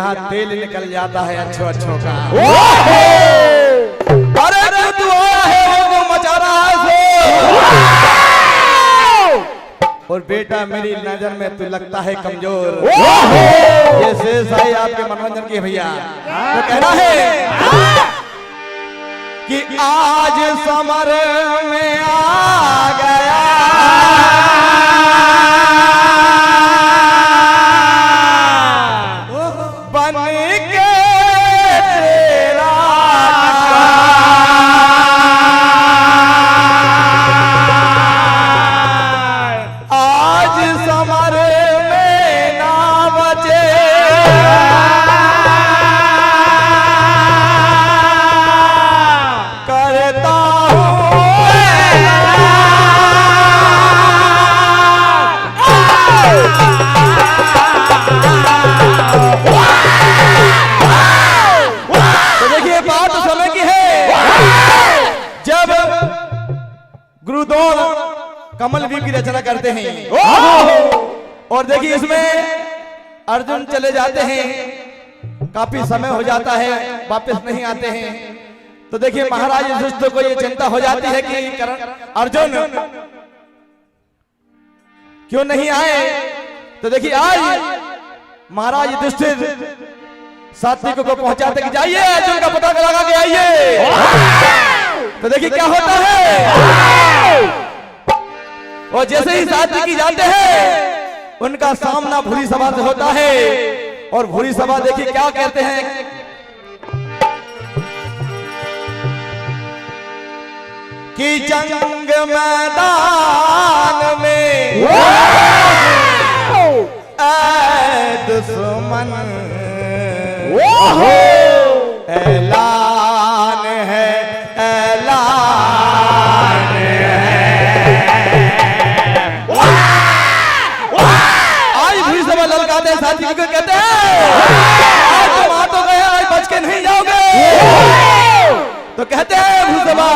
यहाँ तेल निकल जाता है अच्छो अच्छो का। अरे तू आया है वो मचा रहा है और बेटा मेरी नजर में तू लगता है कमजोर। ये शेष है आपके मनोरंजन की भैया। तो कहना है कि आज समर में आ गया बन के तेरा आज समर में ना बचे करता तो देखिए बात समय की है जब गुरुद्रोण कमल वीर की रचना करते हैं और देखिए इसमें अर्जुन चले जाते हैं, काफी समय हो जाता है, वापस नहीं आते हैं। तो देखिए महाराज युधिष्ठिर को ये चिंता हो जाती है कि अर्जुन क्यों नहीं आए। तो देखिए आज महाराज युधिष्ठिर सात्विक को पहुंचाते कि जाइए अर्जुन का पता लगा के आइए। तो देखिए क्या होता है और जैसे ही सात्विकी जाते हैं उनका सामना भूरी सभा से होता है और भूरी सभा देखिए क्या कहते हैं कि जंग मैदान में ऐ दुश्मन ऐलान है ऐलान है। आज भूरी सभा ललकाते हैं साथी को कहते हैं आज तुम आ तो गए आज बच के नहीं जाओगे। तो कहते हैं भूरी सभा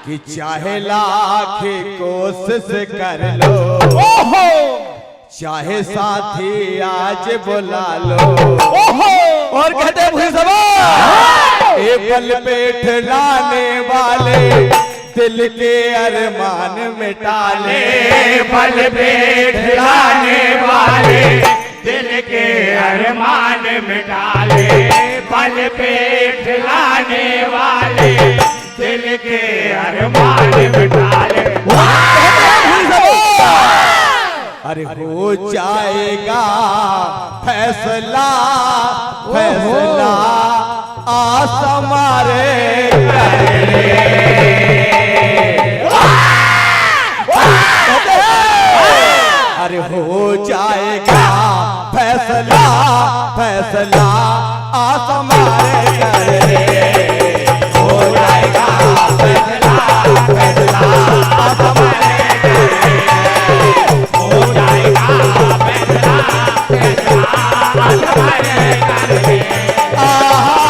कि चाहे लाख कोशिश कर लो चाहे साथी आज बुला लो। और कहते हैं भूरी सभा ए पल पेट लाने वाले दिल के अरमान मिटा ले। पल पेट लाने वाले दिल के अरमान मिटा ले। पल पेट लाने वाले दिल के अरमान मिटा ले। अरे हो जाएगा फैसला फैसला आस हमारे अरे हो जाएगा फैसला फैसला आस हमारे हो जाएगा फैसला फैसला आस हमारे हो जाएगा फैसला फैसला आस हमारे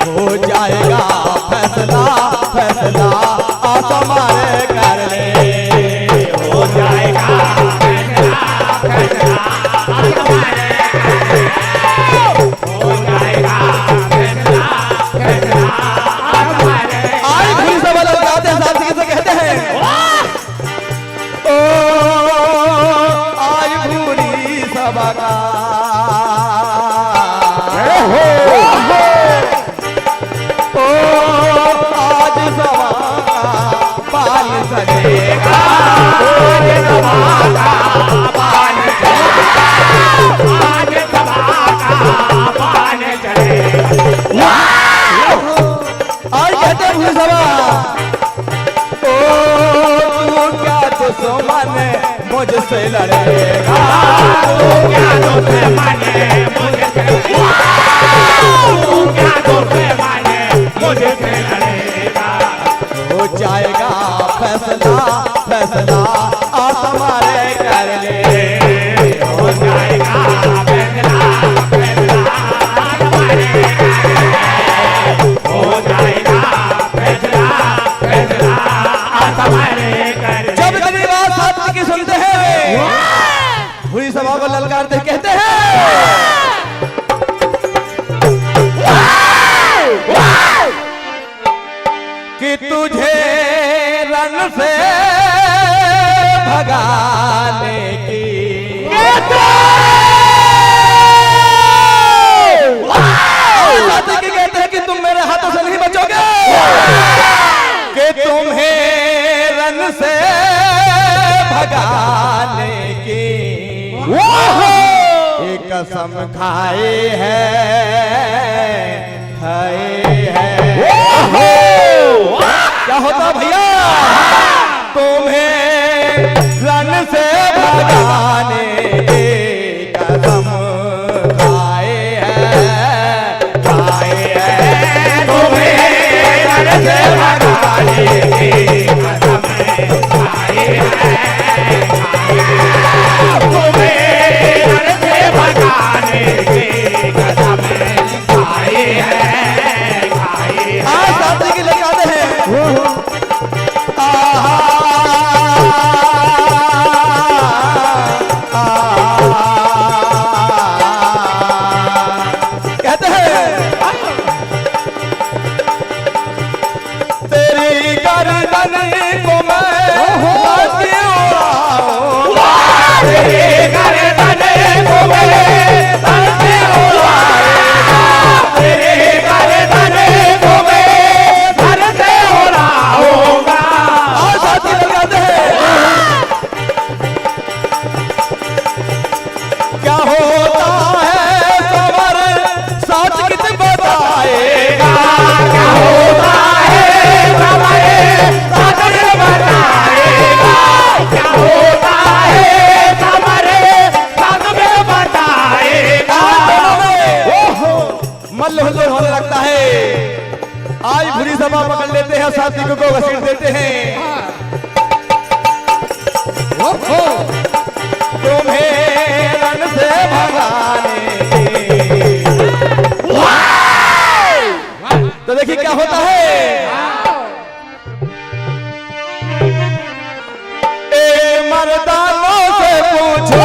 हो जाएगा फैसला फैसला आप हमारे कर ले। हो जाएगा फैसला फैसला आप हमारे हो जाएगा फैसला फैसला आप हमारे। आज भूरी सभा लगाते हैं साथी से कहते हैं ओ आज भूरी सभा का सजेगा आज सभा का पान चलेगा। आज सभा का पान चलेगा। आज कहते हैं भूरी सभा ओ तू क्या दुश्मन मुझसे लड़ेगा। तू क्या दुश्मन मुझसे मुझसे लड़ेगा। हो जाएगा फैसला फैसला आप हमारे कर ले। कि तुझे रन से भगाने की कहते हैं कि तुम मेरे हाथों से नहीं बचोगे, कि तुम्हें रन से भगाने की एक कसम खाए है क्या होता भैया, तुम्हें रन से भगाने की कसम खाए है तुम्हें रन से भगाने की कसम खाए है तुम्हें रन से भगाने की कसम खाई है। आज साथी की लगाते हैं कहते हैं तेरी गर्दन को मैं तेरी गर्दन को मैं धरती उड़ाऊंगा, तेरी गर्दन को मैं धरती उड़ाऊंगा। और साथी लगाते हैं क्या होता है समर सच कित बताएगा, क्या होता है हमारे साथ बताएगा, क्या होता है हमारे साथ में बताएगा। मल्ल हुजूर होने लगता है। आज बुरी सभा पकड़ लेते हैं, साथी को घसीट देते हैं। तुम्हें रन से भगाने तो देखिए क्या होता है। ए मर्दानों से पूछो,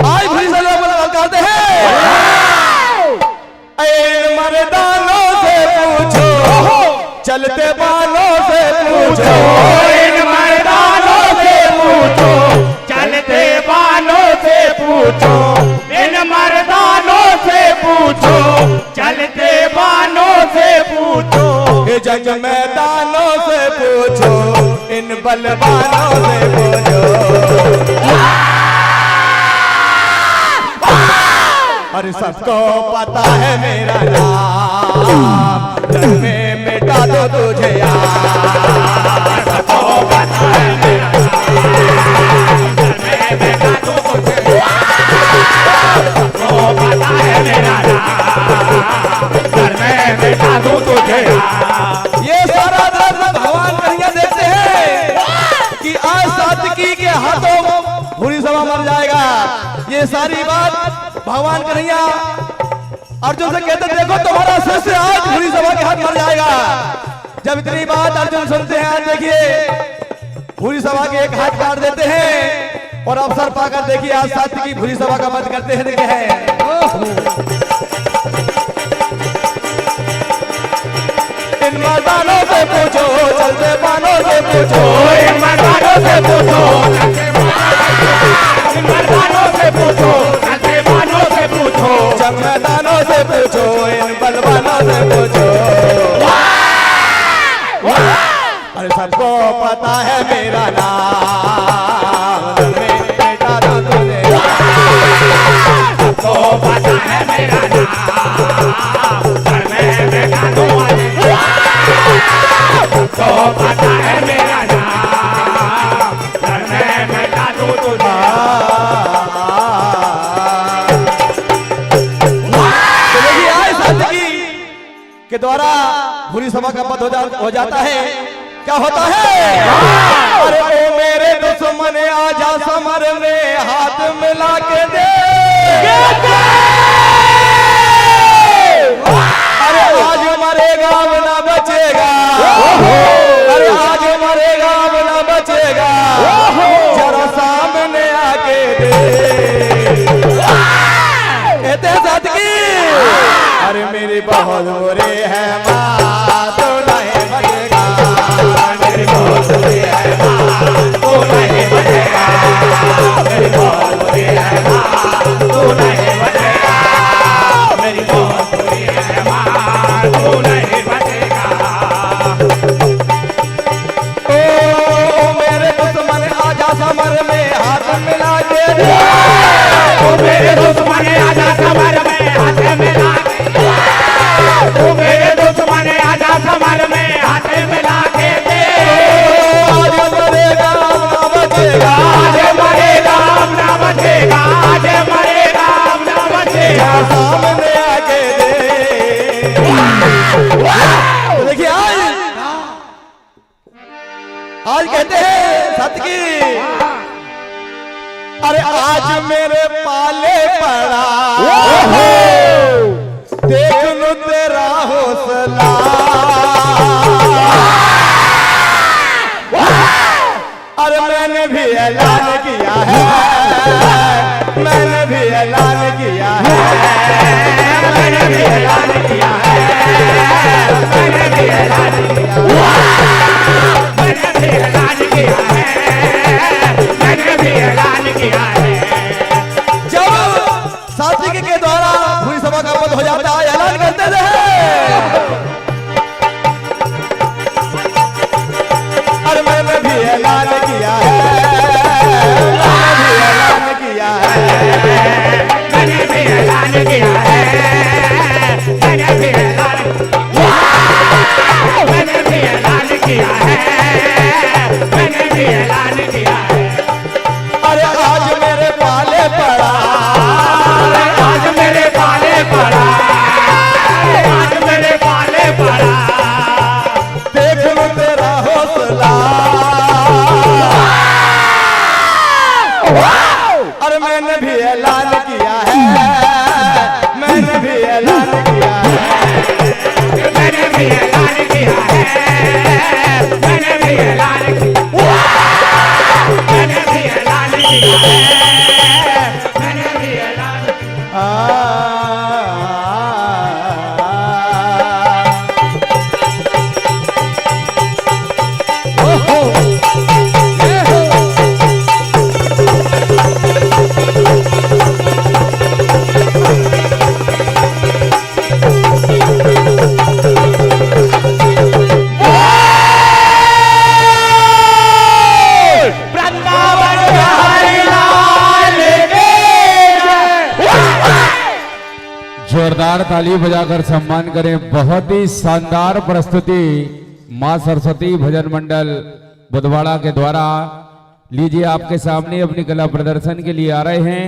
आज बुरी सभा करते हैं। ए मर्दानों से पूछो, चलते बालों से पूछो, इन मैदानों से पूछो, चलते बालों से पूछो, इन मर्दानों से पूछो, चलते बालों से पूछो। ये जंग मैदानों से पूछो, इन बलवानों से पूछो। अरे सबको पता है मेरा नाम, जग में मिटा दो तुझे यार। सबको पता है मेरा नाम, जग में मिटा दो तुझे यार। सबको पता है मेरा नाम, जग में मिटा दो तुझे यार। ये सारा दर्द भगवान कन्हैया देखते हैं कि आज सात्विकी के हाथों बुरी सभा मर जाएगा। ये सारी बात भगवान कन्हैया अर्जुन से कहते देखो तुम्हारा शिष्य आज बुरी सभा के हाथ मर जाएगा। जब इतनी बात अर्जुन सुनते हैं, आज देखिए बुरी सभा के एक हाथ काट देते हैं और अवसर पाकर देखिए आज सात्विकी बुरी सभा का वध करते हैं। देखे हैं इन मर्दानों से पूछो, चलते बानों से पूछो, इन मर्दानों से पूछो, इन मर्दानों से पूछो, चलते बानों से पूछो, जब मैदानों से पूछो, इन बलवानों से पूछो। अरे सबको पता है मेरा नाम, तुम्हें मिटा दो तुझे। सबको पता है मेरा नाम, घर में बैठा दो आज। सबको पता है मेरा नाम, घर में बैठा दो तुझे। तो देखिए आज सात्विकी के द्वारा बुरी सभा का वध हो जाता है। क्या होता है? अरे ओ मेरे दुश्मन आजा समर में हाथ मिला के दे। अरे आज मरेगा ना बचेगा, अरे आज मरेगा ना बचेगा, जरा सामने आके दे। कहते हैं सात्विकी, अरे मेरी बहुत बुरे है माँ तो आज कहते हैं सतगी, अरे आज मेरे पाले पड़ा देख लो तेरा हौसला, अरे मैंने भी ऐलान किया है, मैंने भी ऐलान किया है, मैंने भी ऐलान किया है, मैंने भी ऐलान किया है, मैंने भी ऐलान किया है, मैंने भी ऐलान किया है। जब सात्विकी के द्वारा पूरी सभा का पद हो जाता है, ऐलान करते थे अरे मैंने भी ऐलान किया है, मैंने भी ऐलान किया है, मैंने भी ऐलान किया है, मैंने भी ऐलान, मैंने भी ऐलान किया है, मैंने भी ऐलान किया है। अरे आज मेरे पाले पड़ा, आज मेरे पाले पड़ा, आज मेरे पाले पड़ा, देख लो तेरा हौसला, अरे मैंने भी ऐलान किया है, मैंने भी ऐलान किया है, मैंने भी ऐलान किया है, मैंने भी ऐलान किया, मैंने भी ऐलान किया है, मैंने भी ऐलान किया। वृंदावन बिहारी लाल की जय। जोरदार ताली बजाकर सम्मान करें। बहुत ही शानदार प्रस्तुति मां सरस्वती भजन मंडल बुधवाड़ा के द्वारा। लीजिए आपके सामने अपनी कला प्रदर्शन के लिए आ रहे हैं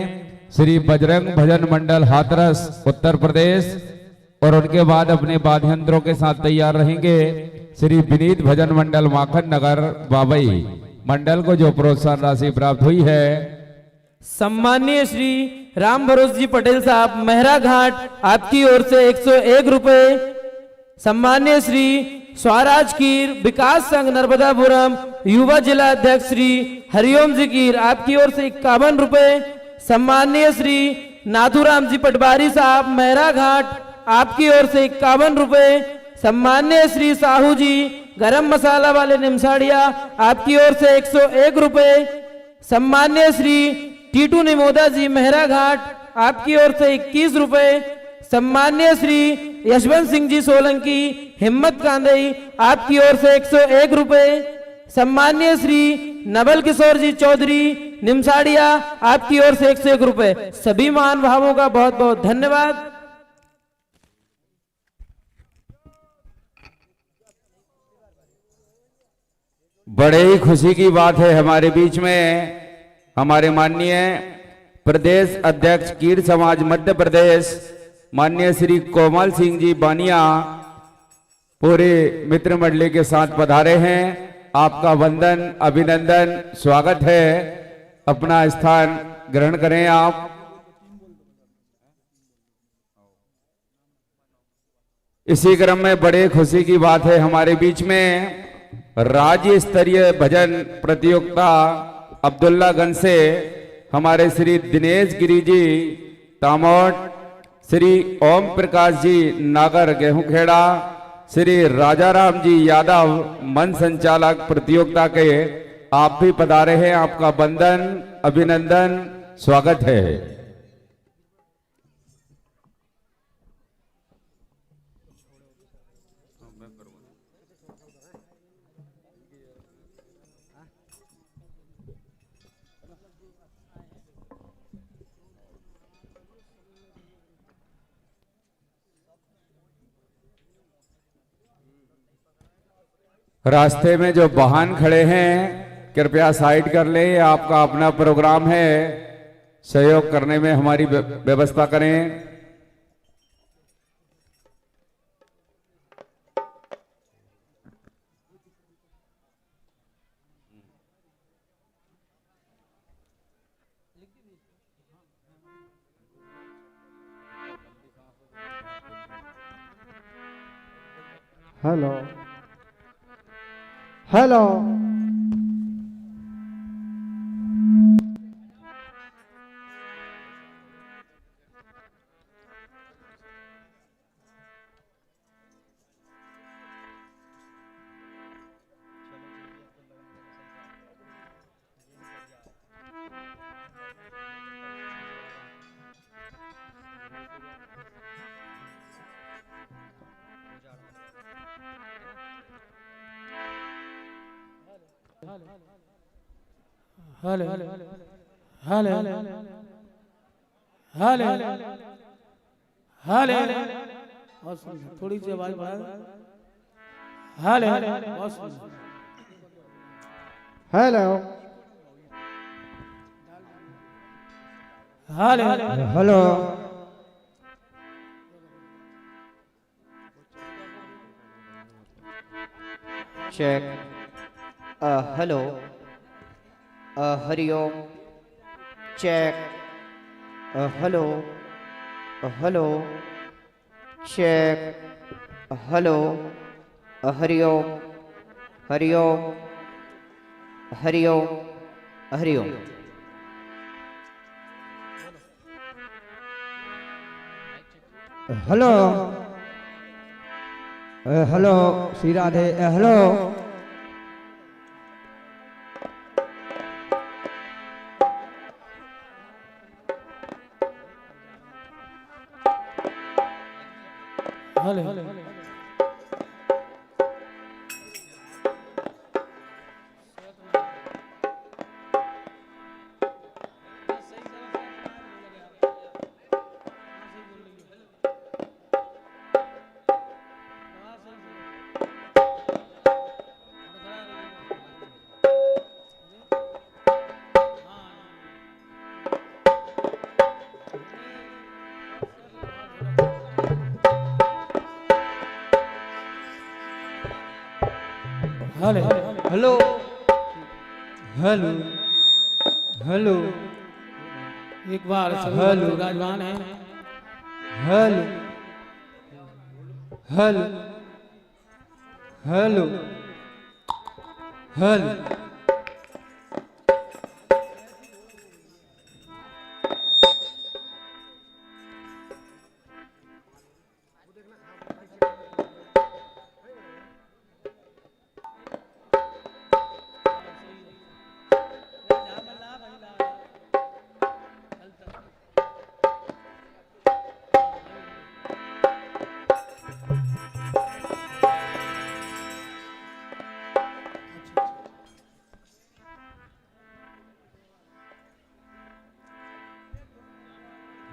श्री बजरंग भजन मंडल हाथरस उत्तर प्रदेश, और उनके बाद अपने वाद्य यंत्रों के साथ तैयार रहेंगे श्री विनीत भजन मंडल माखन नगर बाबई। मंडल को जो प्रोत्साहन राशि प्राप्त हुई है, सम्मानीय श्री राम भरोस जी पटेल साहब मेहरा घाट, आपकी ओर से 101 रुपए। सम्मानीय श्री स्वराज कीर विकास संघ नर्मदापुरम युवा जिला अध्यक्ष श्री हरिओम जी कीर, आपकी ओर से 51 रुपए। सम्मानीय श्री नाथुराम जी पटवारी साहब मेहरा घाट, आपकी ओर से 51 रुपए। सम्मानीय श्री साहू जी गरम मसाला वाले निमसाड़िया, आपकी ओर से 101 रुपए। सम्मान्य श्री टीटू निमोदा जी मेहरा घाट, आपकी ओर से 21 रुपए। सम्मान्य श्री यशवंत सिंह जी सोलंकी हिम्मत कांदई, आपकी ओर से 101 रुपए। सम्मान्य श्री नवल किशोर जी चौधरी निमसाड़िया, आपकी ओर से 101 रुपए। सभी महान भावों का बहुत बहुत धन्यवाद। बड़े ही खुशी की बात है हमारे बीच में हमारे माननीय प्रदेश अध्यक्ष कीर समाज मध्य प्रदेश माननीय श्री कोमल सिंह जी बानिया पूरे मित्र मंडली के साथ पधारे हैं। आपका वंदन अभिनंदन स्वागत है। अपना स्थान ग्रहण करें आप। इसी क्रम में बड़े खुशी की बात है हमारे बीच में राज्य स्तरीय भजन प्रतियोगिता अब्दुल्लागंज से हमारे श्री दिनेश गिरी जी तामोट, श्री ओम प्रकाश जी नागर गेहूंखेड़ा, श्री राजाराम जी यादव मन संचालक प्रतियोगिता के आप भी पधारे हैं। आपका वंदन अभिनंदन स्वागत है। रास्ते में जो वाहन खड़े हैं कृपया साइड कर लें। आपका अपना प्रोग्राम है, सहयोग करने में हमारी व्यवस्था करें। Hello hello hello hello hello hello थोड़ी सी आवाज बढ़ा hello hello hello hello check hello हरिओम check hello hello check hello हरिओम हरिओम हरिओम हरिओम hello hello Shri Radhe hello hello hello hello hello hello एक बार हेलो। विराजमान है hello hello hello hello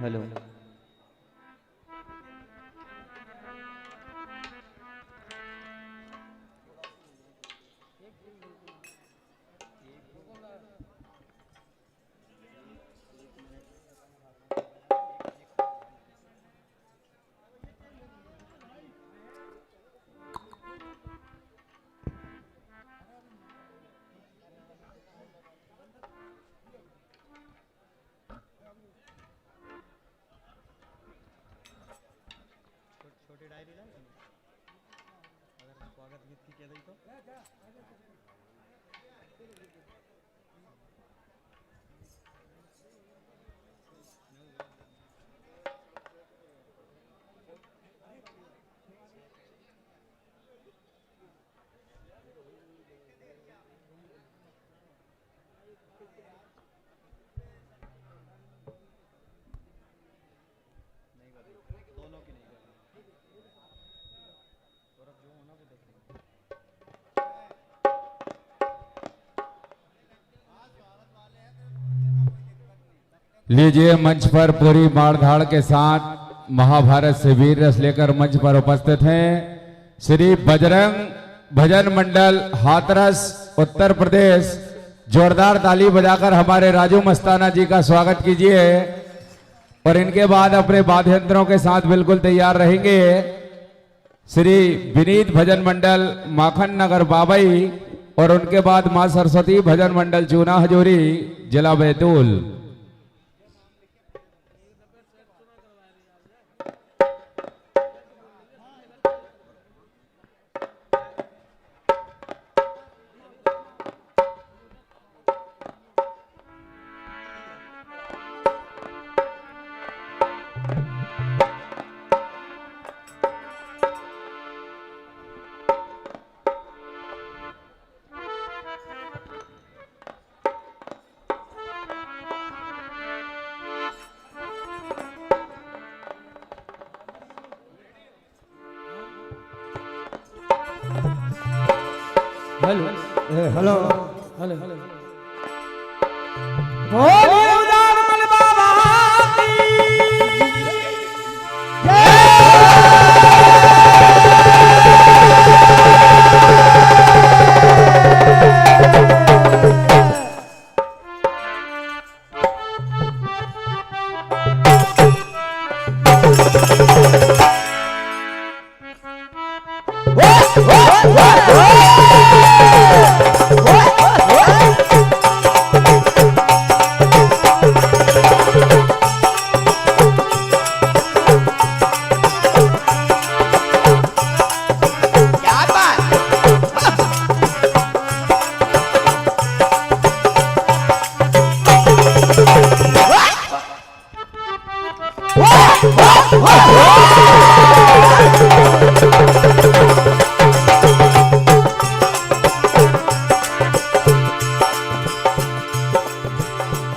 hello लीजिए मंच पर पूरी मारधाड़ के साथ महाभारत से वीर रस लेकर मंच पर उपस्थित हैं श्री बजरंग भजन मंडल हाथरस उत्तर प्रदेश। जोरदार ताली बजाकर हमारे राजू मस्ताना जी का स्वागत कीजिए और इनके बाद अपने वाद्य यंत्रों के साथ बिल्कुल तैयार रहेंगे श्री विनीत भजन मंडल माखन नगर बाबई और उनके बाद मां सरस्वती भजन मंडल चूना हजूरी जिला बैतूल। हेलो हेलो हेलो बोलिए उदारमल बाबा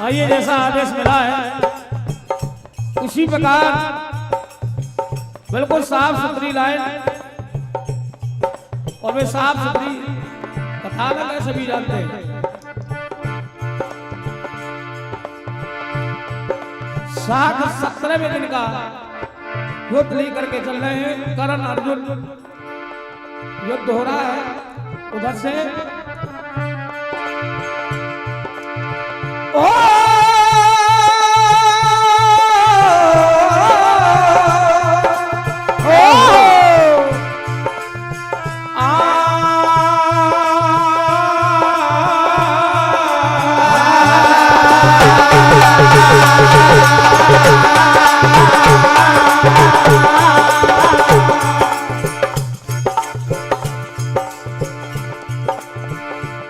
आइए, जैसा आदेश मिला है उसी प्रकार बिल्कुल साफ सुथरी लाइन और वे साफ सुथरी कथानक है, सभी जानते हैं। साठ 17वें दिन का युद्ध लेकर के चल रहे हैं। कर्ण अर्जुन युद्ध हो रहा है उधर से।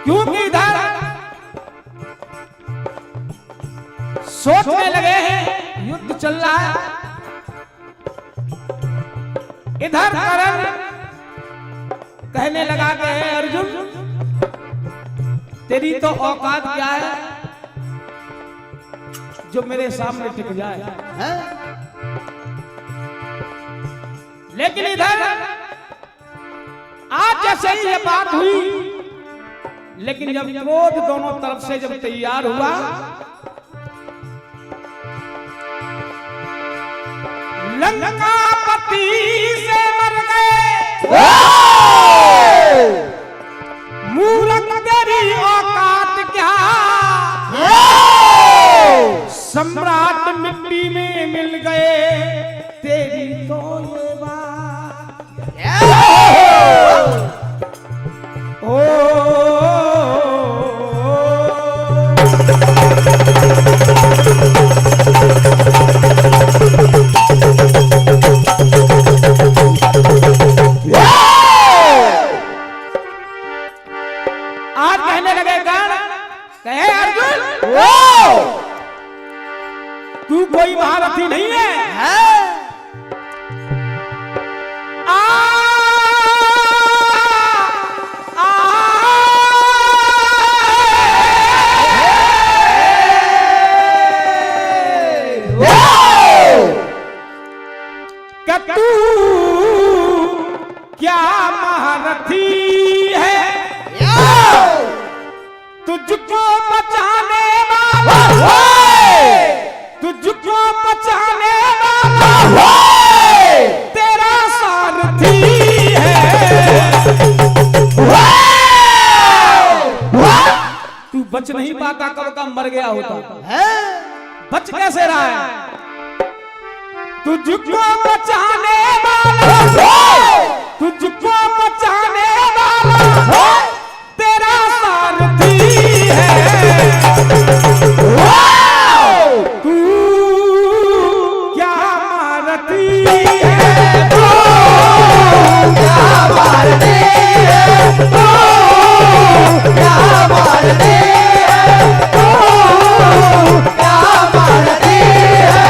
क्योंकि इधर सोचने लगे हैं युद्ध चल रहा है, इधर कर्ण कहने लगा कि हे अर्जुन, तेरी तो औकात क्या है जो मेरे सामने टिक जाए। लेकिन इधर आज जैसे ही ये बात हुई, लेकिन जब क्रोध दोनों तरफ से जब तैयार हुआ, लंकापति से मर गए मूरख, तेरी औकात क्या, सम्राट मिट्टी में मिल गए, तेरी तो ये बात। आज कहने लगे कर्ण, कहे अर्जुन तू कोई महारथी नहीं है, तू क्या महारथी है, तुझको बचाने वाला, तुझको बचाने वाला तेरा सारथी है। तू बच नहीं पाता, कब का मर गया होता, बच कैसे रहा है? तुझको बचाने वाला, तुझको बचाने वाला तेरा सारथी है। तू क्या महारथी है, तू क्या महारथी है, तू क्या महारथी है, तू क्या महारथी है।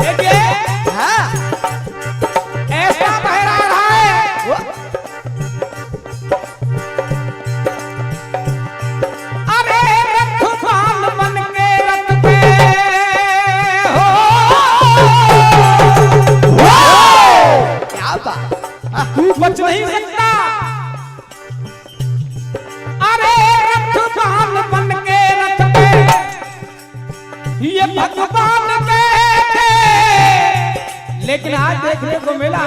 देखिए ऐसा बहरा बच नहीं सकता। अरे रथवान बन के रथ पे ये भगवान बैठे, लेकिन आज देखने को मिला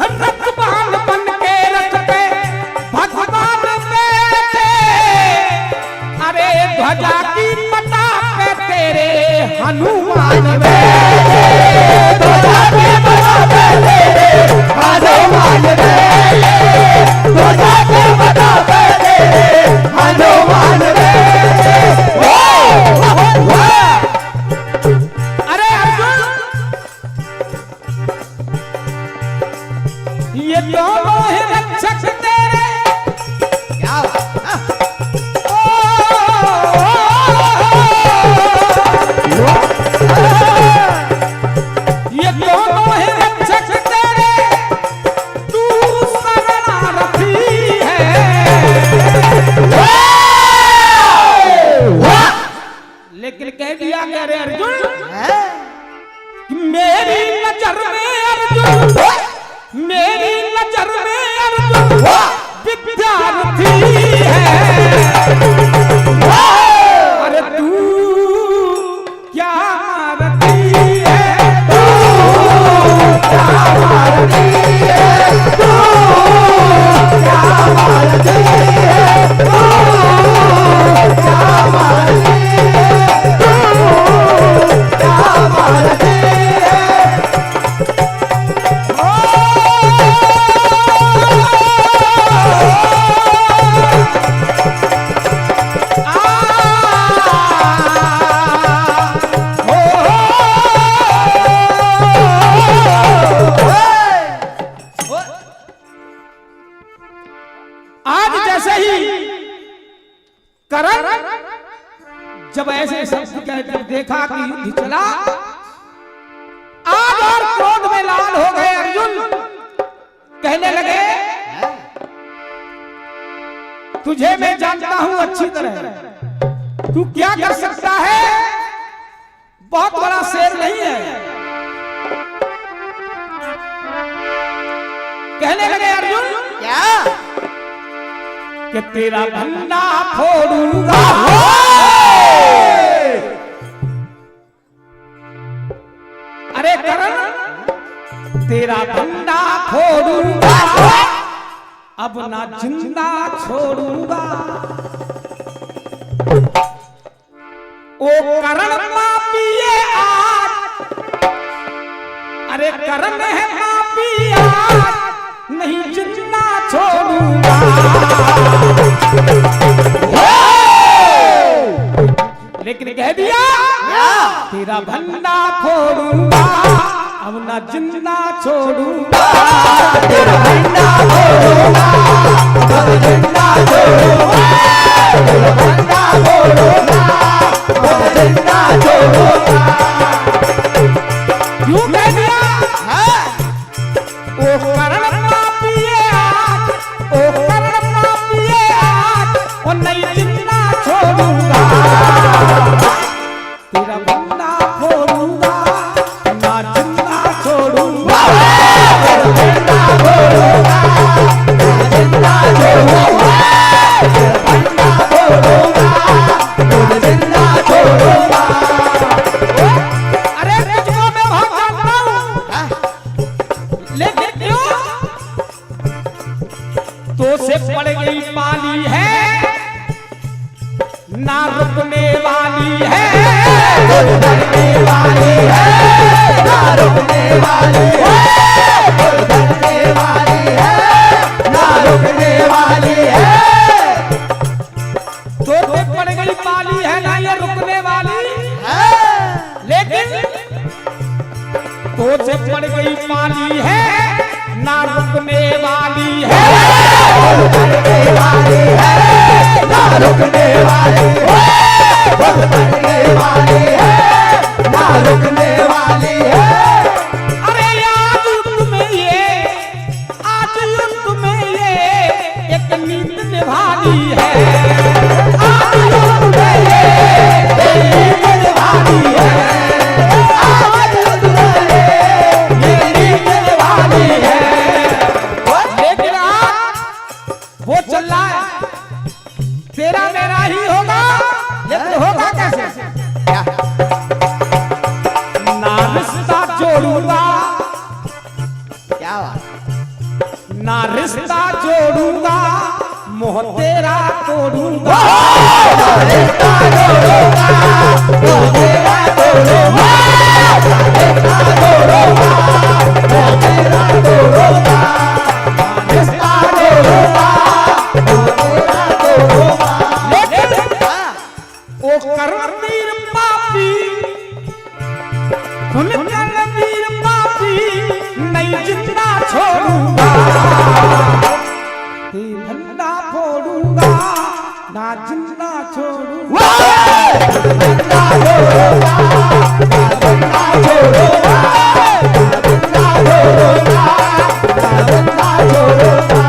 रथवान बन के रथ पे भगवान बैठे। अरे ध्वजा की पता पे तेरे हनुमान बैठे, ध्वजा की पता पे तेरे हनुमान बैठे, ध्वजा की पता पे तेरे हनुमान बैठे। अरे अर्जुन, ये दोनों ही रक्षक तेरे क्या ये दोनों ही रक्षक तेरे, तू शरणार्थी है। लेकिन कह दिया गया रे अर्जुन, मेरी नजर में अर्जुन, मेरी नजर में अर्जुन विद्यार्थी है। अरे तू क्या मारती है, तू क्या मारती है, तू क्या मारती है, तू क्या मारती है, तू क्या मारती है। आज जैसे ही करण जब ऐसे शब्द कहकर देखा कि युद्ध चला, आज और क्रोध में लाल हो गए अर्जुन। कहने लगे तुझे मैं जानता हूं अच्छी तरह, तू क्या कर सकता है, बहुत बड़ा शेर नहीं है। कहने लगे अर्जुन क्या कि तेरा भंडा फोड़ूंगा, अरे करण तेरा भंडा फोड़ूंगा, अब ना जिंदा छोड़ूंगा। ओ करण पापी है आज, अरे करण है पापी आज, नहीं जिंदा छोड़ूंगा। लेकिन कह दिया तेरा भंडा फोड़ूंगा, अब ना जिंदा छोड़ूंगा। तेरा भंडा फोड़ूंगा, अब जिंदा छोड़ूंगा। तेरा भंडा फोड़ूंगा, अब जिंदा छोड़ूंगा। क्यों कह दिया? ओ करण पापी है आज, ओ करण पापी है आज, ओ नहीं जिंदा छोड़ूंगा। तेरा भंडा फोड़ूंगा, ना जिंदा छोड़ूंगा। तेरा भंडा फोड़ूंगा, ना जिंदा छोड़ूंगा। तेरा भंडा फोड़ूंगा, ना जिंदा छोड़ूंगा। अरे तुझको मैं बहुत जानता हूं, लेकिन क्यों? तो से पड़ गई पाली है, ना रुकने वाली है, रुकने वाली है, ना रुकने वाली है, रुकने वाली है, ना रुकने वाली है। तो पड़ गई पाली है, ना ये रुकने वाली है। लेकिन तो से पड़ गई पाली है, ना रुकने वाली है, रुकने वाली है, ना रुकने वाली है, रुकने वाली है, ना रुकने वाली है। अरे आज युद्ध में ये, आज युद्ध में ये एक नींद निभानी है। आज युद्ध में ये नींद निभानी है। आज युद्ध में ये नींद निभानी है। ना रिश्ता जोड़ूंगा मोह तेरा तोड़ूंगा ओ करवीर पापी सुन करवीर पापी नहीं जिंदा छोड़ूंगा धंधा फोड़ूंगा ना जिंदा छोड़ूंगा धंधा छोड़ूंगा धंधा छोड़ूंगा धंधा छोड़ूंगा धंधा छोड़ूंगा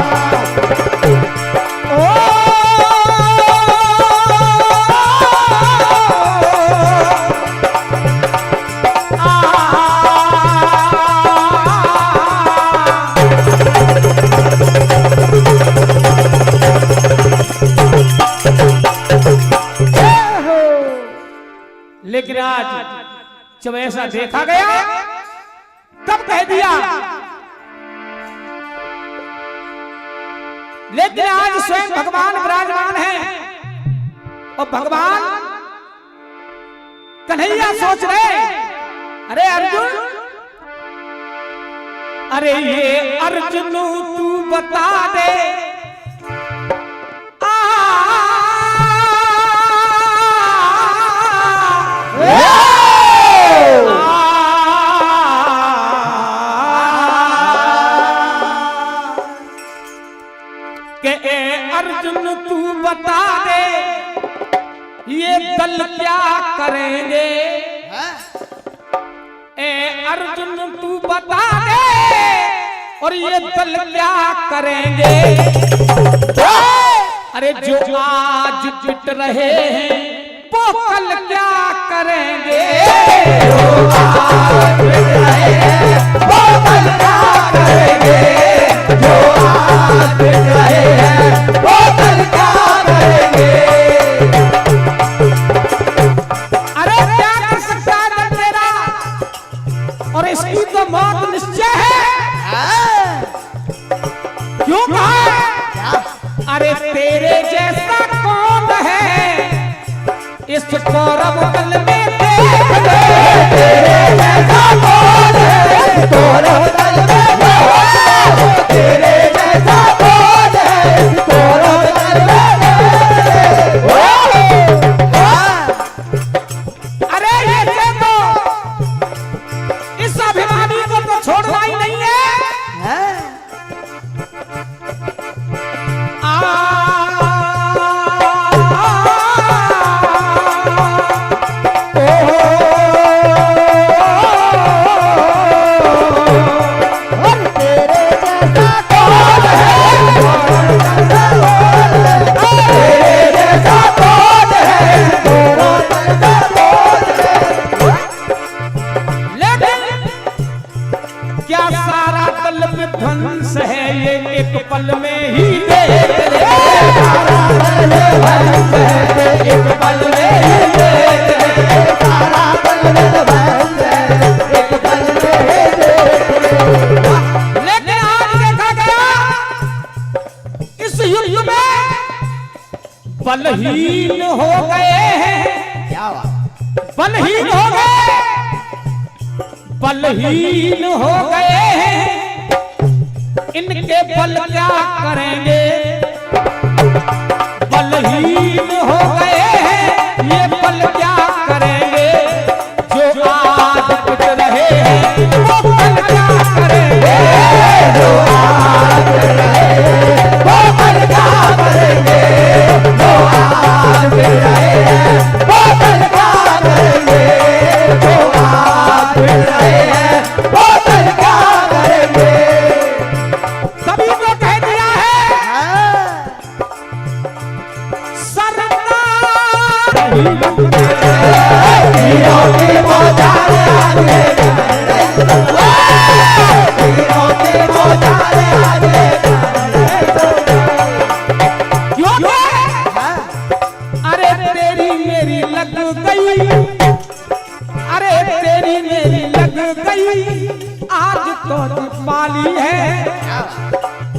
लेकिन आज जब ऐसा देखा गया तब कह दिया, लेकिन आज स्वयं भगवान विराजमान है और भगवान कन्हैया सोच रहे, अरे अर्जुन, अरे ये अर्जुन तू बता दे अर्जुन तू बता दे ये दल क्या करेंगे, ए अर्जुन तू बता दे और ये दल क्या करेंगे। अरे जो आज पिट रहे हैं वो कल क्या करेंगे, जो आज पिट रहे हैं वो कल क्या करेंगे, जो आज पिट रहे हैं वो कल क्या करेंगे। अरे क्या कर सकता है तेरा, और इसकी तो मौत निश्चय है। क्यों कहा, अरे तेरे जैसा कौन है इस कौरव दल में, तेरे जैसा कौन है इस कौरव दल में, तेरे जैसा कौन है इस कौरव दल में। अरे ये तो इस अभिमानी को तो छोड़ना ही नहीं है। ध्वंस है ये एक पल में ही देख ले, सारा दल ध्वंस है एक पल में ही देख ले, सारा दल ध्वंस है एक पल में ही देख ले। लेकिन आज देखा गया इस युद्ध में बलहीन हो गए हैं, क्या बात, बलहीन हो गए, बलहीन हो गए हैं। इनके बल क्या करेंगे, बलहीन हो गए हैं ये बल क्या करेंगे। जो आज पिट रहे हैं वो बल क्या करेंगे, जो आज पिट रहे हैं वो बल क्या करेंगे, जो आज पिट रहे हैं वो बल क्या करेंगे, जो आज पिट रहे हैं वो बल क्या करेंगे।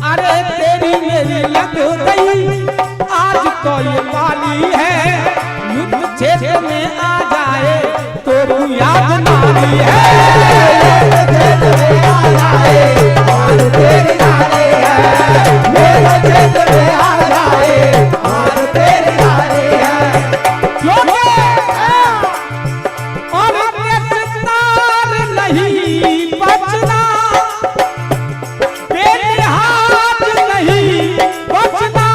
अरे तेरी मेरी लग गई आज तो ये वाली है, युद्ध क्षेत्र में आ जाए तो तू याद नारी है। और तार नहीं बचना, बेलिहाज नहीं बचना।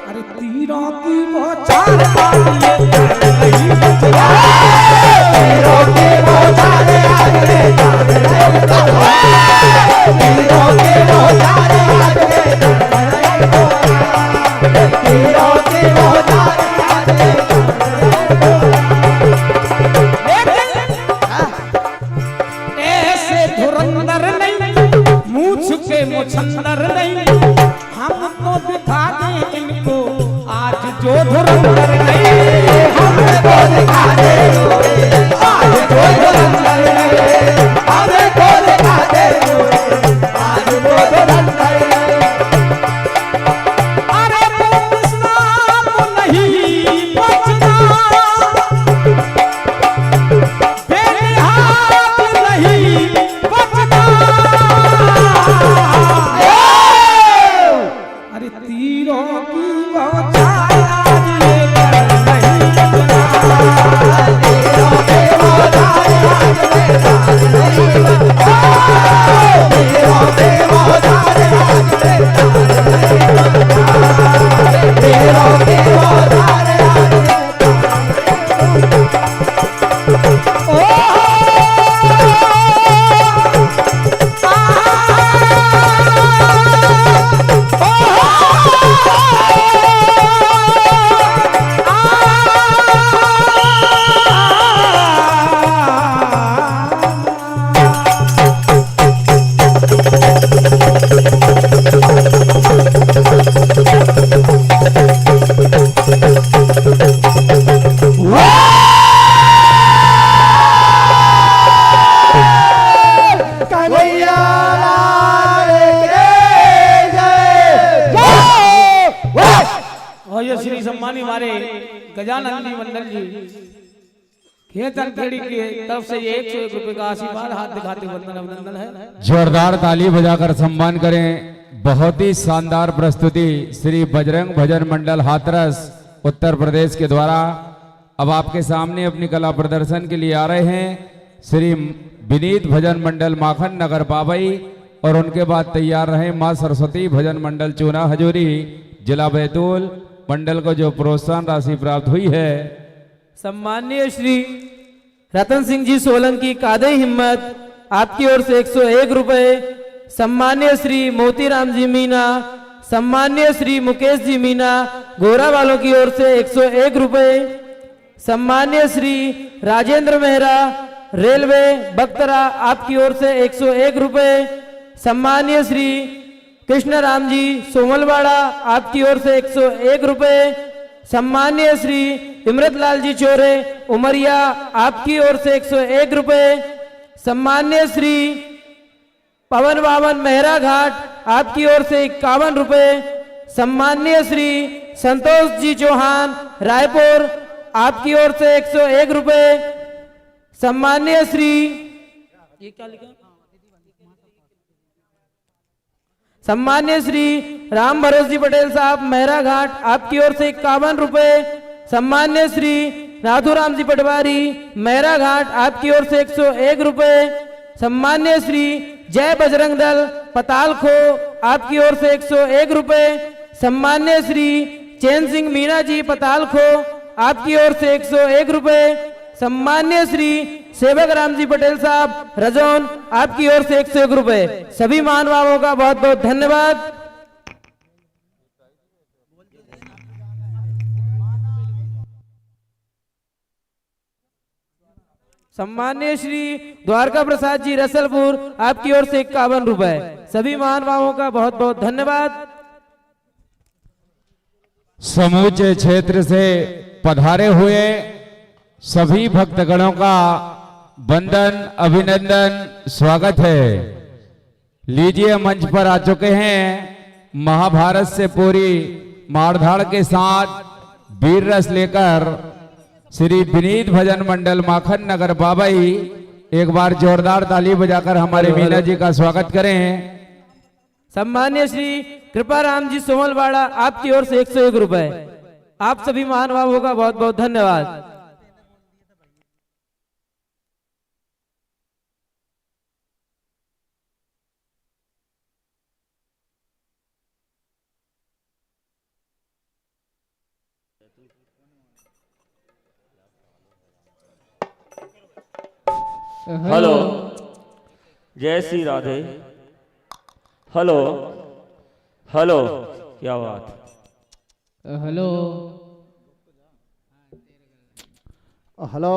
अरे तीरों की बौछार नहीं बचना, तीरों की बौछार तीरों की बौछार तीरों की बौछार। ऐसे धुरंधर नहीं, मूछ के मुछंदर नहीं, हमको दिखा दे इनको आज जो धुरंधर नहीं, हमको दिखा दे आज जो धुरंधर नहीं, हमको दिखा दे आज जो धुरंधर नहीं। अरे मुस्ताब नहीं बचना, बेलिहाज नहीं बचना। अरे तीरों की बौछार आज लेकर नहीं बचना, तीरों की बौछार आज लेकर नहीं बचना, तीरों की बौछार आज लेकर नहीं बचना, तीरों की बौछार आज श्री सम्मानी हमारे गजानंद जी मंडल जी खेतन खेड़ी की तरफ से ये 101 रुपए का आशीर्वाद हाथ दिखाते वंदन अभिनंदन है। जोरदार ताली बजाकर सम्मान करें। बहुत ही शानदार प्रस्तुति श्री बजरंग भजन मंडल हाथरस उत्तर प्रदेश के द्वारा। अब आपके सामने अपनी कला प्रदर्शन के लिए आ रहे हैं श्री विनीत भजन मंडल माखन नगर पाबई, और उनके बाद तैयार रहे मां सरस्वती भजन मंडल चूना हजूरी जिला बैतूल। मंडल को जो प्रोत्साहन राशि प्राप्त हुई है, सम्माननीय श्री रतन सिंह जी सोलंकी कादई हिम्मत आपकी ओर से 101 रुपए। सम्माननीय श्री मोतीराम जी मीना, सम्माननीय श्री मुकेश जी मीना गोरा वालों की ओर से 101 रुपए। सम्माननीय श्री राजेंद्र मेहरा रेलवे बख्तरा आपकी ओर से 101 रुपए। सम्माननीय श्री कृष्ण राम जी सोमलवाड़ा आपकी ओर से 101 रुपए। सम्माननीय श्री इमरतलाल जी चोरे उमरिया आपकी ओर से 101 रुपए। सम्माननीय श्री पवन बावन मेहरा घाट आपकी ओर से 51 रुपए। सम्माननीय श्री संतोष जी चौहान रायपुर आपकी ओर से 101 रुपए। सम्माननीय श्री ये क्या लिखा, सम्माननीय श्री राम भरोस जी पटेल साहब मेहरा घाट आपकी ओर से 51 रुपए। सम्माननीय श्री नाथूराम जी पटवारी मेहरा घाट आपकी ओर से 101 रुपए। सम्माननीय श्री जय बजरंग दल पताल खो आपकी ओर से 101 रुपए। सम्माननीय श्री चैन सिंह मीना जी पताल खो आपकी ओर से 101 रुपए। सम्माननीय श्री सेवक राम जी पटेल साहब रजौन आपकी ओर से 101 रुपए। सभी महानुभावों का बहुत बहुत धन्यवाद। सम्माननीय श्री द्वारका प्रसाद जी रसलपुर आपकी ओर से 51 रुपए। सभी महानुभावों का बहुत बहुत धन्यवाद। समूचे क्षेत्र से पधारे हुए सभी भक्तगणों का वंदन अभिनंदन स्वागत है। लीजिए मंच पर आ चुके हैं महाभारत से पूरी मारधाड़ के साथ वीर रस लेकर श्री विनीत भजन मंडल माखन नगर बाबई। एक बार जोरदार ताली बजाकर हमारे मीना जी का स्वागत करें। सम्मान्य श्री कृपाराम जी सोमलवाड़ा आपकी ओर से 101 रुपए। आप सभी महानुभावों का बहुत बहुत धन्यवाद। हेलो, जय श्री राधे। हेलो हेलो, क्या बात। हेलो हेलो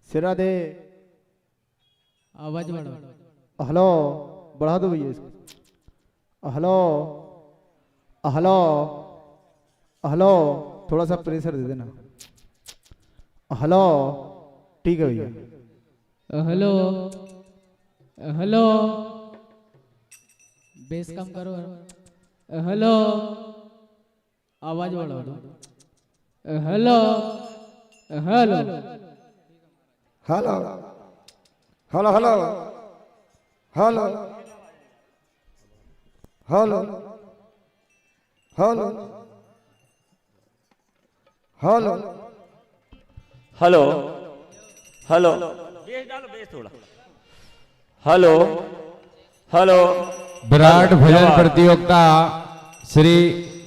सिरा दे, आवाज बढ़ाओ। हेलो बढ़ा दो भैया इसको। हेलो हेलो हेलो, थोड़ा सा प्रेशर दे देना। हेलो, ठीक है भैया। हेलो हेलो, बेस कम करो। हेलो, आवाज बढ़ाओ। Hello hello hello hello hello hello hello hello hello hello hello, base डालो, बेस थोड़ा। हेलो हेलो, विराट भजन प्रतियोगिता श्री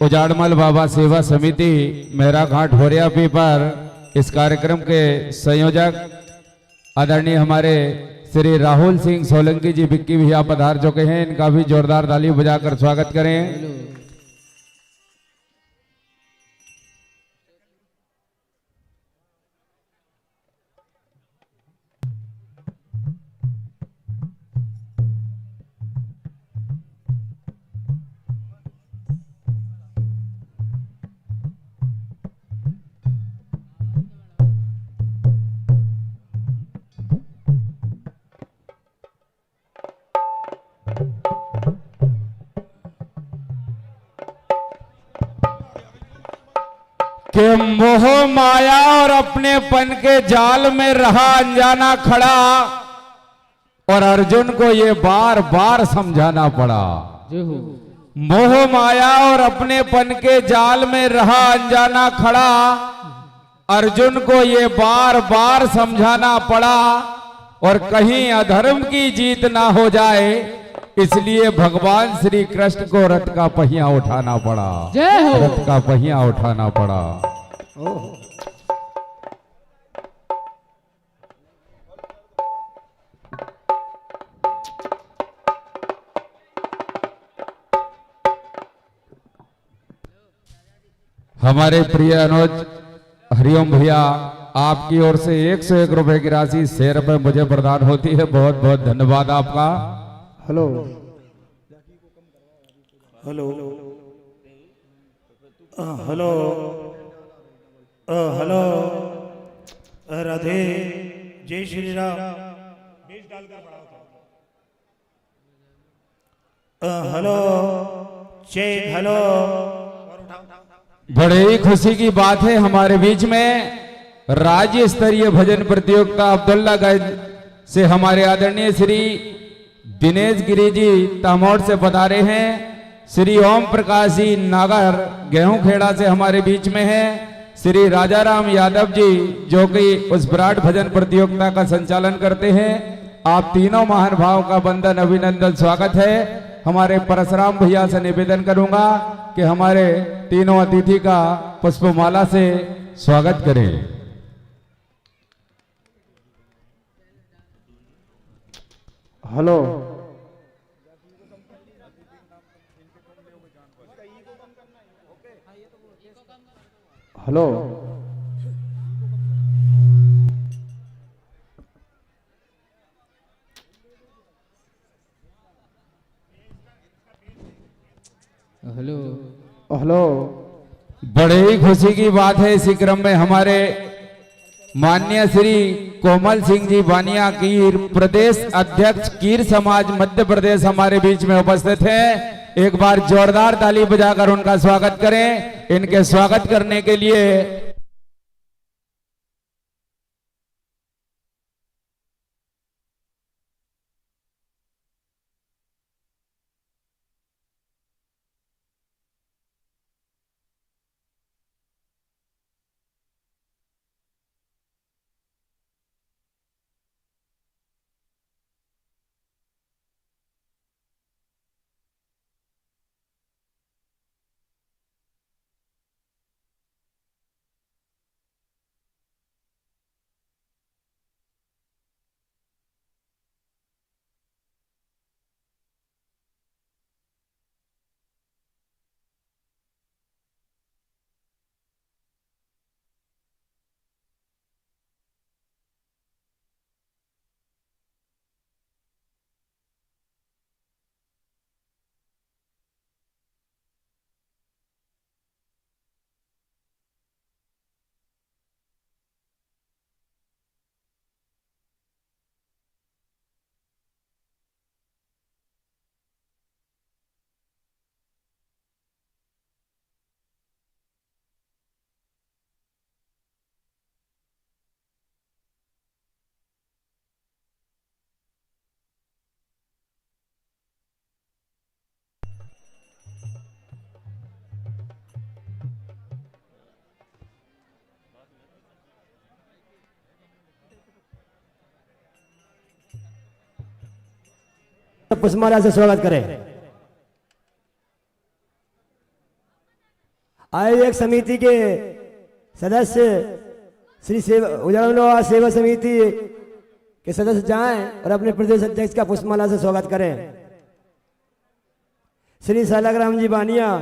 उजाड़मल बाबा सेवा समिति मेहरा घाट होरिया पर इस कार्यक्रम के संयोजक आदरणीय हमारे श्री राहुल सिंह सोलंकी जी बिक्की भैया पधार चुके हैं। इनका भी जोरदार ताली बजाकर स्वागत करें। कि मोह माया और अपनेपन के जाल में रहा अनजाना खड़ा और अर्जुन को ये बार बार समझाना पड़ा। मोह माया और अपनेपन के जाल में रहा अनजाना खड़ा, अर्जुन को ये बार बार समझाना पड़ा। और कहीं अधर्म की जीत ना हो जाए, इसलिए भगवान श्री कृष्ण को रथ का पहिया उठाना पड़ा। रथ का पहिया उठाना पड़ा। हमारे प्रिय अनुज हरिओम भैया, आपकी ओर से 101 रुपए की राशि शेयर पे मुझे प्रदान होती है। बहुत बहुत धन्यवाद आपका। Hello hello hello hello, Radhe, जय Shri Ram. Hello check, hello. बड़े ही खुशी की बात है, हमारे बीच में राज्य स्तरीय भजन प्रतियोगिता अब्दुल्लागंज से हमारे आदरणीय श्री दिनेश गिरी जी तामोड़ से पधारे हैं। श्री ओम प्रकाश जी नागर गेहूंखेड़ा से हमारे बीच में है। श्री राजाराम यादव जी जो कि उस विराट भजन प्रतियोगिता का संचालन करते हैं। आप तीनों महानुभावों का वंदन अभिनंदन स्वागत है। हमारे परशुराम भैया से निवेदन करूंगा कि हमारे तीनों अतिथि का पुष्पमाला से स्वागत करें। Hello hello hello hello. बड़े ही खुशी की बात है, इसी क्रम में हमारे माननीय श्री कोमल सिंह जी बानिया कीर प्रदेश अध्यक्ष कीर समाज मध्य प्रदेश हमारे बीच में उपस्थित हैं। एक बार जोरदार ताली बजाकर उनका स्वागत करें। इनके स्वागत करने के लिए पुष्पमाला से स्वागत करें। आयोजक समिति के सदस्य श्री उजाला सेवा समिति के सदस्य जाएं और अपने प्रदेश अध्यक्ष का पुष्पमाला से स्वागत करें। श्री सालग्राम जी बानिया,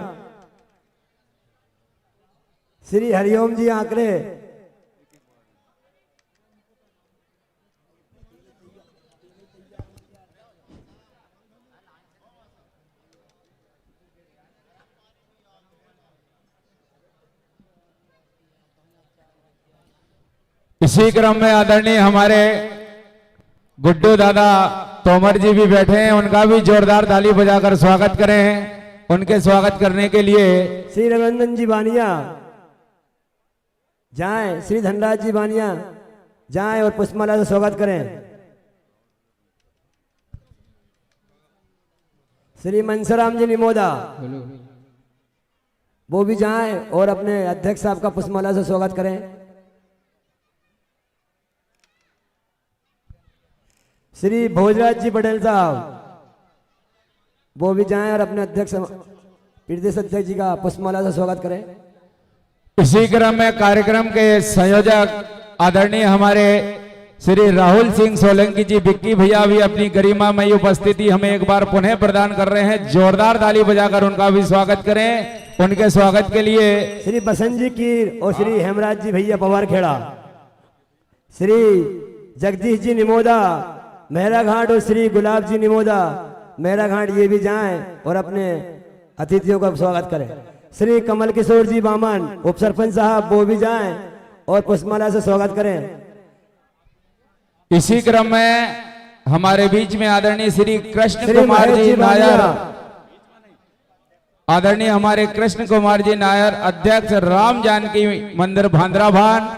श्री हरिओम जी आंकड़े, इसी क्रम में आदरणीय हमारे गुड्डू दादा तोमर जी भी बैठे हैं। उनका भी जोरदार ताली बजाकर स्वागत करें। उनके स्वागत करने के लिए श्री रघुनंदन जी बानिया जाएं, श्री धनराज जी बानिया जाएं और पुष्पमाला से स्वागत करें। श्री मनसराम जी निमोदा वो भी जाएं और अपने अध्यक्ष साहब का पुष्पमाला से स्वागत करें। श्री भोजराज जी पटेल साहब वो भी जाएं और अपने अध्यक्ष प्रदेश अध्यक्ष जी का पुष्पमाला से स्वागत करें। इसी क्रम में कार्यक्रम के संयोजक आदरणीय हमारे श्री राहुल सिंह सोलंकी जी बिक्की भैया भी अपनी गरिमामयी उपस्थिति हमें एक बार पुनः प्रदान कर रहे हैं। जोरदार ताली बजाकर उनका भी स्वागत करें। उनके स्वागत के लिए श्री बसंत जी कीर और श्री हेमराज जी भैया पवार खेड़ा, श्री जगदीश जी निमोदा मेहरा घाट और श्री गुलाब जी निमोदा मेहरा घाट ये भी जाएं और अपने अतिथियों का स्वागत करें। श्री कमल किशोर जी बामन उप सरपंच साहब वो भी जाएं और पुष्पमाला से स्वागत करें। इसी क्रम में हमारे बीच में आदरणीय श्री कृष्ण कुमार जी नायर, आदरणीय हमारे कृष्ण कुमार जी नायर अध्यक्ष राम जानकी मंदिर भांद्राभान,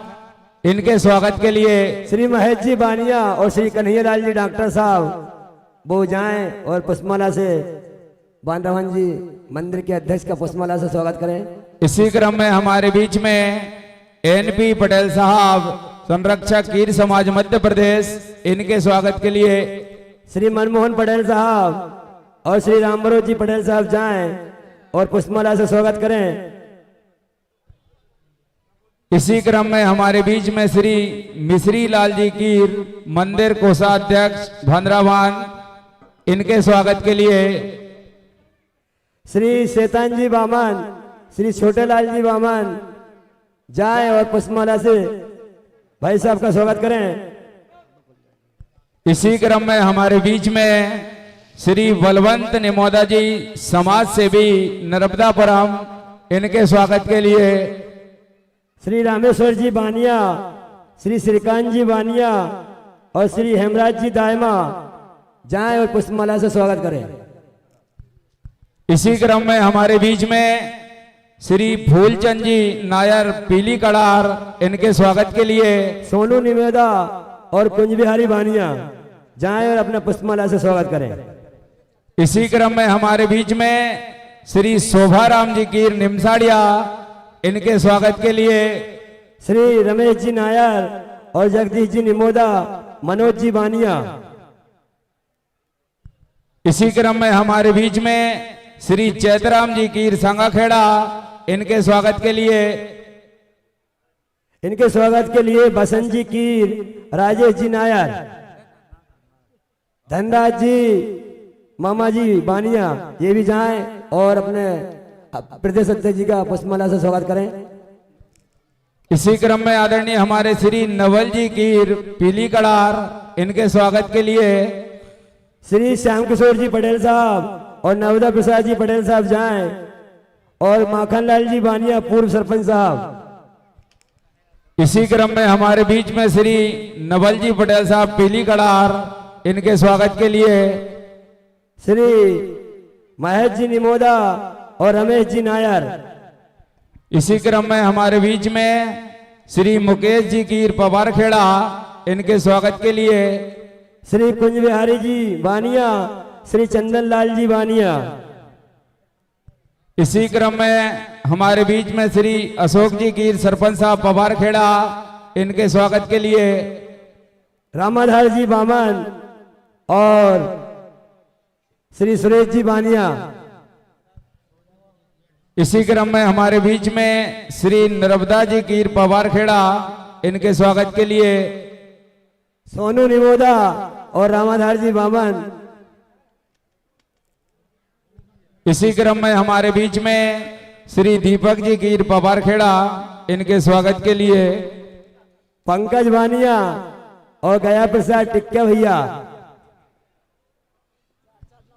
इनके स्वागत के लिए श्री महेश जी बानिया और श्री कन्हैयालाल जी डॉक्टर साहब वो जाएं और पुष्पमाला से बांधवन जी मंदिर के अध्यक्ष का पुष्पमाला से स्वागत करें। इसी क्रम में हमारे बीच में एनपी पटेल साहब संरक्षक कीर समाज मध्य प्रदेश, इनके स्वागत के लिए श्री मनमोहन पटेल साहब और श्री रामबरोज जी पटेल साहब जाएं और पुष्पमाला से स्वागत करें। इसी क्रम में हमारे बीच में श्री मिश्री लाल जी कीर मंदिर कोषाध्यक्ष भांद्राभान, इनके स्वागत के लिए श्री शैतान जी बामन, श्री छोटे लाल जी बामन जाएं और पुष्पमाला से भाई साहब का स्वागत करें। इसी क्रम में हमारे बीच में श्री बलवंत निमोदा जी समाज सेवी नर्मदापुरम, इनके स्वागत के लिए श्री रामेश्वर जी बानिया श्री श्रीकांत जी बानिया और श्री हेमराज जी दायमा जाएं और पुष्पमाला से स्वागत करें। इसी क्रम में हमारे बीच में श्री फूलचंद जी नायर पीली कड़ार, इनके स्वागत के लिए सोनू निवेदा और कुंज बिहारी बानिया जाएं और अपना पुष्पमाला से स्वागत करें। इसी क्रम में हमारे बीच में श्री शोभाराम जी कीर निमसाड़िया, इनके स्वागत के लिए श्री रमेश जी नायर और जगदीश जी निमोदा, मनोज जी बानिया। इसी क्रम में हमारे बीच में श्री चैतराम जी कीर संगाखेड़ा, इनके स्वागत के लिए बसंत जी कीर, राजेश जी नायर, धनराज जी, मामा जी बानिया, ये भी जाएं और अपने प्रदेश अध्यक्ष जी का पुष्पमाला से स्वागत करें। इसी क्रम में आदरणीय हमारे श्री नवल जी कीर पीली कड़ार, इनके स्वागत के लिए श्री श्याम किशोर जी पटेल साहब और नवदा प्रसाद जी पटेल साहब जाएं और माखनलाल जी बानिया पूर्व सरपंच साहब। इसी क्रम में हमारे बीच में श्री नवल जी पटेल साहब पीली कड़ार, इनके स्वागत के लिए श्री महेश जी निमोदा और रमेश जी नायर। इसी क्रम में हमारे बीच में श्री मुकेश जी कीर पवारखेड़ा, इनके स्वागत के लिए श्री कुंज बिहारी जी बानिया, श्री चंदन लाल जी बानिया। इसी क्रम में हमारे बीच में श्री अशोक जी कीर सरपंच साहब पवारखेड़ा, इनके स्वागत के लिए रामाधार जी बामन और श्री सुरेश जी बानिया। इसी क्रम में हमारे बीच में श्री नर्मदा जी कीर पवारखेड़ा, इनके स्वागत के लिए सोनू निमोदा और रामाधार जी बामन। इसी क्रम में हमारे बीच में श्री दीपक जी कीर पवारखेड़ा, इनके स्वागत के लिए पंकज बानिया और गया प्रसाद टिक्के भैया।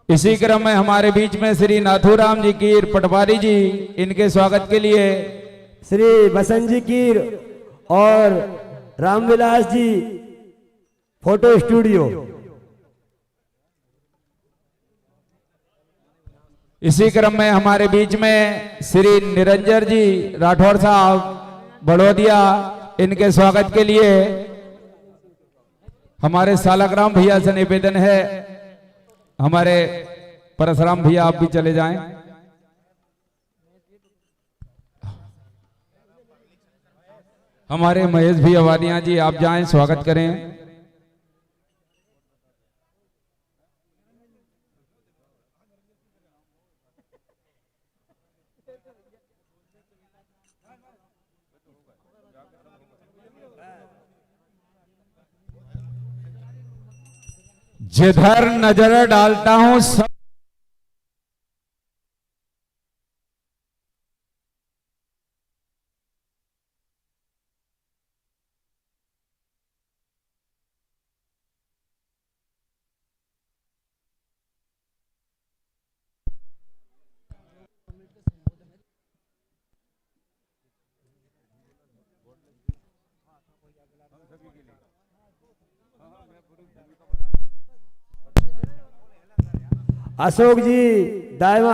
इसी क्रम में हमारे बीच में श्री नाथूराम जी कीर पटवारी जी, इनके स्वागत के लिए श्री बसंत जी कीर और रामविलास जी फोटो स्टूडियो। इसी क्रम में हमारे बीच में श्री निरंजन जी राठौर साहब बड़ोदिया, इनके स्वागत के लिए हमारे सालकराम भैया से निवेदन है, हमारे परशुराम भैया आप भी चले जाएं। हमारे महेश भैया वानिया जी आप जाएं, स्वागत करें। जिधर नजर डालता हूं सब अशोक जी दायमा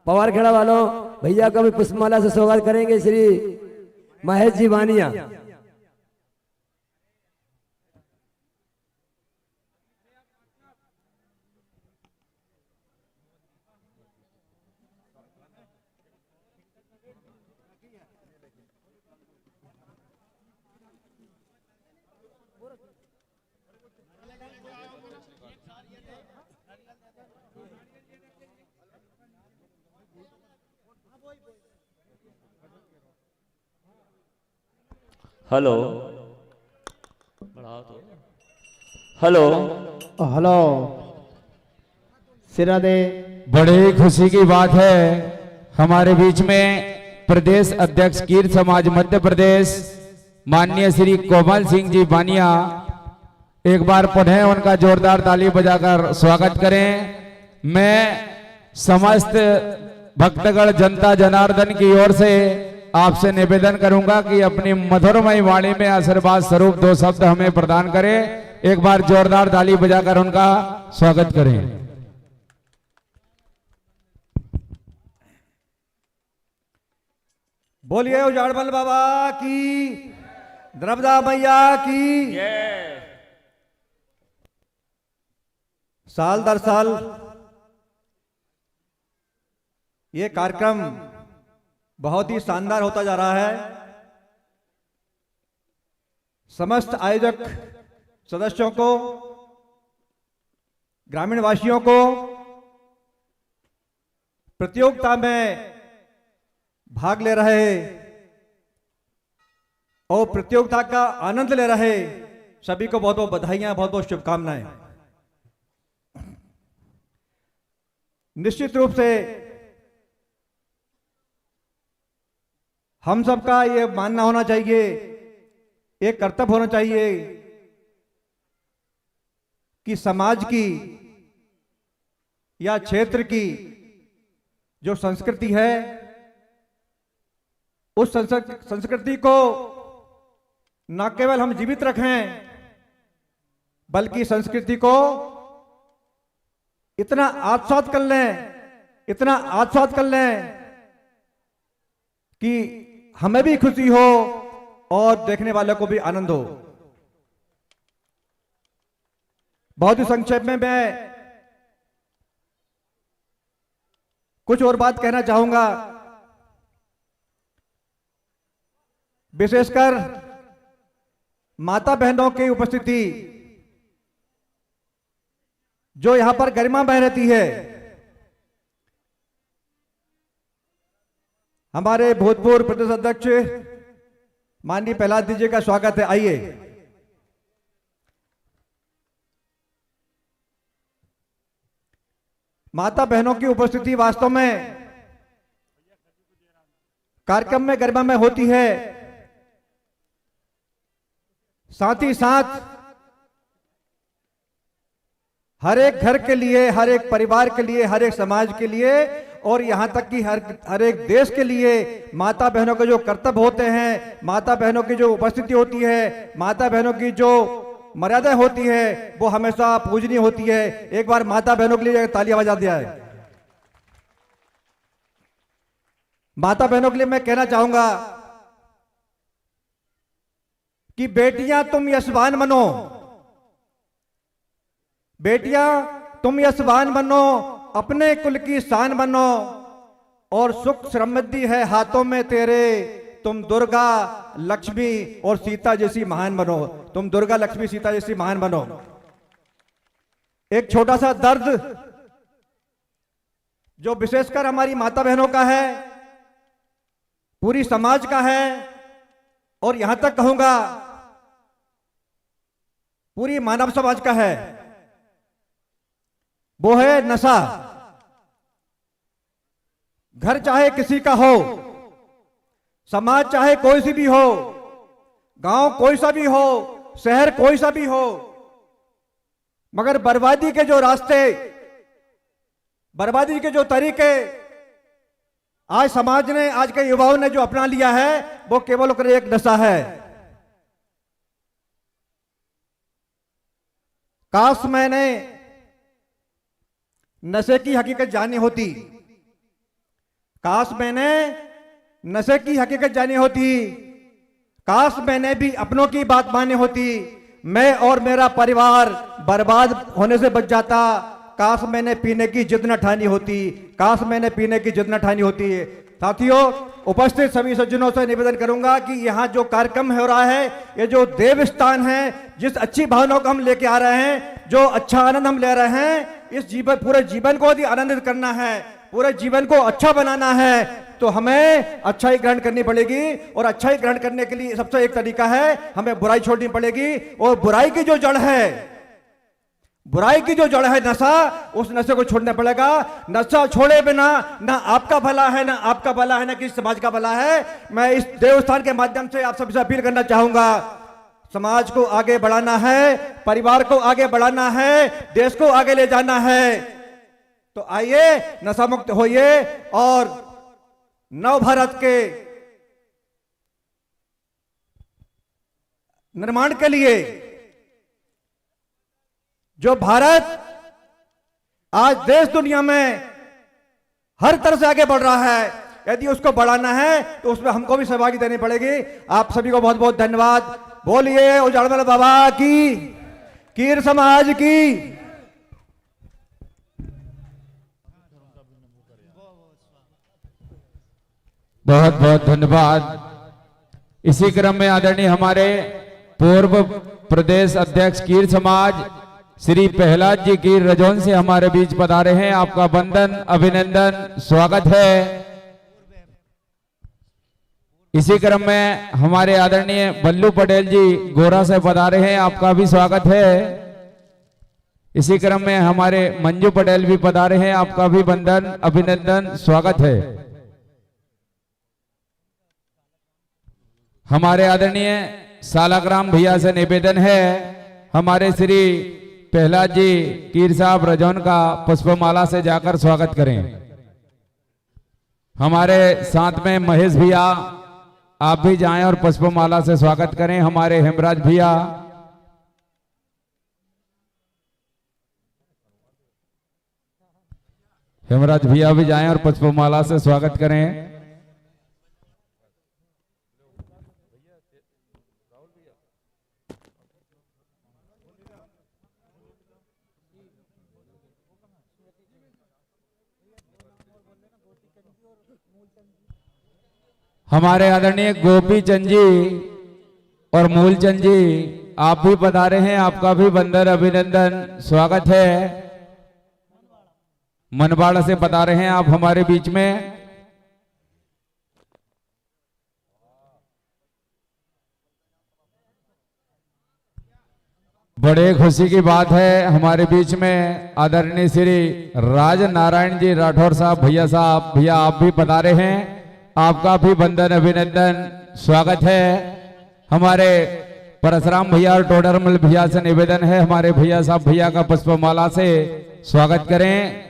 पवारखेड़ा वालों भैया का भी पुष्पमाला से स्वागत करेंगे श्री महेश जी बानिया। हेलो हेलो हेलो सिरा दे। बड़े ही खुशी की बात है, हमारे बीच में प्रदेश अध्यक्ष कीर समाज मध्य प्रदेश माननीय श्री कोमल सिंह जी बानिया, एक बार पुनः उनका जोरदार ताली बजाकर स्वागत करें। मैं समस्त भक्तगण जनता जनार्दन की ओर से आपसे निवेदन करूंगा कि अपनी मधुरमय वाणी में आशीर्वाद स्वरूप 2 शब्द हमें प्रदान करें। एक बार जोरदार ताली बजाकर उनका स्वागत करें। बोलिए उजाड़बल बाबा की, द्रवदा मैया की। साल दर साल ये कार्यक्रम बहुत ही शानदार होता जा रहा है। समस्त आयोजक सदस्यों को, ग्रामीण वासियों को प्रतियोगिता में भाग ले रहे और प्रतियोगिता का आनंद ले रहे सभी को बहुत बहुत बधाइयां, बहुत बहुत शुभकामनाएं। निश्चित रूप से हम सबका ये मानना होना चाहिए, एक कर्तव्य होना चाहिए कि समाज की या क्षेत्र की जो संस्कृति है उस संस्कृति को न केवल हम जीवित रखें बल्कि संस्कृति को इतना आत्मसात कर लें, इतना आत्मसात कर लें कि हमें भी खुशी हो और देखने वालों को भी आनंद हो। बहुत ही संक्षेप में मैं कुछ और बात कहना चाहूंगा। विशेषकर माता बहनों की उपस्थिति जो यहां पर गरिमा बह रहती है। हमारे भूतपूर्व प्रदेश अध्यक्ष माननीय प्रहलाद जी का स्वागत है। आइए। माता बहनों की उपस्थिति वास्तव में कार्यक्रम में गरिमा में होती है। साथ ही साथ हर एक घर के लिए, हर एक परिवार के लिए, हर एक समाज के लिए और यहां तक कि हर एक देश के लिए माता बहनों के जो कर्तव्य होते हैं, माता बहनों की जो उपस्थिति होती है, माता बहनों की जो मर्यादा होती है वो हमेशा पूजनीय होती है। एक बार माता बहनों के लिए तालियां बजा दिया है। माता बहनों के लिए मैं कहना चाहूंगा कि बेटियां तुम यशवान बनो, बेटियां तुम यशवान बनो, अपने कुल की शान बनो और सुख समृद्धि है हाथों में तेरे, तुम दुर्गा लक्ष्मी और सीता जैसी महान बनो, तुम दुर्गा लक्ष्मी सीता जैसी महान बनो। एक छोटा सा दर्द जो विशेषकर हमारी माता बहनों का है, पूरी समाज का है और यहां तक कहूंगा पूरी मानव समाज का है, वो है नशा। घर चाहे किसी का हो, समाज चाहे कोई सी भी हो, गांव कोई सा भी हो, शहर कोई सा भी हो, मगर बर्बादी के जो रास्ते, बर्बादी के जो तरीके आज समाज ने, आज के युवाओं ने जो अपना लिया है वो केवल एक नशा है। काश मैंने नशे की हकीकत जानी होती, काश मैंने नशे की हकीकत जानी होती, काश मैंने भी अपनों की बात मानी होती, मैं और मेरा परिवार बर्बाद होने से बच जाता। काश मैंने पीने की जिद न ठानी होती, काश मैंने पीने की जिद न ठानी होती। साथियों, उपस्थित सभी सज्जनों से निवेदन करूंगा कि यहाँ जो कार्यक्रम हो रहा है, ये जो देव स्थान है, जिस अच्छी भावनाओं को हम लेके आ रहे हैं, जो अच्छा आनंद हम ले रहे हैं, इस जीवन, पूरे जीवन को यदि आनंदित करना है, पूरे जीवन को अच्छा बनाना है तो हमें अच्छाई ग्रहण करनी पड़ेगी। और अच्छाई ग्रहण करने के लिए सबसे एक तरीका है, हमें बुराई छोड़नी पड़ेगी। और बुराई की जो जड़ है, बुराई की जो जड़ है नशा, उस नशे को छोड़ना पड़ेगा। नशा छोड़े बिना ना आपका भला है, ना आपका भला है, ना किसी समाज का भला है। मैं इस देवस्थान के माध्यम से आप सभी से अपील करना चाहूंगा, समाज को आगे बढ़ाना है, परिवार को आगे बढ़ाना है, देश को आगे ले जाना है। तो आइए नशा मुक्त होइए और नव भारत के निर्माण के लिए जो भारत आज देश दुनिया में हर तरह से आगे बढ़ रहा है, यदि उसको बढ़ाना है तो उसमें हमको भी सहभागी देनी पड़ेगी। आप सभी को बहुत बहुत धन्यवाद। बोलिए उजाड़मल बाबा की, कीर समाज की। बहुत बहुत धन्यवाद। इसी क्रम में आदरणीय हमारे पूर्व प्रदेश अध्यक्ष कीर समाज श्री प्रहलाद जी कीर रजौन से हमारे बीच पधारे हैं। आपका वंदन अभिनंदन स्वागत है। इसी क्रम में हमारे आदरणीय बल्लू पटेल जी गोरा से पधारे हैं। आपका भी स्वागत है। इसी क्रम में हमारे मंजू पटेल भी पधारे हैं। आपका भी वंदन अभिनंदन स्वागत है। हमारे आदरणीय सालाग्राम भैया से निवेदन है, हमारे श्री प्रहलाद जी कीर साहब रजौन का पुष्पमाला से जाकर स्वागत करें। हमारे साथ में महेश भैया, आप भी जाएं और पुष्पमाला से स्वागत करें। हमारे हेमराज भैया, हेमराज भैया भी जाएं और पुष्पमाला से स्वागत करें। हमारे आदरणीय गोपी चंद जी और मूलचंद जी, आप भी पधारे हैं। आपका भी वंदन अभिनंदन स्वागत है। मनवाड़ा से पधारे हैं आप हमारे बीच में। बड़े खुशी की बात है, हमारे बीच में आदरणीय श्री राज नारायण जी राठौर साहब भैया आप भी पधारे हैं। आपका भी वंदन अभिनंदन स्वागत है। हमारे परशुराम भैया और टोडरमल भैया से निवेदन है, हमारे भैया साहब भैया का पुष्पमाला से स्वागत करें।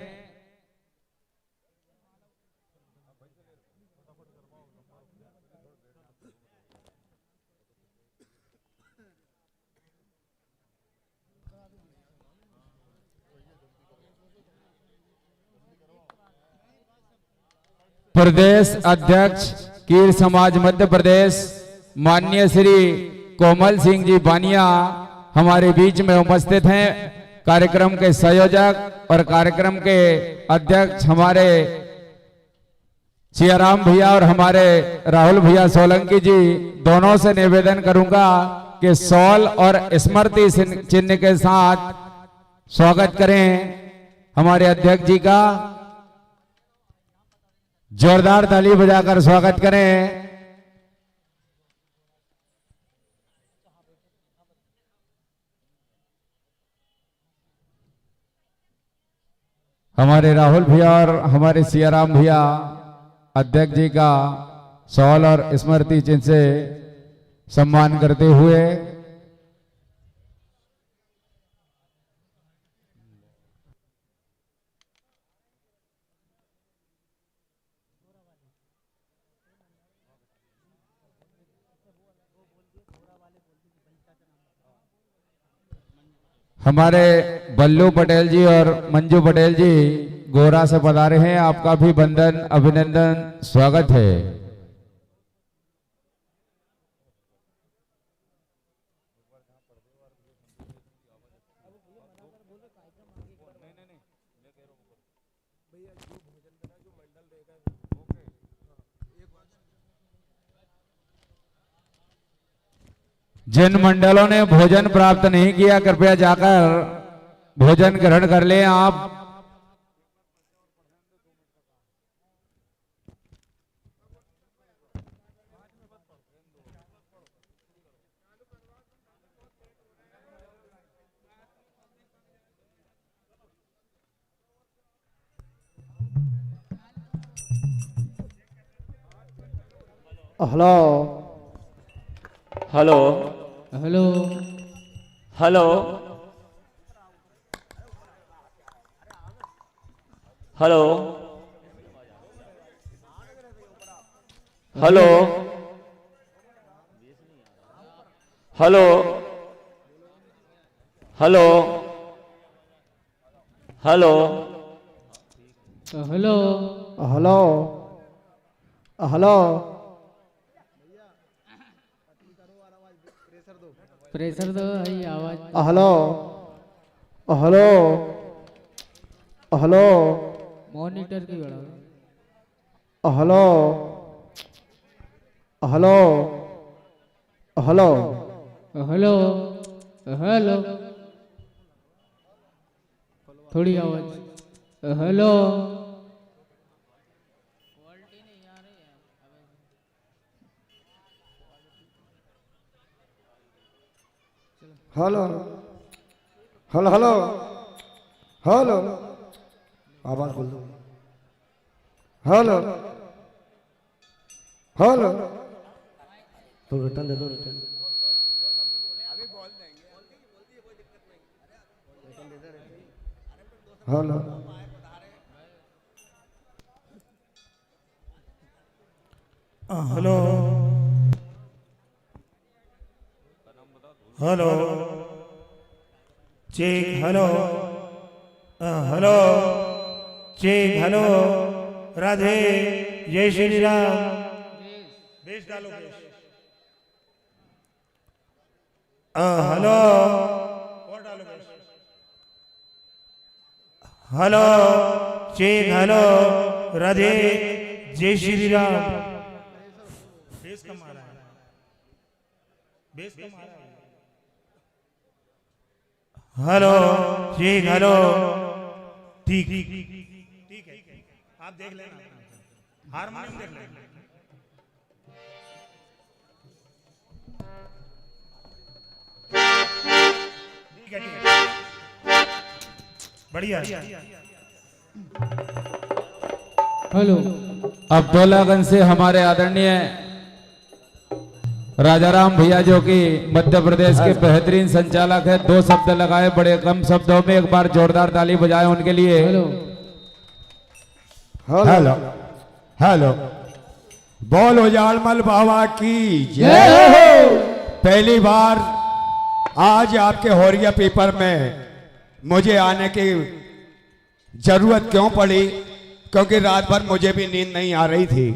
प्रदेश अध्यक्ष कीर समाज मध्य प्रदेश माननीय श्री कोमल सिंह जी बानिया हमारे बीच में उपस्थित हैं। कार्यक्रम के संयोजक और कार्यक्रम के अध्यक्ष हमारे सियाराम भैया और हमारे राहुल भैया सोलंकी जी, दोनों से निवेदन करूंगा कि शॉल और स्मृति चिन्ह के साथ स्वागत करें हमारे अध्यक्ष जी का। जोरदार ताली बजाकर स्वागत करें। हमारे राहुल भैया और हमारे सियाराम भैया अध्यक्ष जी का शॉल और स्मृति चिन्ह से सम्मान करते हुए हमारे बल्लू पटेल जी और मंजू पटेल जी गोरा से पधारे हैं। आपका भी वंदन अभिनंदन स्वागत है। जिन मंडलों ने भोजन प्राप्त नहीं किया, कृपया जाकर भोजन ग्रहण कर लें। आप hello hello hello hello hello hello hello hello hello hello hello hello pressure दो भाई आवाज हेलो हेलो हेलो मॉनिटर की बढ़ाओ hello hello hello hello hello थोड़ी आवाज hello hello hello hello hello आवाज बोल दो हेलो हेलो तो रिटर्न दे दो return hello hello hello check hello hello check hello Radhe जय श्री राम बेस डालो बेस हेलो और डालो bass hello check hello Radhe जय श्री राम बेस कम आ रहा है बेस कम आ रहा है हेलो ठीक हेलो ठीक ठीक है आप देख लेना हारमोनियम देख लेना ठीक है बढ़िया हेलो अब डोलागंज से हमारे आदरणीय राजाराम भैया जो कि मध्य प्रदेश के बेहतरीन संचालक है, 2 शब्द लगाए बड़े कम शब्दों में, एक बार जोरदार ताली बजाए उनके लिए। हेलो हेलो हेलो बोलो जालमल बाबा की जय। पहली बार आज आपके होरिया पेपर में मुझे आने की जरूरत क्यों पड़ी, क्योंकि रात भर मुझे भी नींद नहीं आ रही थी।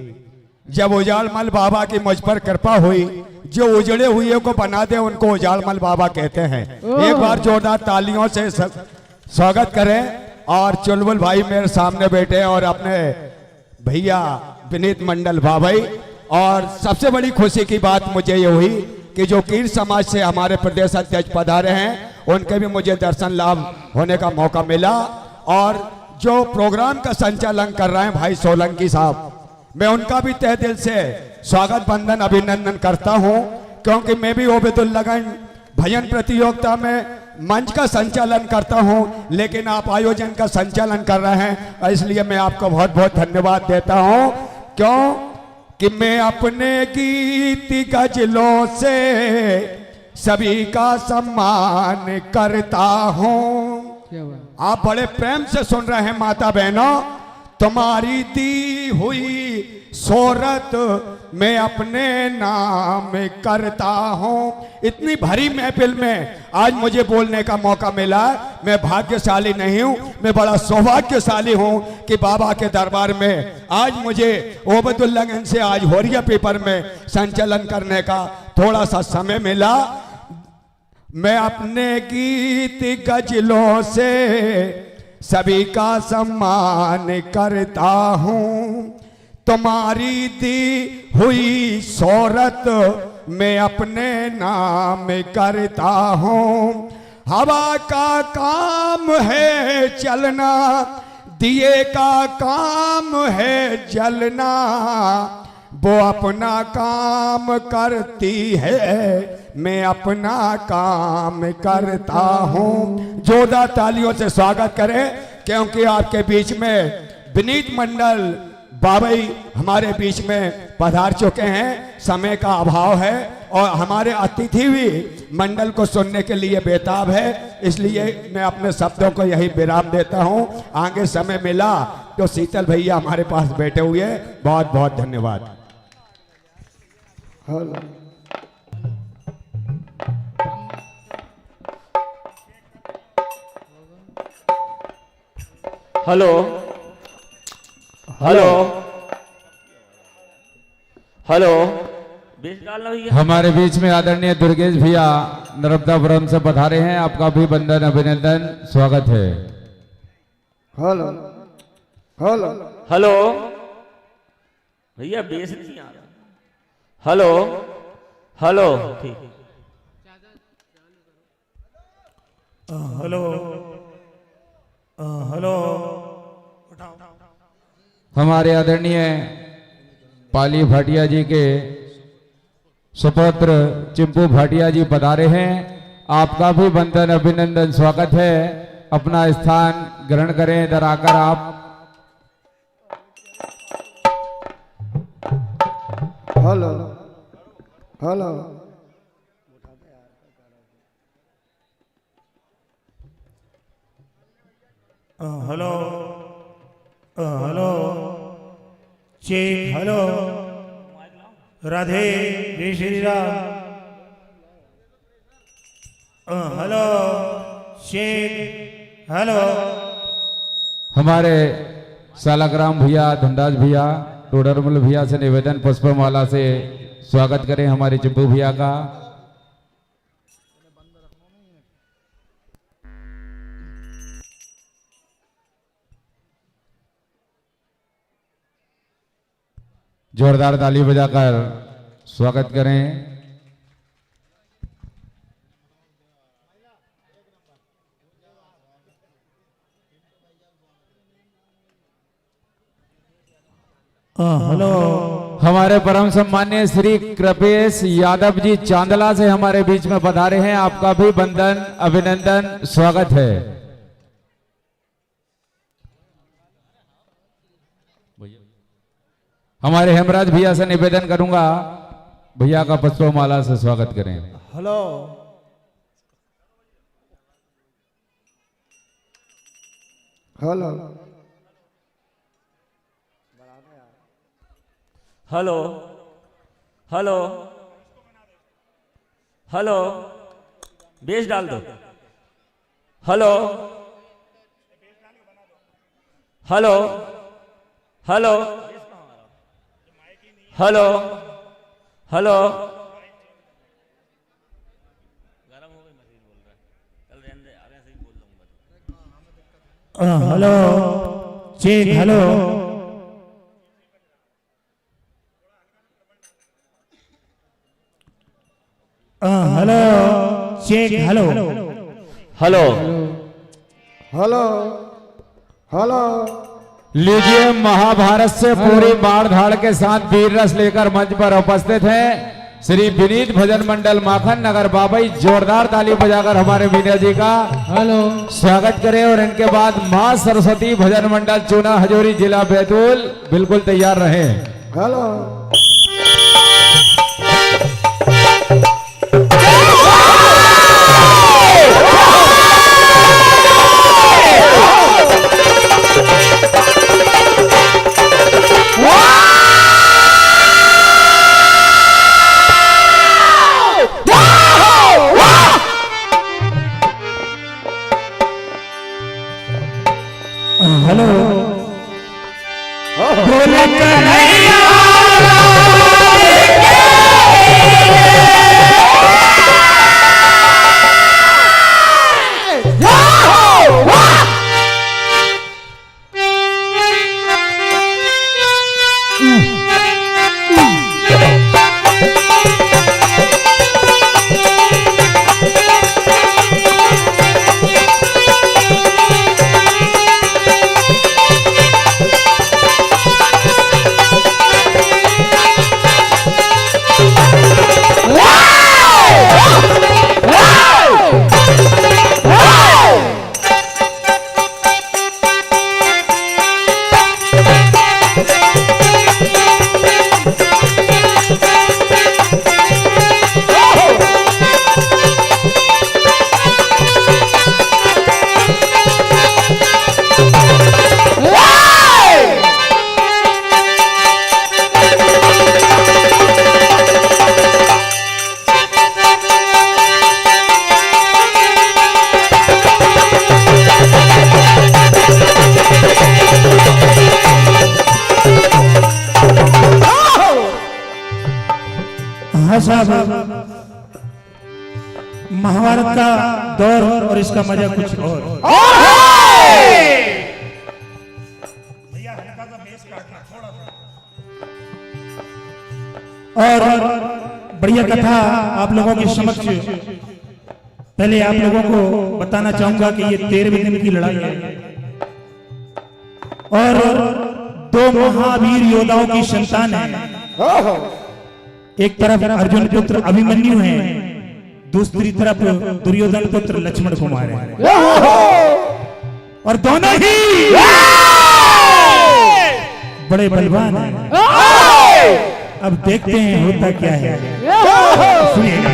जब उजालमल बाबा की मुझ पर कृपा हुई, जो उजड़े हुए को बना दे उनको उजालमल बाबा कहते हैं। एक बार जोरदार तालियों से स्वागत करें। और चुलबुल भाई मेरे सामने बैठे और अपने भैया विनीत मंडल भाई। और सबसे बड़ी खुशी की बात मुझे ये हुई कि जो कीर समाज से हमारे प्रदेश अध्यक्ष पधारे हैं उनके भी मुझे दर्शन लाभ होने का मौका मिला। और जो प्रोग्राम का संचालन कर रहे हैं भाई सोलंकी साहब, मैं उनका भी तहे दिल से स्वागत बंदन अभिनंदन करता हूं, क्योंकि मैं भी ओबेदुल्लागंज भजन प्रतियोगिता में मंच का संचालन करता हूं, लेकिन आप आयोजन का संचालन कर रहे हैं, इसलिए मैं आपको बहुत बहुत धन्यवाद देता हूं। क्यों कि मैं अपने गीत गजलों से सभी का सम्मान करता हूं। आप बड़े प्रेम से सुन रहे हैं माता बहनों, तुम्हारी दी हुई शोहरत मैं अपने नाम करता हूं। इतनी भरी महफिल में आज मुझे बोलने का मौका मिला। मैं भाग्यशाली नहीं हूं, मैं बड़ा सौभाग्यशाली हूं कि बाबा के दरबार में आज मुझे ओबेदुल्लागंज से आज होरिया पेपर में संचालन करने का थोड़ा सा समय मिला। मैं अपने गीत गजलों से सभी का सम्मान करता हूं। तुम्हारी दी हुई शोहरत मैं अपने नाम करता हूं। हवा का काम है चलना, दिए का काम है जलना, वो अपना काम करती है मैं अपना काम करता हूं। जोरदार तालियों से स्वागत करें, क्योंकि आपके बीच में विनीत मंडल बाबई हमारे बीच में पधार चुके हैं। समय का अभाव है और हमारे अतिथि भी मंडल को सुनने के लिए बेताब है, इसलिए मैं अपने शब्दों को यही विराम देता हूं। आगे समय मिला तो शीतल भैया हमारे पास बैठे हुए, बहुत बहुत धन्यवाद। हेलो हेलो हेलो हेलो बीच डालना भैया। हमारे बीच में आदरणीय दुर्गेश भैया नर्मदापुरम से पधारे हैं, आपका अभिवंदन अभिनंदन स्वागत है। हेलो हेलो हेलो भैया बेस नहीं आ रहा। हेलो हेलो ठीक। हेलो हेलो हमारे आदरणीय पाली भाटिया जी के सुपुत्र चिंपू भाटिया जी पधारे हैं, आपका भी वंदन अभिनंदन स्वागत है। अपना स्थान ग्रहण करें, इधर आकर आप। Hello hello hello hello check hello Radhe जय Shri Ram. Hello check hello हमारे सालाग्राम भैया, धनराज भैया, टोडरमल भैया से निवेदन पुष्पमाला से स्वागत करें हमारे चिंपू भैया का। जोरदार ताली बजाकर स्वागत करें। हेलो हमारे परम सम्मान्य श्री कृपेश यादव जी चांदला से हमारे बीच में पधारे हैं, आपका भी वंदन अभिनंदन स्वागत है। हमारे हेमराज भैया से निवेदन करूंगा, भैया का पुष्पमाला से स्वागत करें। Hello hello hello hello hello bass डाल दो। Hello hello hello hello hello hello check hello hello check hello hello hello hello लीजिए, महाभारत से पूरी बाढ़ धाड़ के साथ वीर रस लेकर मंच पर उपस्थित हैं श्री विनीत भजन मंडल माखन नगर बाबई। जोरदार ताली बजाकर हमारे विनय जी का हेलो स्वागत करें। और इनके बाद मां सरस्वती भजन मंडल चूना हजोरी जिला बैतूल बिल्कुल तैयार रहे। हेलो हेलो बोल कन्हैया Wow! साहब महाभारत का दौर और इसका मजा कुछ और। और बढ़िया कथा आप लोगों के समक्ष पहले आप लोगों को बताना चाहूंगा कि ये 13वें दिन की लड़ाई है और 2 महावीर योद्धाओं की संतान है। एक तरफ अर्जुन पुत्र अभिमन्यु है, दूसरी तरफ दुर्योधन पुत्र लक्ष्मण कुमार है और दोनों ही बड़े बलवान हैं। अब देखते हैं होता क्या है, सुनिएगा।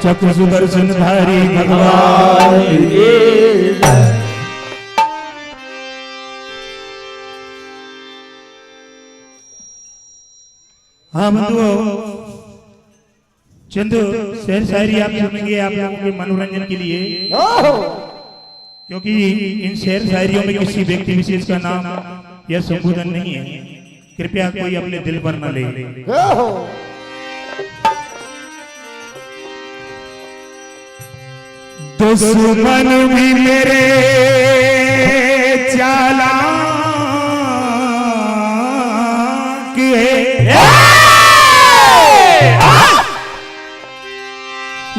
चक्र सुदर्शन धारी भगवान हाँ बंधुओं, चंद शेर शायरी आप सुनेंगे आप लोगों के मनोरंजन के लिए, क्योंकि इन शेर शायरियों में किसी व्यक्ति विशेष का नाम या संबोधन नहीं है। कृपया कोई अपने दिल पर न ले। दुश्मन भी मेरे चालाक है,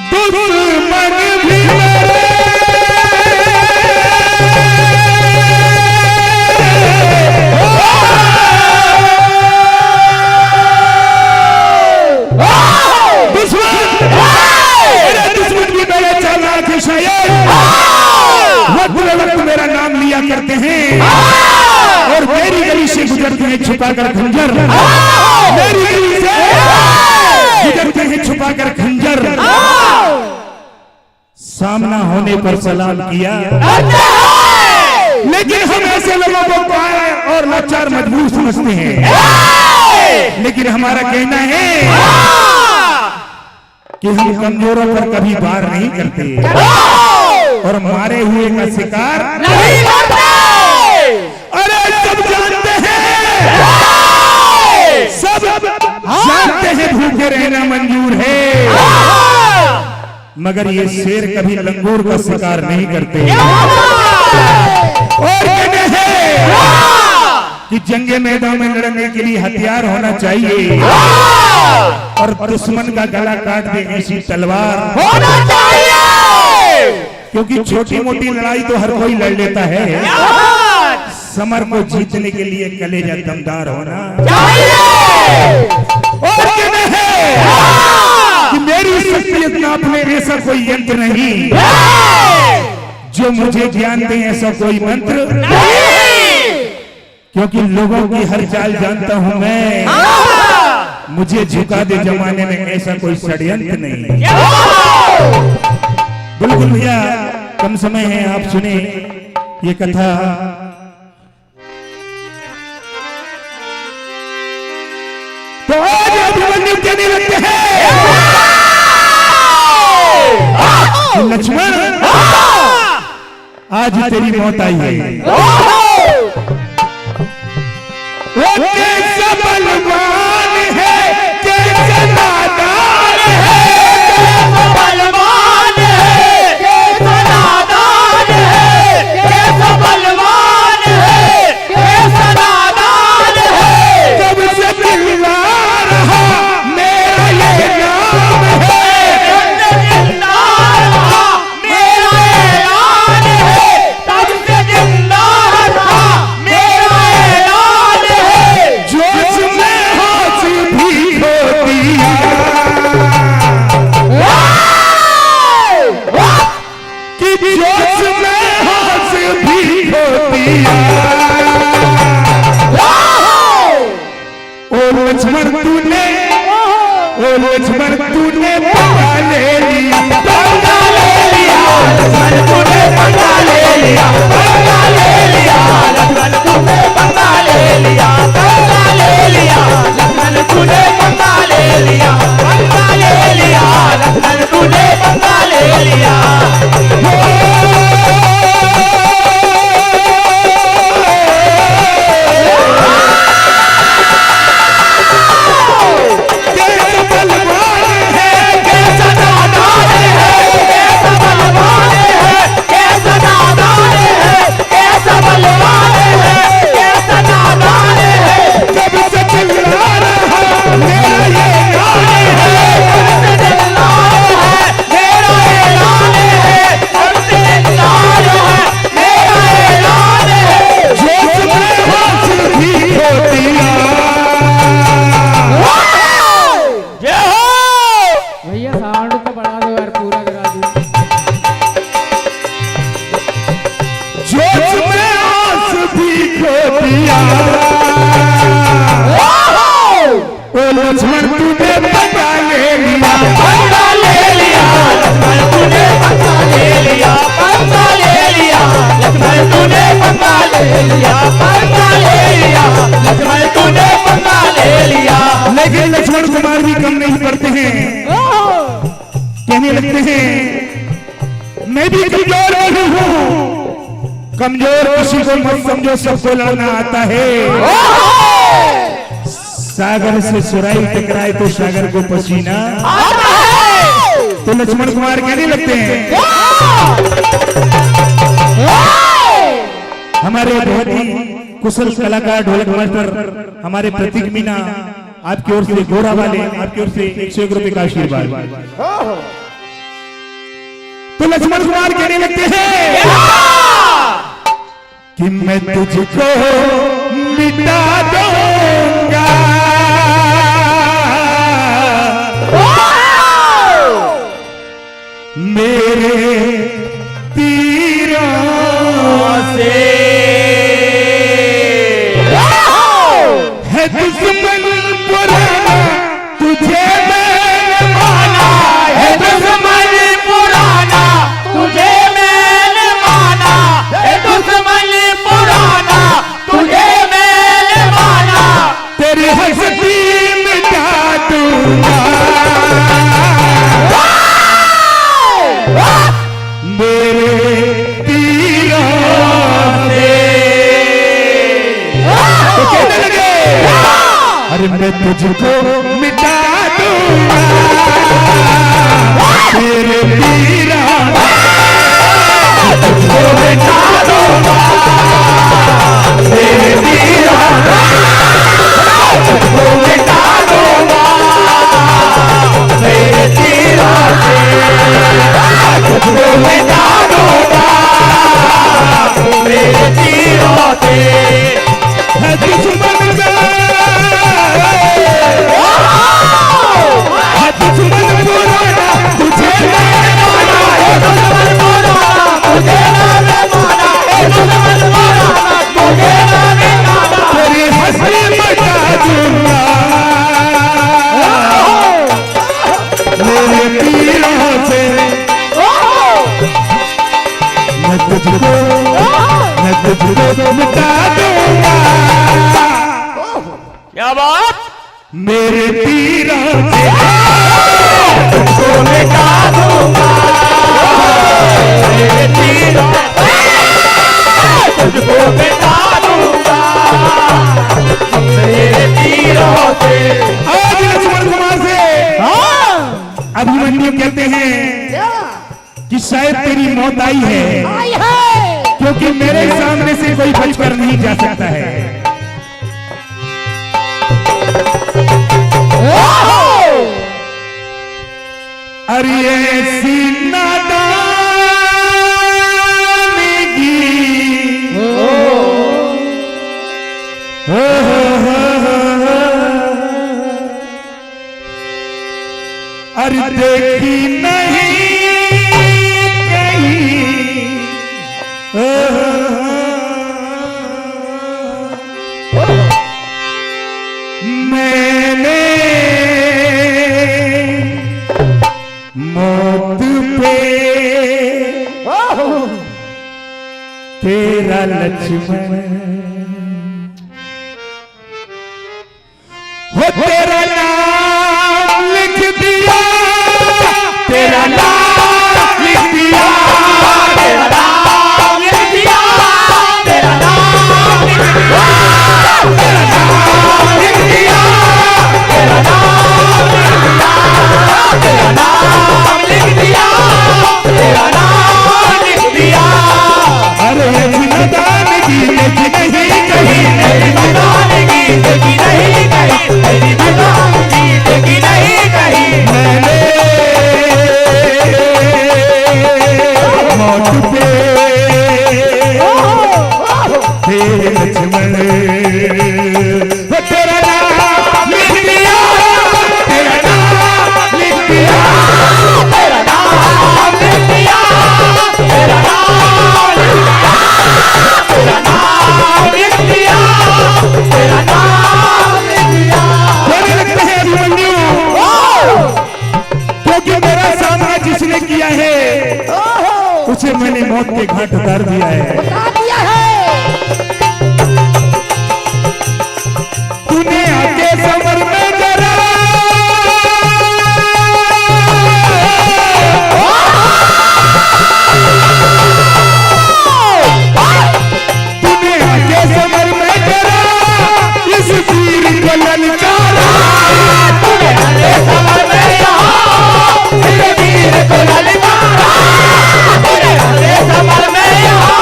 दुश्मन भी मेरे वक्त मेरा नाम लिया करते हैं और मेरी गली से गुजरते हैं छुपाकर खंजर, मेरी गली से गुजरते हैं छुपाकर खंजर। सामना होने पर सलाम किया, लेकिन हम ऐसे लोगों को कायर और लाचार मजबूर समझते हैं। लेकिन हमारा कहना है कि हम कमजोरों पर कभी वार नहीं करते और मारे हुए का शिकार नहीं करते। अरे सब जानते हैं, सब जानते हैं भूखे रहना मंजूर है, मगर ये शेर कभी लंगूर का शिकार नहीं करते। और कहते हैं कि जंगे मैदान में लड़ने के लिए हथियार होना चाहिए और दुश्मन का गला काट दे ऐसी तलवार होना चाहिए, क्योंकि छोटी मोटी लड़ाई तो हर कोई लड़ लेता है, समर को जीतने के लिए कलेजा दमदार होना चाहिए। और कहते हैं कि मेरी शख्सियत नापने ऐसा कोई यंत्र नहीं, जो मुझे ज्ञान दे ऐसा कोई मंत्र नहीं, क्योंकि लोगों की हर चाल जानता हूं मैं, मुझे झुका दे जमाने में ऐसा कोई षड्यंत्र नहीं। बिल्कुल भैया, कम समय है, आप सुने ये कथा। तो आज अभिमन्यु कहने लगते हैं लक्ष्मण, आज तेरी मौत आई है। साउंड तो बढ़ा दो यार, पूरा करा दो। जोश में आस भी खो दिया, ओ लक्ष्मण तूने पंगा ले लिया, पंगा ले लिया, लक्ष्मण तूने पंगा ले लिया, पंगा ले लिया, लक्ष्मण तूने पंगा ले लिया, पंगा ले लिया, लक्ष्मण तूने पंगा ले लिया। लेकिन लक्ष्मण कुमार भी कम नहीं पड़ते हैं, कहने लगते हैं मैं भी कमजोर नहीं हूँ। कमजोर किसी को मत समझो, सबको लड़ना आता है। सागर से सुराई टकराए तो सागर को पसीना आता है। तो लक्ष्मण कुमार कहने लगते हैं हमारे बहुत ही कुशल कलाकार ढोलक मास्टर हमारे प्रतीक मीना आपकी ओर से, गोरा वाले आपकी ओर से 101 रुपए का आशीर्वाद। तो लक्ष्मण कुमार कहने लगते हैं कि मैं तुझको मिटा दूंगा, मेरे तीरों से है दुश्मन पुराना, तुझे मैंने माना है दुश्मन पुराना, तुझे मैंने माना है दुश्मन पुराना, तुझे मैंने माना, तेरी हस्ती मिटा दूंगा, मेरे तीरों से। तो कहने लगे अरे मैं तुझको मिटा दूंगा, मेरे तीरों तुझको मिटा दूंगा, मेरे तीरों तुझको मिटा दूंगा, मेरे तीरों से तुझको मिटा दूंगा, मेरे तीरों से है दुश्मन है दुश्मन पुराना, तुझे मैंने माना है दुश्मन पुराना, तुझे मैंने माना है दुश्मन पुराना, तुझे मैंने माना, तेरी हंसी मिटा दूंगा, मेरे तीरों से मैं तुझको मिटा दूंगा। क्या बात? मेरे तीरों से तुझको मिटा दूंगा, मेरे तीरों से तुझको मिटा दूंगा, मेरे तीरों से। आज लक्ष्मण कुमार से अभिमन्यु कहते हैं कि शायद तेरी मौत आई है, क्योंकि मेरे सामने से कोई बचकर नहीं जा सकता है। अरे ऐसी नादानगी अरे देखी नहीं मैंने मौत पे तेरा लक्ष्मण हो तेरा नाम लिख दिया, तेरा नाम लिख दिया, तेरा नाम लिख दिया, तेरा नाम लिख दिया, तेरा नाम लिख दिया, तेरा नाम लिख दिया, तेरा नाम लिख दिया, तेरा नाम लिख दिया। अरे दान की नहीं जिसने किया है उसे मैंने मौत के घाट उतार दिया है। तूने आके समर में जरा तूने आके समर में जरा इस तीर को ललकारा। तूने आके समर में यहाँ इस तीर को ललकारा। तूने आके समर में यहाँ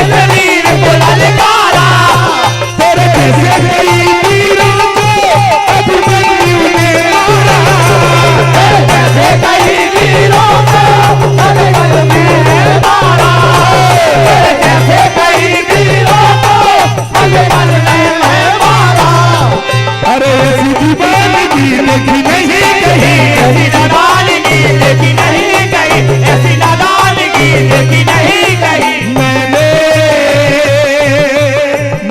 इस तीर को ललकारा। तेरे जैसे कई तीरों को अभिमन्यु ने मारा। तेरे जैसे कई तीरों को अभिमन्यु ने मारा। तेरे जैसे कई तीरों को अभिमन्यु ने मारा। अरे ऐसी दीवानगी देखी नहीं कहीं, ऐसी नादानगी देखी नहीं कहीं, ऐसी नादानगी देखी नहीं कहीं। मैंने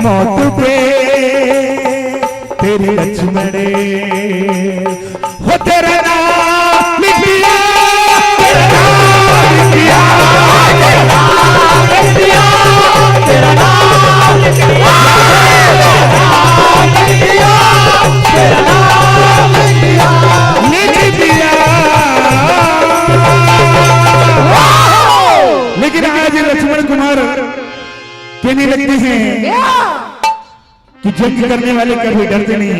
मौत पे तेरे लक्ष्मण हो तेरा नाम लिख दिया, तेरा नाम लिख दिया, तेरा नाम लिख दिया, तेरा नाम लिख दिया, तेरा नाम लिख दिया, तेरा नाम लिख दिया, लिख दिया। लेकिन आज लक्ष्मण कुमार कहने लगते हैं कि जंग करने वाले कभी डरते नहीं।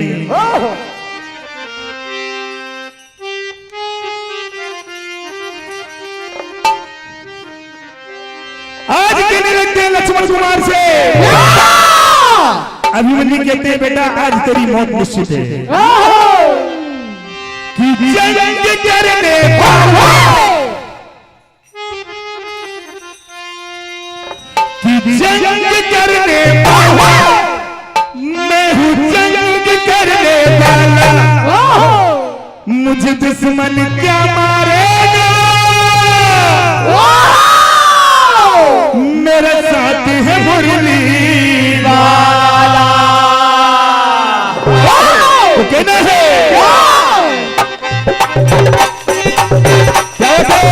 आज कहने लगते हैं लक्ष्मण कुमार से। अभिमन्यु कहते हैं बेटा आज तेरी मौत निश्चित है कि जंग करने कि जंग करने मैं हूँ जंग करने वाला। मुझे दुश्मन क्या मारेगा, मेरा साथ है मुरली वाला। तो कहना है क्या होता है?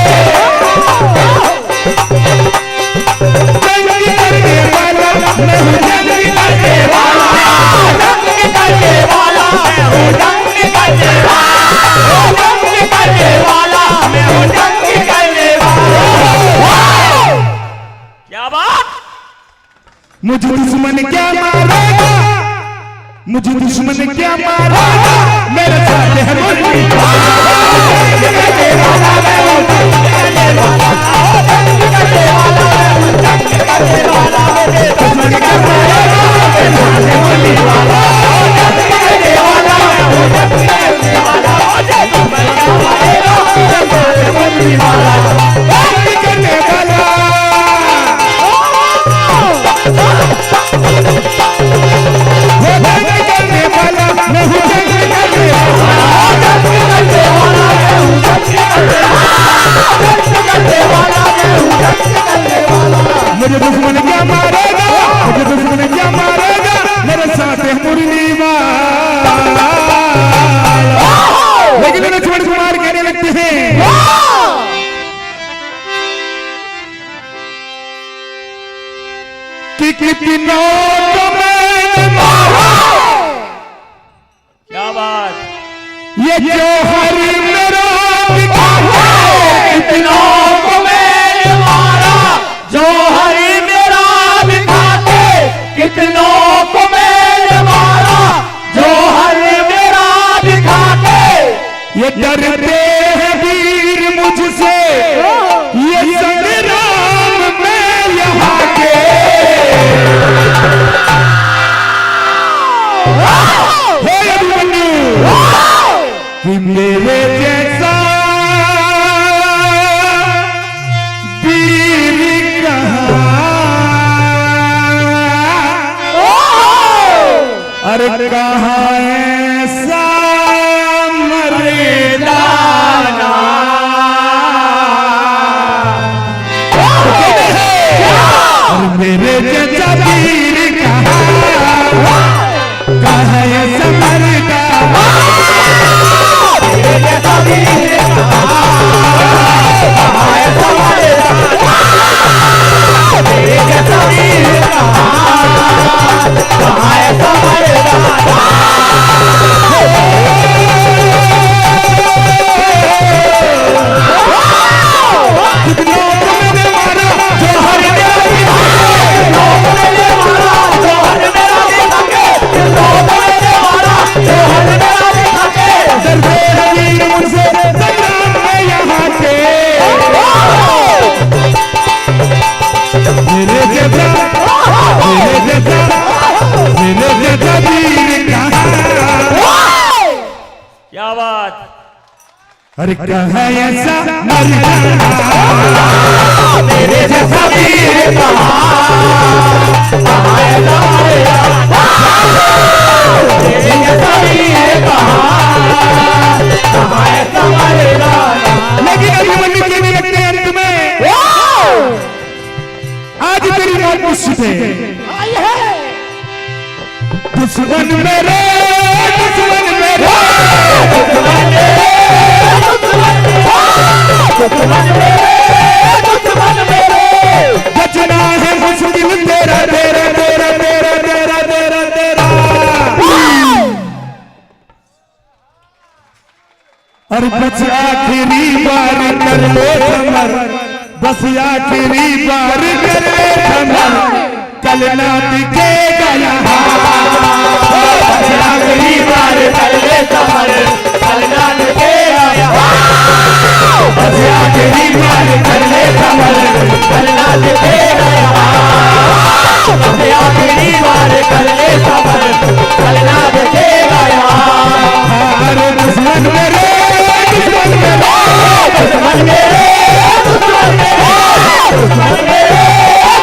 जंग करने वाला मैं हूँ, जंग करने वाला, जंग करने वाला मैं हूँ, जंग करने वाला, जंग करने वाला मैं हूँ, जंग करने वाला। क्या बात? मुझे दुश्मन क्या मारेगा, मुझे दुश्मन क्या मारेगा, मेरे साथ है मुरली वाला। जंग करने वाला मैं हूँ, जंग करने वाला, जंग करने वाला मैं हूँ, जंग करने वाला, मेरे दुश्मन क्या मारेगा, मेरे साथ है मुरली वाला। जंग करने वाला मैं हूँ, जंग करने वाला, मुझे दुश्मन क्या मारेगा, मेरे साथ है मुरली वाला। जंग करने वाला मैं हूँ, जंग करने वाला, जंग करने वाला मैं हूँ, जंग करने वाला, जंग करने वाला मैं हूँ, जंग करने वाला। मुझे दुश्मन क्या मारेगा, मुझे दुश्मन क्या मारेगा, मेरे साथ है मुरली वाला। लेकिन लक्ष्मण कुमार कहने लगते हैं कि कितनों को मैंने मारा। क्या बात? ये जौहर मेरा बिका है, कितनों को मैंने मारा। जौहर मेरा बिका के, कितनों को मैंने मारा। जौहर मेरा बिका के, ये डरते हैं वीर मुझसे, ये संग्राम में यहाँ के। हे अभिमन्यु कि मेरे अरे कहा ऐसा मर जाना तेरे जैसा भी है कहा ऐसा मर जाना तेरे जैसा भी है कहा ऐसा मर जाना। लेकिन अभिमन्यु के भी लगते हैं अंत में आज तेरी मौत मुझसे दुश्मन मेरे दुश्मन मेरे दुश्मन मेरे दुश्मन मेरे बचना है मुश्किल तेरा तेरा तेरा तेरा तेरा तेरा तेरा और बस आखिरी बार कर ले कमर बस आखिरी बार कर ले कमर कल ना दिखेगा यहाँ बस आखिरी बार कर ले कमर कल ना दिखेगा यहाँ बस आखिरी बार कर ले कमर कल ना दिखेगा यहाँ बस आखिरी बार कर ले कमर कल ना दिखेगा यहाँ। अरे दुश्मन मेरे दुश्मन मेरे दुश्मन मेरे दुश्मन मेरे दुश्मन मेरे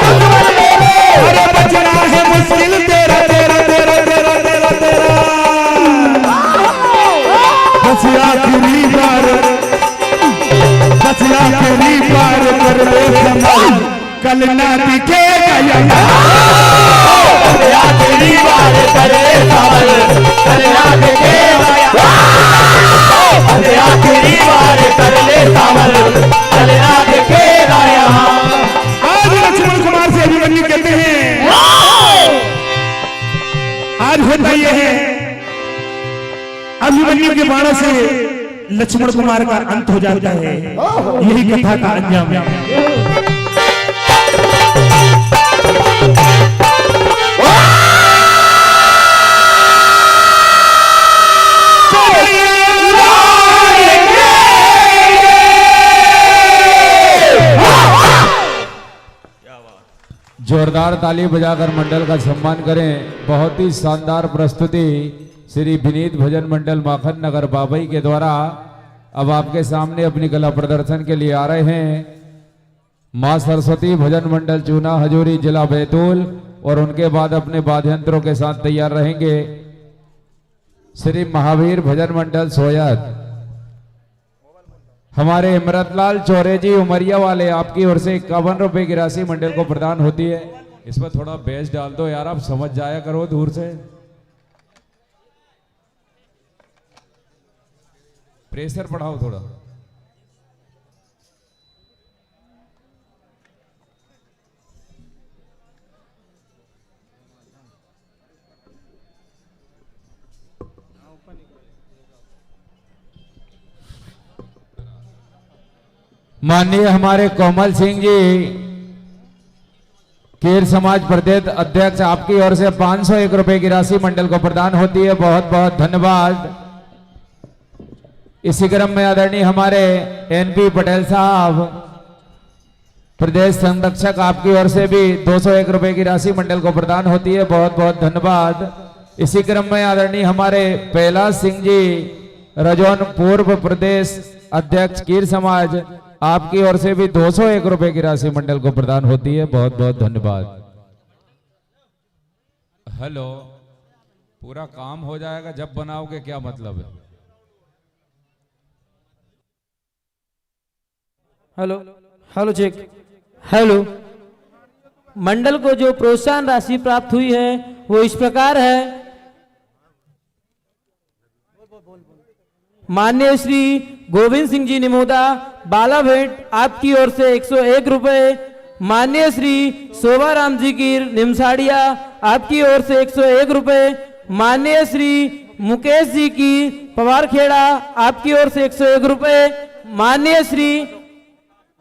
दुश्मन मेरे अरे बचना है मुश्किल तेरा तेरा तेरा तेरा तेरा तेरा बस आखिरी बार कर ले कमर कल ना दिखेगा यहाँ बस आखिरी बार कर ले कमर कल ना दिखेगा यहाँ बस आखिरी बार कर ले कमर कल ना दिखेगा यहाँ। आज लक्ष्मण कुमार से अभिमन्यु कहते हैं आज होता यह है अभिमन्यु के बाणों से लक्ष्मण कुमार का अंत हो जाता है यही कथा का अंजाम है। जोरदार ताली बजाकर मंडल का सम्मान करें। बहुत ही शानदार प्रस्तुति श्री विनीत भजन मंडल माखन नगर बाबई के द्वारा अब आपके सामने अपनी कला प्रदर्शन के लिए आ रहे हैं मां सरस्वती भजन मंडल चूना हजूरी जिला बैतूल और उनके बाद अपने वाद्ययंत्रों के साथ तैयार रहेंगे श्री महावीर भजन मंडल सोयत। हमारे इमरतलाल चौरे जी उमरिया वाले आपकी ओर से 51 रुपए की राशि मंडल को प्रदान होती है। इस पर थोड़ा बेस डाल दो यार, आप समझ जाया करो दूर से, प्रेशर बढ़ाओ थोड़ा। माननीय हमारे कोमल सिंह जी केर समाज प्रदेश अध्यक्ष, आपकी ओर से 501 रुपए की राशि मंडल को प्रदान होती है। बहुत बहुत धन्यवाद। इसी क्रम में आदरणीय हमारे एनपी पटेल साहब प्रदेश संरक्षक, आपकी ओर से भी 201 रुपए की राशि मंडल को प्रदान होती है। बहुत बहुत धन्यवाद। इसी क्रम में आदरणीय हमारे कैलाश सिंह जी रजौन पूर्व प्रदेश अध्यक्ष कीर समाज, आपकी ओर से भी 201 रुपए की राशि मंडल को प्रदान होती है। बहुत बहुत धन्यवाद। हेलो, पूरा काम हो जाएगा जब बनाओगे, क्या मतलब है? Hello hello check. हेलो, मंडल को जो प्रोत्साहन राशि प्राप्त हुई है वो इस प्रकार है। माननीय श्री गोविंद सिंह जी निमोदा बाला भेंट, आपकी ओर से 101 रुपए। माननीय श्री शोभा राम जी की निमसाड़िया, आपकी ओर से 101 रुपए। माननीय श्री मुकेश जी की पवारखेड़ा, आपकी ओर से 101 रुपए। माननीय श्री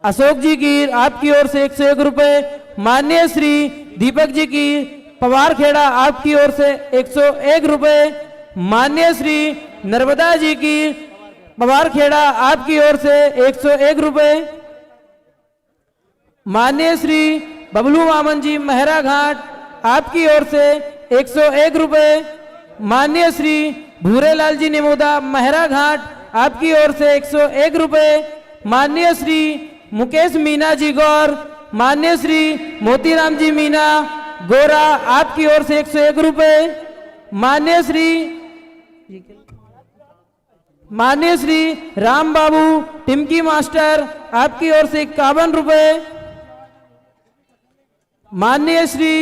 अशोक जी की, आपकी ओर से 101 रुपए। माननीय श्री दीपक जी की पवारखेड़ा, आपकी ओर से 101 रुपए। माननीय श्री नर्मदा जी की पवारखेड़ा, आपकी ओर से 101 रुपए। माननीय श्री बबलू मामन जी मेहरा घाट, आपकी ओर से 101 रुपए। माननीय श्री भूरेलाल जी निमोदा मेहरा घाट, आपकी ओर से 101 रुपए। माननीय श्री मुकेश मीना जी गौर, माननीय श्री मोतीराम जी मीना गोरा, आपकी ओर से 101 रुपए। माननीय श्री राम बाबू टिमकी मास्टर, आपकी ओर से 51 रुपए। माननीय श्री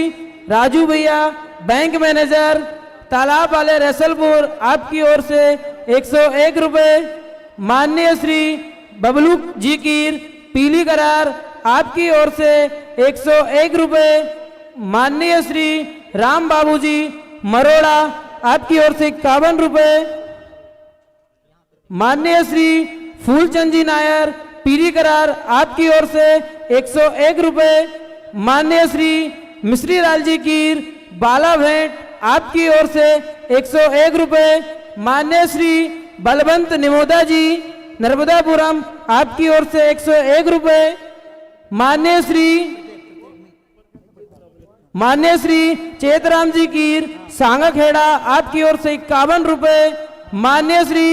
राजू भैया बैंक मैनेजर तालाब वाले रसलपुर, आपकी ओर से 101 रुपए। माननीय श्री बबलू जी कीर पीली करार, आपकी ओर से 101 रुपए। माननीय श्री राम बाबू जी मरोड़ा, आपकी ओर से 51 रुपए। माननीय श्री फूलचंद जी नायर पीली करार, आपकी ओर से 101 रुपए। माननीय श्री मिश्री लाल जी कीर बाला भेंट, आपकी ओर से 101 रुपए। माननीय श्री बलवंत निमोदा जी नर्मदापुरम, आपकी ओर से 101 रुपए। माननीय श्री चेतराम जी कीर सांगाखेड़ा, आपकी ओर से 51 रुपए। माननीय श्री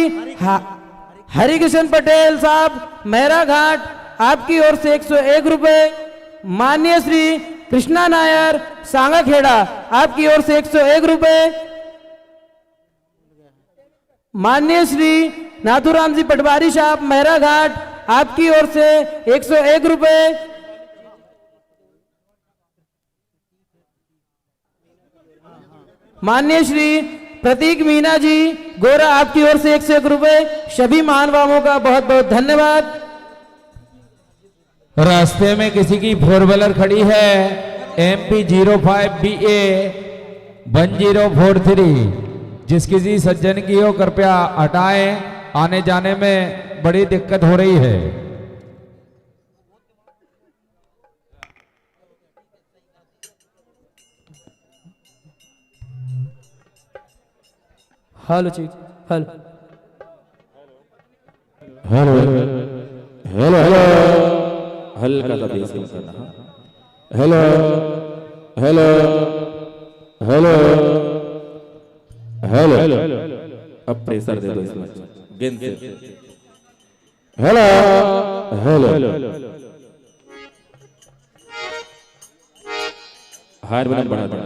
हरिकिशन पटेल साहब मेहरा घाट, आपकी ओर से 101 रुपए। माननीय श्री कृष्णा नायर सांगाखेड़ा, आपकी ओर से 101 रुपए। माननीय श्री नाथुराम जी पटवारी साहब मेहरा घाट, आपकी ओर से 101 रुपए। माननीय श्री प्रतीक मीना जी गोरा, आपकी ओर से 101 रुपए। सभी महानुभावों का बहुत बहुत धन्यवाद। रास्ते में किसी की 4 व्हीलर खड़ी है, MP 05BA 1043, जिस किसी सज्जन की हो कृपया हटाएं, आने जाने में बड़ी दिक्कत हो रही है। हेलो जी, हेलो हेलो हेलो हेलो, हल्का सा बेस कम करना। हेलो हेलो हेलो हेलो, अब प्रेशर दे दो इसमें गेंद से। हेलो हेलो, हारमोनियम बढ़ा दो।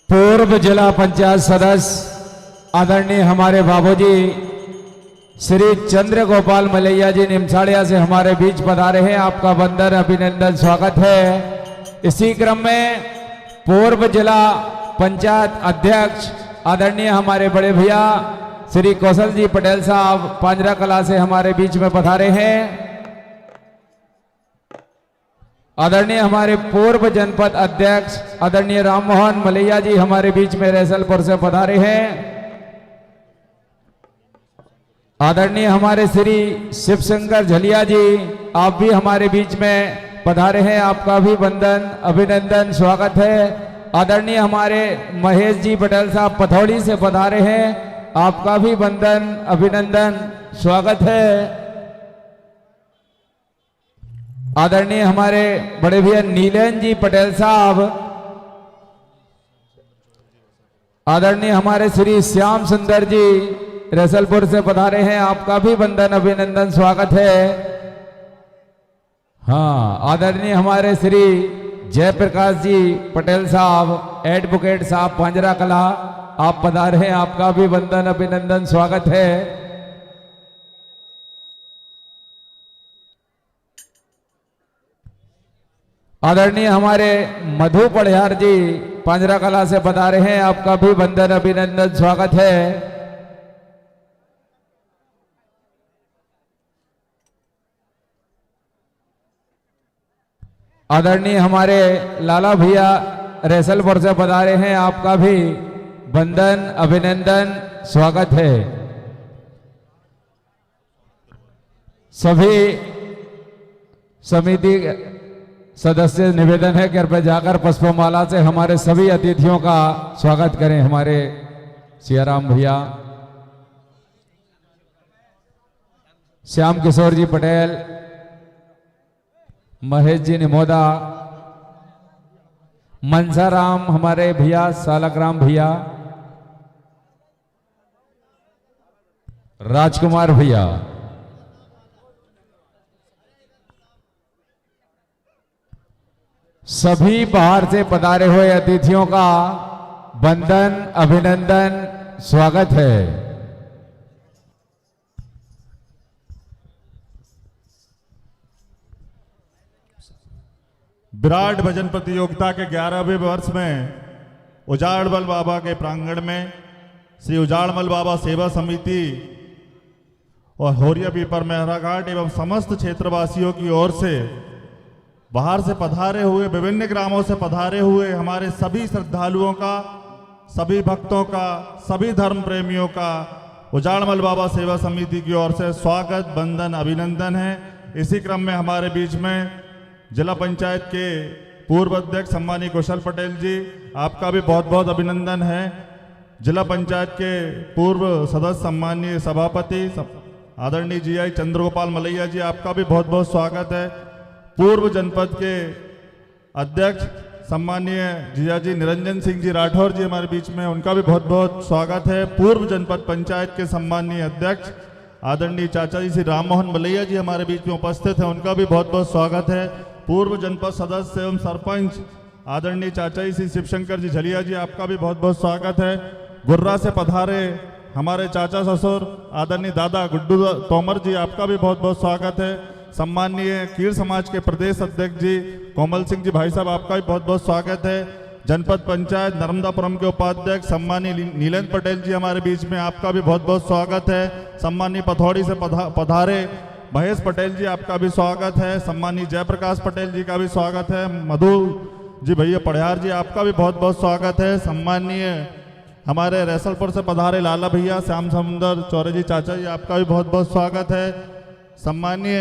पूर्व जिला पंचायत सदस्य आदरणीय हमारे बाबूजी श्री चंद्र गोपाल मलैया जी निमसाड़िया से हमारे बीच पधारे हैं। आपका वंदन अभिनंदन स्वागत है। इसी क्रम में पूर्व जिला पंचायत अध्यक्ष आदरणीय हमारे बड़े भैया श्री कौशल जी पटेल साहब पांजरा कला से हमारे बीच में पधारे हैं। आदरणीय हमारे पूर्व जनपद अध्यक्ष आदरणीय राम मोहन मलैया जी हमारे बीच में रैसलपुर से पधारे हैं। आदरणीय हमारे श्री शिवशंकर झलिया जी, आप भी हमारे बीच में पधारे हैं। आपका भी वंदन अभिनंदन स्वागत है। आदरणीय हमारे महेश जी पटेल साहब पथौड़ी से पधारे हैं। आपका भी वंदन अभिनंदन स्वागत है। आदरणीय हमारे बड़े भैया नीलन जी पटेल साहब, आदरणीय हमारे श्री श्याम सुंदर जी रसलपुर से पधारे हैं। आपका भी वंदन अभिनंदन स्वागत है। हाँ, आदरणीय हमारे श्री जयप्रकाश जी पटेल साहब एडवोकेट साहब पांजरा कला, आप पधारे हैं। आपका भी वंदन अभिनंदन स्वागत है। आदरणीय हमारे मधु पढ़ियार जी पांजरा कला से पधारे हैं। आपका भी वंदन अभिनंदन स्वागत है। आदरणीय हमारे लाला भैया रैसलपुर से पधारे हैं, आपका भी वंदन अभिनंदन स्वागत है। सभी समिति सदस्य निवेदन है कि कृपया जाकर पुष्पमाला से हमारे सभी अतिथियों का स्वागत करें। हमारे सियाराम भैया, श्याम किशोर जी पटेल, महेश जी निमोदा, मनसाराम हमारे भैया, सालकराम भैया, राजकुमार भैया, सभी बाहर से पधारे हुए अतिथियों का वंदन अभिनंदन स्वागत है। विराट भजन प्रतियोगिता के 11वें वर्ष में उजाड़मल बाबा के प्रांगण में श्री उजाड़मल बाबा सेवा समिति और होरिया पीपर मेहराघाट एवं समस्त क्षेत्रवासियों की ओर से बाहर से पधारे हुए, विभिन्न ग्रामों से पधारे हुए हमारे सभी श्रद्धालुओं का, सभी भक्तों का, सभी धर्म प्रेमियों का उजाड़मल बाबा सेवा समिति की ओर से स्वागत, वंदन, अभिनंदन है। इसी क्रम में हमारे बीच में जिला पंचायत के पूर्व अध्यक्ष सम्मानीय कुशल पटेल जी, आपका भी बहुत बहुत अभिनंदन है। जिला पंचायत के पूर्व सदस्य सम्मानीय सभापति आदरणीय जीआई चंद्रगोपाल मलैया जी, आपका भी बहुत बहुत स्वागत है। पूर्व जनपद के अध्यक्ष सम्मानीय जीजाजी निरंजन सिंह जी राठौर जी हमारे बीच में, उनका भी बहुत बहुत स्वागत है। पूर्व जनपद पंचायत के सम्मानीय अध्यक्ष आदरणीय चाचा जी श्री राम मोहन मलैया जी हमारे बीच में उपस्थित हैं, उनका भी बहुत बहुत स्वागत है। पूर्व जनपद सदस्य एवं सरपंच आदरणीय चाचा जी श्री शिवशंकर जी झलिया जी, आपका भी बहुत बहुत स्वागत है। गुर्रा से पधारे हमारे चाचा ससुर आदरणीय दादा गुड्डू तोमर जी, आपका भी बहुत बहुत स्वागत है। सम्माननीय कीर समाज के प्रदेश अध्यक्ष जी कोमल सिंह जी भाई साहब, आपका भी बहुत बहुत स्वागत है। जनपद पंचायत नर्मदापुरम के उपाध्यक्ष सम्मानीय नीलेंद्र पटेल जी हमारे बीच में, आपका भी बहुत बहुत स्वागत है। सम्मानीय पथौड़ी से पधारे महेश पटेल जी, आपका भी स्वागत है। सम्मानीय जयप्रकाश पटेल जी का भी स्वागत है। मधु जी भैया पढ़ियार जी, आपका भी बहुत बहुत स्वागत है। सम्मानीय हमारे रैसलपुर से पधारे लाला भैया श्याम सुंदर चौरे जी चाचा जी, आपका भी बहुत बहुत स्वागत है। सम्मानीय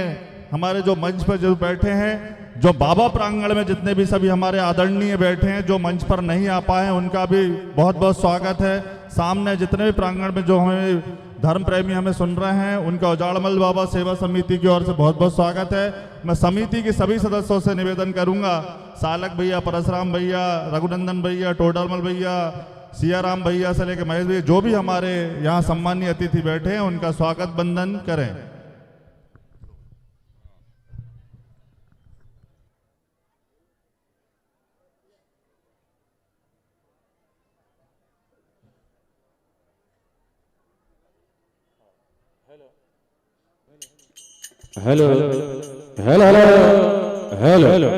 हमारे जो मंच पर जो बैठे हैं, जो बाबा प्रांगण में जितने भी सभी हमारे आदरणीय बैठे हैं, जो मंच पर नहीं आ पाए हैं, उनका भी बहुत बहुत स्वागत है। सामने जितने भी प्रांगण में जो हमें धर्म प्रेमी हमें सुन रहे हैं, उनका उजाड़मल बाबा सेवा समिति की ओर से बहुत बहुत स्वागत है। मैं समिति के सभी सदस्यों से निवेदन करूंगा, सालक भैया, परशुराम भैया, रघुनंदन भैया, टोडरमल भैया, सियाराम भैया से लेकर महेश भैया, जो भी हमारे यहाँ सम्मानीय अतिथि बैठे हैं, उनका स्वागत वंदन करें। Hello hello hello hello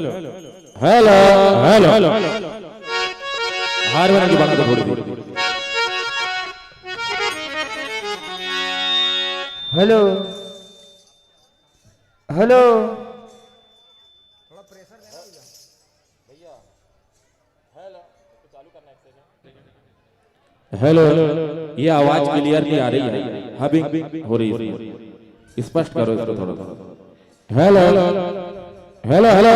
hello hello harmonium की बात थोड़ी हेलो हेलो हेलो, ये आवाज क्लियर नहीं आ रही है, हबिंग हो रही है, स्पष्ट करो इसको थोड़ा सा। Hello hello hello,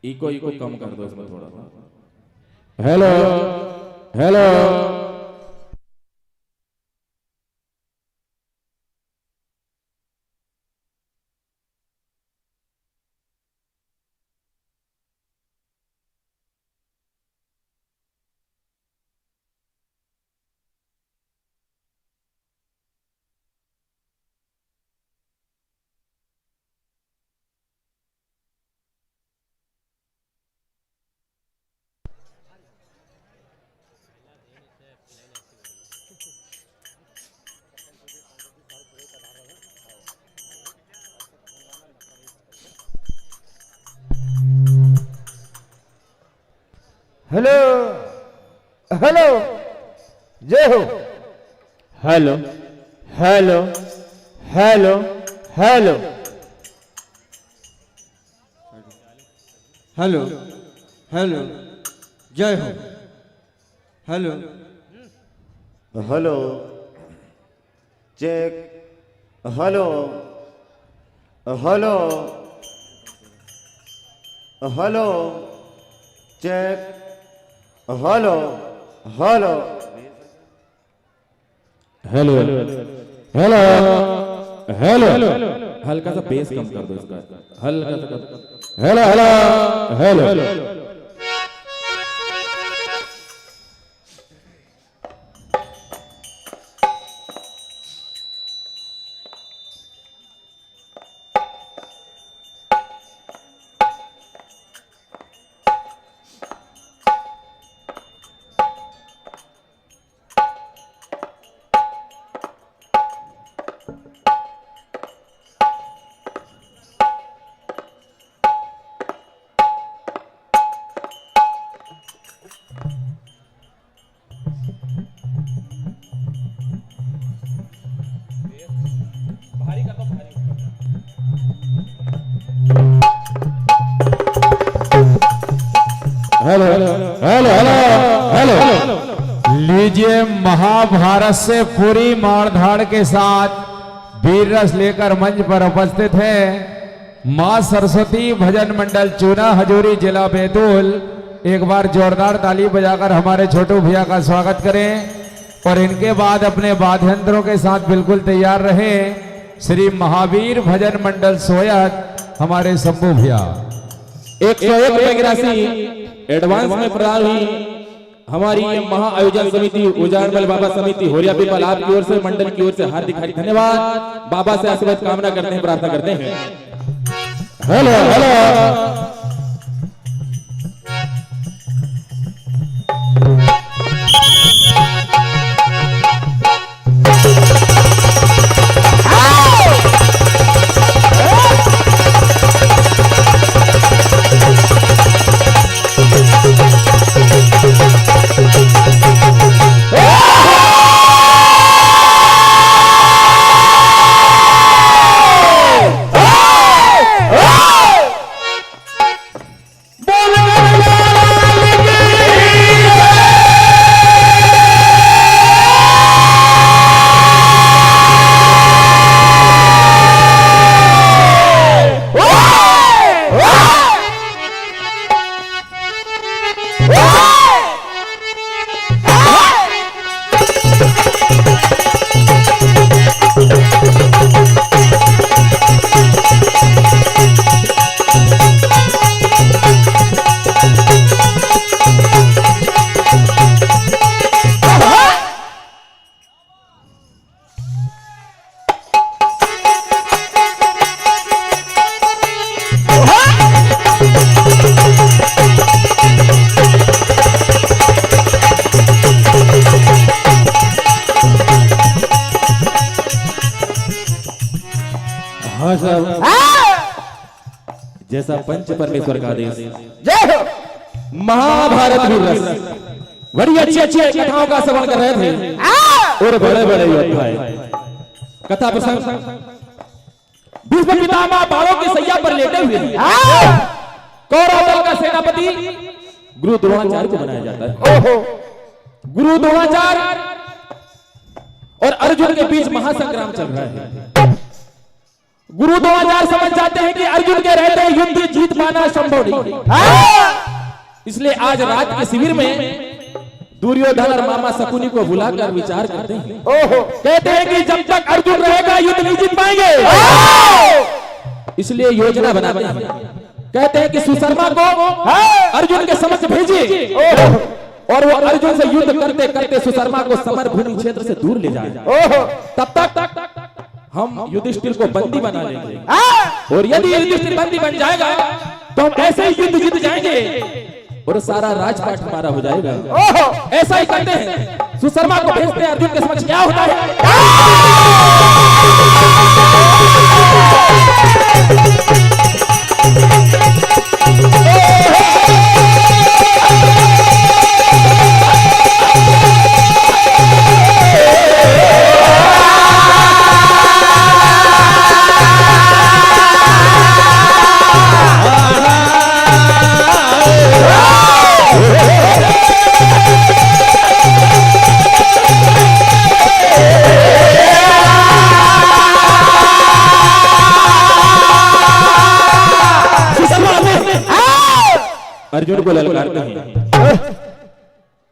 echo echo कम कर दो इसमें थोड़ा सा। हेलो हेलो हेलो हेलो, जय हो। Hello hello hello hello hello hello जय हो hello hello check hello hello hello check hello hello hello hello hello हल्का सा बेस कम कर दो इसका, हल्का सा hello hello hello hello hello hello hello. लीजिए, महाभारत से पूरी मारधाड़ के साथ वीर रस लेकर मंच पर उपस्थित है मां सरस्वती भजन मंडल चूना हजूरी जिला बैतूल। एक बार जोरदार ताली बजाकर हमारे छोटू भैया का स्वागत करें और इनके बाद अपने वाद्ययंत्रों के साथ बिल्कुल तैयार रहे श्री महावीर भजन मंडल सोयत हमारे शंभू भैया। 101 रुपए की राशि एडवांस में प्रदान हुई हमारी ये महा आयोजन समिति उजाड़मल बाबा समिति होरिया पीपल आपकी ओर से, मंडल की ओर से हार्दिक हार्दिक धन्यवाद। बाबा से आशीर्वाद कामना करते हैं, प्रार्थना करते हैं। हेलो हेलो जैसा पंच परमेश्वर का आदेश, जय हो। महाभारत वीर रस बड़ी अच्छी अच्छी कथाओं का श्रवण कर रहे थे और बड़े बड़े योद्धा कथा प्रसंग भीष्म पितामह बाणों की सैया पर लेटे हुए कौरव दल का सेनापति गुरु द्रोणाचार्य को बनाया जाता है। गुरु द्रोणाचार्य और अर्जुन के बीच महासंग्राम चल रहा है। गुरु द्रोणाचार्य समझ जाते हैं कि अर्जुन के रहते युद्ध जीत पाना संभव नहीं, इसलिए आज रात के शिविर में दुर्योधन और मामा शकुनी को बुलाकर विचार करते हैं। कहते हैं कि जब तक अर्जुन रहेगा युद्ध नहीं जीत पाएंगे, इसलिए योजना बनाते हैं। कहते हैं कि सुशर्मा को अर्जुन के समक्ष भेजिए और वो अर्जुन से युद्ध करते करते सुशर्मा को समर भूमि क्षेत्र से दूर ले जाए। तब तक हम युधिष्ठिर को बंदी बना लेंगे और यदि युधिष्ठिर बंदी बन जाएगा तो हम ऐसे ही युद्ध जीत जाएंगे और सारा राजपाट हमारा हो जाएगा। ऐसा ही करते हैं, सुशर्मा को भेजते हैं। अर्जुन के समक्ष क्या होता है? अर्जुन को ललकारते हैं,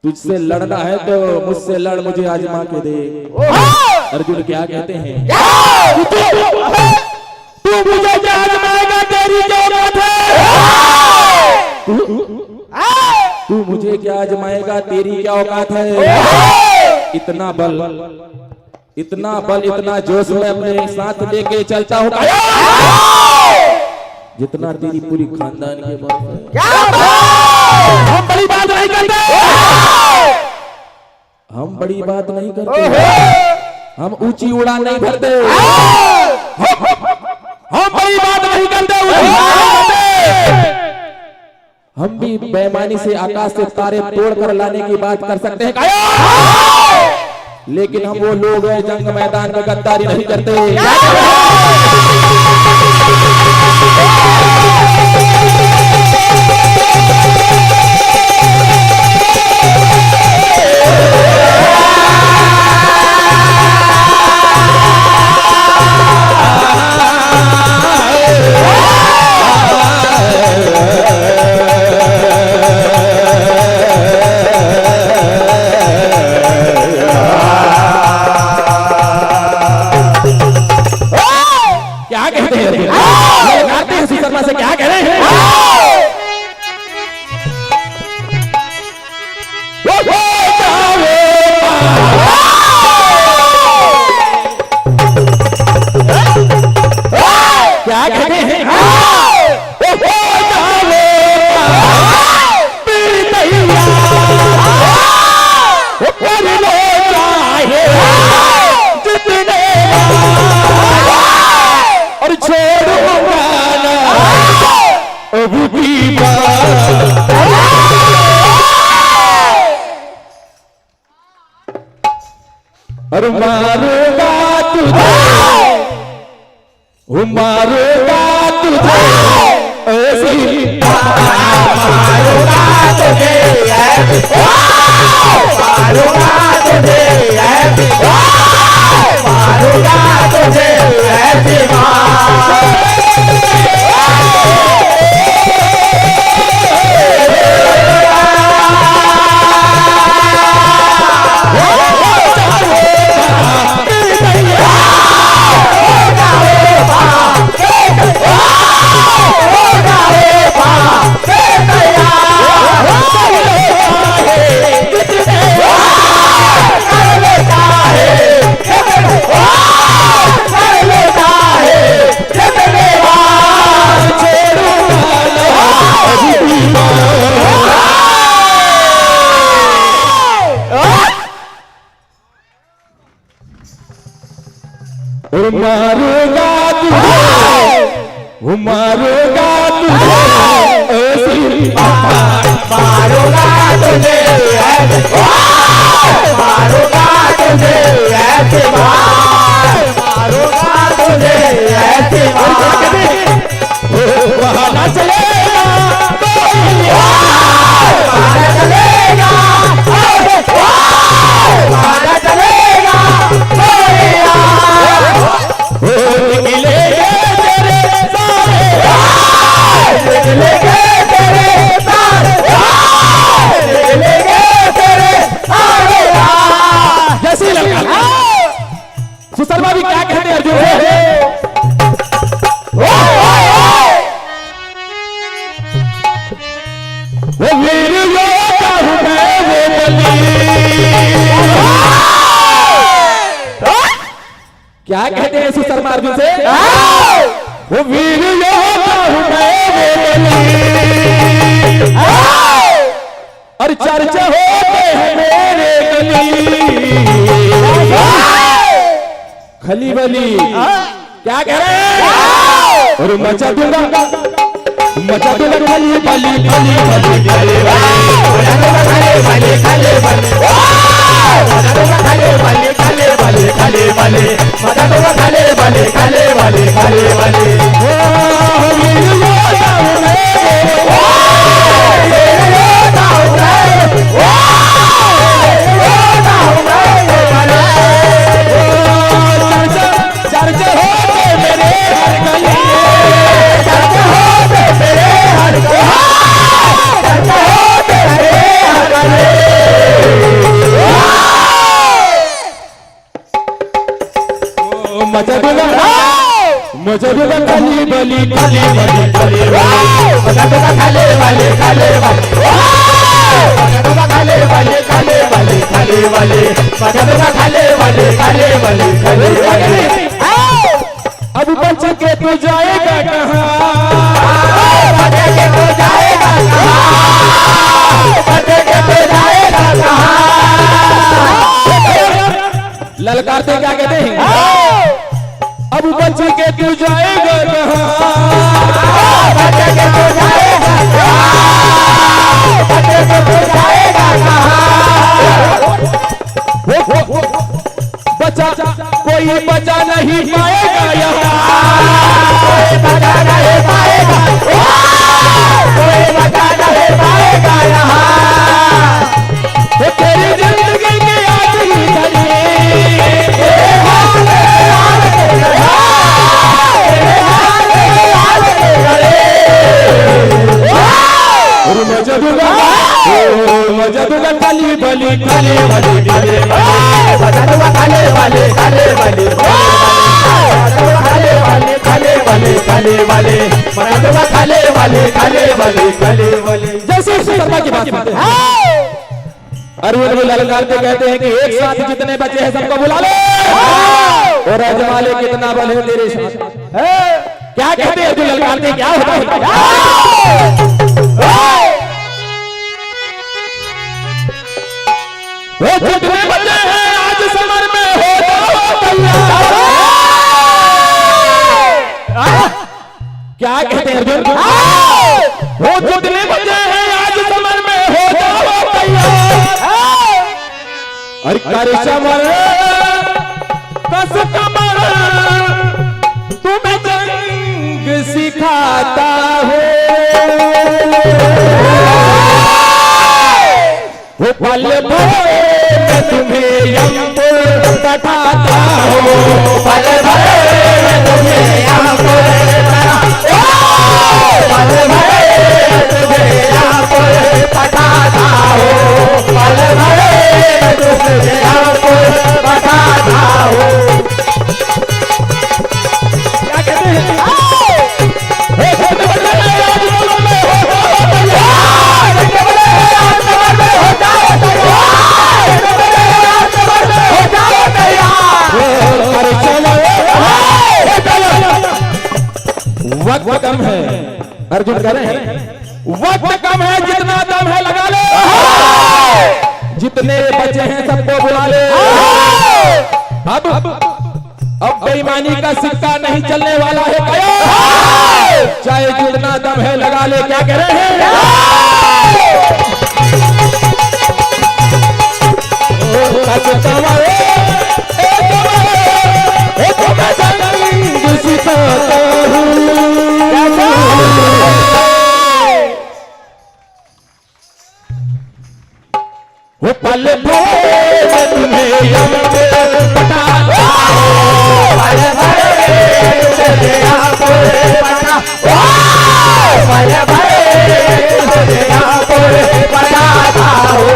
तुझसे लड़ना है तो मुझसे लड़, मुझे आजमा के दे। अर्जुन क्या कहते हैं? तू मुझे क्या आजमाएगा, तेरी क्या औकात है? तू मुझे क्या आजमाएगा, तेरी क्या औकात है? इतना बल, इतना जोश में अपने साथ लेके चलता हूँ जितना तेरी पूरी खानदान के पास है। हम बड़ी बात नहीं करते, हम बड़ी बात नहीं करते, हम ऊंची उड़ान नहीं भरते, हम बड़ी बात नहीं करते, हम भी बेईमानी से आकाश से तारे तोड़कर लाने की बात कर सकते हैं, लेकिन हम वो लोग हैं जंग मैदान में गद्दारी नहीं करते। और मारूंगा तुझे, मारूंगा तुझे, मारूंगा तुझे, मारूंगा तुझे, मारूंगा तुझे, ऐसी मारूंगा तुझे, मारूंगा तुझे, मारूंगा तुझे, मारूंगा तुझे, ऐसे मारूंगा तुझे, ऐसे बहाना चलेगा, बहाना चलेगा, बहाना चलेगा, निकलेंगे तेरे सारे, निकलेंगे तेरे सारे, निकलेंगे तेरे सारे। जैसी लगा सुशर्मा भी क्या कहते हैं अर्जुन से? वो वीर योद्धा हूँ मैं, वो बली। क्या कहते हैं सुशर्मा अर्जुन से? वो वीर योद्धा हूँ मैं, वो बली। और चर्चा होते हैं मेरे गली, खली बली। क्या कह रहे हैं? और मचा दूंगा खली बली, खली बली, खली बली, खली बली, खली बली, खली बली, खली बली, मजा दूंगा खली बली, खली बली, खली बली। ओ वीर योद्धा हूँ मैं, वीर योद्धा हूँ मैं, वीर योद्धा हूँ मैं, चर्चा होते मेरे हर गली, चर्चा होते मेरे हर गली, खाले वाले खाले वाले बगदवा खाले वाले खाले वाले बगदवा खाले वाले खाले वाले खाले वाले बगदवा खाले वाले खाले वाले खाले वाले अब बच के तू जाएगा कहाँ बच के तू जाएगा कहाँ बच के तू जाएगा कहाँ ललकारते क्या कहते हैं अब बच के तू जाएगा कहाँ बच के तू जाएगा कहाँ बच के तू जाएगा कहाँ बचा कोई बचा नहीं पाएगा यहाँ कोई बचा नहीं पाएगा कोई बचा नहीं पाएगा यहाँ तेरी जिंदगी की आखिरी घड़ी मजा दूंगा खाली बली खाले वाले खाले बगदवा खाले वाले खाले वाले खाले वाले खाले वाले खाले वाले बगदवा खाले वाले खाले वाले खाले वाले जैसे शर्मा की बात करते हैं अरविंद भी ललकारते कहते हैं कि एक साथ जितने बचे हैं सबको बुला ले और अजमा ले कितना बल है तेरे साथ क्या कहते हैं जो ललकारते क्या होता है वो जितने बचे हैं आज समर में हो जाओ तैयार क्या कहते हैं अर्जुन वो जितने बचे हैं आज समर में हो जाओ तैयार अरे कर समर कस कमर तुम्हें जंग सिखाता हो वो पल भर मैं तुम्हें यमपुर बताता हूँ पल भर मैं तुम्हें यमपुर बताता पल भर मैं तुम्हें यमपुर बताता हूँ पल भर मैं तुम्हें यमपुर बताता हूँ क्या कहते हैं वक्त कम है अर्जुन कह रहे हैं वक्त कम है जितना दम है लगा ले जितने बचे हैं सबको बुला ले अब बेईमानी का सिक्का नहीं चलने वाला है चाहे जितना दम है लगा ले क्या कह रहे हैं वो पल भर तुम्हें यमपुर बताता पल भर तुम्हें यमपुर बताता पल भर तुम्हें यमपुर बताता हूँ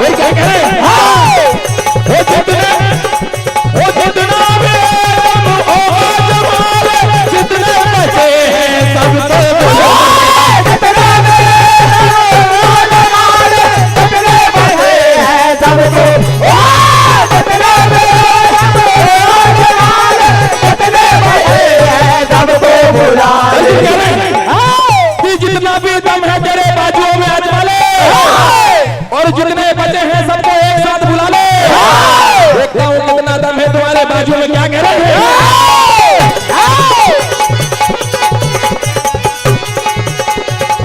क्या कह रहे हैं वो जितना भी जितने बचे हैं सबको जितना भी दम है तेरे बाजुओं में आजमा ले और जितने बचे हैं सबको एक साथ बुला ले देखता हूँ कितना दम है तुम्हारे बाजुओं में क्या कह रहे हैं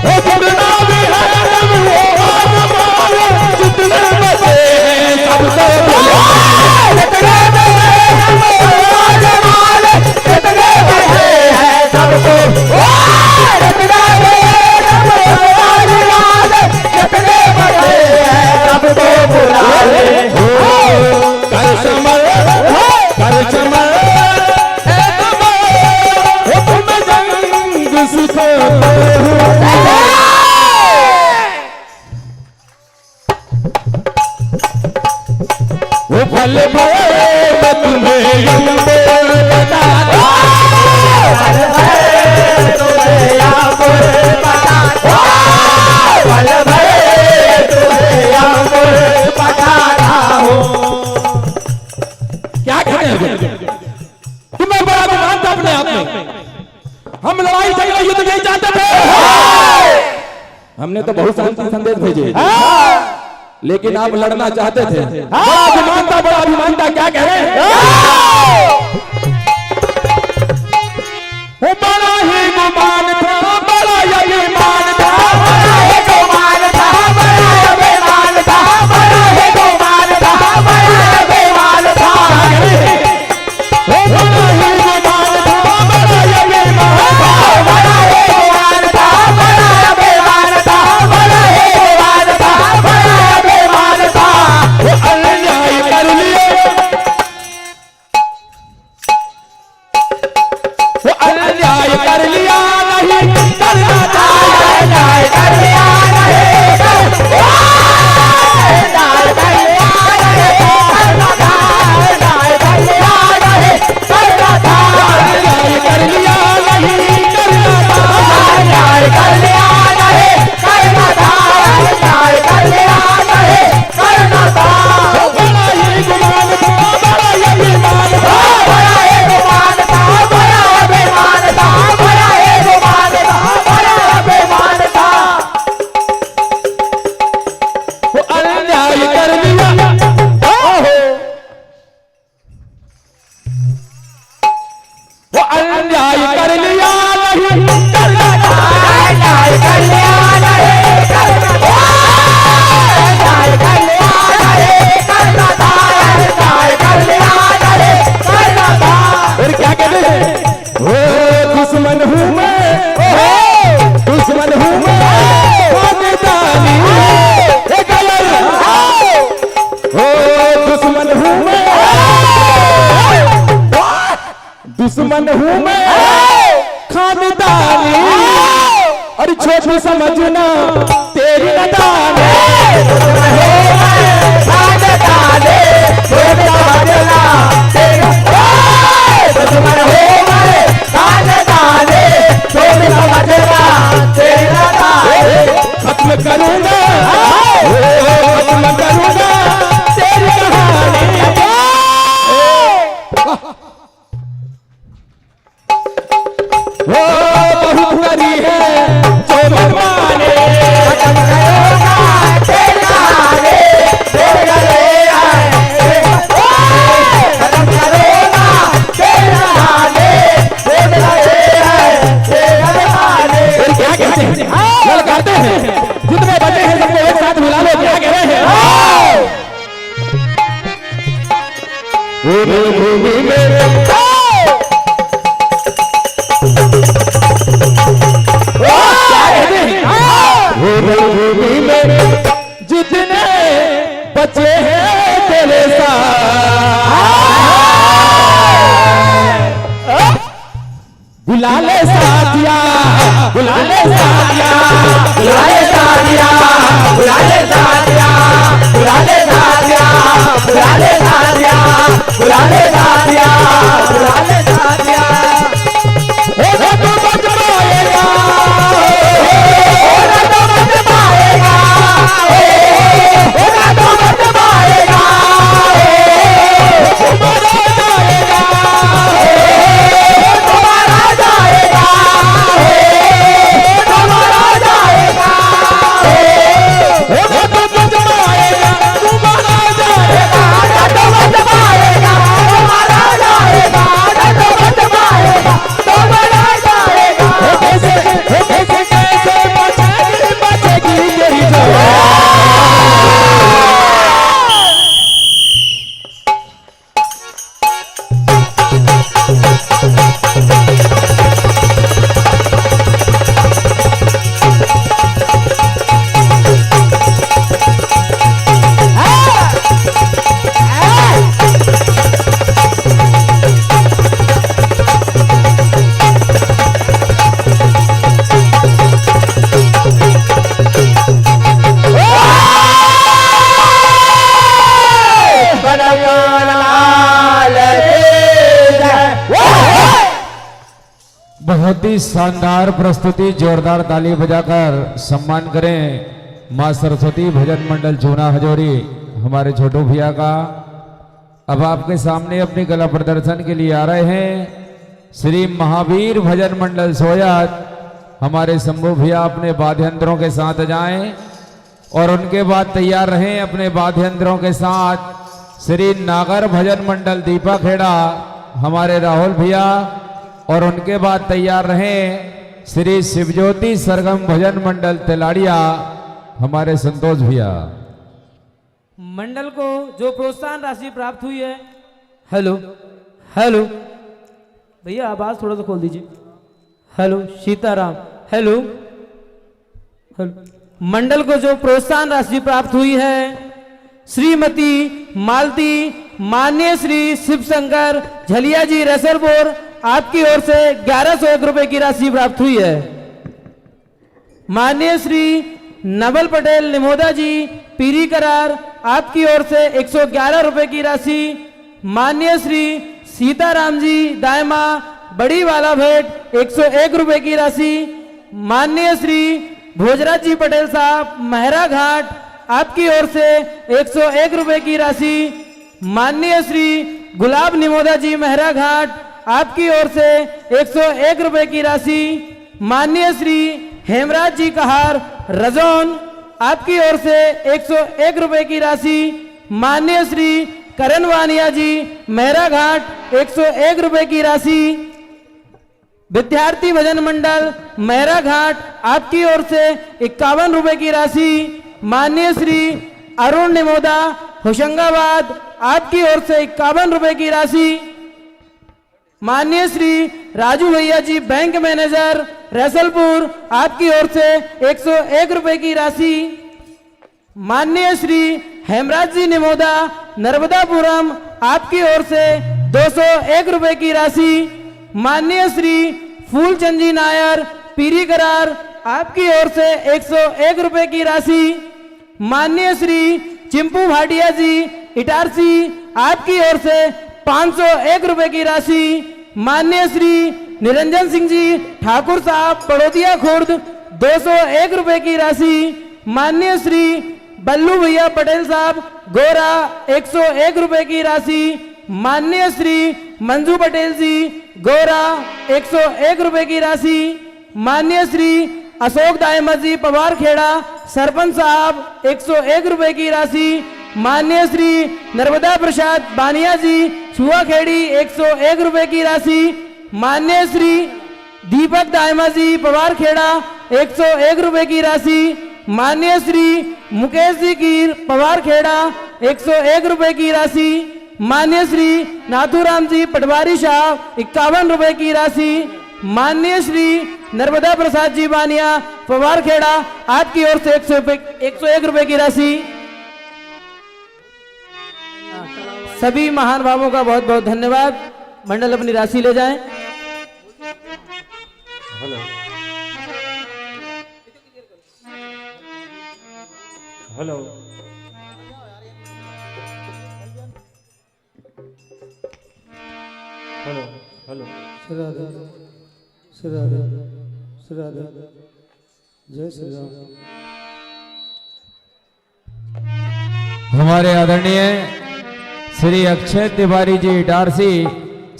जितना भी है दम वो जितने बचे हैं सबको बुला वो फल भर तुम्हें यमपुर बताता चाहते थे। हमने तो बहुत शांति संदेश भेजे, लेकिन आप लड़ना चाहते थे। बड़ा अभिमान था, क्या कह रहे हैं? बड़ा ही गुमान था, बड़ा अभिमान था, बड़ा ही गुमान था, बड़ा अभिमान था, बड़ा ही गुमान था, बड़ा अभिमान था, बड़ा ही गुमान था, बड़ा अभिमान था, बड़ा ही गुमान था, बड़ा अभिमान था, बड़ा ही गुमान था, बड़ा अभिमान था। वो अन्याय कर लिए, वो अन्याय कर लिया, नहीं करना था, अन्याय कर लिया, नहीं करना था, अन्याय कर लिया, नहीं करना था, अन्याय कर लिया, नहीं करना था, अन्याय कर लिया, नहीं करना था, अन्याय कर लिया, नहीं करना था। बड़ा ही गुमान था, बड़ा अभिमान था, बड़ा ही गुमान था, बड़ा अभिमान था, बड़ा ही गुमान था, बड़ा अभिमान था। वो अन्याय कर लिया, वो अन्याय कर लिया, नहीं करना था, अन्याय कर लिया, नहीं करना था, अन्याय कर लिया, नहीं करना था, अन्याय कर लिया, नहीं करना था। फिर क्या कहते हैं? ओ दुश्मन हूँ मैं, दुश्मन हूँ मैं, खानदानी ए गलर, ओ दुश्मन हूँ मैं, दुश्मन हूँ मैं, खानदानी, अरे छोटी समझना तेरी नदानी, दुश्मन हूँ मैं, खानदानी, छोटी समझना तेरी, दुश्मन हूँ मैं, खानदानी, छोटी समझना तेरी नदानी। खत्म करूंगा, खत्म करूंगा तेरी कहानी। वो बहुत करी है जो मनमाने, खत्म करूंगा तेरी कहानी, तेरे गले आए, खत्म करूंगा तेरी कहानी, तेरे गले आए, तेरे कहानी। फिर क्या कहते हैं? ललकारते हैं, जितने बचे हैं सबको एक साथ मिला लो, क्या कह रहे हैं? भूमि मेरे भूमि में जितने बचे हैं तेरे साथ, बुला ले साथिया, बुला ले साथिया, बुला ले साथिया, बुला ले साथिया, बुला ले साथिया, बुला ले साथिया, बुला ले साथिया, बुला ले साथिया। हो तो बच पाएगा, हो तो बच पाएगा, हो तो बच पाएगा, तुम्हारा जाएगा, तुम्हारा जाएगा, तुम्हारा जाएगा, हो तो बच पाएगा, तुम्हारा जाएगा, तो बच पाएगा, तुम्हारा जाएगा, तो बच पाएगा, तुम्हारा जाएगा। कैसे बचेगी, बचेगी तेरी जान। बहुत ही शानदार प्रस्तुति, जोरदार ताली बजाकर सम्मान करें मां सरस्वती भजन मंडल चूना हजोरी हमारे छोटू भैया का। अब आपके सामने अपनी कला प्रदर्शन के लिए आ रहे हैं श्री महावीर भजन मंडल सोयात हमारे शंभू भैया अपने वाद्य यंत्रों के साथ जाएं और उनके बाद तैयार रहें अपने वाद्य यंत्रों के साथ श्री नागर भजन मंडल दीपा खेड़ा हमारे राहुल भैया और उनके बाद तैयार रहें श्री शिवज्योति सरगम भजन मंडल तिलाड़िया हमारे संतोष भैया। मंडल को जो प्रोत्साहन राशि प्राप्त हुई है, हेलो हेलो भैया आवाज थोड़ा सा खोल दीजिए, हेलो सीताराम, हेलो हेलो। मंडल को जो प्रोत्साहन राशि प्राप्त हुई है श्रीमती मालती माननीय श्री शिव शंकर झलिया जी रसलपुर आपकी ओर से 1101 रुपए की राशि प्राप्त हुई है। माननीय श्री नवल पटेल निमोदा जी पीरी करार आपकी ओर से 111 रुपए की राशि। माननीय श्री सीताराम जी दायमा बड़ी वाला भेंट 101 रुपए की राशि। माननीय श्री भोजराज जी पटेल साहब महरा घाट आपकी ओर से 101 रुपए की राशि। माननीय श्री गुलाब निमोदा जी महरा घाट आपकी ओर से 101 रुपए की राशि। माननीय श्री हेमराज जी कहार रजौन आपकी ओर से 101 रुपए की राशि। माननीय श्री करण वानिया जी मेहरा घाट 101 रुपए की राशि। विद्यार्थी भजन मंडल मेहरा घाट आपकी ओर से 51 रुपए की राशि। माननीय श्री अरुण निमोदा होशंगाबाद आपकी ओर से 51 रुपए की राशि। माननीय श्री राजू भैया जी बैंक मैनेजर रसलपुर आपकी ओर से 101 रुपए की राशि। माननीय श्री हेमराज जी निमोदा नर्मदापुरम आपकी ओर से 201 रुपए की राशि। माननीय श्री फूलचंद जी नायर पीरी करार आपकी ओर से 101 रुपए की राशि। माननीय श्री चिंपू भाटिया जी इटारसी आपकी ओर से 501 रुपए की राशि। माननीय श्री निरंजन सिंह जी ठाकुर साहब बड़ोदिया खुर्द 201 रुपए की राशि। माननीय श्री बल्लू भैया पटेल साहब गोरा 101 रुपए की राशि। माननीय श्री मंजू पटेल जी गोरा 101 रुपए की राशि। माननीय श्री अशोक दायमा जी पवार खेड़ा सरपंच साहब 101 रुपए की राशि। माननीय श्री नर्मदा प्रसाद बानिया जी छुआ खेड़ी 101 रुपए की राशि। माननीय श्री दीपक दायमा जी पवार खेड़ा 101 रुपए की राशि। माननीय श्री मुकेश जी कीर पवार खेड़ा 101 रुपए की राशि। माननीय श्री नाथूराम जी पटवारी साहब 51 रुपए की राशि। माननीय श्री नर्मदा प्रसाद जी बानिया पवार खेड़ा आपकी ओर से 101 रुपए की राशि। सभी महान भावों का बहुत बहुत धन्यवाद। मंडल अपनी राशि ले जाएं। Hello hello hello hello Shri Radhe Shri Radhe Shri Radhe जय श्री राम। हमारे आदरणीय श्री अक्षय तिवारी जी इटारसी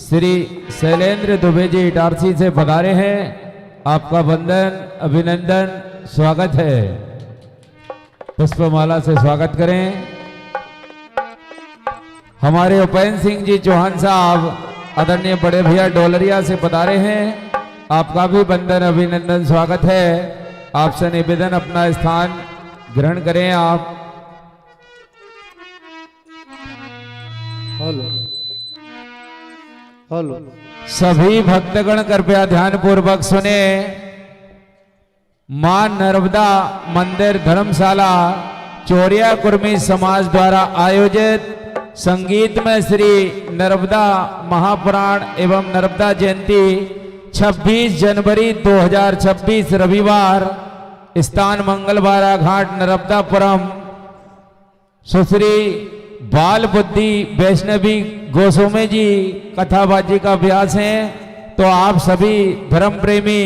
श्री शैलेंद्र दुबे जी इटारसी से पधारे हैं। आपका वंदन अभिनंदन स्वागत है। पुष्पमाला से स्वागत करें। हमारे उपेंद्र सिंह जी चौहान साहब आदरणीय बड़े भैया डोलरिया से पधारे हैं। आपका भी वंदन अभिनंदन स्वागत है। आपसे निवेदन अपना स्थान ग्रहण करें। आप हेलो हेलो सभी भक्तगण कृपया ध्यान पूर्वक सुने। मां नर्मदा मंदिर धर्मशाला चोरिया कुर्मी समाज द्वारा आयोजित संगीत में श्री नर्मदा महापुराण एवं नर्मदा जयंती 26 जनवरी 2026 रविवार स्थान मंगलवारा घाट नर्मदापुरम सुश्री बाल बुद्धि वैष्णवी गोस्वामी जी कथाबाजी का अभ्यास है। तो आप सभी धर्म प्रेमी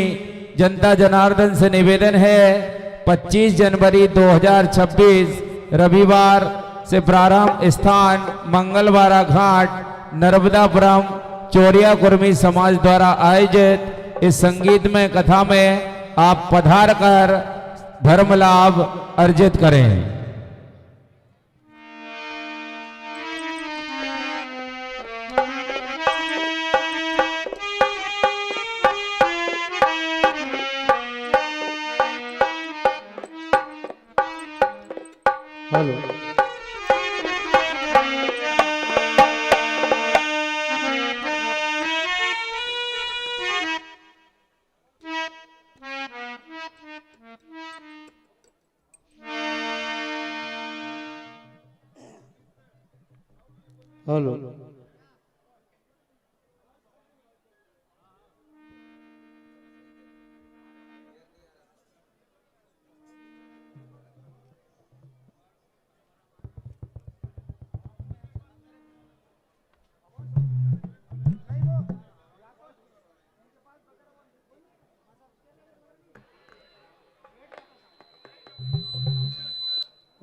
जनता जनार्दन से निवेदन है 25 जनवरी 2026 रविवार से प्रारंभ स्थान मंगलवारा घाट नर्मदापुरम चोरिया कुर्मी समाज द्वारा आयोजित इस संगीतमय कथा में आप पधार कर धर्म लाभ अर्जित करें। हेलो हेलो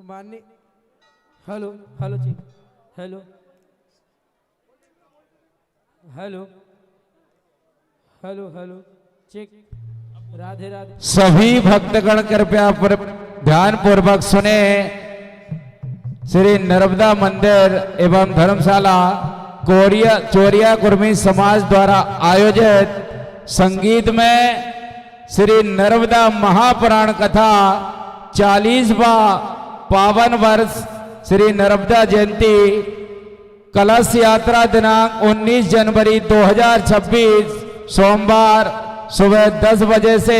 माननीय हेलो हेलो जी hello hello hello hello check Radhe Radhe. सभी भक्तगण कृपया ध्यान पूर्वक सुने। श्री नर्मदा मंदिर एवं धर्मशाला चोरिया कुर्मी समाज द्वारा आयोजित संगीत में श्री नर्मदा महापुराण कथा 40वां पावन वर्ष श्री नर्मदा जयंती कलश यात्रा दिनांक 19 जनवरी 2026 सोमवार सुबह 10 बजे से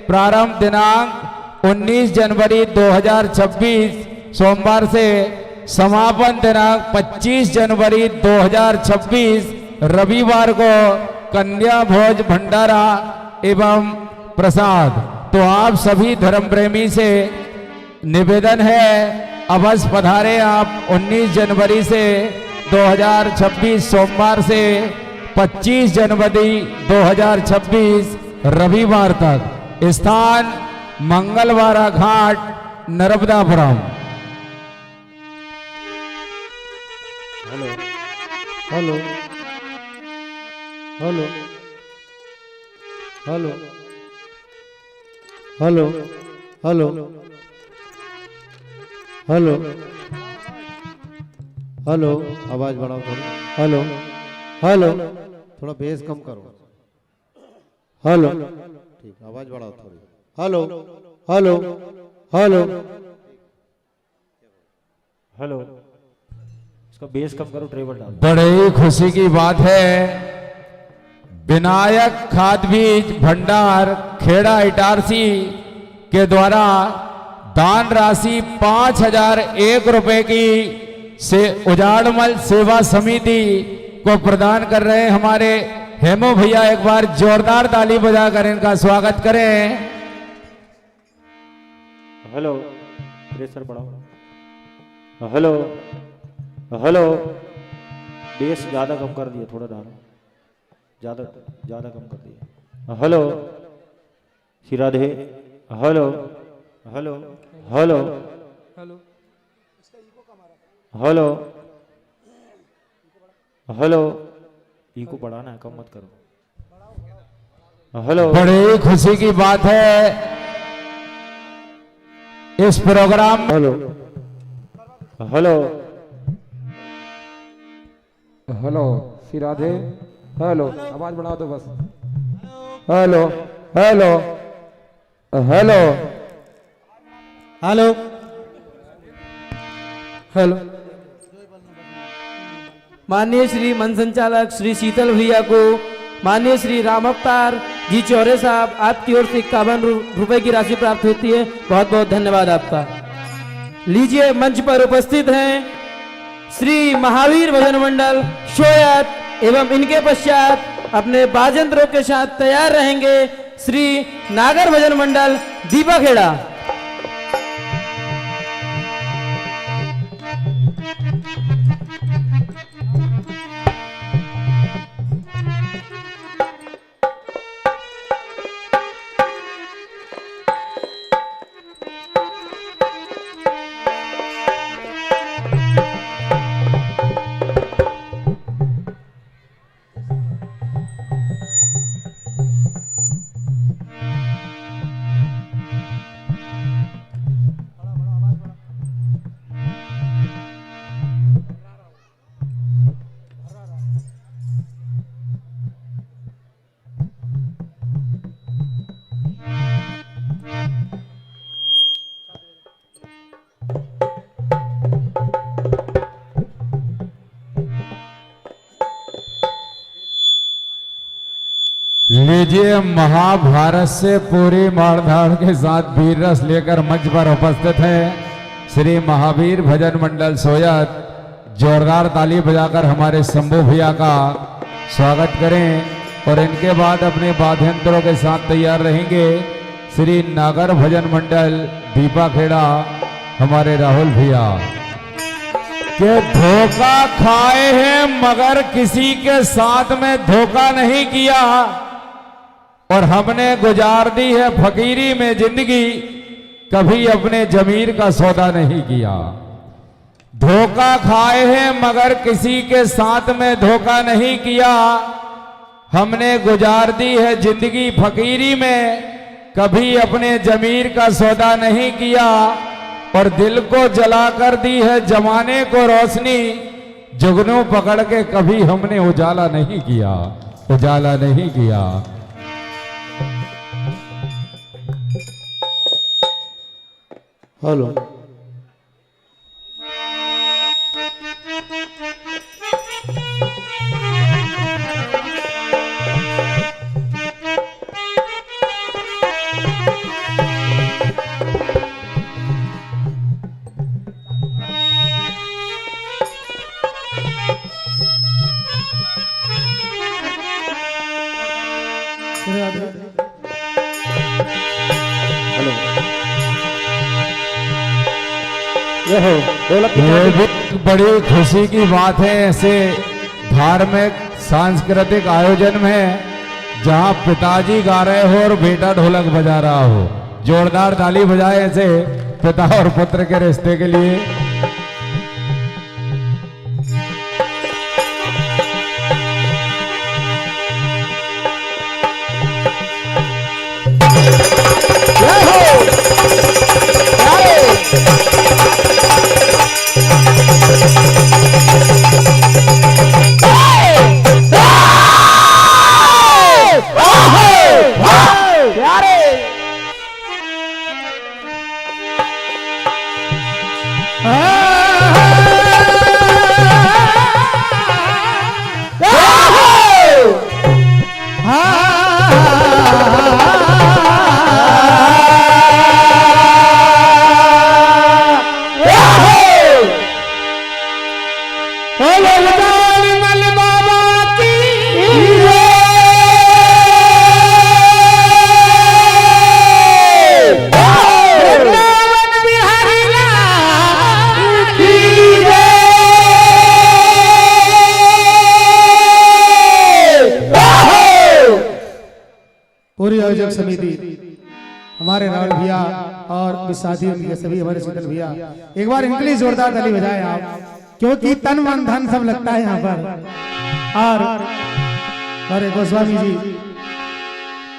प्रारंभ, दिनांक 19 जनवरी 2026 सोमवार से समापन दिनांक 25 जनवरी 2026 रविवार को कन्या भोज भंडारा एवं प्रसाद। तो आप सभी धर्म प्रेमी से निवेदन है, अवश्य पधारे आप 19 जनवरी से 2026 सोमवार से 25 जनवरी 2026 रविवार तक। स्थान Mangalwara Ghat Narmadapuram. Hello hello hello hello hello hello hello hello आवाज बढ़ाओ थोड़ी। हेलो हेलो थोड़ा बेस कम करो। हेलो ठीक, आवाज बढ़ाओ थोड़ी। हेलो हेलो हेलो हेलो इसका बेस कम करो, ट्रेबल डालो। बड़े ही खुशी की बात है, विनायक खाद बीज भंडार खेड़ा इटारसी के द्वारा दान राशि 5001 रुपए की से उजाड़मल सेवा समिति को प्रदान कर रहे हैं हमारे हेमो भैया। एक बार जोरदार ताली बजाकर इनका स्वागत करें। हेलो प्रेशर बढ़ाओ। हेलो हेलो बेस ज्यादा कम कर दिया, थोड़ा डालो, ज्यादा ज्यादा कम कर दिया। Hello Shri Radhe. Hello hello hello hello hello hello echo बढ़ाना है, कम मत करो। हेलो बड़ी खुशी की बात है इस प्रोग्राम में। Hello hello hello Shri Radhe. Hello आवाज बढ़ाओ तो बस। Hello hello hello hello hello. माननीय श्री मन संचालक श्री शीतल भैया को माननीय श्री राम अवतार जी चौरे साहब आपकी ओर से 51 रुपए की राशि प्राप्त होती है। बहुत बहुत धन्यवाद आपका। लीजिए मंच पर उपस्थित हैं श्री महावीर भजन मंडल शोयत एवं इनके पश्चात अपने बाजंत्रों के साथ तैयार रहेंगे श्री नागर भजन मंडल दीपाखेड़ा। लीजिए महाभारत से पूरी मारधाड़ के साथ वीर रस लेकर मंच पर उपस्थित है श्री महावीर भजन मंडल सोयत। जोरदार ताली बजाकर हमारे शंभू भैया का स्वागत करें और इनके बाद अपने वाद्यंत्रों के साथ तैयार रहेंगे श्री नागर भजन मंडल दीपा खेड़ा हमारे राहुल भैया। के धोखा खाए हैं मगर किसी के साथ में धोखा नहीं किया और हमने गुजार दी है फकीरी में जिंदगी, कभी अपने जमीर का सौदा नहीं किया। धोखा खाए हैं मगर किसी के साथ में धोखा नहीं किया, हमने गुजार दी है जिंदगी फकीरी में, कभी अपने जमीर का सौदा नहीं किया और दिल को जला कर दी है जमाने को रोशनी, जुगनू पकड़ के कभी हमने उजाला नहीं किया, उजाला नहीं किया। हेलो ये भी बड़ी खुशी की बात है ऐसे धार्मिक सांस्कृतिक आयोजन में जहां पिताजी गा रहे हो और बेटा ढोलक बजा रहा हो। जोरदार ताली बजाए ऐसे पिता और पुत्र के रिश्ते के लिए। पूरी आयोजक समिति हमारे राहुल भैया और साथी उनके सभी हमारे शीतल भैया, एक बार इनके लिए जोरदार ताली बजाएं आप, क्योंकि तन मन धन सब लगता है यहाँ पर। और हमारे गोस्वामी जी,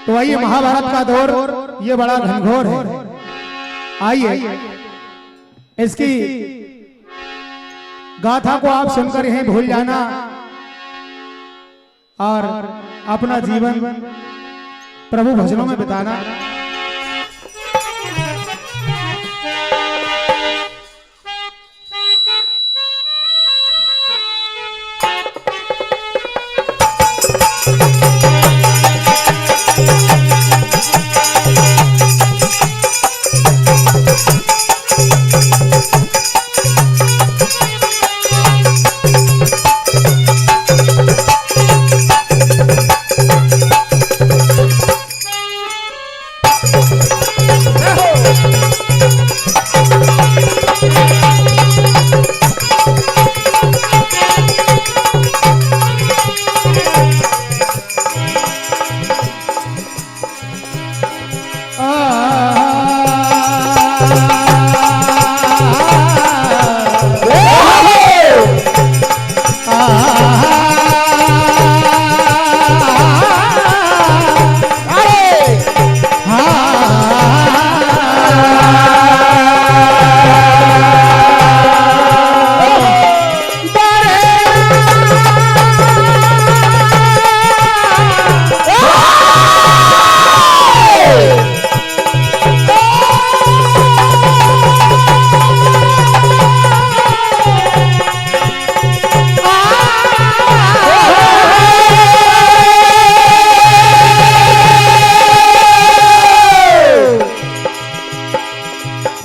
तो आइए महाभारत का दौर ये बड़ा घनघोर है, आइए इसकी गाथा को आप सुनकर यहीं भूल जाना और अपना जीवन प्रभु भजनों में बिताना।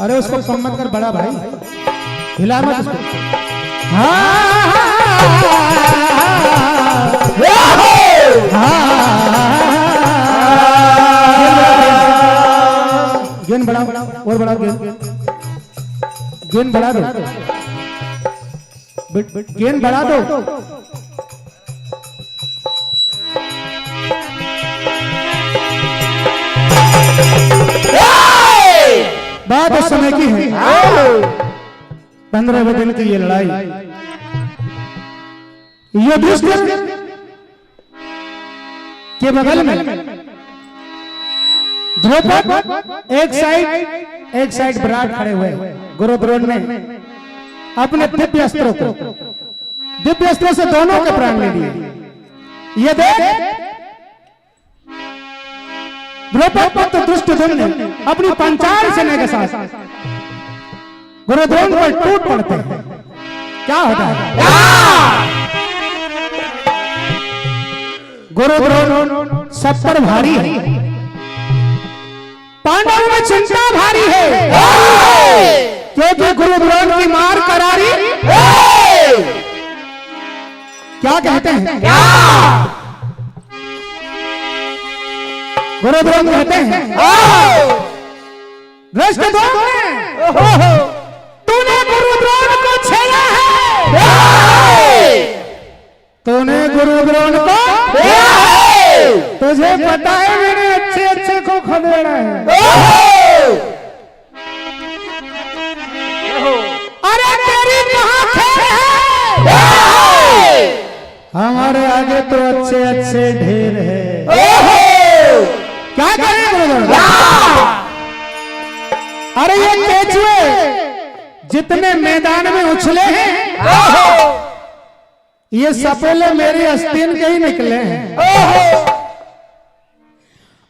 अरे उसको कम मत कर बड़ा भाई, हिला मत उसको। गेंद बढ़ा और बढ़ा, गेंद बढ़ा दो, गेंद बढ़ा दो। बात उस समय की है, 15वें दिन की ये लड़ाई। युधिष्ठिर के बगल में द्रौपद एक साइड विराट खड़े हुए। गुरु द्रोण ने अपने दिव्य अस्त्रों से दोनों के प्राण ले लिए। ये देख द्रौपद पुत्र दुष्टद्युम्न ने अपनी पंचाल सेना के साथ गुरु द्रोण पर टूट पड़ते हैं। क्या होता है? गुरु द्रोण सब पर भारी है, पांडवों में चिंता भारी है, क्योंकि गुरु द्रोण की मार करारी। क्या कहते हैं? गुरु द्रोण कहते हैं, तूने गुरु द्रोण को छेड़ा है, तूने गुरु द्रोण को, तुझे पता है मैंने अच्छे को खदेड़ा है। अरे तेरी कहां खैर है, हमारे आगे तो अच्छे ढेर है। क्या करें गुरु द्रोण? अरे ये केचुए जितने मैदान में उछले हैं, ये सपेले मेरी आस्तीन के ही निकले हैं,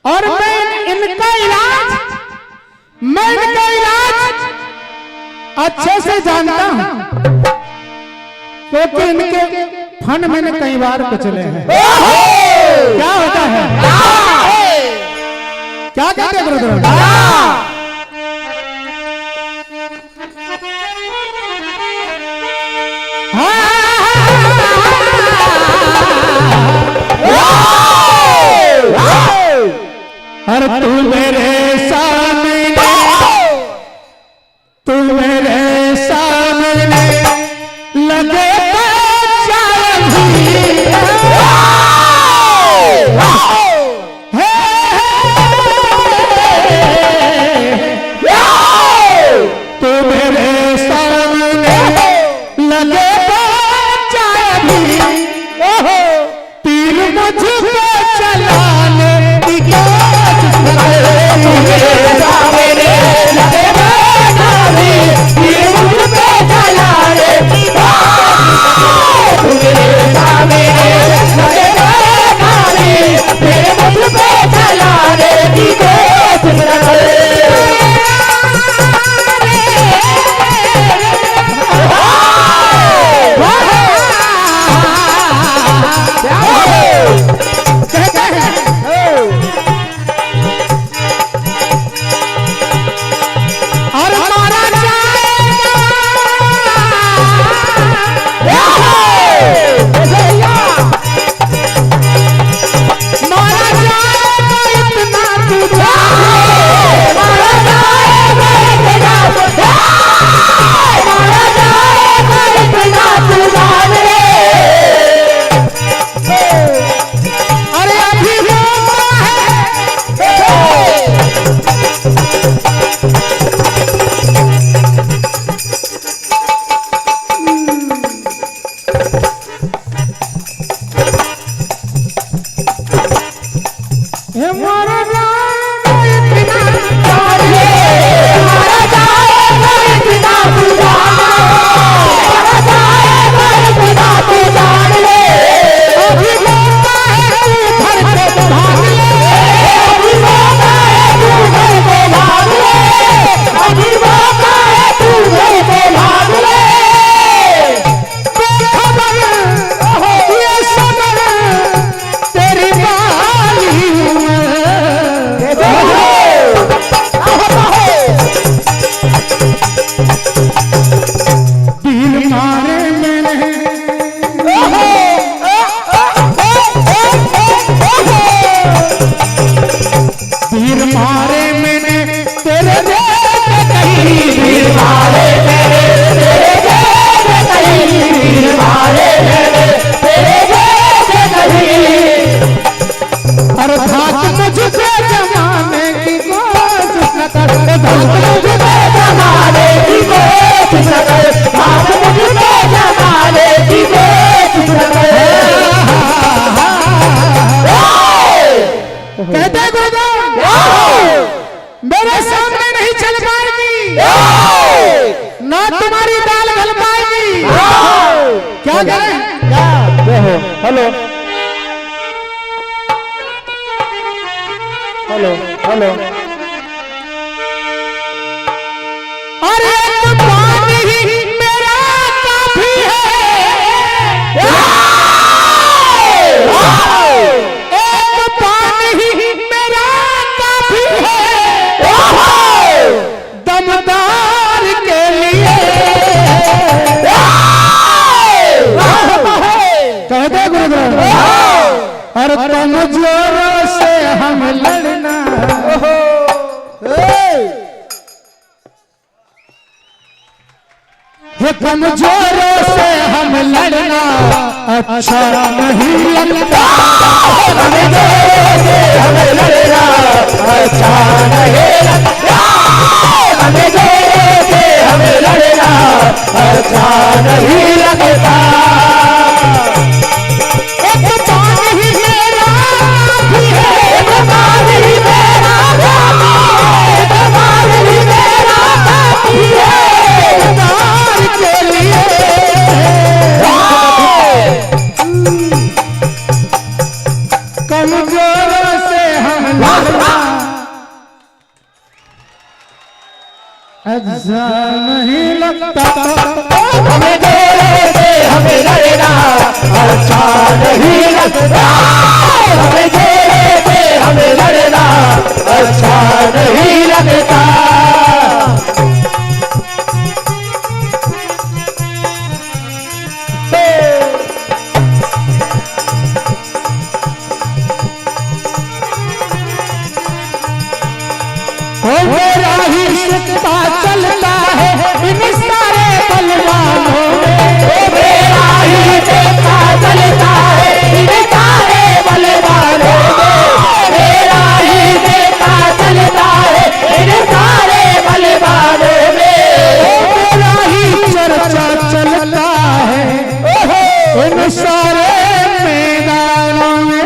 और मैं इनका इलाज अच्छे से जानता हूं, क्योंकि इनके फन मैंने कई बार कुचले हैं। क्या होता है? क्या कहते हैं गुरु द्रोण? अरे तू मेरे सामने लगे मेरे सामने नहीं चल पाएगी, ना तुम्हारी दाल गल पाएगी। क्या करें? हेलो हेलो हेलो अरे एक पानी ही मेरा काफी है, एक पानी ही मेरा काफी है, दमदार के लिए। कहते गुरुदेव और कमजोरों से हम लड़ना, ये कमजोरों से हम लड़ना अच्छा नहीं लगता। हमें लड़ना अच्छा नहीं लगता, हमें लड़ना अच्छा नहीं लगता। एक पानी ही मेरा काफी है, एक पानी ही मेरा काफी है, एक पानी ही मेरा काफी है, दमदार के लिए। कमजोरों से हम लड़ना अच्छा नहीं लगता। हमें लड़ना अच्छा नहीं लगता, हमें लड़ना अच्छा नहीं लगता। मेरा ही सिक्का चलता है इन सारे बलवानों में, मेरा ही सिक्का चलता है इन सारे बलवानों में, मेरा ही सिक्का चलता है इन सारे बलवानों में, मेरा ही चर्चा चलता है इन सारे मैदानों में।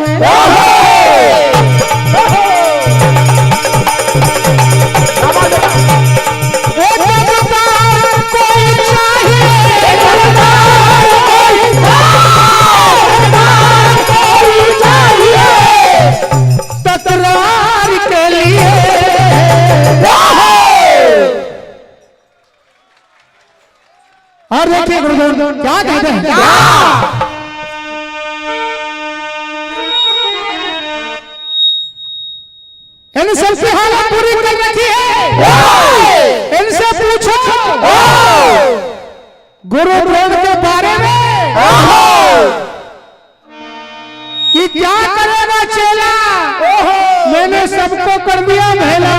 तकरार के लिए और देखिए गुरुदेव क्या कहते हैं, इन सबसे हालत पूरी कर रखी है। इनसे पूछो गुरु द्रोण के बारे में कि क्या करेगा चेला, मैंने सबको कर दिया भेला,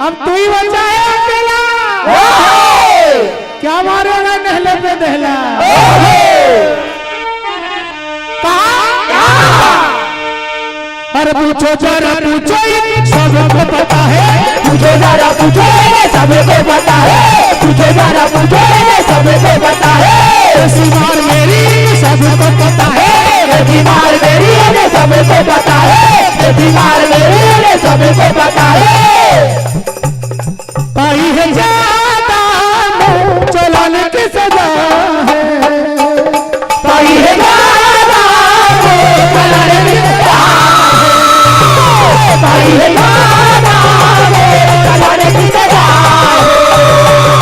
अब तू ही बचा है अकेला, क्या मारेगा नहले पे दहला। अरे पूछो जरा पूछो सबको पता है, पूछो जरा पूछो सबको पता है, पूछो जरा पूछो सबको पता है। सीमार मेरी सबको पता है, बीमार मेरी सबको पता है, बीमार मेरी सबको पता है। पाई है ज्यादा चलाने की सजा है, पाई है ज्यादा चलाने की सजा है, पाई है ज्यादा चलाने की सजा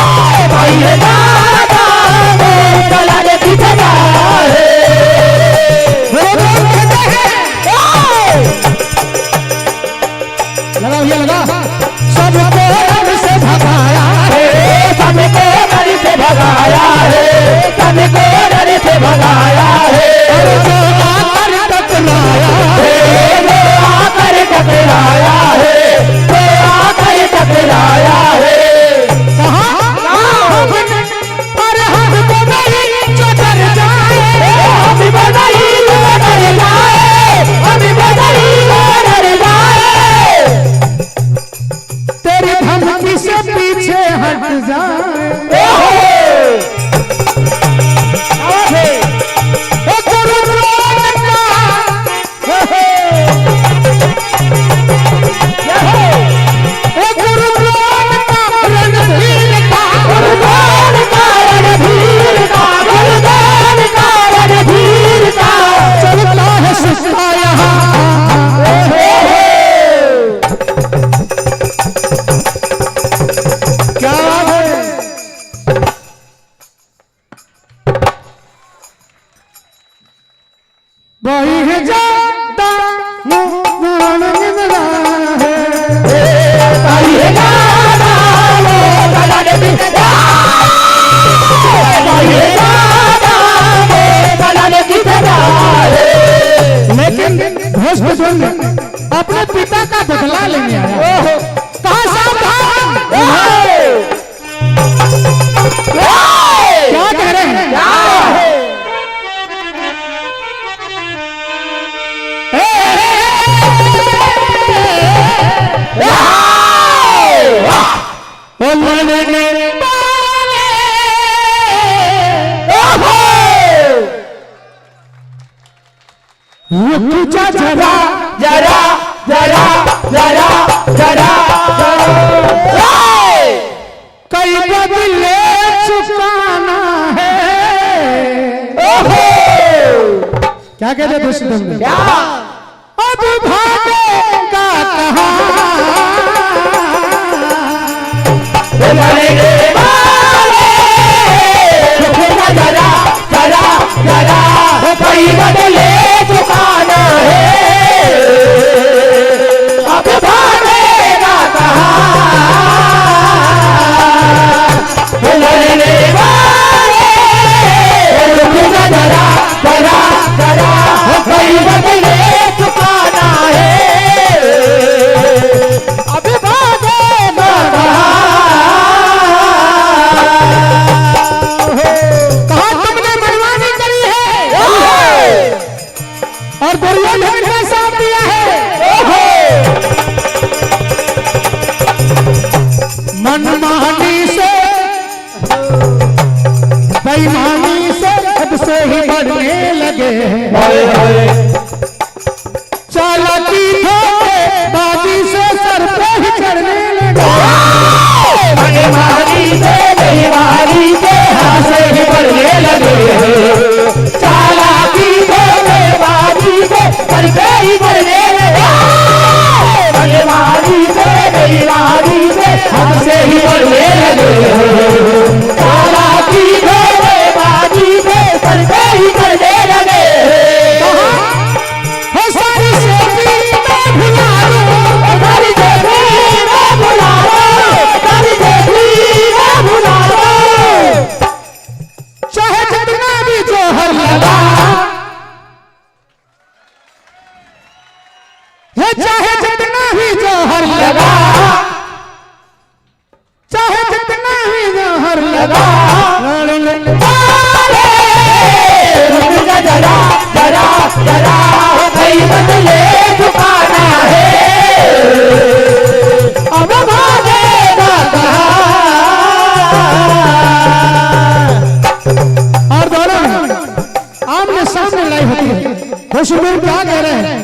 है, पाई है ज्यादा चलाने की सजा है। लगा भैया लगा, सबको घर से भगाया है, सबको घर से भगाया है, सबको घर से भगाया है, जो आकर टकराया है, जो आकर टकराया है, जो आकर टकराया है। अरे हमको नहीं जो डर जाए, हमको नहीं जो डर जाए, हमको नहीं जो डर जाए। तेरी धमकी से पीछे हट जाए। गुरु खींचा जरा जरा जरा जरा जरा कई बदले चुकाना है। क्या कहते दोस्त तुमने? क्या अब भागेगा कहाँ? मरेंगे वाले रुकेगा जरा जरा जरा कई बदले चुकाना है। अब भागेगा कहाँ? मरेंगे वाले रुकेगा जरा जरा जरा कई बदले चुकाना है। अब भागेगा कहा तुमने मनमानी करी है और दुर्योधन का साथ दिया है। मनमानी से बेईमानी से खुद से ही बढ़ने लगे। चालाकी धोखेबाजी से सर पे ही चढ़ने लगे। मनमानी से बेईमानी से हाथ से ही बढ़ने लगे। चालाकी धोखेबाजी से सर पे ही बढ़ने लगे। मनमानी से बेईमानी से हाथ से ही बढ़ने लगे। चालाकी धोखेबाजी से सर पे ही बढ़ने लगे। हो सारी सेठी में भुला लो, सारी देवी में भुला लो, सारी देवी में भुला लो। चाहे जितना भी जोहर लगा, हे चाहे जितना भी जोहर लगा, चाहे जितना भी जोहर लगा, रुकेगा जरा जरा जरा कई बदले चुकाना है। अब भागेगा कहाँ? और दोनों आमने सामने लड़ाई होती है। खुशबू क्या कह रहे हैं?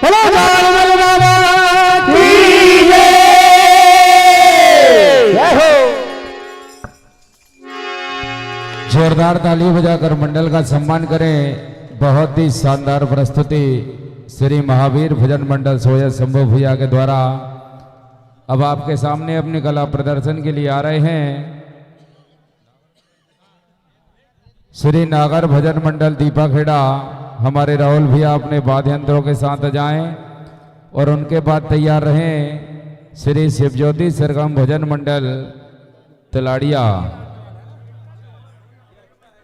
बोलो जालमल बाबा की जय हो। जोरदार ताली बजाकर मंडल का सम्मान करें। बहुत ही शानदार प्रस्तुति श्री महावीर भजन मंडल सोया शंभु भैया के द्वारा अब आपके सामने अपनी कला प्रदर्शन के लिए आ रहे हैं। श्री नागर भजन मंडल दीपा खेड़ा हमारे राहुल भैया अपने वाद्य यंत्रों के साथ जाएं और उनके बाद तैयार रहें श्री शिवज्योति सरगम भजन मंडल तलाड़िया।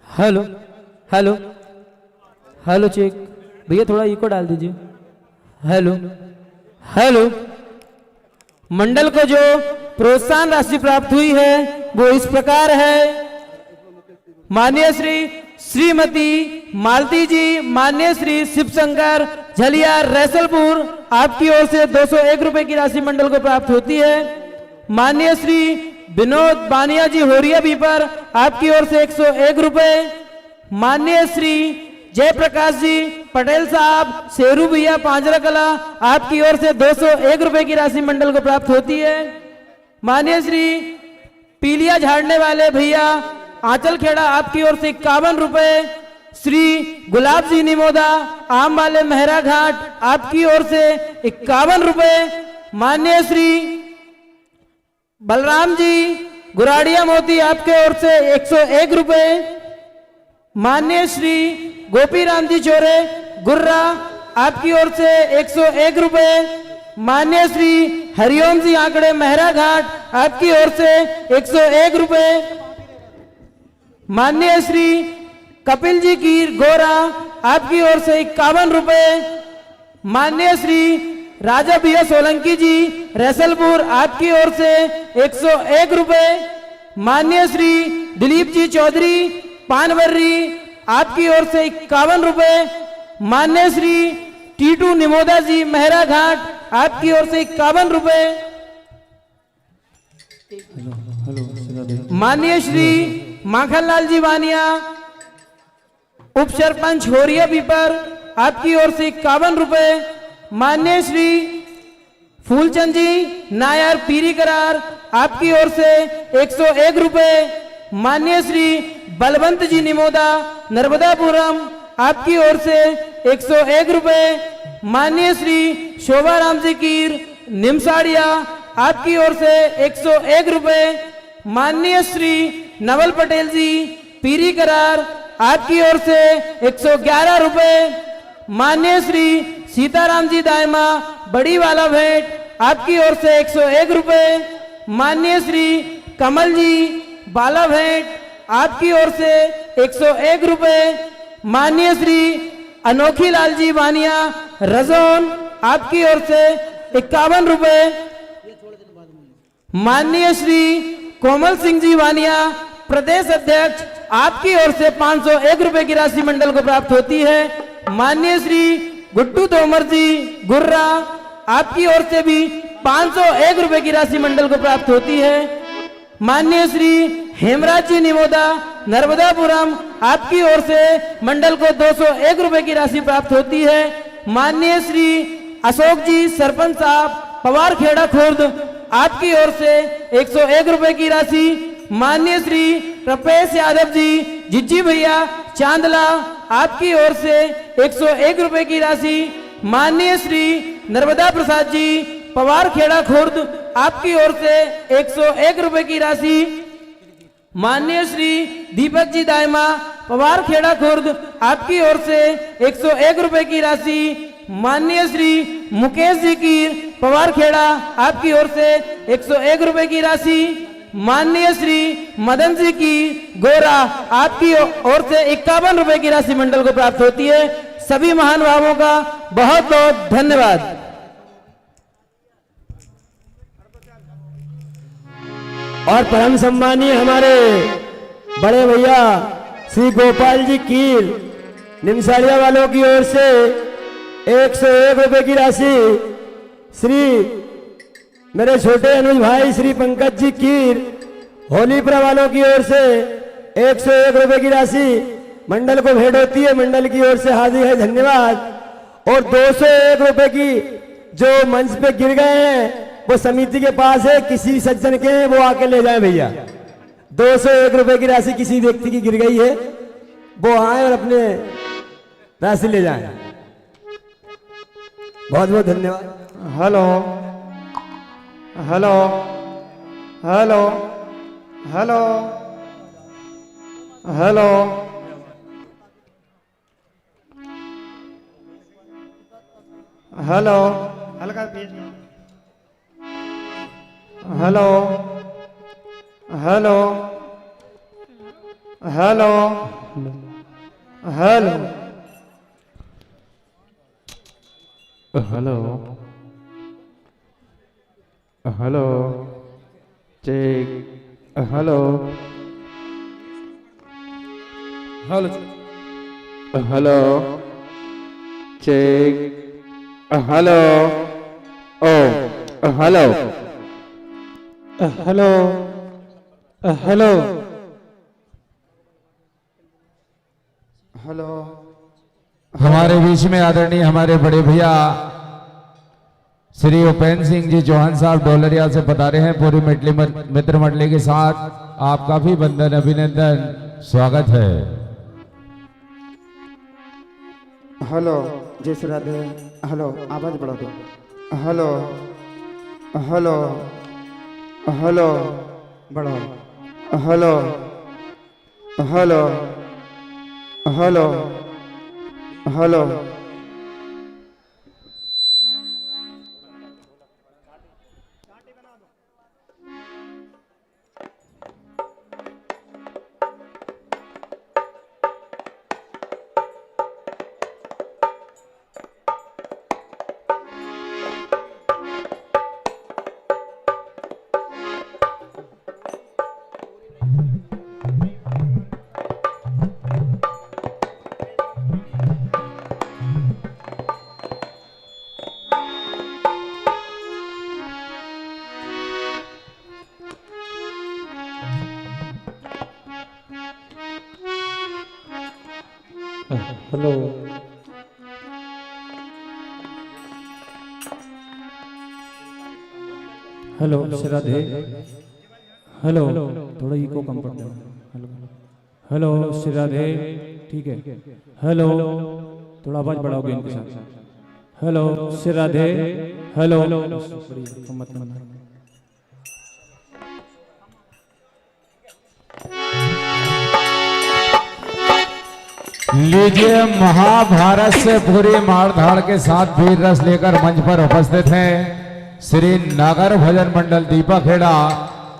हेलो हेलो हेलो चेक भैया थोड़ा इको डाल दीजिए। हेलो हेलो मंडल को जो प्रोत्साहन राशि प्राप्त हुई है वो इस प्रकार है। माननीय श्री श्रीमती मालती जी, माननीय श्री शिवशंकर झलिया रैसलपुर, आपकी ओर से 201 रुपए की राशि मंडल को प्राप्त होती है। माननीय श्री विनोद बानिया जी होरिया भी पर आपकी ओर से 101 रुपए। माननीय श्री जयप्रकाश जी पटेल साहब शेरू भैया पांजरा कला, आपकी ओर से 201 रुपए की राशि मंडल को प्राप्त होती है। माननीय श्री पीलिया झाड़ने वाले भैया आंचल खेड़ा, आपकी ओर से 51 रुपए। श्री गुलाब जी निमोदा आम वाले मेहरा घाट, आपकी ओर से 51 रुपए। माननीय श्री बलराम जी गुराड़िया मोती, आपके ओर से 101 रुपए। माननीय श्री गोपी राम जी चोरे गुर्रा, आपकी ओर से 101 रुपए। माननीय श्री हरिओम जी आंकड़े मेहरा घाट, आपकी ओर से 101 रुपए। माननीय श्री कपिल जी की गोरा, आपकी ओर से 51 रुपए। माननीय श्री राजा भैया सोलंकी जी रैसलपुर, आपकी ओर से 101 रुपए। माननीय श्री दिलीप जी चौधरी पानवर्री, आपकी ओर से 51 रुपए। माननीय श्री टीटू निमोदा जी मेहरा घाट आपकी ओर से 51 रुपए। माननीय श्री माखनलाल जी वानिया उप सरपंच होरिया पीपर आपकी ओर से 51 रुपए। माननीय श्री फूलचंद जी नायर पीरी करार आपकी ओर से 101 रुपए। माननीय श्री बलवंत जी निमोदा नर्मदापुरम आपकी ओर से 101 रुपए। माननीय श्री शोभा राम जी कीर निमसाड़िया आपकी ओर से 101 रुपए। माननीय श्री नवल पटेल जी पीरी करार आपकी ओर से 111 रुपए। माननीय श्री सीताराम जी दायमा बड़ी वाला भेंट आपकी ओर से 101 रुपए। माननीय श्री कमल जी बाला भेंट आपकी ओर से 101 रुपए। माननीय श्री अनोखी लाल जी वानिया रजौन आपकी ओर से 51 रुपए। माननीय श्री कोमल सिंह जी वानिया प्रदेश अध्यक्ष आपकी ओर से 501 रुपए की राशि मंडल को प्राप्त होती है। माननीय श्री गुड्डू तोमर जी गुर्रा आपकी ओर से भी 501 रुपए की राशि मंडल को प्राप्त होती है। माननीय श्री हेमराज जी निमोदा नर्मदापुरम आपकी ओर से मंडल को 201 रुपए की राशि प्राप्त होती है। माननीय श्री अशोक जी सरपंच साहब पवार खेड़ा खुर्द आपकी ओर से 101 रुपए की राशि। माननीय श्री प्रपेश यादव जी जिज्जी भैया चांदला आपकी ओर से 101 रुपए की राशि। माननीय श्री नर्मदा प्रसाद जी पवार खेड़ा खुर्द आपकी ओर से 101 रुपए की राशि। माननीय श्री दीपक जी दायमा पवार खेड़ा खुर्द आपकी ओर से 101 रुपए की राशि। माननीय श्री मुकेश जी की पवार खेड़ा आपकी ओर से 101 रुपए की राशि। माननीय श्री मदन जी की गोरा आपकी ओर से 51 रुपए की राशि मंडल को प्राप्त होती है। सभी महानुभावों का बहुत बहुत धन्यवाद। और परम सम्मानीय हमारे बड़े भैया श्री गोपाल जी कीर निमसाड़िया वालों की ओर से 101 रुपए की राशि। श्री मेरे छोटे अनुज भाई श्री पंकज जी कीर होलीपुरा वालों की ओर से 101 रुपए की राशि मंडल को भेंट होती है। मंडल की ओर से हार्दिक है धन्यवाद। और 201 रुपए की जो मंच पे गिर गए हैं वो समिति के पास है, किसी सज्जन के हैं वो आके ले जाए भैया। 201 रुपए की राशि किसी व्यक्ति की गिर गई है, वो आए और अपने राशि ले जाए। बहुत बहुत धन्यवाद। Hello hello hello hello hello hello हल्का hello hello hello hello hello hello check hello hello hello check hello ओ हेलो हेलो हेलो हेलो हमारे बीच में आदरणीय हमारे बड़े भैया श्री उपेंद्र सिंह जी चौहान साहब डोलरिया से पधारे हैं पूरी मित्र मंडली के साथ। आपका भी वंदन अभिनंदन स्वागत है। हेलो जय श्री राधे। हेलो आवाज बढ़ा दो। हेलो हेलो हेलो बढ़ाओ। Hello hello hello hello hello Shri Radhe. Hello थोड़ा इको कम कर दो। हेलो श्री राधे। ठीक है। हेलो थोड़ा आवाज बढ़ाओगे इनके साथ। हेलो श्री राधे। हेलो मत लीजिए महाभारत से पूरी मारधाड़ के साथ वीर रस लेकर मंच पर उपस्थित हैं श्री नागर भजन मंडल दीपा खेड़ा।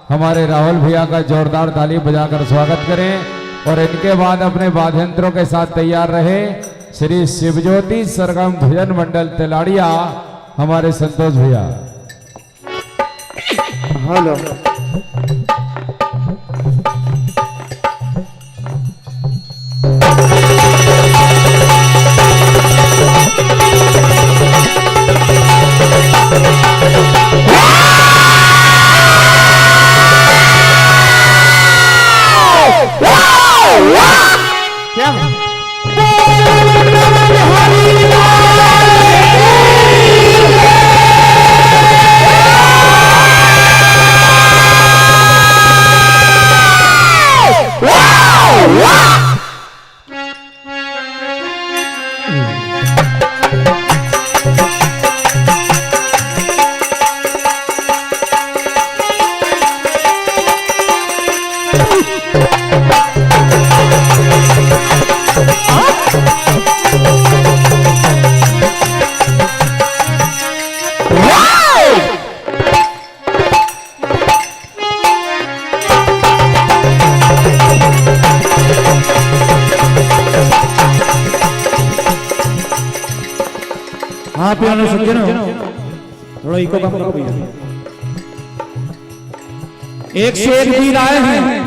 हमारे राहुल भैया का जोरदार ताली बजाकर स्वागत करें और इनके बाद अपने वाद्यंत्रों के साथ तैयार रहे श्री शिवज्योति सरगम भजन मंडल तिलाड़िया, हमारे संतोष भैया। हेलो हाँ पियानो सुन ना, थोड़ा इको कम करो भैया। एक से एक वीर आए हैं।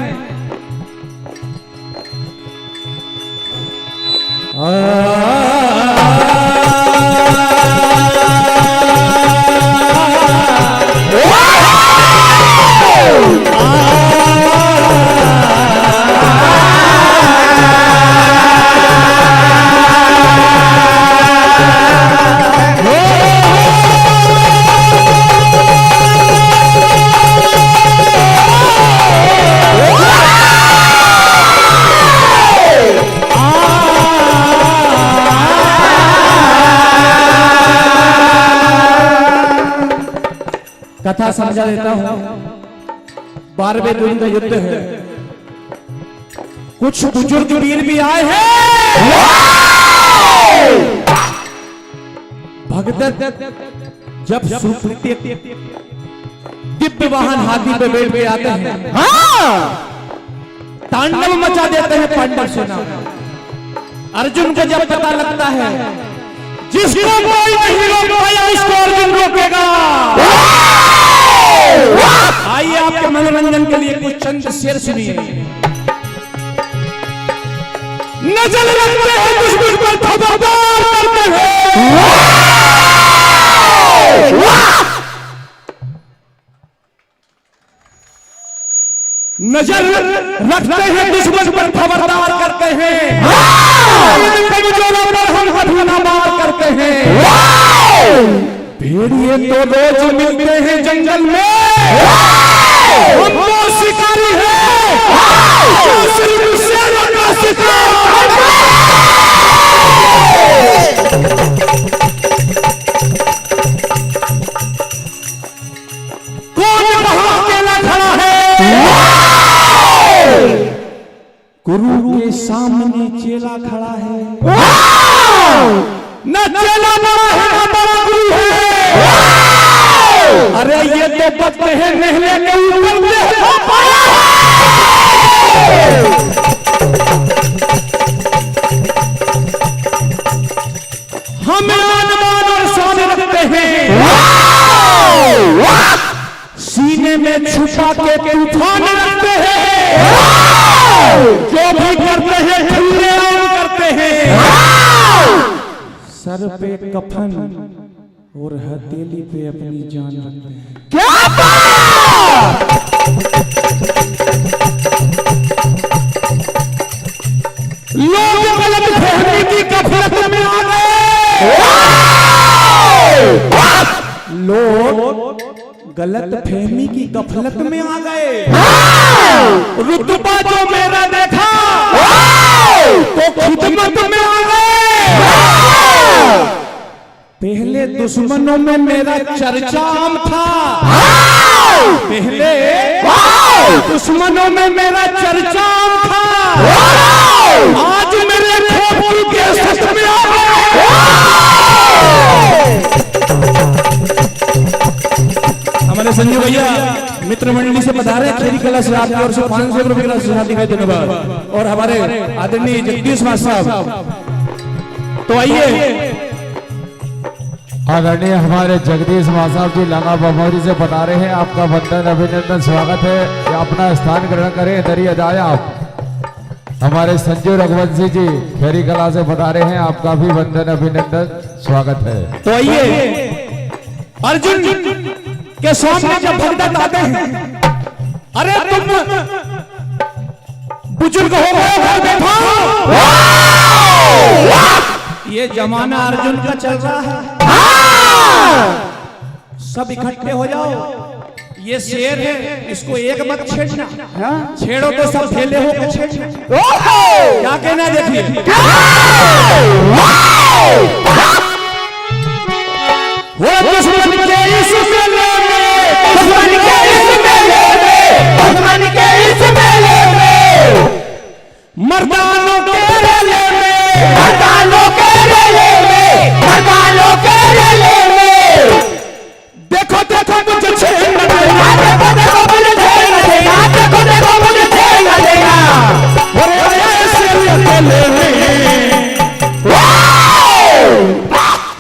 कथा समझा देता हूं। 12वें दिन का युद्ध है। कुछ बुजुर्ग वीर भी आए हैं। भगदत्त जब सुप्रीति दिव्य वाहन हाथी पे बैठ के आते हैं, तांडव मचा देते हैं पांडव सेना। अर्जुन को जब पता लगता है जिसको कोई नहीं रोक पाया उसको अर्जुन रोकेगा। आइए आपके मनोरंजन के लिए कुछ चंद शेर सुनिए। नजर रखते हैं दुश्मन पर, खबरदार करते हैं। नजर रखते हैं दुश्मन पर, खबरदार करते हैं। कमजोरों पर हम कभी ना मार करते हैं। भेड़िए तो रोज मिलते हैं जंगल में, हम वो शिकारी हैं जो सिर्फ शेरों का शिकार। कौन वहां अकेला खड़ा है? गुरु के सामने चेला खड़ा है। न चेला बड़ा है न बड़ा गुरु है। अरे ये तो बचते हैं नहले के ऊपर हमें अनुमान और शान रखते हैं। सीने में छुपा के तूफान रखते हैं। जो भी करते हैं खुलेआम करते हैं। सर पे कफन और हथेली पे अपनी जान रखते हैं। क्या बात! लोग गलत फहमी की कफरत में आ गए। लोग गलत फहमी की गफलत में आ गए। रुतबा जो मेरा देखा तो खिदमत में आ गए। पहले दुश्मनों में मेरा चर्चा आम था। पहले दुश्मनों में मेरा चर्चा आम था। आज मेरे खोपड़ी के सच में आ गए। हमारे संजय भैया मित्र मंडली से बता रहे खेरी कला से आपकी ओर से 500 रुपए का सुनाती है, धन्यवाद। और हमारे आदरणीय जगदीश साहब, तो आइए आदरणीय हमारे जगदीश साहब जी लंगा बमौरी से बता रहे हैं आपका वंदन अभिनंदन स्वागत है। अपना स्थान ग्रहण करें, इधर ही आ जाए आप। हमारे संजू रघुवंशी जी खेरी कला से बता रहे हैं आपका भी वंदन अभिनंदन स्वागत है। तो आइए अर्जुन के सामने जब भगदत्त आते हैं, अरे तुम बुजुर्ग हो गए घर बैठो। ये जमाना अर्जुन का चल रहा है, सब इकट्ठे हो जाओ। ये शेर है, इसको एक मत छेड़ना, छेड़ो तो सब खेले हो छेड़ना। क्या कहना देखिए। वो दुश्मन के इस मेले में, दुश्मन के इस मेले में, दुश्मन के इस मेले में, मर्दानों के रेले में, मर्दानों के रेले में, मर्दानों के रेले में, देखो देखो मुझे छेड़ना देगा, देखो देखो मुझे छेड़ना देगा, देखो देखो मुझे छेड़ना देगा। अरे ऐसे अकेले में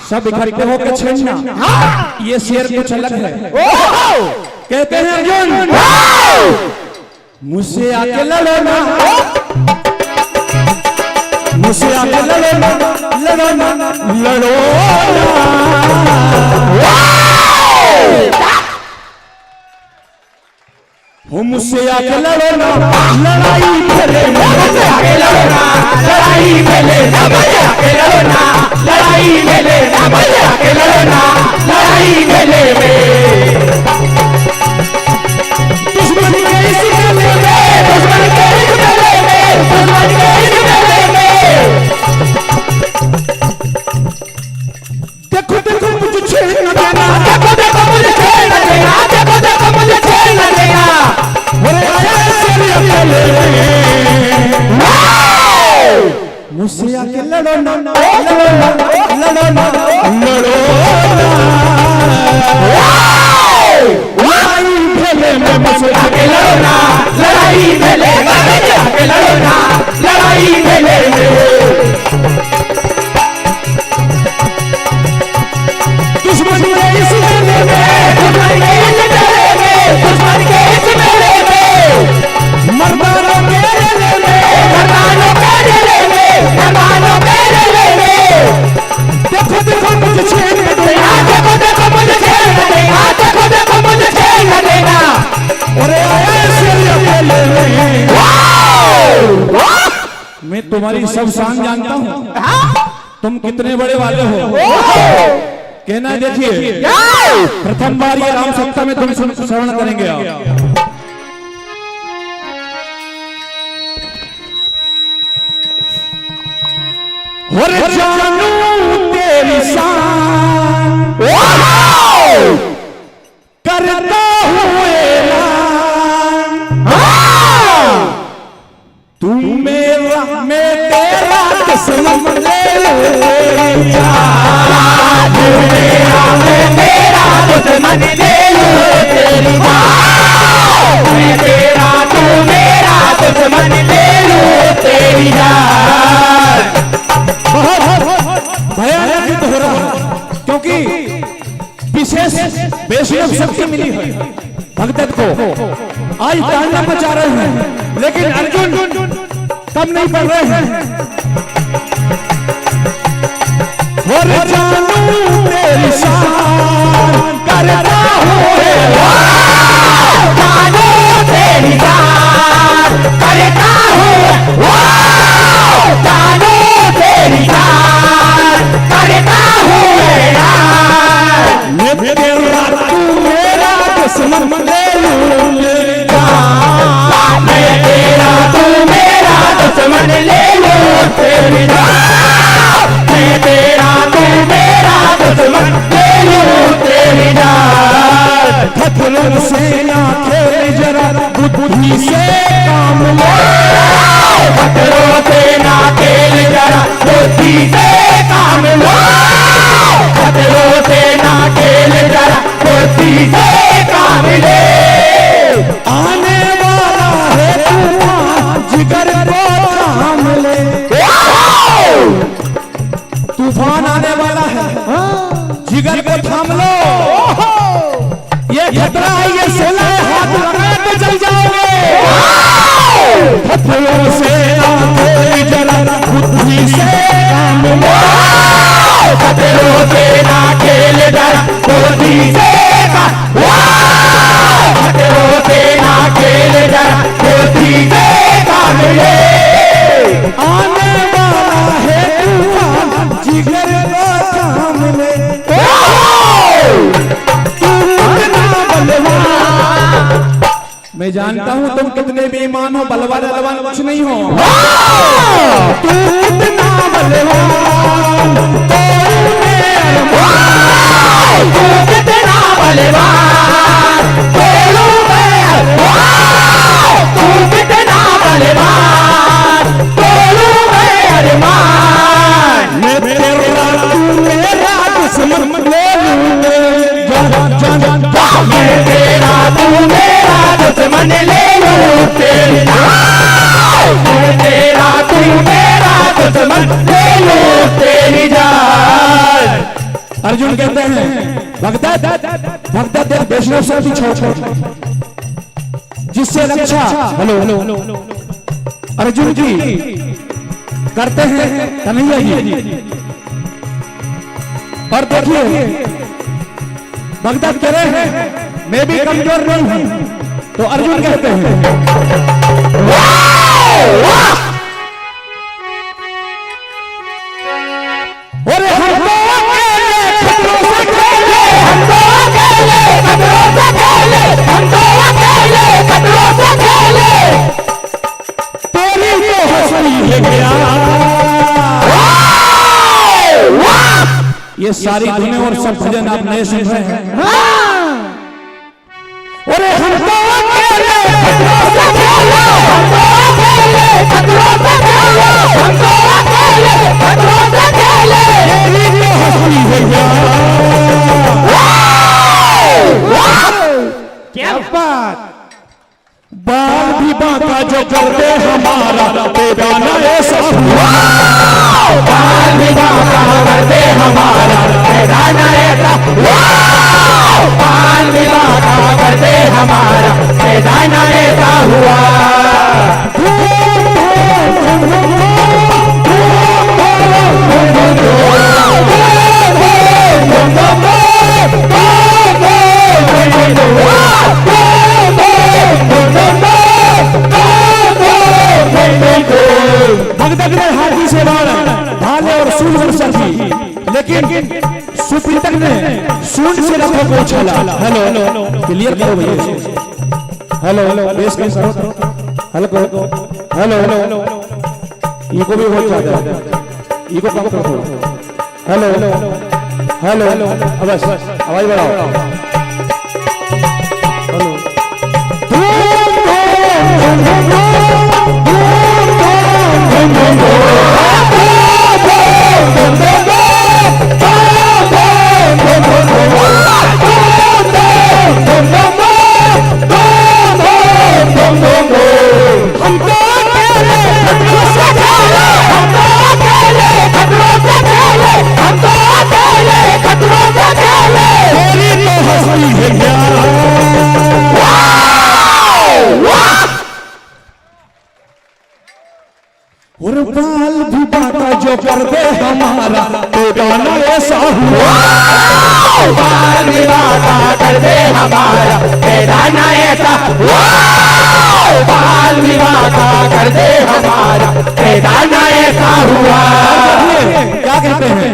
सब इकट्ठे होकर छेड़ना, ये शेर कुछ अलग है। कहते हैं अर्जुन मुझसे आके लड़ो ना, मुझसे आके लड़ो ना, लड़ो ना, लड़ो वो मुझसे आके लड़ो ना, लड़ाई खेले ना, मुझसे आके लड़ो ना, लड़ाई खेले ना, मुझसे आके लड़ो ना, लड़ाई खेले ना, मुझसे आके लड़ो ना, लड़ाई खेले में। दुश्मन के इस मेले में, दुश्मन के इस मेले में, दुश्मन के इस मेले में, देखो देखो मुझे छेड़ना देना, देखो देखो मुझे छेड़ना देना, देखो देखो मुझे छेड़ना देना। मुझसे आके लड़ो ना, लड़ो ना, लड़ो ना, लड़ो लड़ाई खेले में, मुझसे आके लड़ो ना, लड़ाई खेले में, मुझसे आके लड़ो ना, लड़ाई खेले में। दुश्मन के इस मेले में, दुश्मन के इस मेले में, दुश्मन के इस मेले में, मर्दानों के रेले में, मर्दानों के रेले में, मर्दानों के रेले में, देखो देखो मुझे छेड़ना देगा, देखो देखो मुझे छेड़ना देगा, देखो देखो मुझे छेड़ना देगा। अरे ऐसे अकेले में मैं तुम्हारी सब शान जानता हूँ, तुम कितने बड़े वाले हो। कहना देखिए, प्रथम बार ये राम सप्ताह में तुम श्रवण करेंगे आप। और जानू तेरी शान करता हूँ तू मेरा, मैं तेरा दुश्मन ले लूं, मैं तेरा दुश्मन ले लूं तेरी जान, मैं तेरा, तू मेरा दुश्मन ले लूं तेरी जान। भयानक युद्ध हो रहा है, क्योंकि विशेष वैष्णव शक्ति मिली है भगदत्त को। आज तांडव मचा रहे हैं, लेकिन अर्जुन कम नहीं पड़ रहे हैं। और जानू तेरी शान करता हूँ, जानू तेरी शान करता हूँ, जानू तेरी शान करता हूँ। मैं तेरा, तू मेरा आने वाला है। जिगर को थाम लो, ये खतरा है, ये सोना है, हाथ लगाए तो जल जाओगे। खतरों से कोई जरा बुद्धि से काम लो, खतरों से ना खेल जरा बुद्धि से काम लो, खतरों से ना खेल जरा बुद्धि से काम ले। आने वाला है तूफान, जिगर को थाम ले। मैं जानता हूं तुम कितने बेईमान हो, बलवान बलवान कुछ नहीं हो। तू कितना बलवान, तू कितना बलवान, तू कितना बलवान, मैं तेरा तू मेरा दुश्मन ले लूं, मैं तेरा तू मेरा दुश्मन ले लूं तेरी जान, मैं तेरा तू मेरा दुश्मन ले लूं तेरी जान। अर्जुन कहते हैं भगदत्त वैष्णव से भी छोड़, जिससे रक्षा हेलो अर्जुन जी करते हैं कन्हैया जी। और देखिए भगदत्त कह रहे हैं मैं भी कमजोर नहीं हूं, तो अर्जुन कहते हैं अरे हम तो अकेले खतरों से खेले, हम तो अकेले खतरों से खेले, हम तो अकेले खतरों से खेले, तेरी तो हंसी है गया। ये सारी धुनें और सब भजन आप नए सुन रहे हैं। अरे हम तो अकेले खतरों से खेले, हम तो अकेले खतरों से खेले, हम तो अकेले खतरों से खेले, तेरी तो हंसी है क्या बात। बाल भी बांका जो कर दे हमारा बेगाना ऐसा हुआ, बाल भी बांका कर दे हमारा बेगाना ऐसा हुआ, बाल भी बांका कर दे हमारा बेगाना ऐसा हुआ। भगदत्त ने हाथी से भाले और सूंड वर्षा की, लेकिन सुपीतक ने सूंड से रथों को उछाला। हेलो क्लियर करो भैया, हेलो बेस कम करो, हेलो हेलो इको भी बहुत ज्यादा है, इको कम करो। हेलो हेलो बस आवाज बढ़ाओ। और बाल भी बांका जो कर दे हमारा बेगाना ऐसा हुआ, बाल भी बांका कर दे हमारा बेगाना ऐसा हुआ, बाल भी बांका कर दे हमारा बेगाना ऐसा हुआ। क्या कहते हैं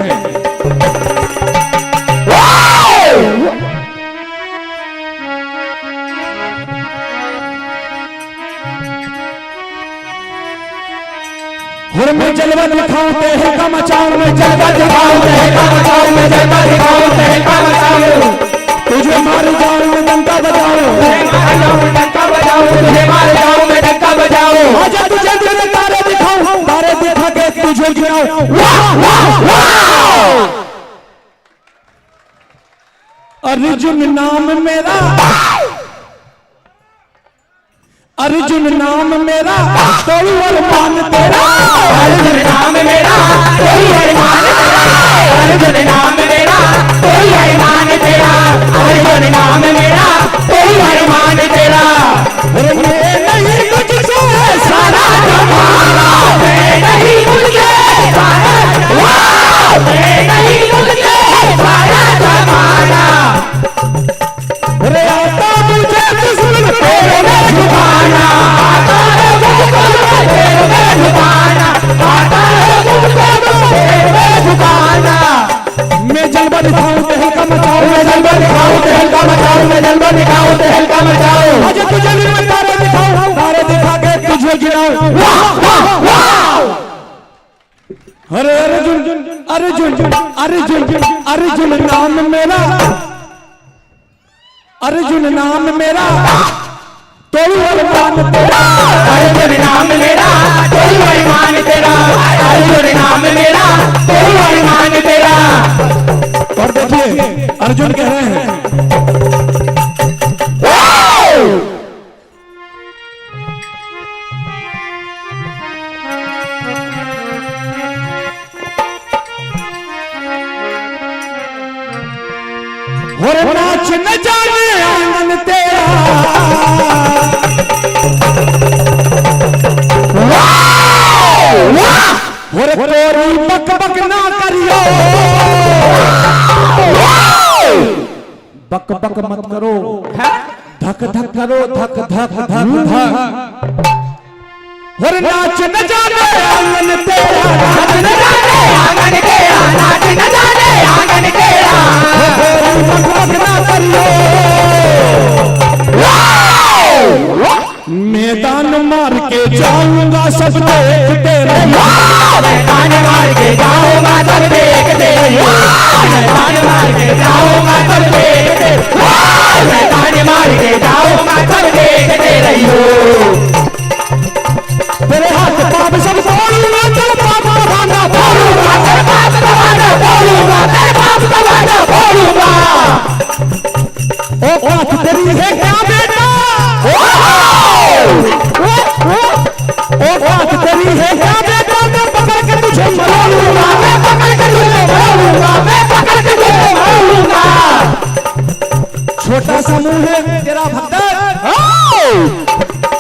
और मैं जलवा दिखाऊं तहलका मचाऊं, मैं जलवा दिखाऊं तहलका मचाऊं, मैं जलवा दिखाऊं तहलका मचाऊं, तुझे मार जाऊं मैं डंका बजाऊं, तुझे मार जाऊं डंका बजाऊं, तुझे मार जाऊं मैं डंका बजाऊं। आजा तुझे तेरे तारे दिखाऊं, तारे दिखा के तुझे गिराऊं। वाह वाह वाह। अर्जुन नाम मेरा, अर्जुन नाम मेरा कोई अरमान तेरा, अर्जुन नाम मेरा कोई अरमान तेरा, अर्जुन नाम मेरा कोई अरमान तेरा, अर्जुन नाम मेरा कोई अरमान तेरा। मैं नहीं तुझसे सारा जमाना, मैं नहीं तुझसे सारा जमाना, मैं नहीं तुझसे सारा जमाना। अरे आता मुझे दुश्मन तेरे में छुपाना, आता है मुझको तेरे में छुपाना, आता है मुझको तेरे में छुपाना। मैं जलवा दिखाऊं तेल का मचाऊं, मैं जलवा दिखाऊं तेल का मचाऊं, मैं जलवा दिखाऊं तेल का मचाऊं। आज तुझे भी मैं तारे दिखाऊं, तारे दिखा के तुझे गिराऊं। वाह वाह वाह। अरे अर्जुन अर्जुन अर्जुन अर्जुन नाम मेरा, अर्जुन नाम मेरा कोई अरमान तेरा, अर्जुन नाम मेरा कोई अरमान तेरा, अर्जुन नाम मेरा कोई अरमान तेरा। और देखिए अर्जुन कह रहे हैं और नाच न जाने आंगन तेरा, और तोरी बक बक ना करियो, बक बक मत करो, धक धक करो, धक धक धक धक। और नाच न जाने आंगन तेरा, नाच न जाने आंगन तेरा, नाच न जाने आंगन तेरा, बक बक ना करियो। मैदान मार के जाऊंगा सब देखते रहियो, मैदान मार के जाऊंगा सब देखते रहियो, मैदान मार के जाऊंगा सब देखते रहियो, मैदान मार के जाऊंगा सब देखते रहियो। तेरे हाथ पाप सब तोड़ूंगा, तेरे पाप दबाना तोड़ूंगा, तेरे पाप दबाना तोड़ूंगा, तेरे पाप दबाना तोड़ूंगा। ओ बात तेरी है क्या बेटा, ओ बात तेरी है क्या बेटा, मैं पकड़ के तुझे मारूंगा, मैं पकड़ के तुझे मारूंगा, मैं पकड़ के तुझे मारूंगा। छोटा सा मुंह है तेरा भक्तन,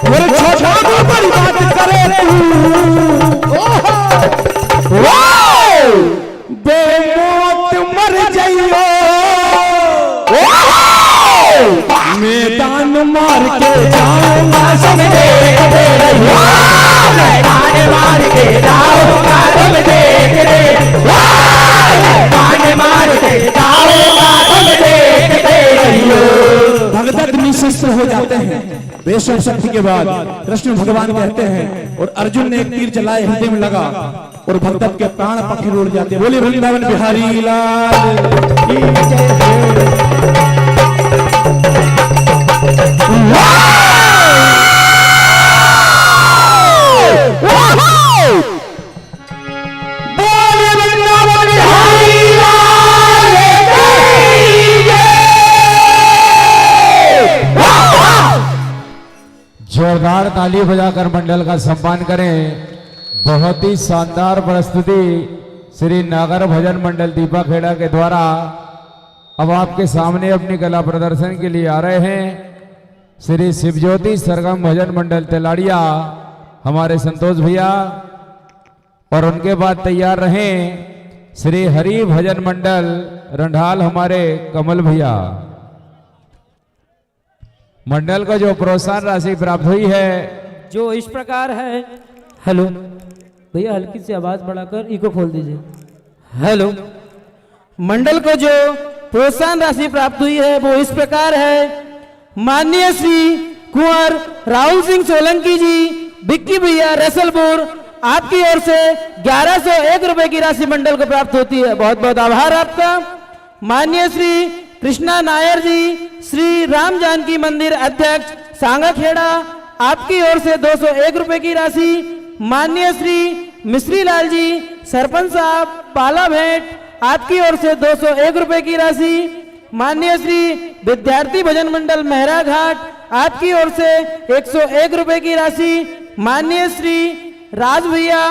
और छोटा मुंह बड़ी बात करे तू, बेमौत मर जाइयो, मैदान मार के जाऊंगा सब देखते रहियो, मैदान मार के जाऊंगा सब देखते, मैदान मार के जाऊंगा सब देखते रहियो। भगदत्त निशस्त्र हो जाते हैं बेशक शक्ति के बाद, कृष्ण भगवान कहते हैं, और अर्जुन ने एक तीर चलाए, हृदय में लगा और भगदत्त के प्राण पखेरु उड़ जाते। बोले वृंदावन बिहारी लाल की जय। जोरदार ताली बजाकर मंडल का सम्मान करें। बहुत ही शानदार प्रस्तुति श्री नागर भजन मंडल दीपाखेड़ा के द्वारा अब आपके सामने अपनी कला प्रदर्शन के लिए आ रहे हैं श्री शिवज्योति सरगम भजन मंडल तेलाड़िया हमारे संतोष भैया, और उनके बाद तैयार रहें श्री हरि भजन मंडल रंढाल हमारे कमल भैया। मंडल को जो प्रोत्साहन राशि प्राप्त हुई है जो इस प्रकार है। हेलो भैया, हल्की सी आवाज बढ़ाकर इको खोल दीजिए। हेलो। मंडल को जो प्रोत्साहन राशि प्राप्त हुई है वो इस प्रकार है। माननीय श्री कुंवर राहुल सिंह सोलंकी जी, बिक्की भैया रसलपुर, आपकी ओर से 1101 रुपए की राशि मंडल को प्राप्त होती है। बहुत बहुत आभार आपका। माननीय श्री कृष्णा नायर जी, श्री राम जानकी मंदिर अध्यक्ष सांगाखेड़ा, आपकी ओर से 201 रुपए की राशि। माननीय श्री मिश्री लाल जी, सरपंच साहब पाला भेंट, आपकी ओर से 201 रुपए की राशि। माननीय श्री विद्यार्थी भजन मंडल मेहरा घाट, आपकी ओर से 101 रुपए की राशि। माननीय श्री राज भैया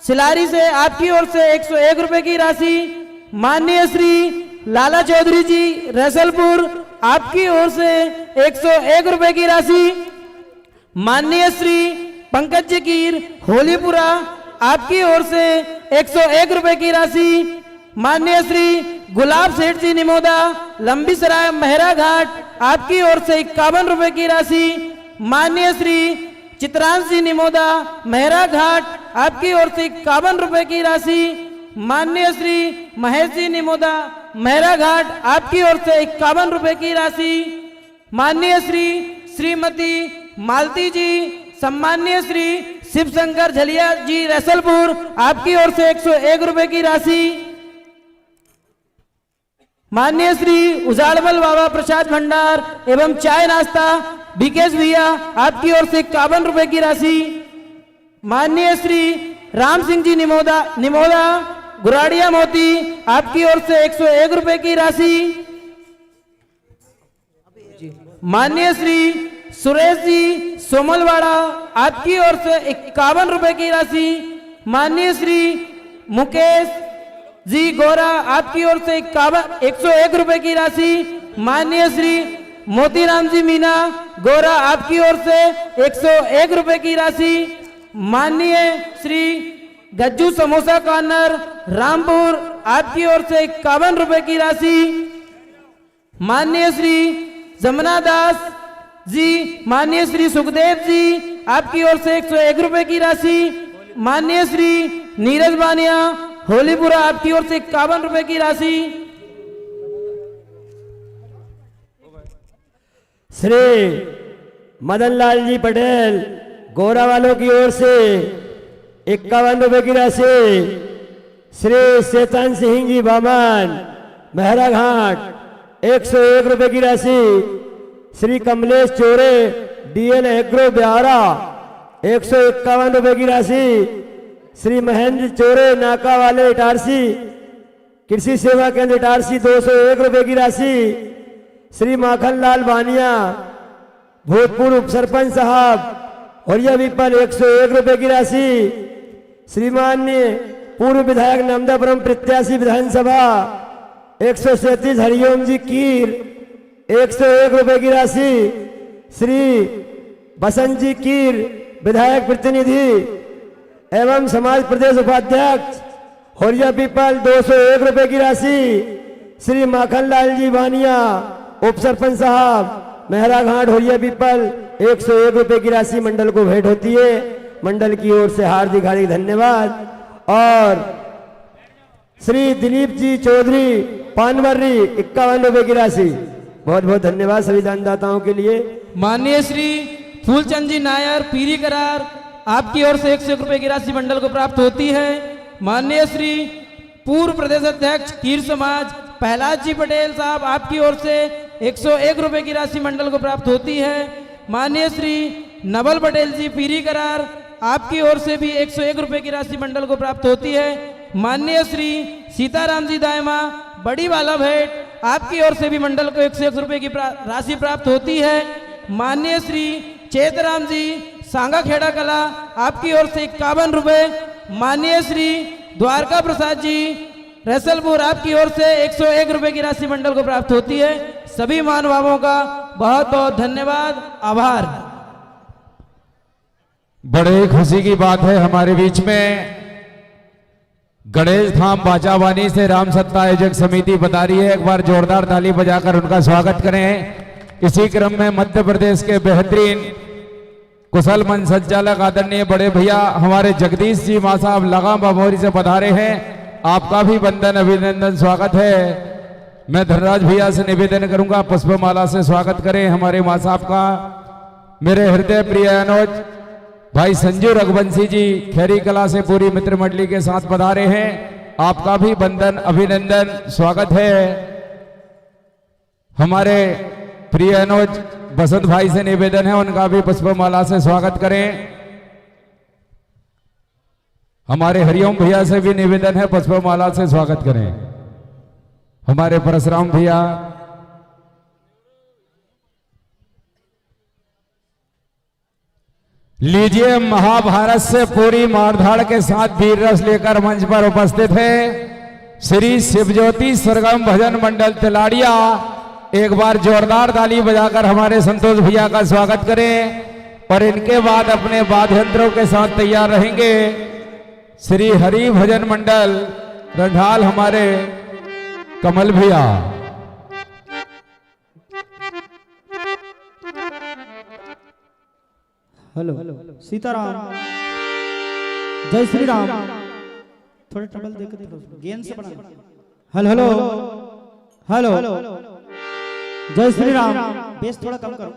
सिलारी से, आपकी ओर से 101 रुपए की राशि। माननीय श्री लाला चौधरी जी रैसलपुर आपकी ओर से 101 रुपए की राशि। माननीय श्री पंकज जी कीर होलीपुरा आपकी ओर से 101 रुपए की राशि। माननीय श्री गुलाब सेठ जी निमोदा लंबी सराय मेहरा घाट आपकी ओर से 51 रुपए की राशि। माननीय श्री चित्रांश जी निमोदा मेहरा घाट आपकी ओर से 51 रुपए की राशि। माननीय श्री महेश जी निमोदा मेहरा घाट आपकी ओर से 51 रुपए की राशि। माननीय श्री श्रीमती मालती जी सम्माननीय श्री शिव शंकर झलिया जी रैसलपुर आपकी ओर से 101 रुपए की राशि। माननीय श्री उजाड़बल बाबा प्रसाद भंडार एवं चाय नाश्ता विकेश भैया आपकी ओर से 51 रुपए की राशि। माननीय श्री राम सिंह जी निमोदा गुराड़िया मोती आपकी ओर से 101 रुपए की राशि। माननीय श्री सुरेश जी सोमलवाड़ा आपकी ओर से 51 रुपए की राशि। माननीय श्री मुकेश जी गोरा आपकी ओर से 101 रुपए की राशि। माननीय श्री मोतीराम जी मीना गोरा आपकी ओर से 101 रुपए की राशि। माननीय श्री गज्जू समोसा कॉर्नर रामपुर आपकी ओर से 51 रुपए की राशि। माननीय श्री जमुना दास जी माननीय श्री सुखदेव जी आपकी ओर से 101 रुपए की राशि। माननीय श्री नीरज बानिया होलीपुरा आपकी ओर से 51 रुपए की राशि। श्री मदन लाल जी पटेल गोरा वालों की ओर से 51 रुपए की राशि। श्री चेतन सिंह जी बामन मेहरा घाट 101 रुपए की राशि। श्री कमलेश चोरे डीएल एग्रो ब्यारा 151 रुपए की राशि। श्री महेंद्र चोरे नाका वाले इटारसी कृषि सेवा केंद्र इटारसी 201 रुपए की राशि। श्री माखन लाल बानिया भूतपूर्व उप सरपंच साहब औरिया विपल 101 रुपए की राशि। श्रीमान्य पूर्व विधायक नमदापुरम प्रत्याशी विधानसभा 137 हरिओम जी कीर 101 रुपए की राशि। श्री बसंत जी कीर विधायक प्रतिनिधि एवं समाज प्रदेश उपाध्यक्ष होरिया पीपल 201 रुपए की राशि। श्री माखन लाल जी बानिया उप सरपंच साहब मेहरा घाट होरिया पीपल 101 रुपए की राशि मंडल को भेंट होती है। मंडल की ओर से हार्दिक हार्दिक धन्यवाद। और श्री दिलीप जी चौधरी पानवर्री 51 रुपए की राशि। बहुत बहुत धन्यवाद सभी दानदाताओं के लिए। माननीय श्री फूलचंद जी नायर पीरी करार आपकी ओर से 101 रुपए की राशि मंडल को प्राप्त होती है। माननीय श्री पूर्व प्रदेश अध्यक्ष कीर समाज प्रहलाद जी पटेल साहब आपकी ओर से 101 रुपए की राशि मंडल को प्राप्त होती है। माननीय श्री नवल पटेल जी पीरी करार आपकी ओर से भी 101 रुपए की राशि मंडल को प्राप्त होती है। माननीय श्री सीताराम जी दायमा बड़ी वाला भेंट आपकी ओर से भी मंडल को 101 रुपए की राशि प्राप्त होती है। माननीय श्री चेतराम जी सांगा खेड़ा कला आपकी ओर से 51 रुपए। माननीय श्री द्वारका प्रसाद जी रैसलपुर आपकी ओर से 101 रुपए की राशि मंडल को प्राप्त होती है। सभी महानुभावों का बहुत बहुत धन्यवाद आभार। बड़े खुशी की बात है हमारे बीच में गणेश धाम बाचावानी से राम सत्ता आयोजक समिति बता रही है। एक बार जोरदार ताली बजाकर उनका स्वागत करें। इसी क्रम में मध्य प्रदेश के बेहतरीन कुशल मंच संचालक आदरणीय बड़े भैया हमारे जगदीश जी मां साहब लगाम बमोरी से पधारे हैं। आपका भी वंदन अभिनंदन स्वागत है। मैं धनराज भैया से निवेदन करूंगा पुष्पमाला से स्वागत करें हमारे मां साहब का। मेरे हृदय प्रिय अनुज भाई संजू रघुवंशी जी खैरी कला से पूरी मित्र मंडली के साथ पधारे हैं। आपका भी वंदन अभिनंदन स्वागत है। हमारे प्रिय अनुज बसंत भाई से निवेदन है उनका भी पुष्पमाला से स्वागत करें। हमारे हरिओम भैया से भी निवेदन है पुष्पमाला से स्वागत करें। हमारे परशुराम भैया लीजिए महाभारत से पूरी मारधाड़ के साथ वीर रस लेकर मंच पर उपस्थित है श्री शिवज्योति सरगम भजन मंडल तिलाड़िया। एक बार जोरदार ताली बजाकर हमारे संतोष भैया का स्वागत करें और इनके बाद अपने वाद्य यंत्रों के साथ तैयार रहेंगे श्री हरि भजन मंडल रंधाल हमारे कमल भैया। हेलो सीताराम, जय श्री राम। थोड़ा ट्रबल देकर गेन से बढ़ा। हेलो हेलो हेलो, जय श्री राम। बेस थोड़ा कम करो।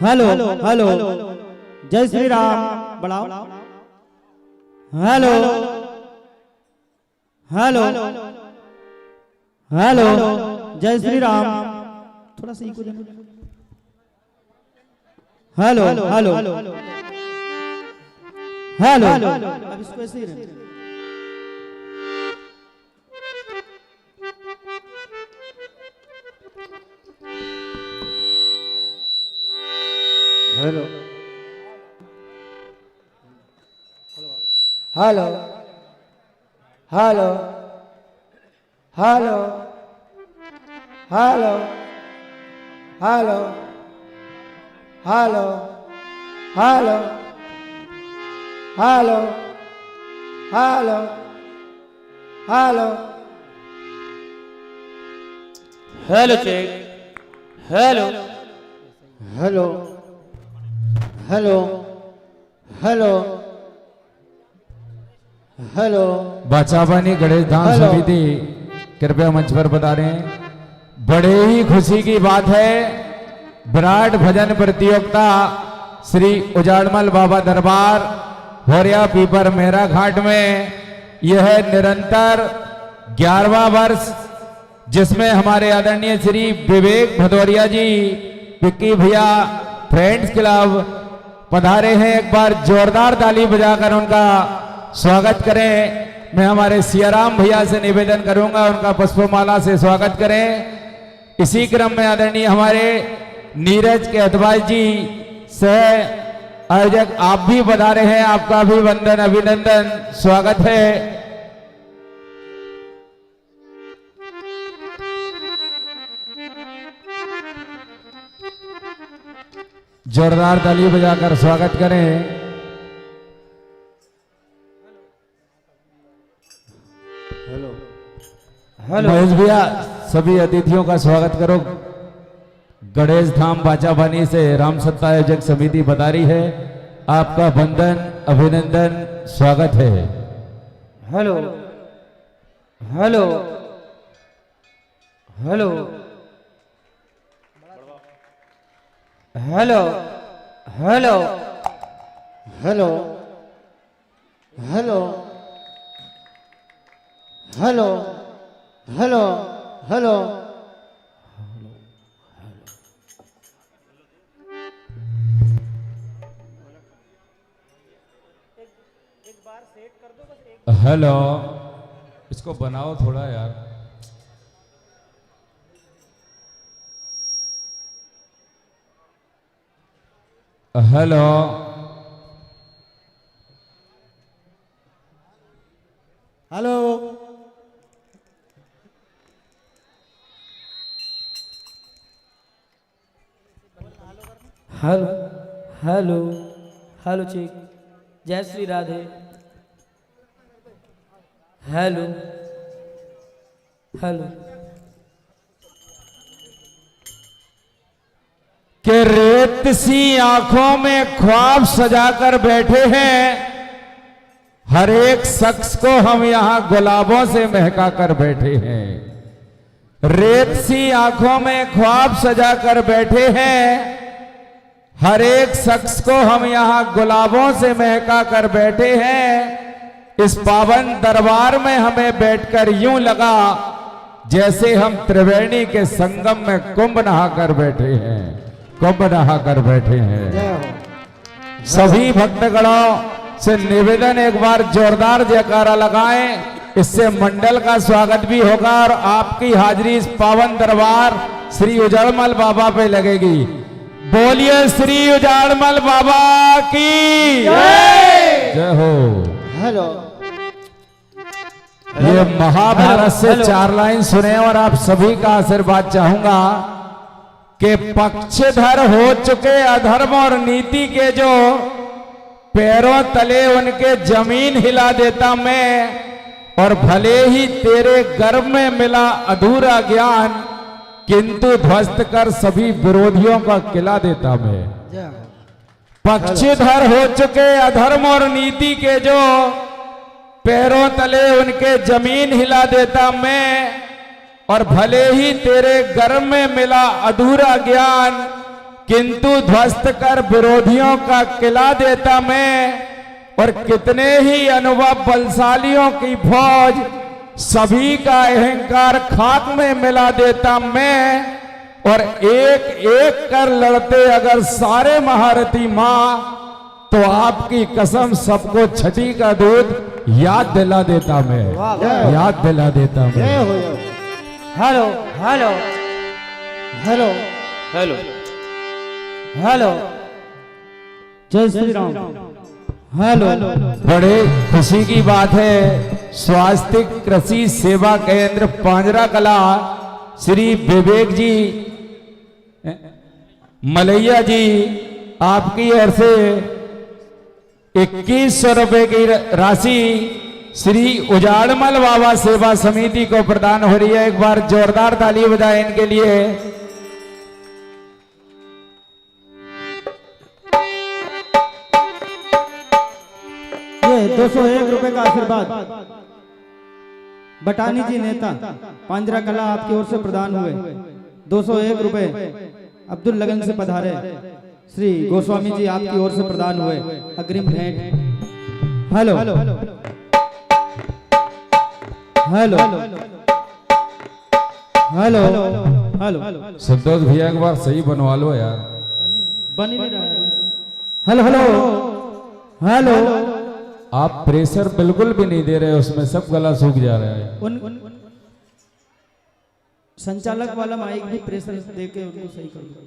हेलो हेलो, जय श्री राम बढ़ाओ। हेलो हेलो हेलो, जय श्री राम। थोड़ा सा इको देना। हेलो हेलो हेलो, अब इसको ऐसे ही रहने। Hello hello hello hello hello hello hello hello hello hello hello hello check, hello hello hello hello hello. Bachabani Ganesh Dham hello. समिति कृपया मंच पर बता रहे हैं। बड़े ही खुशी की बात है, विराट भजन प्रतियोगिता श्री उजाड़मल बाबा दरबार होरिया पीपर मेहरा घाट में यह निरंतर 11वां वर्ष, जिसमें हमारे आदरणीय श्री विवेक भदौरिया जी पिक्की भैया फ्रेंड्स क्लब पधारे हैं। एक बार जोरदार ताली बजाकर उनका स्वागत करें। मैं हमारे सियाराम भैया से निवेदन करूंगा उनका पुष्पमाला से स्वागत करें। इसी क्रम में आदरणीय हमारे नीरज के अधवाज जी सह आयोजक आप भी बता रहे हैं, आपका भी वंदन अभिनंदन स्वागत है। जोरदार ताली बजाकर स्वागत करें। हेलो महेश भैया सभी अतिथियों का स्वागत करो। गणेश धाम बाचाबानी से राम सत्ता आयोजक समिति बता रही है, आपका वंदन अभिनंदन स्वागत है। Hello hello hello hello hello hello hello hello hello hello hello, इसको बनाओ थोड़ा यार। Hello hello hello hello hello check, जय श्री राधे। हेलो हेलो, के रेत सी आंखों में ख्वाब सजाकर बैठे हैं, हर एक शख्स को हम यहां गुलाबों से महका कर बैठे हैं। रेत सी आंखों में ख्वाब सजाकर बैठे हैं, हर एक शख्स को हम यहां गुलाबों से महका कर बैठे हैं। इस पावन दरबार में हमें बैठकर यूं लगा जैसे हम त्रिवेणी के संगम में कुंभ नहाकर बैठे हैं, कुंभ नहाकर बैठे हैं। सभी भक्तगणों से निवेदन, एक बार जोरदार जयकारा लगाएं, इससे मंडल का स्वागत भी होगा और आपकी हाजिरी इस पावन दरबार श्री उजाड़मल बाबा पे लगेगी। बोलिए श्री उजाड़मल बाबा की जय हो। हेलो ये महाभारत से 4 लाइन सुने और आप सभी का आशीर्वाद चाहूंगा कि पक्षधर हो चुके अधर्म और नीति के जो पैरों तले उनके जमीन हिला देता मैं, और भले ही तेरे गर्भ में मिला अधूरा ज्ञान, किंतु ध्वस्त कर सभी विरोधियों का किला देता मैं। पक्षधर हो चुके अधर्म और नीति के जो पैरों तले उनके जमीन हिला देता मैं, और भले ही तेरे गर्भ में मिला अधूरा ज्ञान, किंतु ध्वस्त कर विरोधियों का किला देता मैं। और कितने ही अनुभव बलशालियों की फौज, सभी का अहंकार खाक में मिला देता मैं। और एक एक कर लड़ते अगर सारे महारथी मां, तो आपकी कसम सबको छठी का दूध याद दिला देता मैं, याद दिला देता मैं। Hello hello hello hello hello जय श्री राम। हेलो बड़े खुशी की बात है, स्वास्थ्य कृषि सेवा केंद्र पांजरा कला श्री विवेक जी मलैया जी आपकी ओर से 2100 रुपए की राशि श्री उजाड़मल बाबा सेवा समिति को प्रदान हो रही है। एक बार जोरदार ताली बजाएं इनके लिए। ये 201 रुपए का आशीर्वाद बटानी जी नेता पांजरा कला आपकी ओर से प्रदान हुए। 201 रुपए अब्दुल लगन से पधारे श्री गोस्वामी जी आपकी ओर से प्रदान हुए अग्रिम भेंट। हेलो हेलो हेलो हेलो संतोष भैया एक बार सही बनवा लो यार, बन ही नहीं रहा है। हेलो हेलो हेलो आप प्रेशर बिल्कुल भी नहीं दे रहे, उसमें सब गला सूख जा रहा है। उन संचालक वाला माइक भी प्रेशर दे के उनको सही कर दो।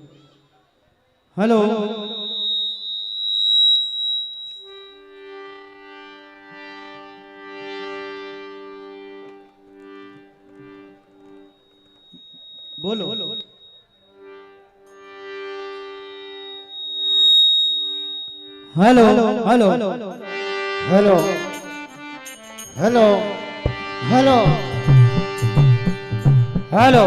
हेलो बोलो hello hello hello hello hello hello hello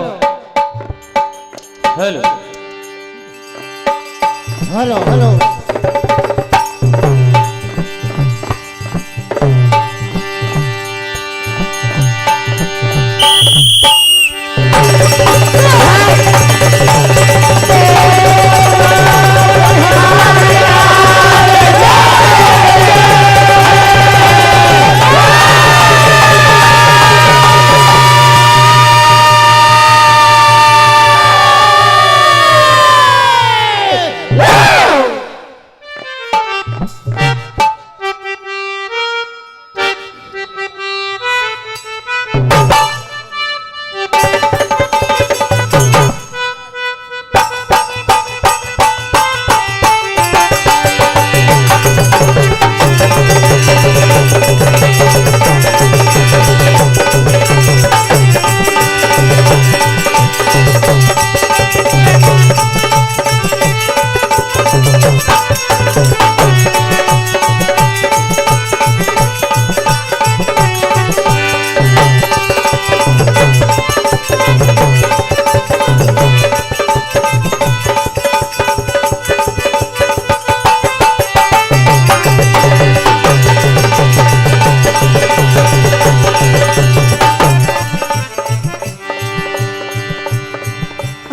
hello hello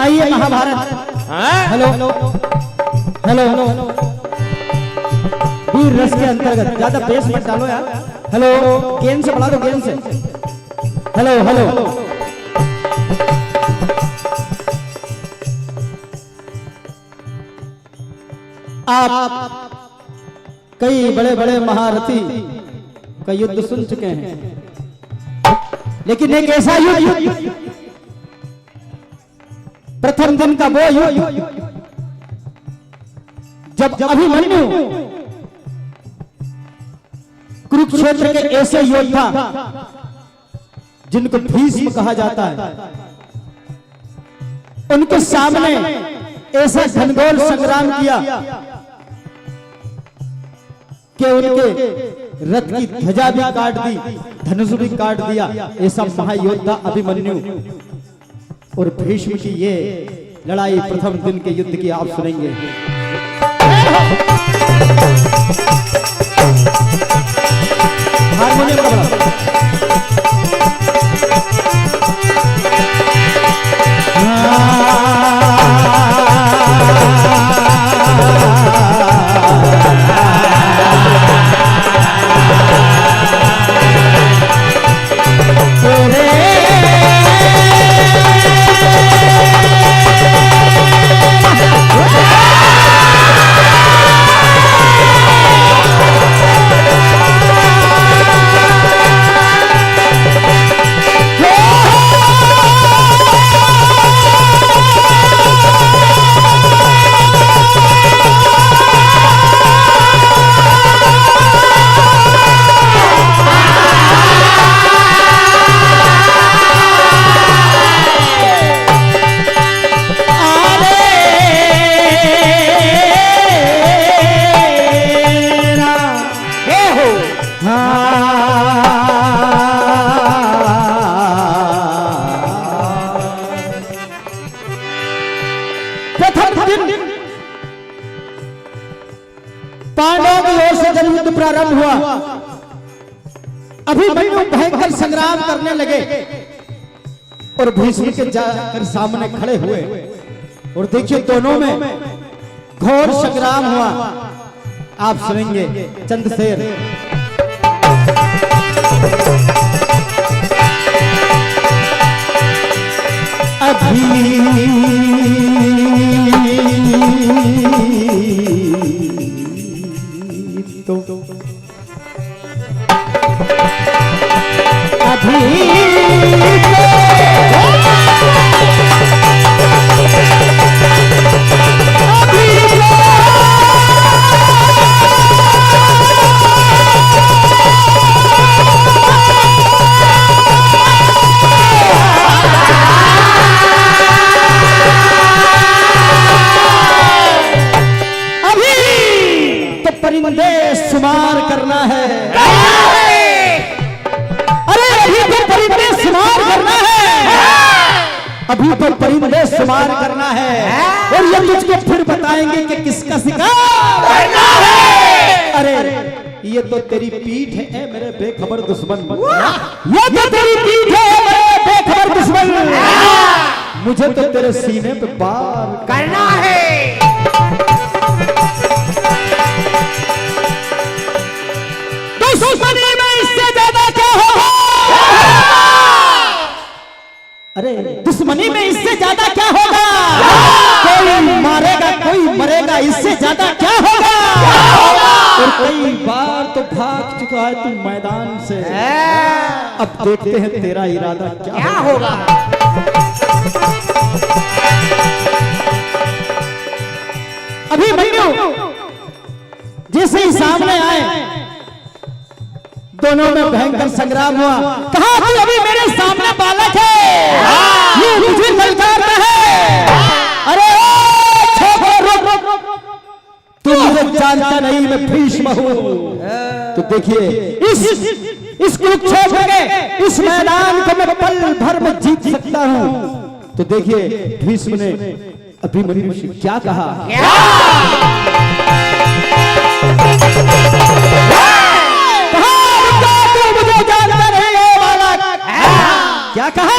आइए महाभारत। हेलो हेलो हेलो वीर रस के अंतर्गत ज्यादा बेस मत डालो यार। हेलो गेंद से बढ़ा दो, गेंद से। हेलो हेलो आप कई बड़े बड़े महारथी का युद्ध सुन चुके हैं, लेकिन एक ऐसा युद्ध, प्रथम दिन का वो युद्ध जब अभिमन्यु कुरुक्षेत्र के ऐसे योद्धा जिनको भीष्म कहा जाता है, उनके सामने ऐसा घनघोर संग्राम किया कि उनके रथ की ध्वजा भी काट दी, धनुष भी काट दिया। ऐसा महायोद्धा अभिमन्यु और भीष्म की ये लड़ाई प्रथम दिन के युद्ध की आप सुनेंगे। हारमोनियम का पांडवों की ओर से जब युद्ध प्रारंभ हुआ, अभिमन्यु भयंकर संग्राम करने लगे और भीष्म के जाकर सामने खड़े हुए और देखिए दोनों में घोर संग्राम हुआ। आप सुनेंगे चंद शेर। परिंदे शुमार करना है। अरे अभी तो परिंदे शुमार करना है, अभी तो परिंदे शुमार करना है और ये तुझको फिर बताएंगे कि किसका शिकार करना है। अरे ये तो तेरी पीठ है मेरे बेखबर दुश्मन, ये तो तेरी पीठ है मेरे बेखबर दुश्मन, मुझे तो तेरे सीने पे वार करना है। दुश्मनी में इससे ज्यादा क्या होगा? अरे दुश्मनी में इससे ज्यादा क्या होगा? कोई मारेगा कोई मरेगा, इससे ज्यादा क्या होगा? और कई बार तो भाग चुका है तू मैदान से, अब देखते हैं तेरा इरादा क्या होगा। अभिमन्यु जैसे ही सामने आए, दोनों में भयंकर संग्राम हुआ। कहा तू अभी मेरे सामने बालक है, ये मुझे ललकारता है। अरे तू मुझे जानता नहीं, मैं भीष्म हूँ। तो देखिए इस कुरुक्षेत्र के इस मैदान को मैं पल भर में जीत सकता हूँ। तो देखिए भीष्म ने अभिमन्यु से क्या कहा। मुझे जानता नहीं है बालक, क्या कहा?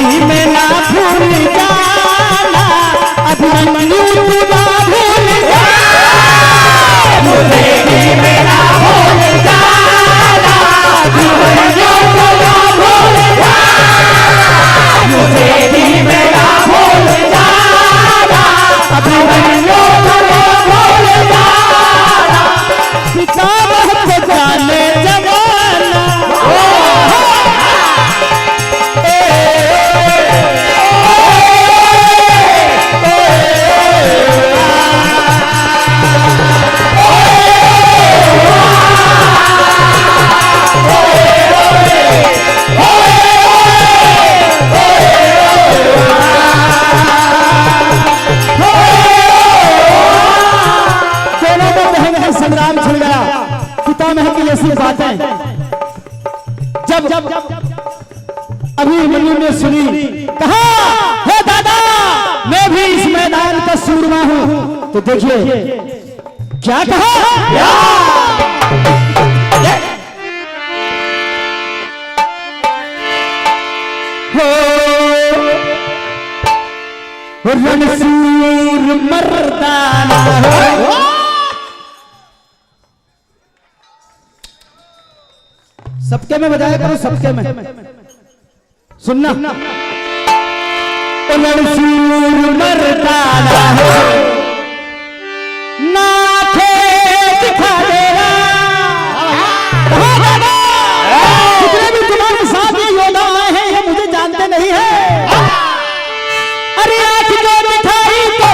भी मैं ना भूल जाना, अभिमन्यु तू ना भूल जाना, मुझे भी मैं ना भूल जाना, अभिमन्यु तू ना भूल जाना, मुझे भी मैं ना भूल जाना, अभिमन्यु तू ना भूल जाना, पिता बहुत जाने जमाना। संग्राम छिड़ गया, पितामह की ऐसी बातें जब अभिमन्यु ने सुनी, कहा हे दादा मैं भी इस मैदान का सूरमा हूं। तो देखिए क्या कहा, हो रणसूर मर्दाना हो। सबके में बजाया करो, सबके में सुनना। रणसूर मर्दाना हो, नाथे दिखा देना। कितने भी तुम्हारे साथ ये योद्धा हैं, ये मुझे जानते नहीं है। अरे आंख जो दिखाई तो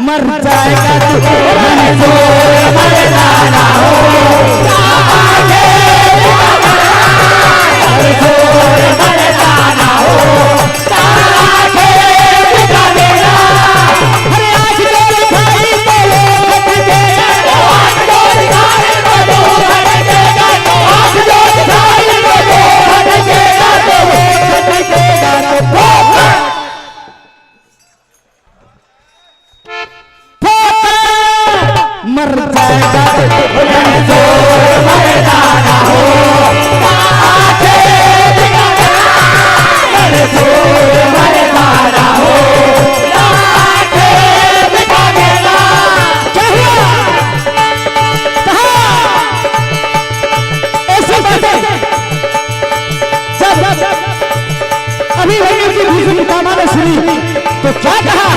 मर जाएगा तू, मर्दाना हो, मर्दाना हो, अरे आज जो दिखाई तो मर जाएगा मर्दाना हो, मर्दाना हो। क्या हुआ, कहा ऐसी बातें जब अभिमन्यु की भीष्म पितामह ने सुनी तो क्या कहा,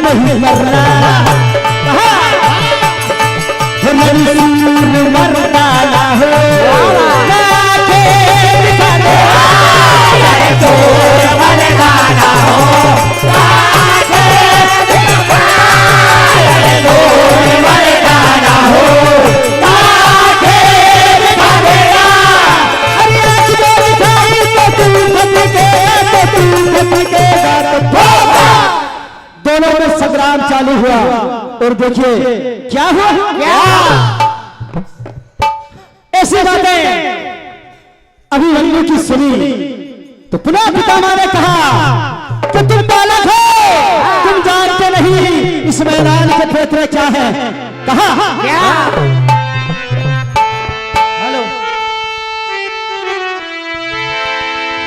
नहीं मरना। रणसूर मर्दाना हो, मर्दाना हो, मर्दाना हो। दोनों में संग्राम चालू हुआ और देखिए क्या हुआ, क्या ऐसी बातें अभिमन्यु की सुनी तो पुनः पितामह ने कहा कि तुम बालक हो, तुम जानते नहीं इस मैदान के क्षेत्र क्या है। कहा क्या, हेलो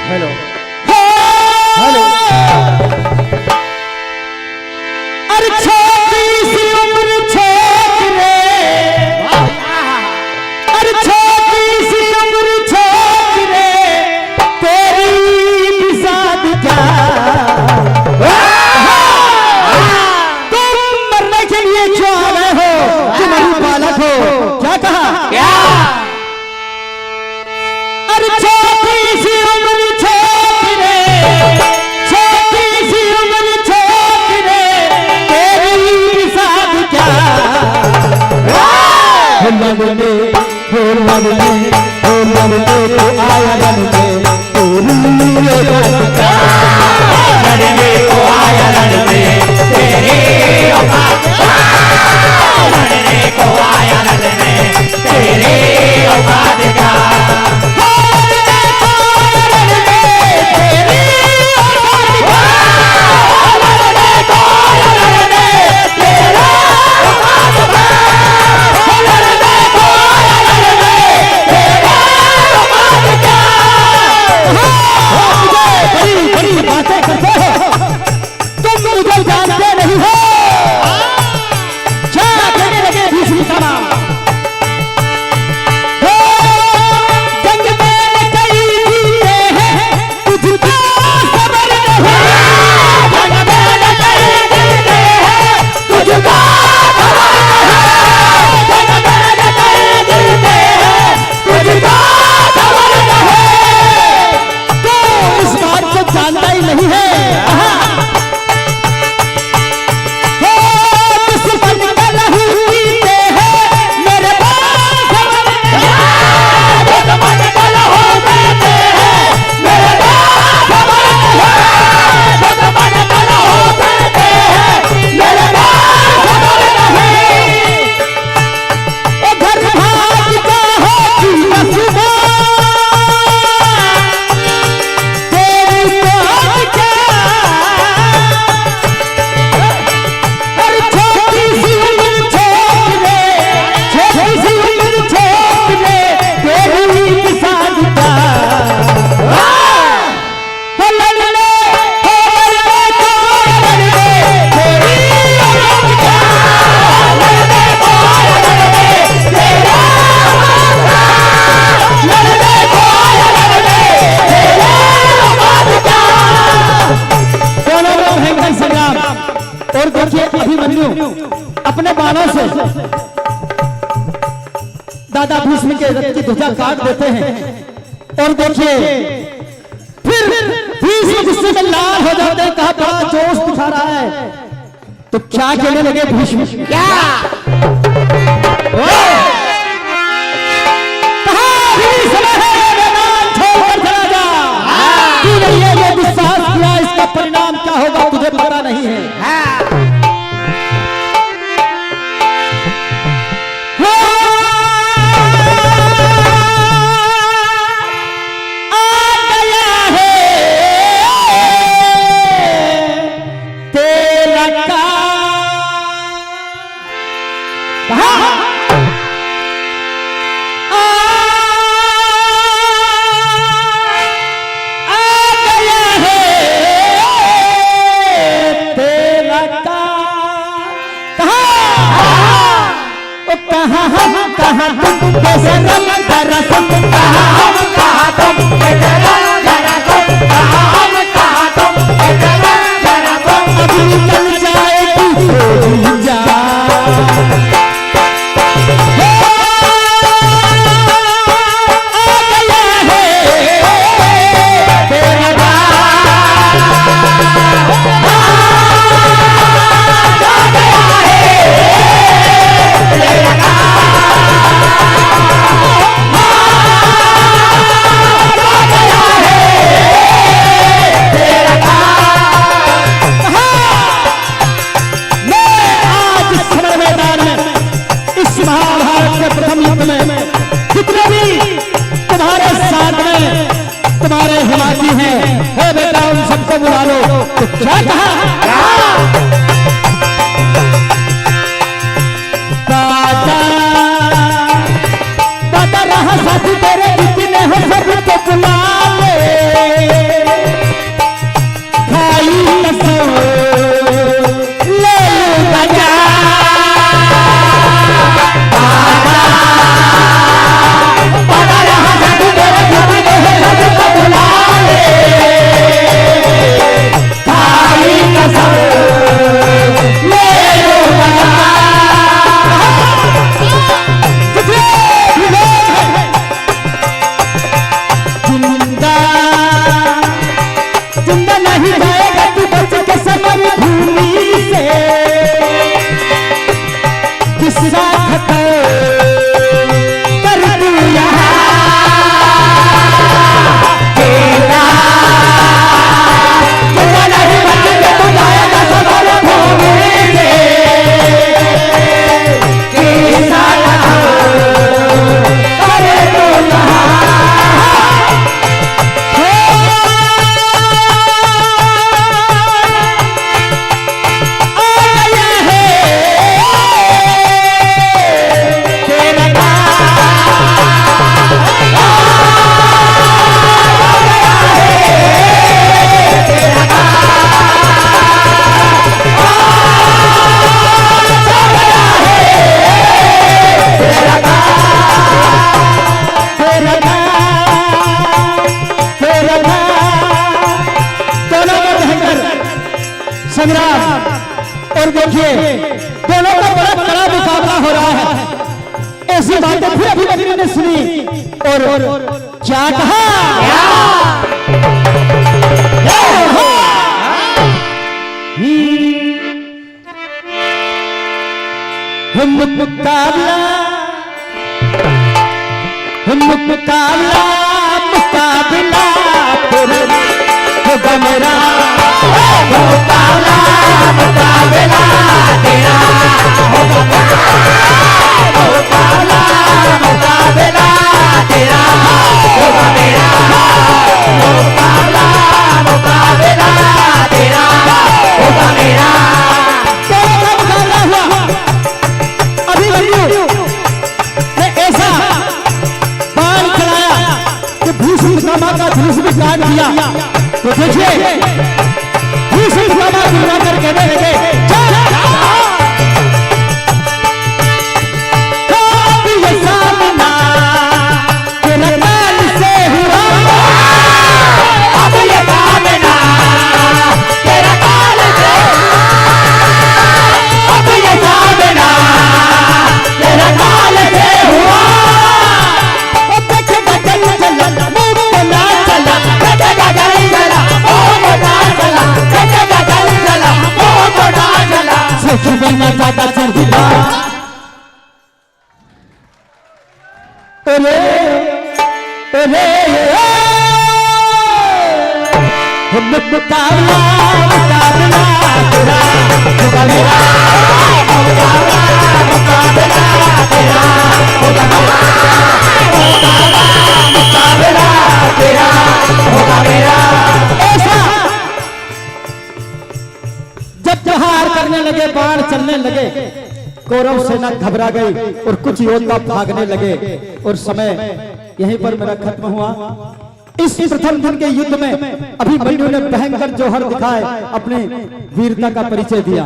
हेलो हेलो, अरे छोटी सी उम्र छोकरे, अरे छोटी सी उम्र छोकरे, तेरी बिसात क्या, तुम मरने के लिए क्यों आ गए हो। क्या अरे छोटी सी उम्र छोकरे, छोटी सी उम्र छोकरे, तेरी साथ क्या लगने हो लगने हो लगने तो आया लगने तेरी लड़ने को आया लड़ने तेरे औकात लड़ने को आया लड़ने तेरे औकात का अपने बाणों से दादा भीष्म के रथ की ध्वजा काट देते हैं और देखिए फिर भीष्म गुस्से में लाल हो जाते हैं, कहा बड़ा जोश दिखा रहा है, तो क्या कहने लगे भीष्म, क्या तूने ये विश्वास किया, इसका परिणाम क्या होगा तुझे पता नहीं है। क्या कहा दादा रहा साथी तेरे जितने हो सब तो बुला ले, खाई कसम ले बजा दादा रहा साथी तेरे जितने हो सब तो बुला ले, ले बजा साथ कर दू यहाँ तेरा नहीं बचेंगे तो जाएगा सवाल भोगेंगे के साथ कर दू यहाँ संग्राम। और देखिए दोनों का बड़ा बड़ा मुकाबला हो रहा है। ऐसी बातें फिर अभी अभी मैंने सुनी और क्या कहा मुकाबला मुकाबला मुकाबला होगा मेरा मुकाबला मुकाबला तेरा होगा मुकाबला मुकाबला तेरा होगा मेरा मुकाबला मुकाबला तेरा होगा मेरा तेरा मुकाबला हुआ। अभिमन्यु ने ऐसा बाण चलाया कि भीष्म का धनुष भी काट दिया। तो देखिए कर कहने लगे ये सामना तेरा काल से हुआ अब ये सामना तेरा काल से अब ये सामना तेरा काल से हुआ देखेगा जल चला मुंह ना चला देखेगा जल चला मुंह ना चला देखेगा जल चला मुंह ना चला सच बनना ज्यादा चढ़ दिला अरे अरे मुकाबला मुकाबला तेरा होगा मेरा मुकाबला मुकाबला तेरा होगा मेरा मुकाबला तेरा होगा मेरा। ऐसा जब प्रहार करने लगे बाण चलने लगे कौरव सेना घबरा गई और कुछ योद्धा भागने लगे और समय यहीं पर मेरा खत्म हुआ। इस प्रथम दिन के युद्ध में अभिमन्यु ने भयंकर जौहर दिखाए अपने वीरता का परिचय दिया।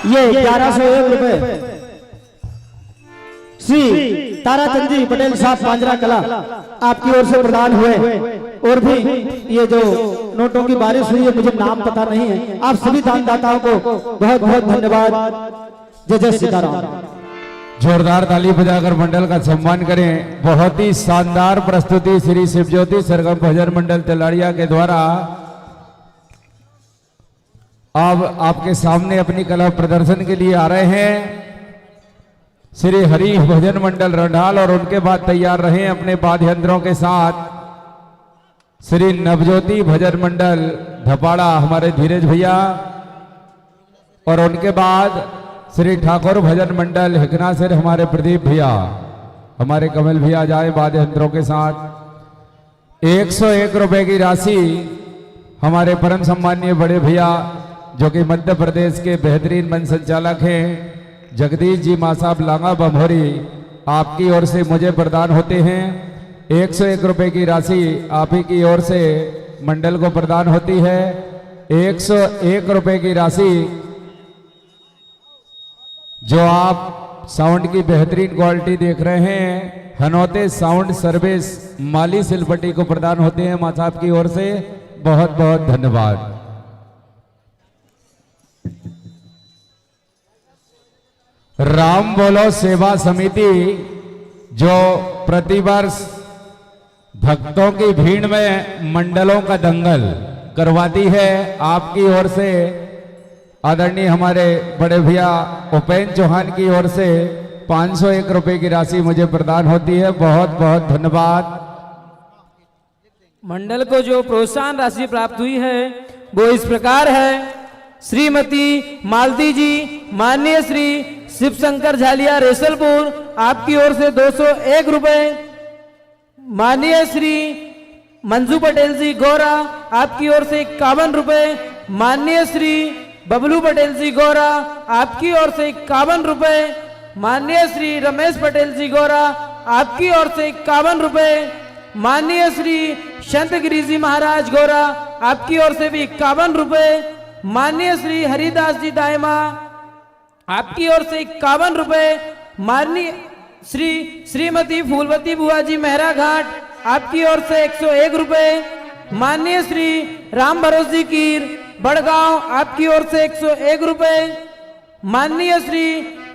ये 1101 रुपए श्री ताराचंद जी पटेल साहब पांजरा कला आपकी ओर से प्रदान हुए। और भी ये जो नोटों की बारिश हुई है मुझे नाम पता नहीं है। आप सभी दानदाताओं को बहुत बहुत धन्यवाद। जय जय सीताराम। जोरदार ताली बजाकर मंडल का सम्मान करें। बहुत ही शानदार प्रस्तुति श्री शिवज्योति सरगम भजन मंडल तलाड़िया के द्वारा अब आपके सामने अपनी कला प्रदर्शन के लिए आ रहे हैं श्री हरि भजन मंडल रंडाल और उनके बाद तैयार रहे अपने वाद्य यंत्रों के साथ श्री नवज्योति भजन मंडल धपाड़ा हमारे धीरज भैया और उनके बाद श्री ठाकुर भजन मंडल हिकना सिर हमारे प्रदीप भैया हमारे कमल भैया जाए वाद्य यंत्रों के साथ। 101 रुपए की राशि हमारे परम सम्मानीय बड़े भैया जो कि मध्य प्रदेश के बेहतरीन मंच संचालक हैं जगदीश जी मां साहब लांगा बम्होरी आपकी ओर से मुझे प्रदान होते हैं। 101 रुपए की राशि आप ही की ओर से मंडल को प्रदान होती है। 101 रुपए की राशि जो आप साउंड की बेहतरीन क्वालिटी देख रहे हैं हनौते साउंड सर्विस माली सिलपट्टी को प्रदान होते हैं मां साहब की ओर से। बहुत बहुत धन्यवाद। राम बोलो सेवा समिति जो प्रतिवर्ष भक्तों की भीड़ में मंडलों का दंगल करवाती है, आपकी ओर से आदरणीय हमारे बड़े भैया उपेंद्र चौहान की ओर से 501 रुपए की राशि मुझे प्रदान होती है। बहुत बहुत धन्यवाद। मंडल को जो प्रोत्साहन राशि प्राप्त हुई है वो इस प्रकार है। श्रीमती मालती जी, माननीय श्री शिव शंकर झालिया रेसलपुर, आपकी ओर से 201 रुपए। माननीय श्री मंजू पटेल जी गौरा, आपकी ओर से 51 रुपए। माननीय श्री बबलू पटेल जी गौरा, आपकी ओर से 51 रुपए। माननीय श्री रमेश पटेल जी गौरा, आपकी ओर से 51 रुपए। माननीय श्री संत गिरी जी महाराज गौरा, आपकी ओर से भी 51 रुपए। माननीय श्री हरिदास जी दायमा, आपकी ओर से 51 रुपए। माननीय श्रीमती फूलवती बुआ जी मेहरा घाट, आपकी ओर से 101 रुपए। माननीय श्री राम भरोस जी कीर बड़गांव, आपकी ओर से 101 रुपए। माननीय श्री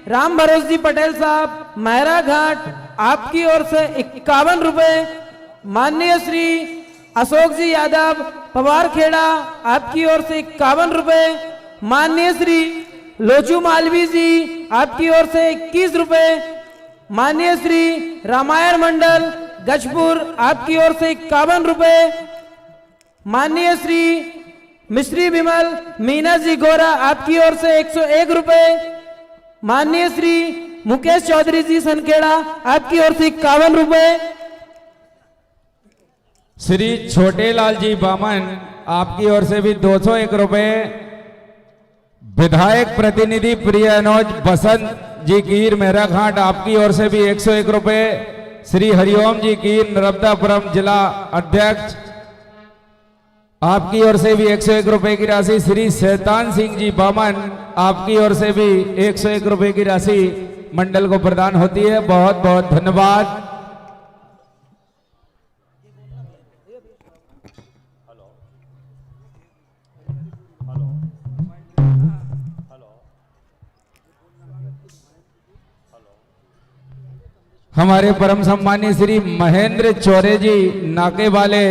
राम भरोस जी पटेल साहब मेहरा घाट, आपकी ओर से 51 रुपए। माननीय श्री अशोक जी यादव पवार खेड़ा, आपकी ओर से 51 रुपए। माननीय श्री लोचू मालवी जी, आपकी ओर से 21 रुपए। माननीय श्री रामायण मंडल गजपुर, आपकी ओर से 51 रुपए। माननीय श्री मिश्री विमल मीना जी गोरा, आपकी ओर से 101 रुपए। माननीय श्री मुकेश चौधरी जी सनखेड़ा, आपकी ओर से 51 रुपए। श्री छोटे लाल जी बामन, आपकी ओर से भी 201 रुपए। विधायक प्रतिनिधि प्रिय अनुज बसंत जी कीर मेहरा घाट, आपकी ओर से भी 101 रुपए। श्री हरिओम जी कीर नर्मदापुरम जिला अध्यक्ष, आपकी ओर से भी 101 रुपए की राशि। श्री शैतान सिंह जी बामन, आपकी ओर से भी 101 रुपए की राशि मंडल को प्रदान होती है। बहुत बहुत धन्यवाद। हमारे परम सम्मानीय श्री महेंद्र चौरे जी नाके वाले,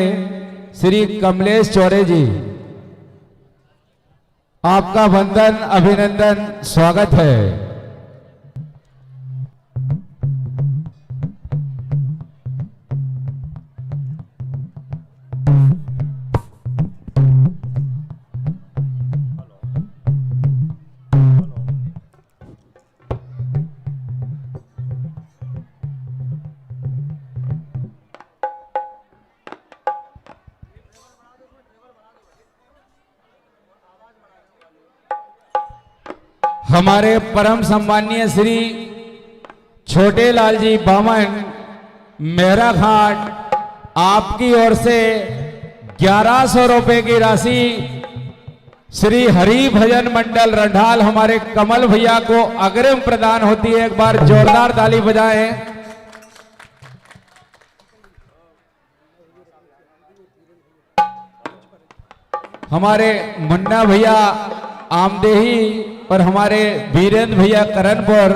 श्री कमलेश चौरे जी, आपका वंदन अभिनंदन स्वागत है। हमारे परम सम्मानीय श्री छोटे लाल जी बामन मेहरा घाट, आपकी ओर से 1100 रुपए की राशि श्री हरि भजन मंडल रंढाल हमारे कमल भैया को अग्रिम प्रदान होती है। एक बार जोरदार ताली बजाएं। हमारे मुन्ना भैया आमदेही और हमारे वीरेंद्र भैया करणपुर,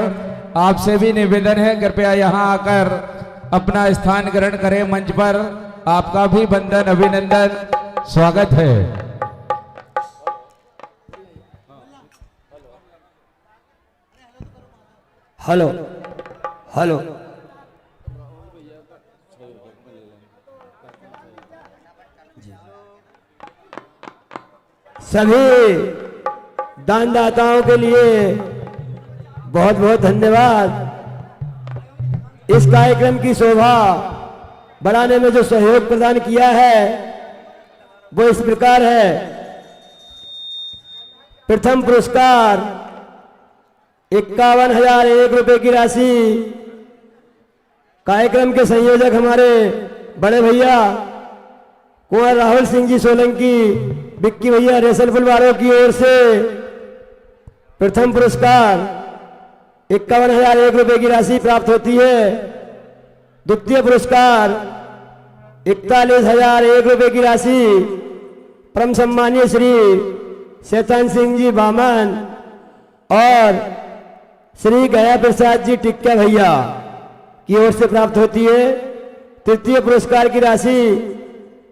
आपसे भी निवेदन है कृपया यहां आकर अपना स्थान ग्रहण करें मंच पर। आपका भी वंदन अभिनंदन स्वागत है। हेलो हेलो, सभी दानदाताओं के लिए बहुत बहुत धन्यवाद। इस कार्यक्रम की शोभा बढ़ाने में जो सहयोग प्रदान किया है वो इस प्रकार है। प्रथम पुरस्कार 51,001 रुपए की राशि कार्यक्रम के संयोजक हमारे बड़े भैया कुंवर राहुल सिंह जी सोलंकी, बिक्की भैया रेसलपुर वालों की ओर से प्रथम पुरस्कार 51,001 रुपए की राशि प्राप्त होती है। द्वितीय पुरस्कार 41,001 रुपए की राशि परम सम्मानीय श्री शैतान सिंह जी बामन और श्री गया प्रसाद जी टिक्का भैया की ओर से प्राप्त होती है। तृतीय पुरस्कार की राशि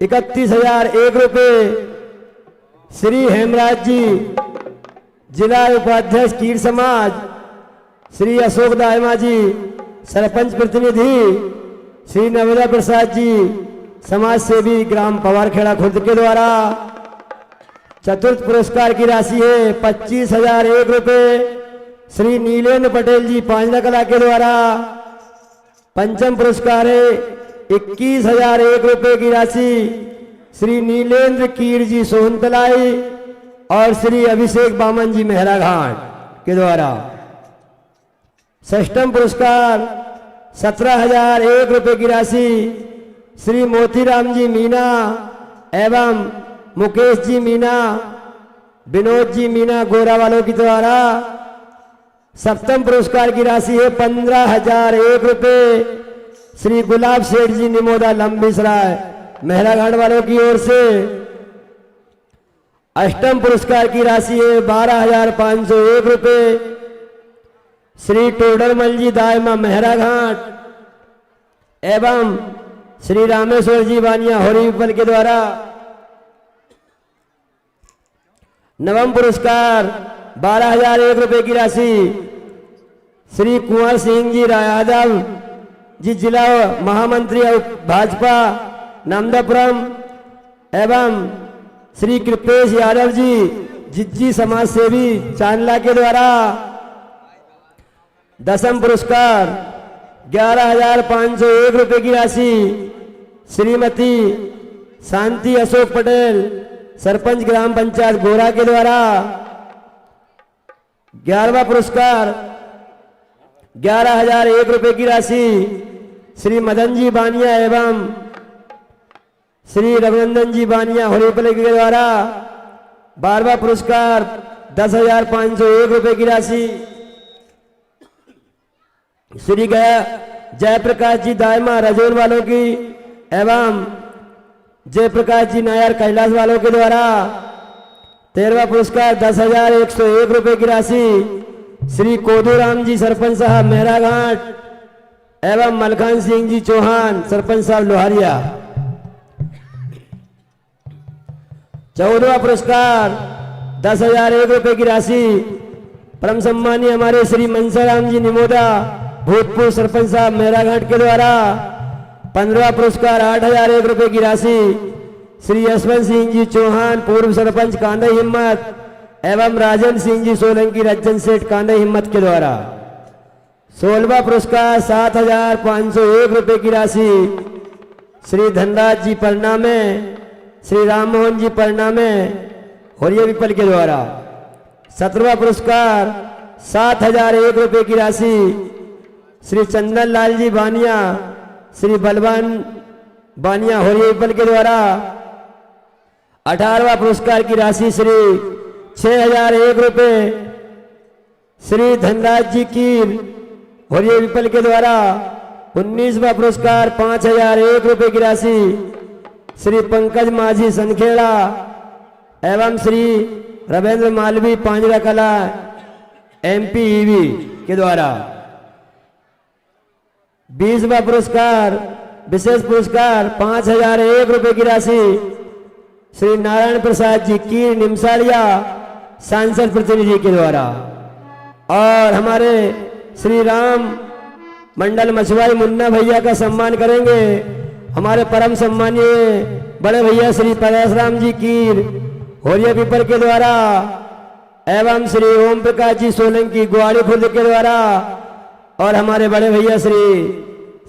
31,001 रुपए श्री हेमराज जी जिला उपाध्यक्ष कीर समाज श्री अशोक दायमा जी सरपंच प्रतिनिधि श्री नवदा प्रसाद जी समाज सेवी ग्राम पवारखेड़ा खुर्द के द्वारा। चतुर्थ पुरस्कार की राशि है 25,001 रुपए श्री नीलेंद्र पटेल जी पांजला कला के द्वारा। पंचम पुरस्कार है 21,001 रुपए की राशि श्री नीलेंद्र कीर जी सोहनतलाई और श्री अभिषेक बामन जी मेहरा घाट के द्वारा। षष्ठम पुरस्कार 17,001 रुपए की राशि श्री मोतीराम जी मीना एवं मुकेश जी मीना विनोद जी मीना गोरा वालों की द्वारा। सप्तम पुरस्कार की राशि है 15,001 रुपए श्री गुलाब सेठ जी निमोदा लंबीसराय मेहरा घाट वालों की ओर से। अष्टम पुरस्कार की राशि है 12,501 रुपए श्री टोडरमल जी दायमा मेहरा घाट एवं श्री रामेश्वर जी बानिया होरीपल के द्वारा। नवम पुरस्कार 12,001 रुपए की राशि श्री कुंवर सिंह जी यादव जी जिला महामंत्री भाजपा नामदापुरम एवं श्री कृपेश यादव जी जिज्जी समाज सेवी चांदला के द्वारा। दसम पुरस्कार 11,501 रुपए की राशि श्रीमती शांति अशोक पटेल सरपंच ग्राम पंचायत गोरा के द्वारा। 11वां पुरस्कार 11,001 रुपए की राशि श्री मदन जी बानिया एवं श्री रघुनंदन जी बानिया होरीपल के द्वारा। 12वां पुरस्कार 10,501 रुपए की राशि श्री जयप्रकाश जी दायमा रजोन वालों की एवं जयप्रकाश जी नायर कैलाश वालों के द्वारा। 13वां पुरस्कार 10,101 रुपए की राशि श्री कोदूराम जी सरपंच साहब मेहरा घाट एवं मलखान सिंह जी चौहान सरपंच साहब लोहारिया। 14वां पुरस्कार 10,001 रुपए की राशि परम सम्मानीय हमारे श्री मनसाराम जी निमोदा भूतपूर्व सरपंच साहब मेहरा घाट के द्वारा। 15वां पुरस्कार 8,001 रुपए की राशि श्री यशवंत सिंह जी चौहान पूर्व सरपंच कांदा हिम्मत एवं राजेंद्र सिंह जी सोलंकी रज्जन सेठ कांदा हिम्मत के द्वारा। 16वां पुरस्कार 7,501 रुपए की राशि श्री धनराज जी परनामे श्री राममोहन जी परनामे होरिया विपल के द्वारा। 17वां पुरस्कार 7,001 रुपए की राशि श्री चंदन लाल जी बानिया श्री बलवान बानिया होरिया विपल के द्वारा। 18वां पुरस्कार की राशि श्री 6,001 रुपए श्री धनराज जी कीर होरिया विपल के द्वारा। 19वां पुरस्कार 5,001 रुपए की राशि श्री पंकज माझी सनखेड़ा एवं श्री रविंद्र मालवी पांजरा कला MP EV के द्वारा। 20वां पुरस्कार विशेष पुरस्कार 5,001 रुपए की राशि श्री नारायण प्रसाद जी की निमसाड़िया सांसद प्रतिनिधि के द्वारा। और हमारे श्री राम मंडल मछुआई मुन्ना भैया का सम्मान करेंगे हमारे परम सम्मानीय बड़े भैया श्री परशुराम जी कीर होरिया पीपर के द्वारा एवं श्री ओम प्रकाश जी सोलंकी गुआड़ी खुर्द के द्वारा। और हमारे बड़े भैया श्री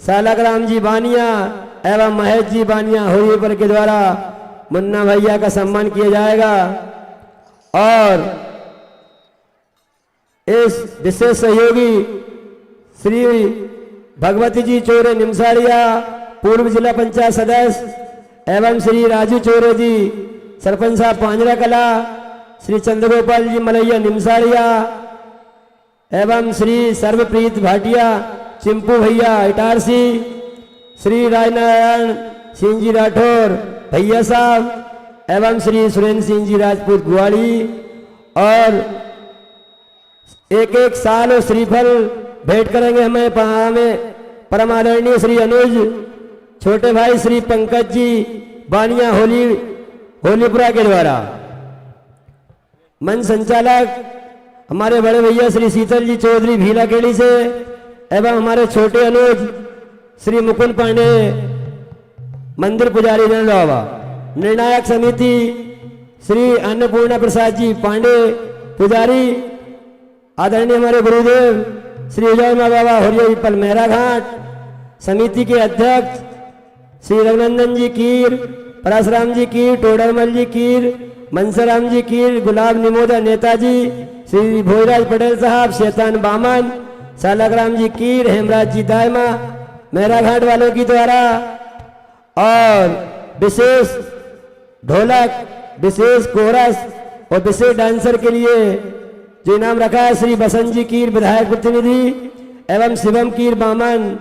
सालाग्राम जी बानिया एवं महेश जी बानिया होरिया पीपर के द्वारा मुन्ना भैया का सम्मान किया जाएगा। और इस विशेष सहयोगी श्री भगवती जी चोरे निमसाड़िया पूर्व जिला पंचायत सदस्य एवं श्री राजू चोरे जी सरपंच साहब पांजरा कला श्री चंद्रगोपाल जी मलैया निमसाड़िया एवं श्री सर्वप्रीत भाटिया चिंपू भैया इटारसी श्री राजनारायण सिंह जी राठौर भैया साहब एवं श्री सुरेंद्र सिंह जी राजपूत गुआड़ी और एक एक साल और श्रीफल भेंट करेंगे हमें परम आदरणीय श्री अनुज छोटे भाई श्री पंकज जी बानिया होलीपुरा के द्वारा। मंच संचालक हमारे बड़े भैया श्री शीतल जी चौधरी भीलाखेड़ी से एवं हमारे छोटे अनुज श्री मुकुंद पांडे मंदिर पुजारी बाबा। निर्णायक समिति श्री अन्नपूर्णा प्रसाद जी पांडे पुजारी। आदरणीय हमारे गुरुदेव श्री उजय बाबा होरिया पीपल मेहरा घाट। समिति के अध्यक्ष श्री रघुनंदन जी कीर, परशुराम जी कीर, टोडरमल जी कीर, मनसराम जी कीर, गुलाब निमोदा नेताजी, श्री भोजराज पटेल साहब, शैतान बामन, सालकराम जी कीर, हेमराज जी दायमा मेहरा घाट वालों की द्वारा। और विशेष ढोलक, विशेष कोरस और विशेष डांसर के लिए जो इनाम रखा है श्री बसंत जी कीर विधायक प्रतिनिधि एवं शिवम कीर बामन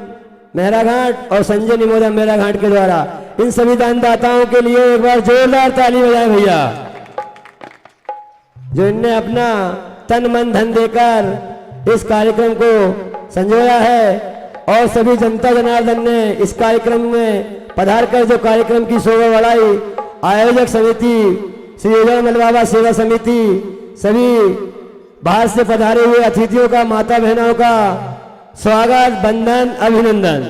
मेहरा घाट और संजय निमोदा मेहरा घाट के द्वारा। इन सभी दानदाताओं के लिए एक बार जोरदार ताली बजाए भैया, जो इनने अपना तन मन धन देकर इस कार्यक्रम को संजोया है। और सभी जनता जनार्दन ने इस कार्यक्रम में पधार कर जो कार्यक्रम की शोभा बढ़ाई। आयोजक समिति श्री उजय मलबाबा सेवा समिति, सभी बाहर से पधारे हुए अतिथियों का, माता बहनों का स्वागत, बंधन, अभिनंदन,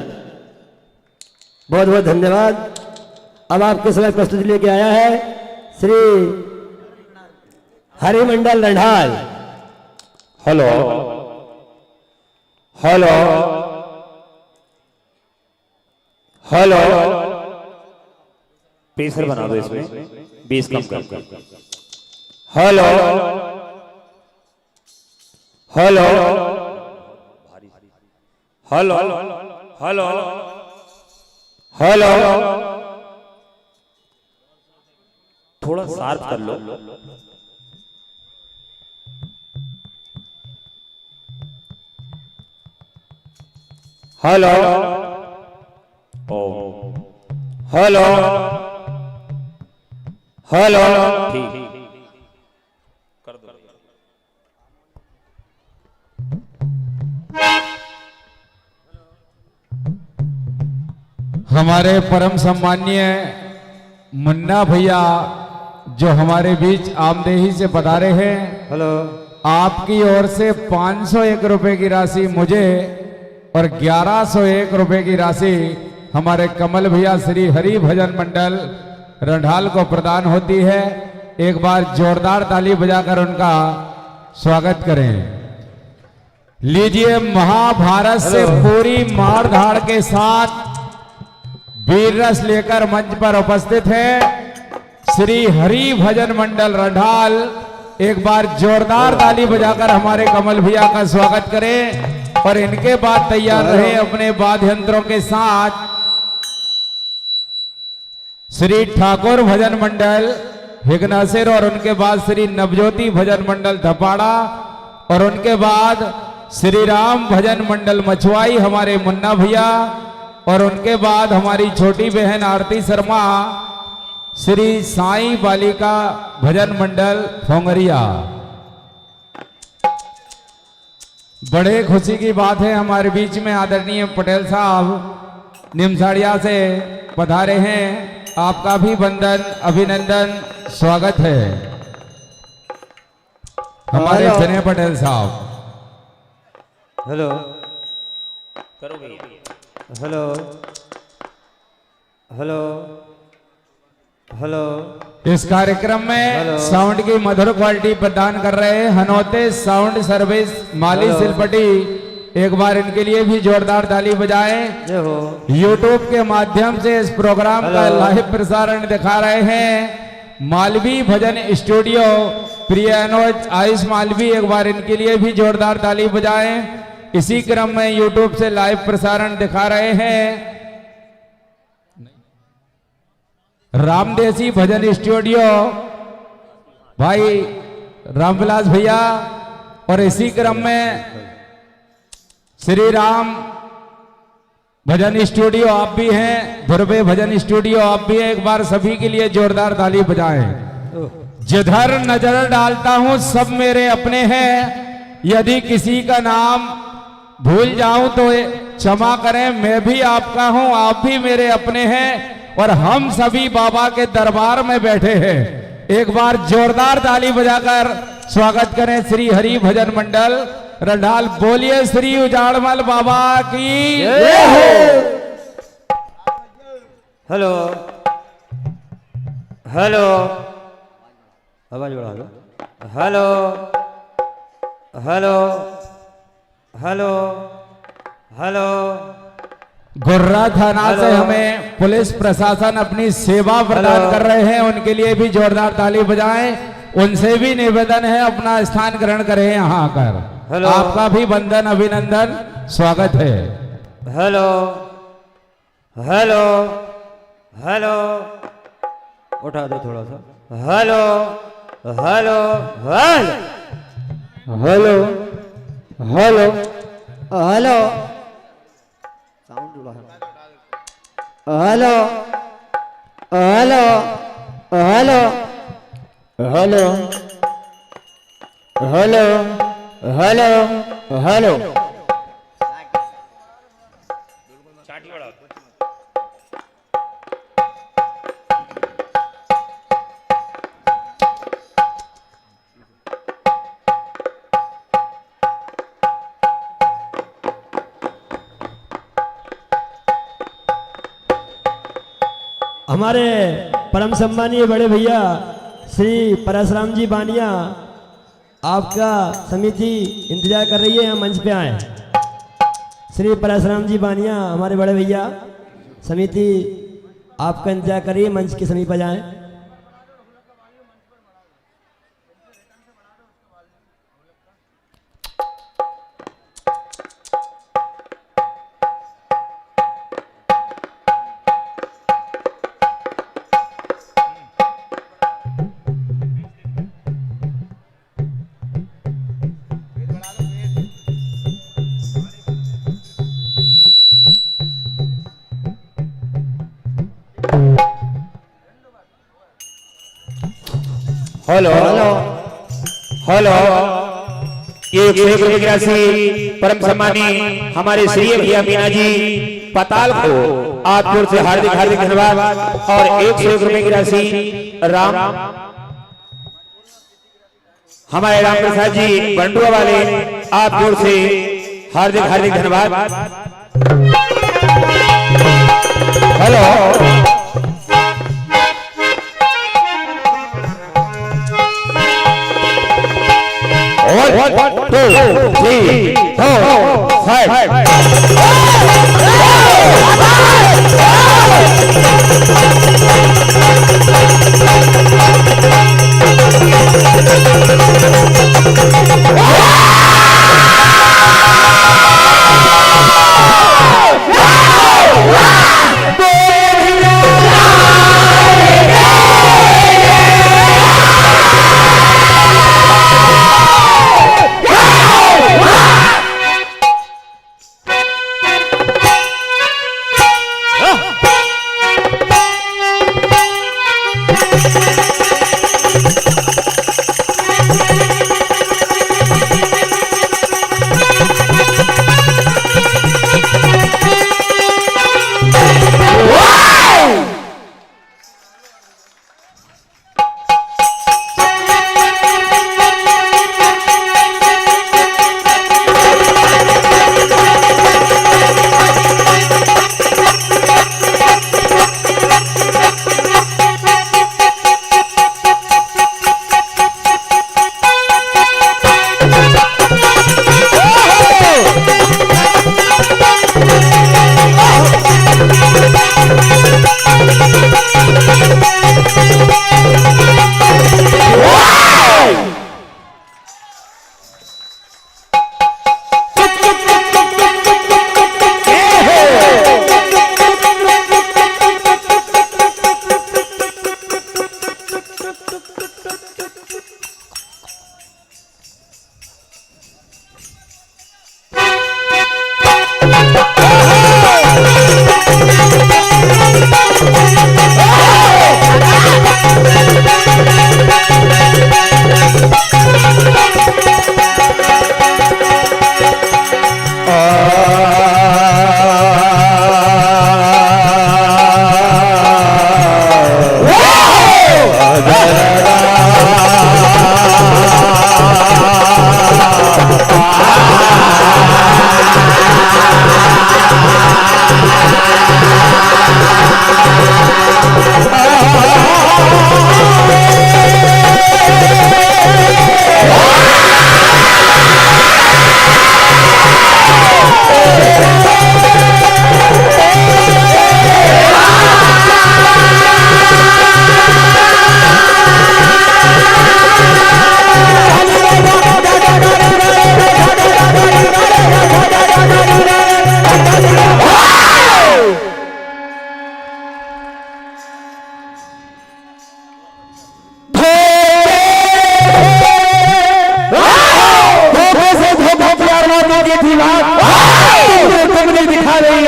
बहुत बहुत धन्यवाद। अब आपके समय प्रस्तुति लेके आया है Shri Harimandal Randhal. Hello hello hello, pressure बना दो इसमें, बेस कम कर। Hello hello hello hello hello, थोड़ा शार्प कर लो। हेलो हेलो हेलो, ठीक कर दो। हमारे परम सम्माननीय मुन्ना भैया जो हमारे बीच आमदेही से पधारे हैं, हेलो, आपकी ओर से 501 रुपए की राशि मुझे और 1101 रुपए की राशि हमारे कमल भैया श्री हरि भजन मंडल रंढाल को प्रदान होती है। एक बार जोरदार ताली बजाकर उनका स्वागत करें। लीजिए, महाभारत से पूरी मार धाड़ के साथ वीर रस लेकर मंच पर उपस्थित है श्री हरि भजन मंडल रंढाल। एक बार जोरदार ताली बजाकर हमारे कमल भैया का स्वागत करें और इनके बाद तैयार रहे अपने वाद्य यंत्रों के साथ श्री ठाकुर भजन मंडल हिगनासिर और उनके बाद श्री नवज्योति भजन मंडल धपाड़ा और उनके बाद श्री राम भजन मंडल मछुआई हमारे मुन्ना भैया और उनके बाद हमारी छोटी बहन आरती शर्मा श्री साईं बालिका भजन मंडल फोंगरिया। बड़े खुशी की बात है, हमारे बीच में आदरणीय पटेल साहब निमसाड़िया से पधारे हैं। आपका भी वंदन, अभिनंदन, स्वागत है हमारे विनय पटेल साहब। Hello hello hello hello. इस कार्यक्रम में साउंड की मधुर क्वालिटी प्रदान कर रहे हैं हनौते साउंड सर्विस माली सिलपटी। एक बार इनके लिए भी जोरदार ताली बजाएं। यूट्यूब के माध्यम से इस प्रोग्राम का लाइव प्रसारण दिखा रहे हैं मालवी भजन स्टूडियो प्रिय अनुज आयुष मालवी। एक बार इनके लिए भी जोरदार ताली बजाएं। इसी क्रम में यूट्यूब से लाइव प्रसारण दिखा रहे हैं रामदेसी भजन स्टूडियो भाई रामविलास भैया और इसी क्रम में श्री राम भजन स्टूडियो आप भी हैं, ध्रुवे भजन स्टूडियो आप भी हैं। एक बार सभी के लिए जोरदार ताली बजाएं। जिधर नजर डालता हूं सब मेरे अपने हैं, यदि किसी का नाम भूल जाऊं तो क्षमा करें, मैं भी आपका हूं, आप भी मेरे अपने हैं और हम सभी बाबा के दरबार में बैठे हैं। एक बार जोरदार ताली बजाकर स्वागत करें श्री हरि भजन मंडल रंडाल। बोलिए श्री उजाड़मल बाबा की जय हो। हेलो हेलो, आवाज बढ़ा दो। Hello hello hello hello. Gurra थाना से हमें पुलिस प्रशासन अपनी सेवा प्रदान कर रहे हैं, उनके लिए भी जोरदार ताली बजाएं। उनसे भी निवेदन है अपना स्थान ग्रहण करें यहाँ आकर। आपका भी वंदन अभिनंदन स्वागत है। हेलो हेलो हेलो, उठा दो थोड़ा सा। Hello hello hello hello hello, sound जुड़ा है। Hello hello hello hello hello hello hello. हमारे परम सम्मानीय बड़े भैया श्री परशुराम जी बानिया, आपका समिति इंतजार कर रही है, यहाँ मंच पे आए। श्री परशुराम जी बानिया हमारे बड़े भैया, समिति आपका इंतजार कर रही है, मंच के समीप आ जाएं। हेलो हेलो, ये एक राशि परम सम्मानी हमारे श्री भैया मीना जी पताल को आपकी ओर से हार्दिक हार्दिक धन्यवाद। और 101 रुपए की राशि राम हमारे राम प्रसाद जी बंडुआ वाले, आपकी ओर से हार्दिक हार्दिक धन्यवाद। Hello One, two, three, four, five.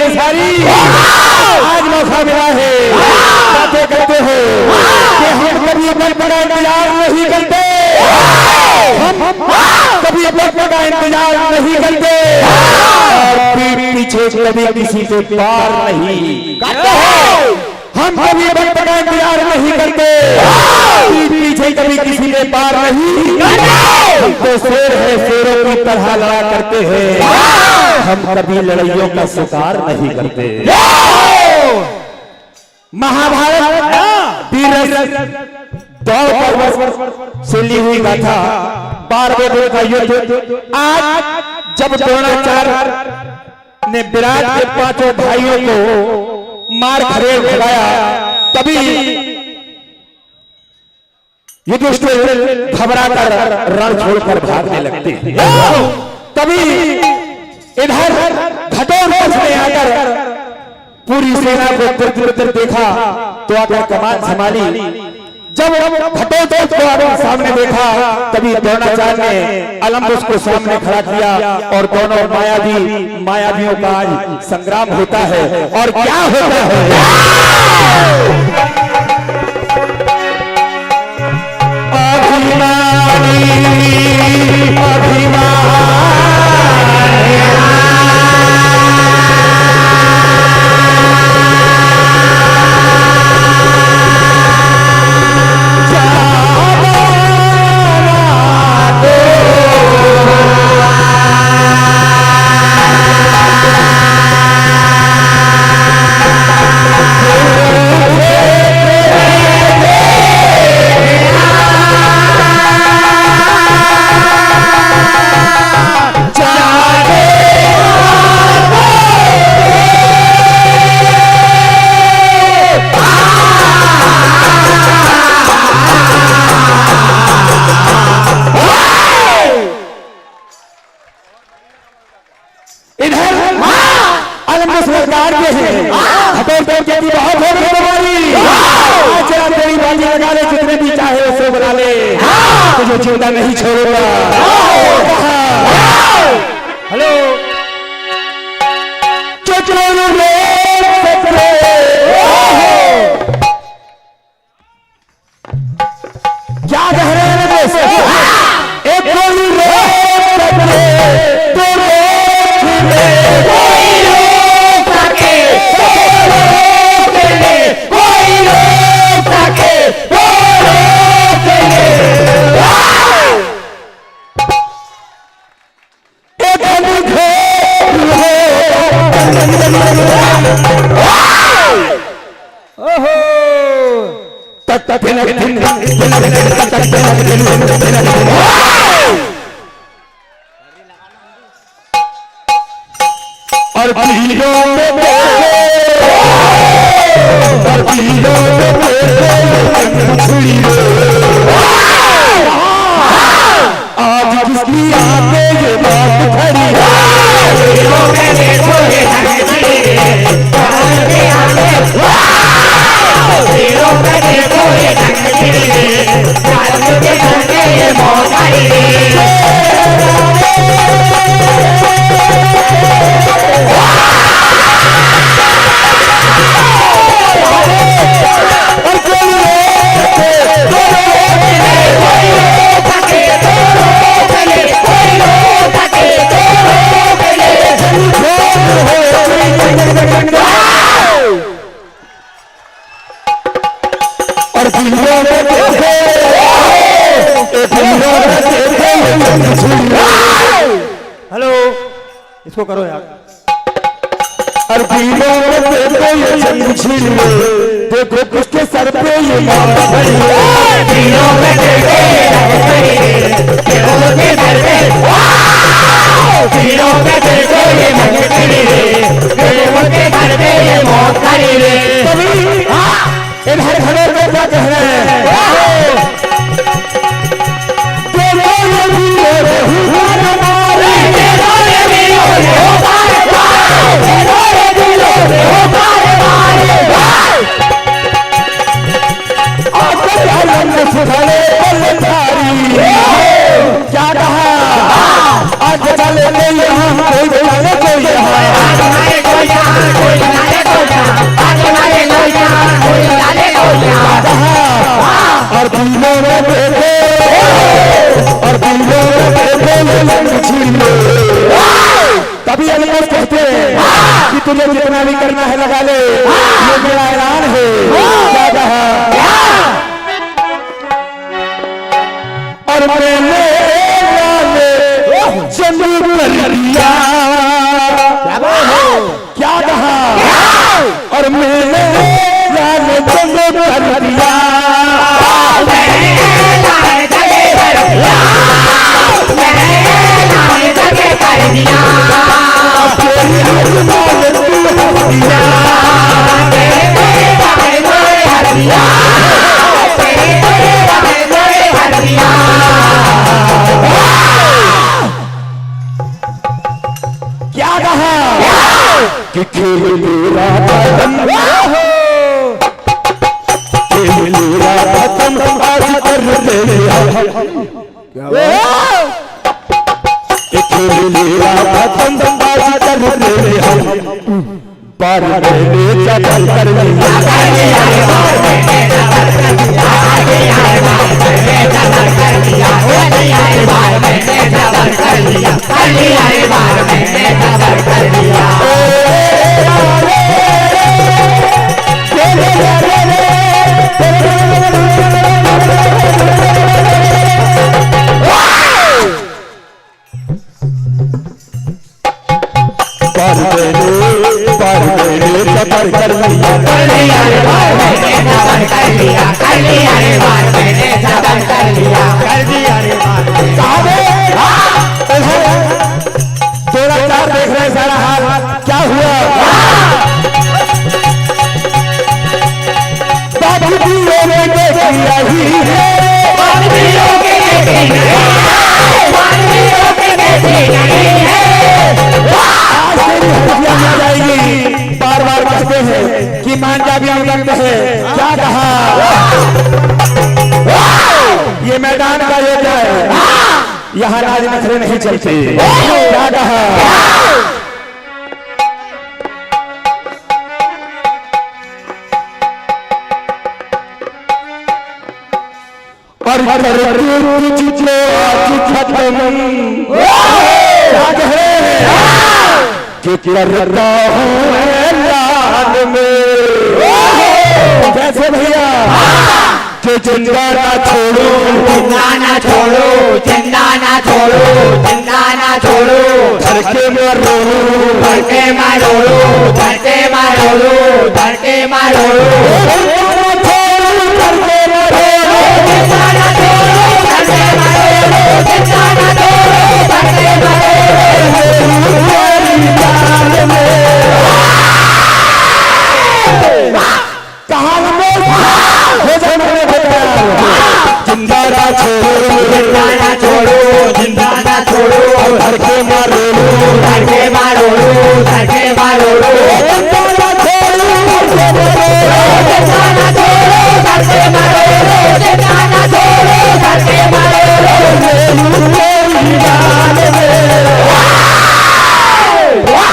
है सारी। आज मौका मिला है, बातें करते हो कि हम कभी अपने बड़ा इंतजार नहीं करते, हम कभी अपने का इंतजार नहीं करते, और पीछे कभी किसी के पार नहीं करते। हम कभी वक्त का इंतजार नहीं करते, पीछे कभी किसी के पार नहीं करते। हम तो शेर है, शेरों की तरह लड़ा करते हैं, हम कभी लड़ाइयों का शिकार नहीं करते। महाभारत वीर दौड़ पर्वत से ली हुई गाथा, पार्वती का युद्ध। आज जब द्रोणाचार्य ने विराट के पांचों भाइयों को मार खड़े भगाया, तभी युधिष्ठिर घबराकर रण छोड़कर भागने लगते हैं। तभी इधर घटोत्कच ने आकर पूरी सेना को तितर देखा तो आकर कमान संभाली। जब घटोत्कच को आकर सामने देखा, तभी द्रोणाचार्य ने अलम्बुस को सामने खड़ा किया और दोनों मायावियों का आज संग्राम होता है। और क्या होता है? जितने भी चाहे उसे बुला ले, तुझे चिंता नहीं छोड़ूंगा। हेलो क्या कह रहे हैं? एक आज जिसकी आगे ये बात खड़ी हेलो इसको करो यार। और देखो किसके सर पे ये इधर खड़े लोग क्या कह रहे हैं? क्या कहा? आज चले यहाँ कोई और दिलों में बैठे और दिलों में बैठे लंग छीले तभी अलग कहते हैं कि तुझे जितना भी करना है लगा ले, ये मेरा ऐलान है। क्या कहा? और मैंने जन्म कर लिया। क्या कहा? और मैंने जन्म कर लिया। क्या कहा कि खेल मेरा खत्म, खेल मेरा खत्म आज कर दे, खेल मेरा खत्म आज कर दे, बार मैंने जबल कर लिया। बार बार कहते हैं कि मान जा भी लगत है। क्या कहा? ये मैदान का योद्धा है, यहाँ राज नखरे नहीं चलते। क्या कहा? और तुझे कि करता हूँ ऐलान में, कैसे भैया कि जिंदा ना छोड़ो, जिंदा ना छोड़ो, जिंदा ना छोड़ो, जिंदा ना छोड़ो, धड़के मारो, धड़के मारो, धड़के मारो, धड़के मारो, जिंदा ना छोड़ो, जिंदा ना छोड़ो, जिंदा ना छोड़ो, धड़के मारो, धड़के मारो, धड़के मारो, जिंदा ना छोड़ो, जिंदा ना छोड़ो, धड़के मारो, जिंदा ना छोड़ो, धड़के मारो,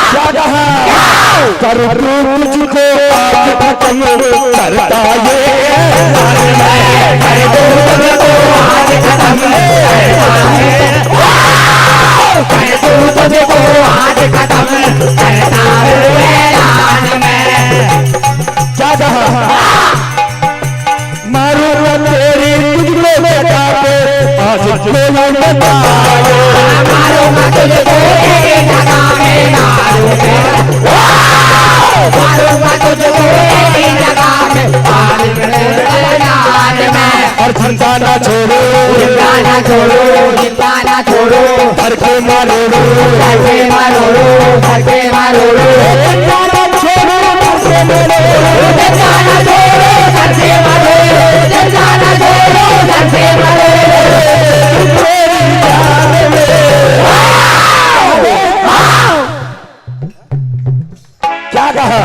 क्या कहा? कर तुझको आज खत्म करता ये, कर दो तुझको आज खत्म करता है, कर दो तुझको आज खत्म करता हूँ ऐलान में। क्या कहा? मारूंगा तेरी तुझको बेटा पे आज कोई बताओ, मारूंगा तुझको तेरी जगह में, मारूंगा तुझको तेरी जगह में, और जिंदा ना छोड़ो, जिंदा ना छोड़ो, जिंदा ना छोड़ो, धड़के मारो, धड़के मारो, धड़के मारो, जिंदा ना छोड़ो, धड़के मारो, जिंदा ना छोड़ो, धड़के मारो, जिंदा ना छोड़ो, धड़के मारो, क्या कहा?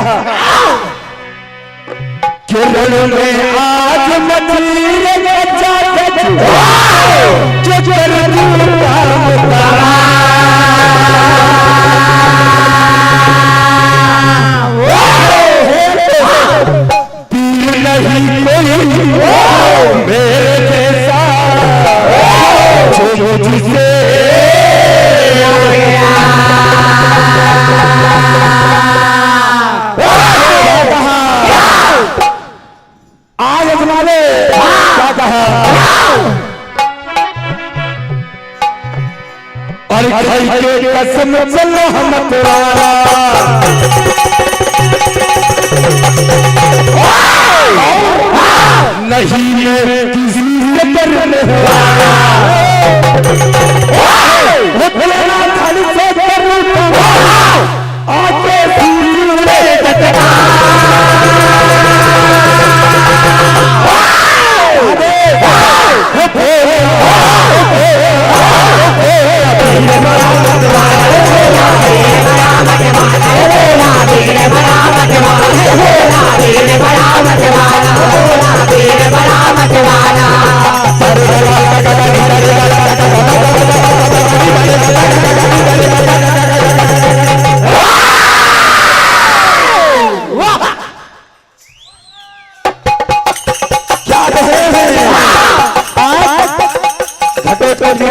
किरण में आज मछली बचा के जो कर दूंगा कहा और खाई के कसम चलो हम तुम्हारा नहीं मेरे किसी से डरने वाला वो तेरा खाली से डरूंगा आके सूरज जगता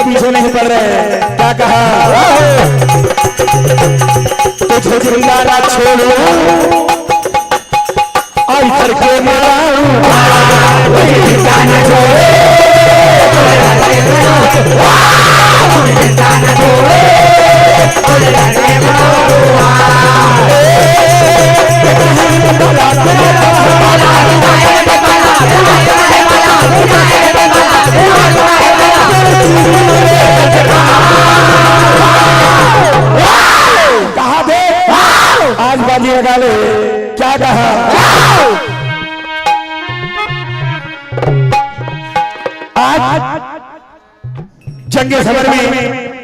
पीछे नहीं पड़ रहे। क्या कहा तुझे जिंदा छोड़ो और करके आज बाजी लगा ले। क्या कहा आज जंगे सबर में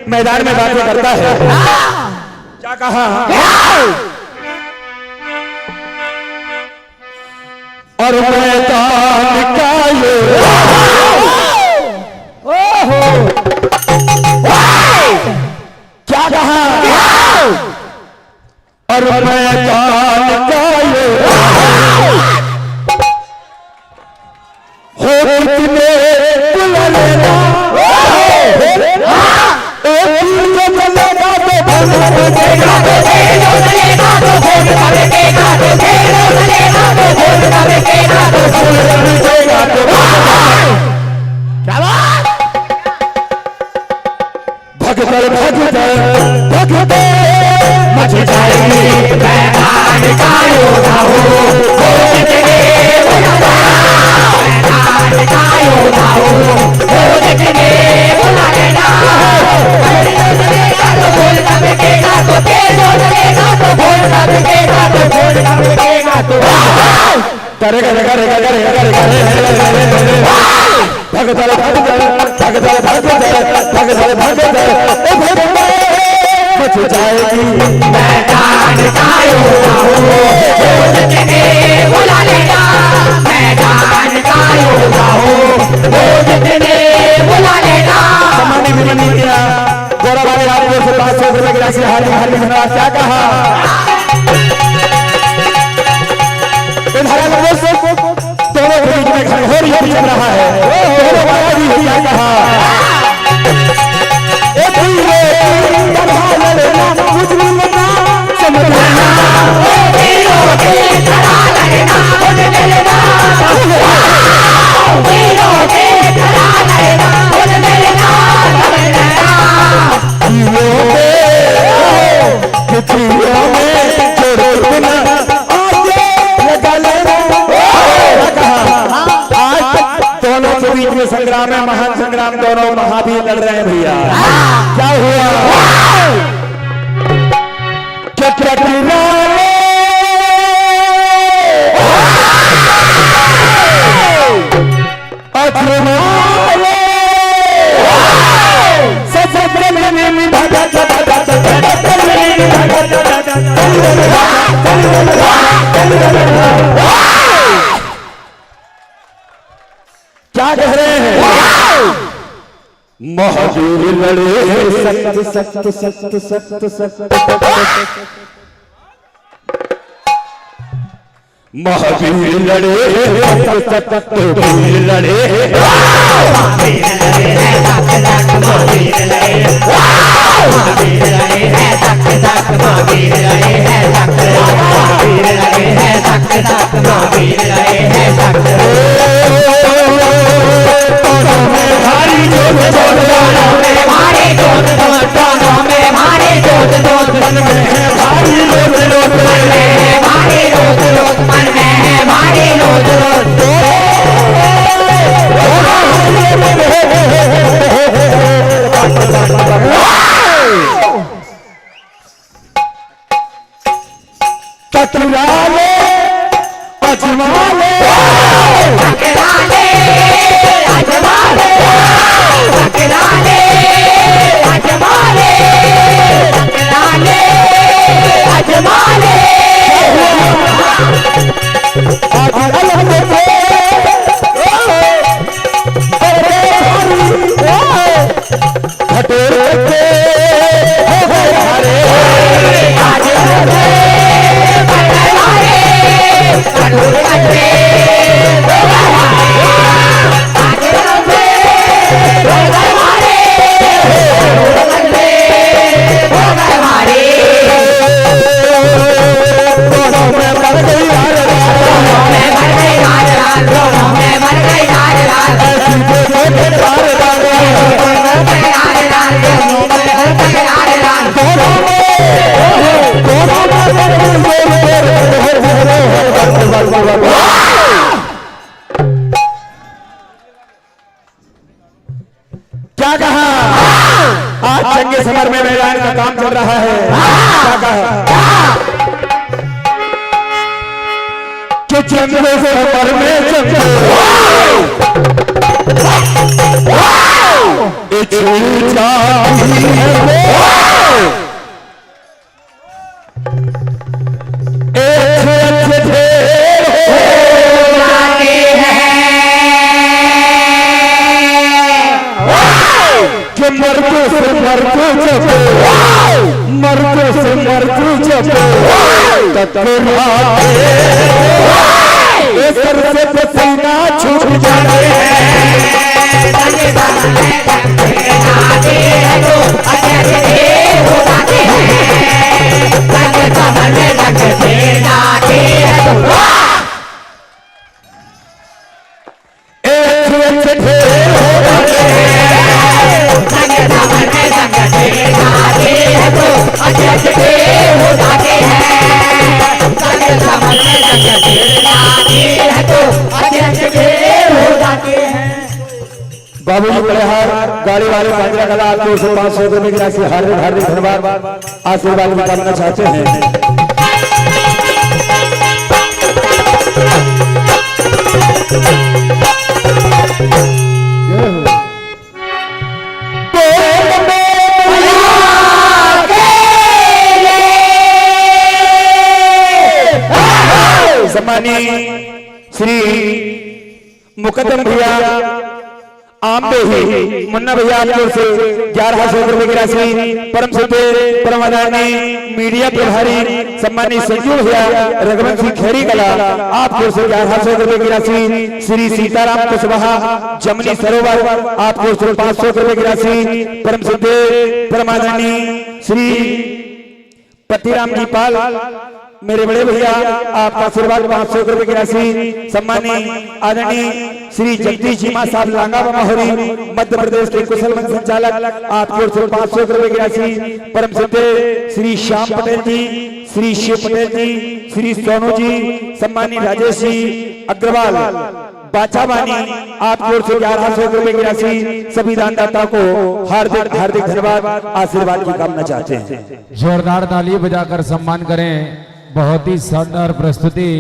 मैदान में बातें करता है। क्या कहा और मैदान का ये क्या कहा और मैदान का ये हो कितने बुला लेना भगदड़ भगदड़ भगदड़ मच जाएगी मैदान का योद्धा हो मैदान का योद्धा हो देखने बुला लेना तो बोल दबेगा तो तेज हो जाएगा तो बोल दबेगा तो बोल दबेगा तो करेगा करेगा करेगा करेगा भगदड़ भगदड़ भगदड़ भगदड़ भगदड़ भगदड़ मच जाएगी मैदान का योद्धा हो देखने बुला लेना मैदान का योद्धा हो देखने बुला लेना। सम्मानित विनम्र किया गौरव वाले आपको से 500 रुपए की राशि हार्दिक हार्दिक धन्यवाद। क्या कहा दोनों के बीच में घनघोर युद्ध चल रहा है। दोनों वाला भी क्या कहा संग्राम है महान संग्राम दोनों महावीर लड़ रहे हैं भैया। क्या हुआ क्या कह रहे हैं महावीर लड़े सत्य सत्य सत्य सत्य सत्य महावीर लड़े सत्य सत्य लड़े क्या कहा? आज चंगे समर में मैदान का काम चल रहा है। क्या कहा? कि चंगे समर में चंगे मर्दों से मर्दों सर से पसीना छूट जाते बाबू जी बड़ेहार गाड़ी वाले पांजरा कला आपको 500 रुपए की राशि हार्दिक हार्दिक धन्यवाद आशीर्वाद भी करना चाहते हैं। सम्मानीय श्री मुकदम भैया आमदे ही मुन्ना भैया आपको से 1100 रुपए की राशि परम सिद्धे परम आदरणीय मीडिया प्रभारी सम्मानित संजू भैया रघुवंश सिंह खेरी कला आपको से 1100 रुपए की राशि श्री सीताराम कुशवाहा जमनी सरोवर आपको 500 रुपए की राशि परम सिद्धे परम आदरणीय श्री पतिराम जी पाल मेरे बड़े भैया आपका आशीर्वाद 500 रुपए की राशि सम्मानित आदरणीय श्री जगदीश जी साहब लांगा महोरी मध्य प्रदेश के कुशल मंच संचालक आपकी ओर से 500 रुपए की राशि परम सिद्धे श्री श्याम पटेल जी श्री शिव पटेल जी श्री सोनू जी सम्मानित राजेश जी अग्रवाल बाचावानी आपकी ओर से 1100 रुपए की राशि सभी दानदाता को हार्दिक हार्दिक धन्यवाद आशीर्वाद की कामना चाहते हैं। जोरदार ताली बजाकर सम्मान करें। बहुत ही शानदार प्रस्तुति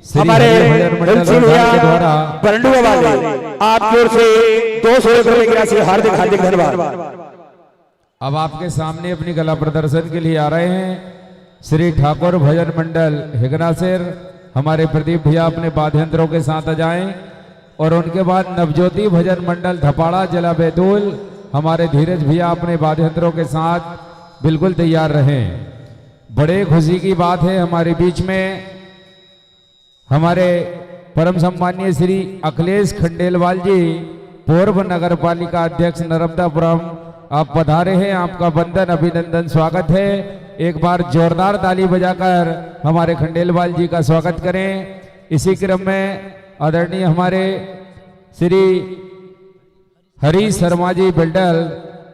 हमारे के द्वारा बरंडुआ वाले आपकी ओर से 200 रुपए की राशि हार्दिक हार्दिक धन्यवाद। अब आपके सामने अपनी कला प्रदर्शन के लिए आ रहे हैं श्री ठाकुर भजन मंडल हिगनासिर। हमारे प्रदीप भैया अपने वाद्ययंत्रों के साथ आ जाएं और उनके बाद नवज्योति भजन मंडल धपाड़ा जिला बैतूल हमारे धीरज भैया अपने वाद्ययंत्रों के साथ बिल्कुल तैयार रहें। बड़े खुशी की बात है हमारे बीच में हमारे परम सम्मानीय श्री अखिलेश खंडेलवाल जी पूर्व नगर पालिका अध्यक्ष नर्मदापुरम आप पधारे हैं। आपका वंदन अभिनंदन स्वागत है। एक बार जोरदार ताली बजाकर हमारे खंडेलवाल जी का स्वागत करें। इसी क्रम में आदरणीय हमारे श्री हरी शर्मा जी बिल्डर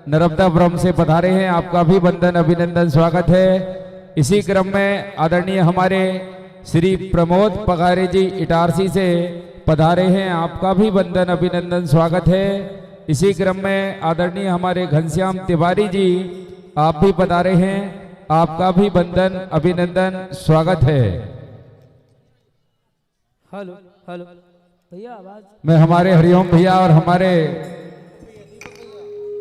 नर्मदापुरम से पधारे हैं। आपका भी वंदन अभिनंदन स्वागत है। इसी क्रम में आदरणीय हमारे श्री प्रमोद पगारे जी इटारसी से पधारे हैं। आपका भी वंदन अभिनंदन स्वागत है। इसी क्रम में आदरणीय हमारे घनश्याम तिवारी जी आप भी पधारे हैं। आपका भी वंदन अभिनंदन स्वागत है। हेलो हेलो भैया आवाज मैं हमारे हरिओम भैया और हमारे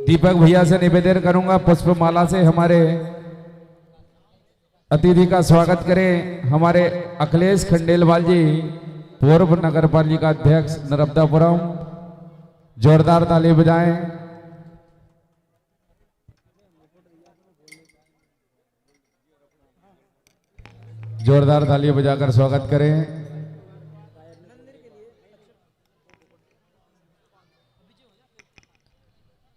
दीपक भैया से निवेदन करूंगा पुष्पमाला से हमारे अतिथि का स्वागत करें। हमारे अखिलेश खंडेलवाल जी पूर्व नगर पालिका अध्यक्ष नर्मदापुरम जोरदार ताली बजाएं। जोरदार ताली बजाकर स्वागत करें।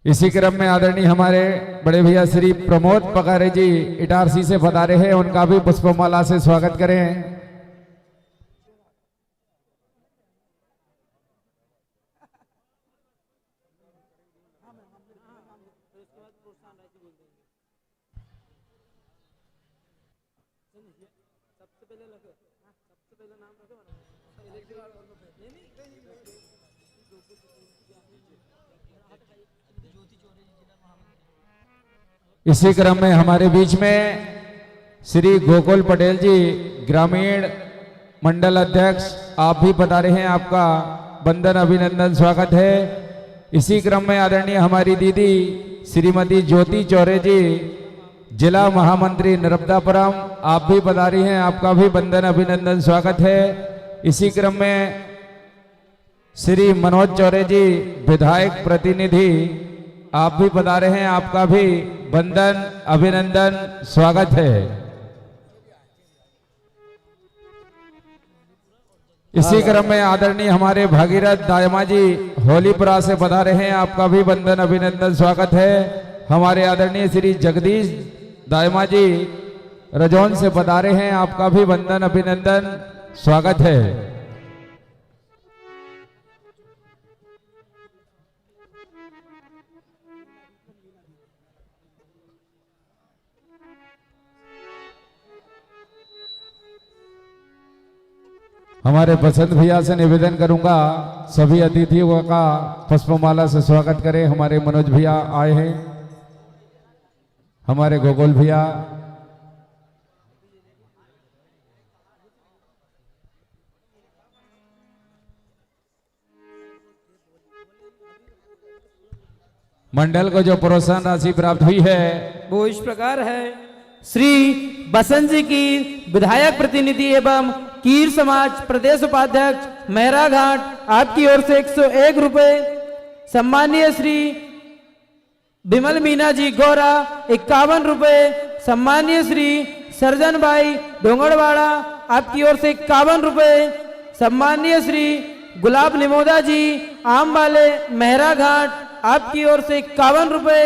इसी क्रम में आदरणीय हमारे बड़े भैया श्री प्रमोद पगारे जी इटारसी से पधारे हैं। उनका भी पुष्पमाला से स्वागत करें। इसी क्रम में हमारे बीच में श्री गोकुल पटेल जी ग्रामीण मंडल अध्यक्ष, आप भी बता रहे हैं, आपका वंदन अभिनंदन स्वागत है। इसी क्रम में आदरणीय हमारी दीदी श्रीमती ज्योति चौरे जी जिला महामंत्री नर्मदापुरम, आप भी बता रही हैं, आपका भी वंदन अभिनंदन स्वागत है। इसी क्रम में श्री मनोज चौरे जी विधायक प्रतिनिधि, आप भी बता रहे हैं, आपका भी वंदन अभिनंदन स्वागत है। इसी क्रम में आदरणीय हमारे भागीरथ दायमा जी होलीपुरा से बता रहे हैं, आपका भी वंदन अभिनंदन स्वागत है। हमारे आदरणीय श्री जगदीश दायमा जी रजौन से बता रहे हैं, आपका भी वंदन अभिनंदन स्वागत है। हमारे बसंत भैया से निवेदन करूंगा, सभी अतिथियों का पुष्पमाला से स्वागत करें। हमारे मनोज भैया आए हैं, हमारे गोकुल भैया, मंडल को जो प्रोत्साहन राशि प्राप्त हुई है वो इस प्रकार है। श्री बसंत जी की विधायक प्रतिनिधि एवं कीर समाज प्रदेश उपाध्यक्ष मेहरा घाट, आपकी ओर से 101 रुपए। सम्मानीय श्री विमल मीना जी गौरा 51 रुपए। सम्मानीय श्री सर्जन भाई डोंगरवाड़ा, आपकी ओर से 51 रुपए। सम्मानीय श्री गुलाब निमोदा जी आम वाले मेहरा घाट, आपकी ओर से 51 रुपए।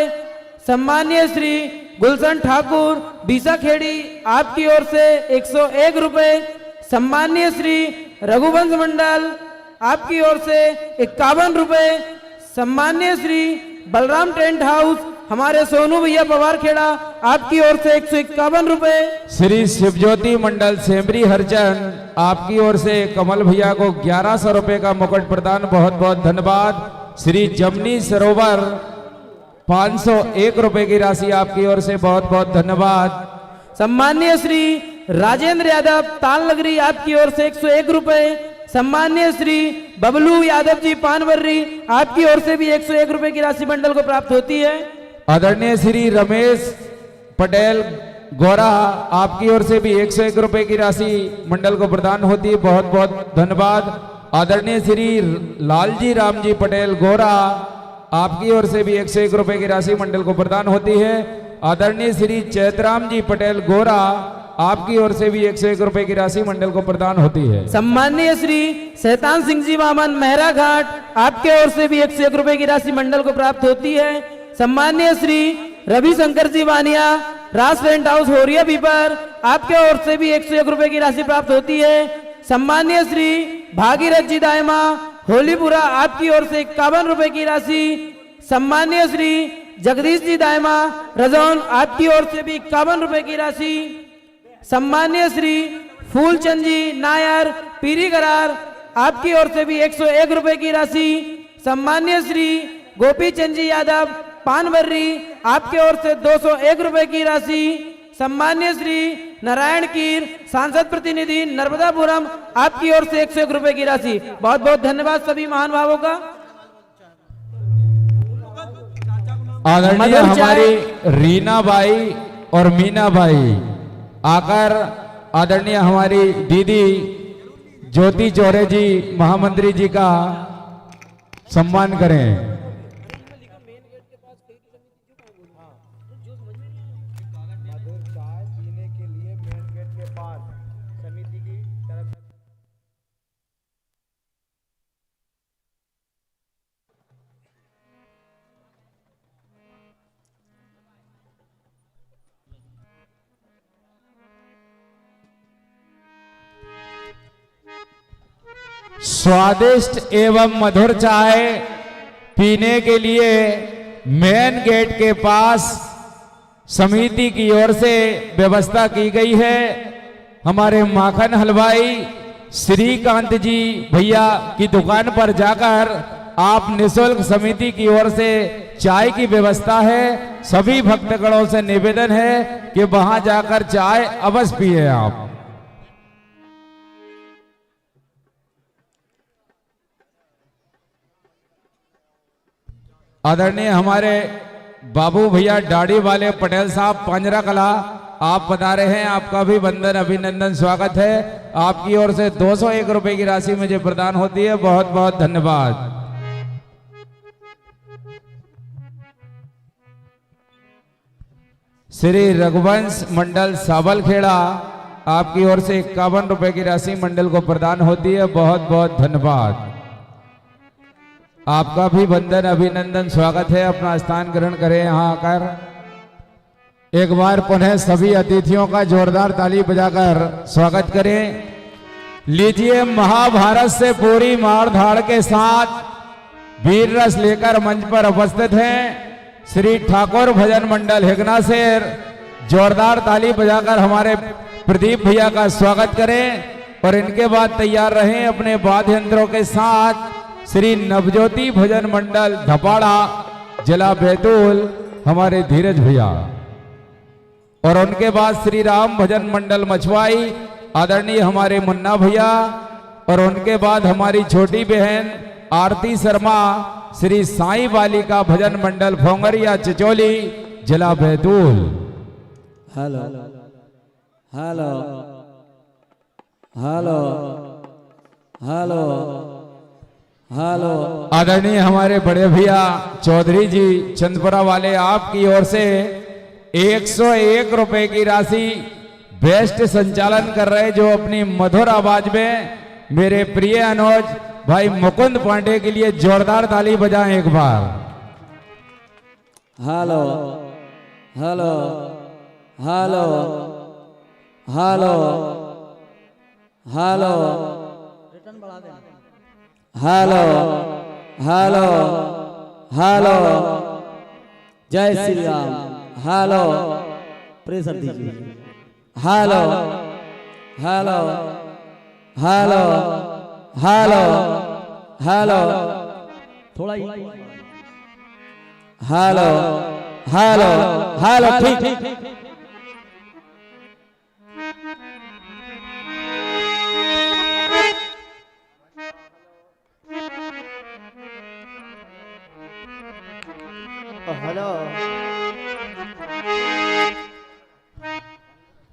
सम्मानीय श्री गुलशन ठाकुर बीसा खेड़ी, आपकी ओर से 101 रुपए। सम्मानीय श्री रघुवंश मंडल, आपकी ओर से 51 रुपए। सम्मानीय श्री बलराम टेंट हाउस, हमारे सोनू भैया पवार खेड़ा, आपकी ओर से 151 रुपए। श्री शिवज्योति मंडल सेमरी हरचंद, आपकी ओर से कमल भैया को 1100 रुपए का मुकुट प्रदान, बहुत बहुत धन्यवाद। श्री जमनी सरोवर 501 रुपए की राशि, आपकी ओर से बहुत बहुत धन्यवाद। सम्मानीय श्री राजेंद्र यादव ताल नगरी, आपकी ओर से 101 रुपए। सम्मानीय श्री बबलू यादव जी पानवर्री, आपकी ओर से भी 101 रुपए की राशि मंडल को प्राप्त होती है। आदरणीय श्री रमेश पटेल गौरा, आपकी ओर से भी 101 रुपए की राशि मंडल को प्रदान होती है, बहुत बहुत धन्यवाद। आदरणीय श्री लालजी रामजी पटेल गौरा, आपकी ओर से भी 101 रुपए की राशि मंडल को प्रदान होती है। आदरणीय श्री चैतराम जी पटेल गोरा, आपकी ओर से भी 101 रुपए की राशि मंडल को प्रदान होती है। सम्मानीय श्री शैतान सिंह जी वामन मेहरा घाट, आपके ओर से भी 101 रुपए की राशि मंडल को प्राप्त होती है। सम्मानीय श्री रविशंकर जी वानिया राज टेंट हाउस होरिया पीपर, आपके ओर से भी 101 रुपए की राशि प्राप्त होती है। सम्मानीय श्री भागीरथ जी दायमा होलीपुरा, आपकी ओर से 51 रुपए की राशि। सम्मानीय श्री जगदीश जी दायमा रजौन, आपकी ओर से भी 51 रुपए की राशि। सम्मानीय श्री फूलचंद जी नायर पीरी करार, आपकी ओर से भी 101 रुपए की राशि। सम्मानीय श्री गोपी चंद जी यादव पानवर्री, आपके ओर से 201 रुपए की राशि। सम्मानीय श्री नारायण कीर सांसद प्रतिनिधि नर्मदापुरम, आपकी ओर से 101 रुपए की राशि। बहुत बहुत धन्यवाद सभी महान भावों का। आदरणीय हमारी रीना बाई और मीना बाई आकर आदरणीय हमारी दीदी ज्योति चौरे जी महामंत्री जी का सम्मान करें। स्वादिष्ट एवं मधुर चाय पीने के लिए मेन गेट के पास समिति की ओर से व्यवस्था की गई है। हमारे माखन हलवाई श्रीकांत जी भैया की दुकान पर जाकर आप निशुल्क समिति की ओर से चाय की व्यवस्था है। सभी भक्तगणों से निवेदन है कि वहां जाकर चाय अवश्य पिए आप। आदरणीय हमारे बाबू भैया दाढ़ी वाले पटेल साहब पांजरा कला, आप बता रहे हैं, आपका भी वंदन अभिनंदन स्वागत है। आपकी ओर से 201 रुपए की राशि मुझे प्रदान होती है, बहुत बहुत धन्यवाद। श्री रघुवंश मंडल सावलखेड़ा, आपकी ओर से 51 रुपए की राशि मंडल को प्रदान होती है, बहुत बहुत धन्यवाद। आपका भी वंदन अभिनंदन स्वागत है। अपना स्थान ग्रहण करें यहां आकर। एक बार पुनः सभी अतिथियों का जोरदार ताली बजाकर स्वागत करें। लीजिए, महाभारत से पूरी मार धाड़ के साथ वीर रस लेकर मंच पर उपस्थित हैं श्री ठाकुर भजन मंडल हिगना शेर। जोरदार ताली बजाकर हमारे प्रदीप भैया का स्वागत करें और इनके बाद तैयार रहें अपने वाद्य यंत्रों के साथ श्री नवज्योति भजन मंडल धपाड़ा जिला बैतूल हमारे धीरज भैया, और उनके बाद श्री राम भजन मंडल मछुआई आदरणीय हमारे मुन्ना भैया, और उनके बाद हमारी छोटी बहन आरती शर्मा श्री साई बालिका भजन मंडल भोंगरिया चिचोली जिला Betul. Hello hello hello hello hello. आदरणीय हमारे बड़े भैया चौधरी जी चंदपुरा वाले, आपकी ओर से 101 रुपए की राशि बेस्ट संचालन कर रहे, जो अपनी मधुर आवाज में मेरे प्रिय अनुज भाई मुकुंद पांडे के लिए जोरदार ताली बजाएं एक बार। Hello hello hello hello hello hello hello hello. जय श्री राम। हेलो, प्रेशर दीजिए। Hello hello hello hello hello, थोड़ा ही हेलो हेलो हेलो, ठीक। हेलो।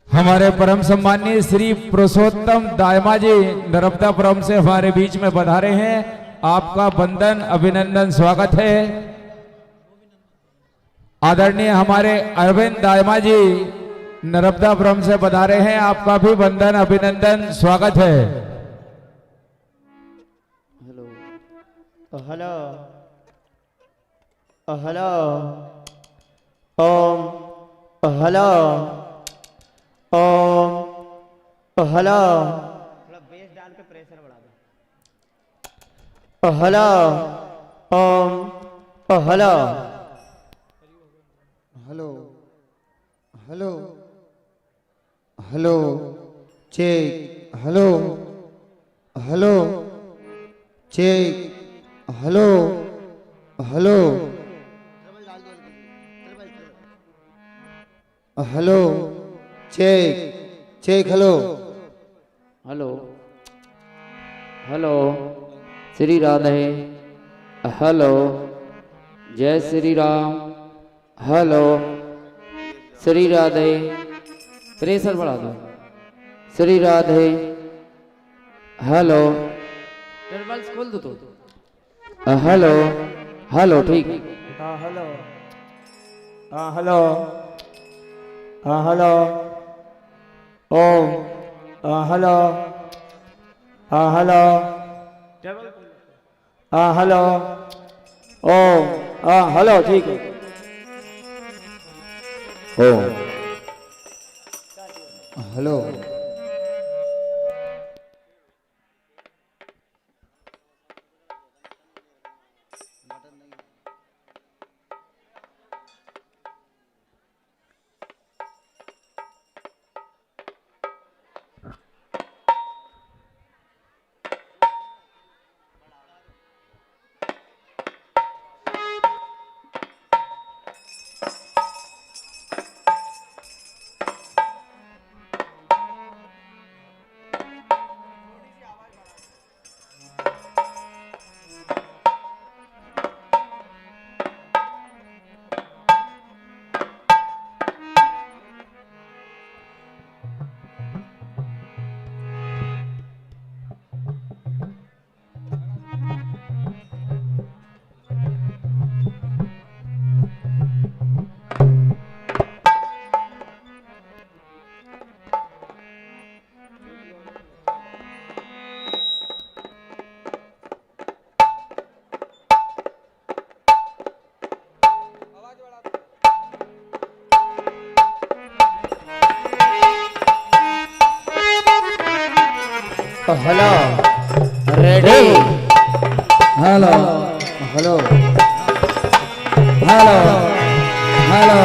हमारे परम सम्मानीय श्री पुरुषोत्तम दायमा जी नर्मदापुरम से हमारे बीच में पधारे हैं, आपका वंदन अभिनंदन स्वागत है। आदरणीय हमारे अरविंद दायमा जी नर्मदापुरम से पधारे हैं, आपका भी वंदन अभिनंदन स्वागत है। Hello hello hello Om hello Om hello. Bass डाल के प्रेशर बढ़ा दो। Hello Om hello hello hello hello check hello hello check hello hello hello check check hello hello hello. Shri Radhe. Hello, जय श्री राम। हेलो, श्री राधे। प्रेशर बढ़ा दो। श्री राधे। हेलो, टेबल्स खोल दो तो। हेलो हेलो, ठीक। Hello hello hello Om hello hello hello Om hello, ठीक है। Om hello hello ready hello hello hello hello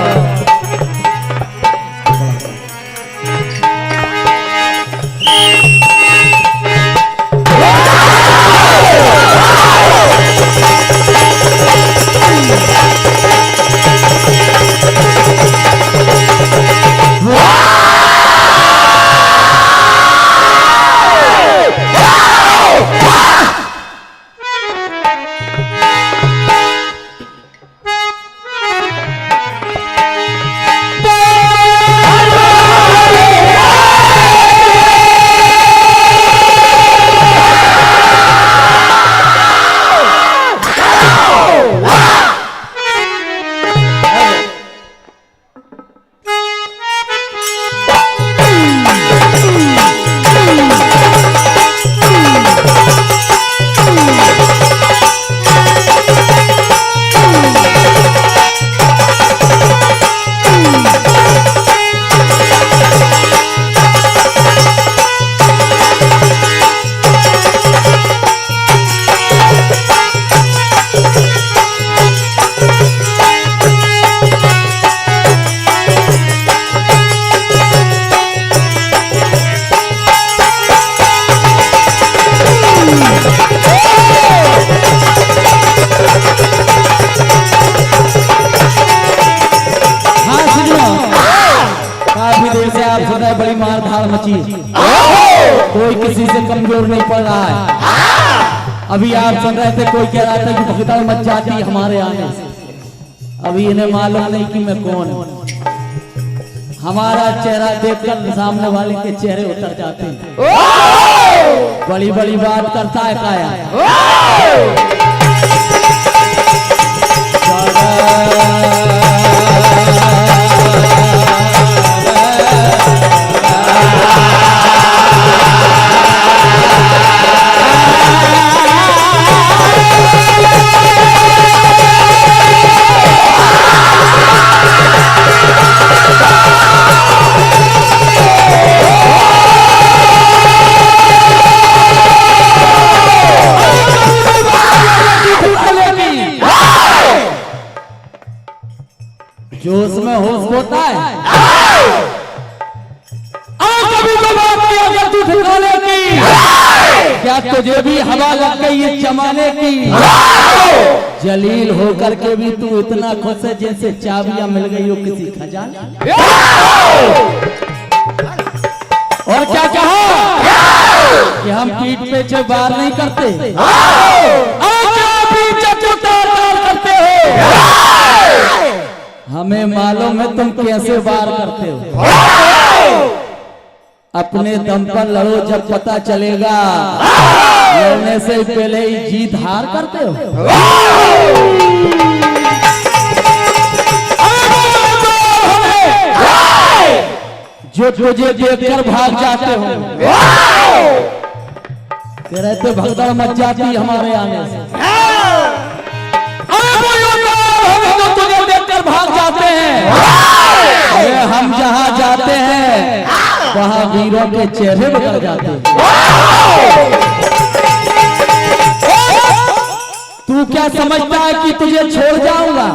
बड़ी मार धाड़ मची, कोई किसी से कमजोर नहीं पड़ रहा है। अभी आप सुन रहे थे कोई कह रहा था कि भगदड़ मच जाती हमारे आने से। अभी इन्हें मालूम नहीं कि मैं कौन हूँ। हमारा चेहरा देखकर सामने वाले के चेहरे उतर जाते हैं। बड़ी बड़ी बात करता है काया। जोश में होश होता है। कभी तो बात की अगर तू ठिकाने की, क्या तुझे भी हवा लग गई ये जमाने की? जलील होकर के भी तू इतना खुश है जैसे चाबियां मिल गई हो किसी खजाने। और क्या कहा कि हम पीठ पे से वार नहीं करते, करते हो। हमें मालूम है तुम कैसे वार करते हो। अपने दम पर लड़ो, जब पता चलेगा लड़ने से पहले ही जीत हार करते हो। जो तुझे देखकर भाग जाते हो, कह रहे थे भगदड़ मच जाती हमारे आने से। तुझे देखकर भाग जाते हैं। अरे हम जहां जाते हैं वहां वीरों के चेहरे बदल जाते हैं। तू क्या समझता है कि तुझे छोड़ जाऊंगा?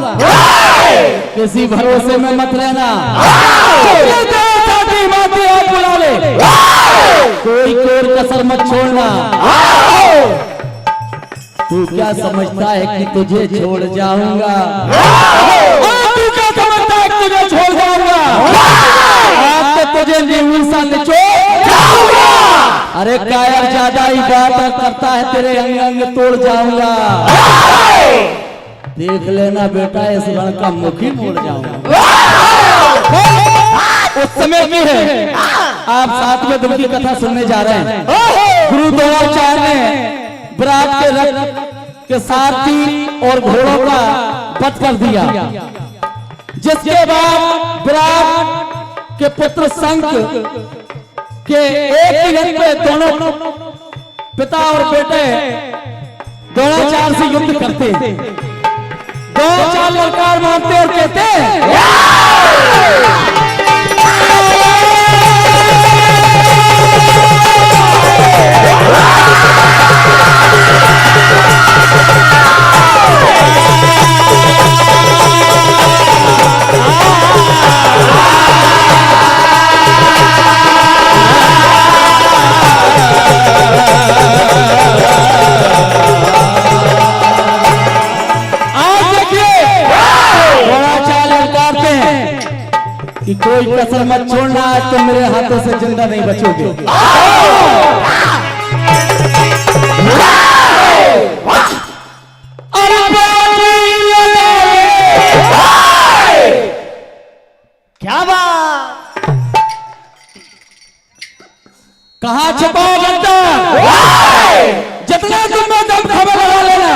किसी भरोसे में मत रहना। बुला ले, कोई कोर कसर मत छोड़ना। तू क्या समझता है कि तुझे छोड़ जाऊंगा? तू क्या समझता है कि तुझे छोड़ जाऊंगा? आज तो तुझे निहुसा निचोड़ जाऊंगा। अरे कायर ज्यादा ही बात करता है, तेरे अंग अंग तोड़ जाऊंगा। देख लेना बेटा, इस रण का मुख ही मोड़ जाऊंगा। उस समय की है, आप 7वें दिन की कथा सुनने जा रहे हैं। गुरु द्रोणाचार्य ने विराट के रथ के सारथी और घोड़ों का वध कर दिया, जिसके बाद विराट के पुत्र संक के एक ही रथ पे दोनों पिता और बेटे द्रोणाचार्य से युद्ध करते। द्रोणाचार्य ललकार मारते और कहते कि कोई कसर मत छोड़ना, तुम मेरे हाथों से जिंदा नहीं बचोगे। क्या बात, कहाँ छुपा बनता, जितना तुम में दम खबर लगा लेना।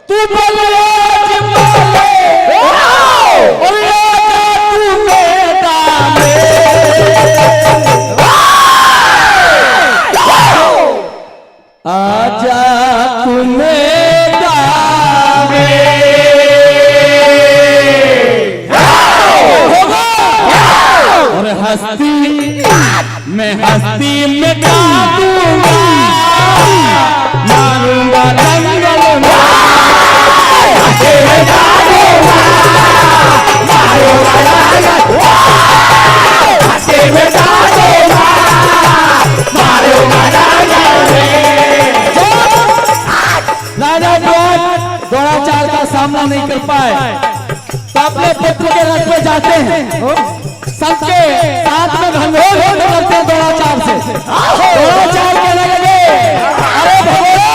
तू बोले आजा तुम्हें और हस्ती मैं हस्ती में दूंगा, मारूंगा दंगल राजा द्रोणाचार्य का सामना नहीं कर पाए तो अपने पुत्र के रथ में जाते हैं, सबके साथ में घनघोर करते हैं द्रोणाचार्य से। द्रोणाचार्य कहने लगे अरे भगवान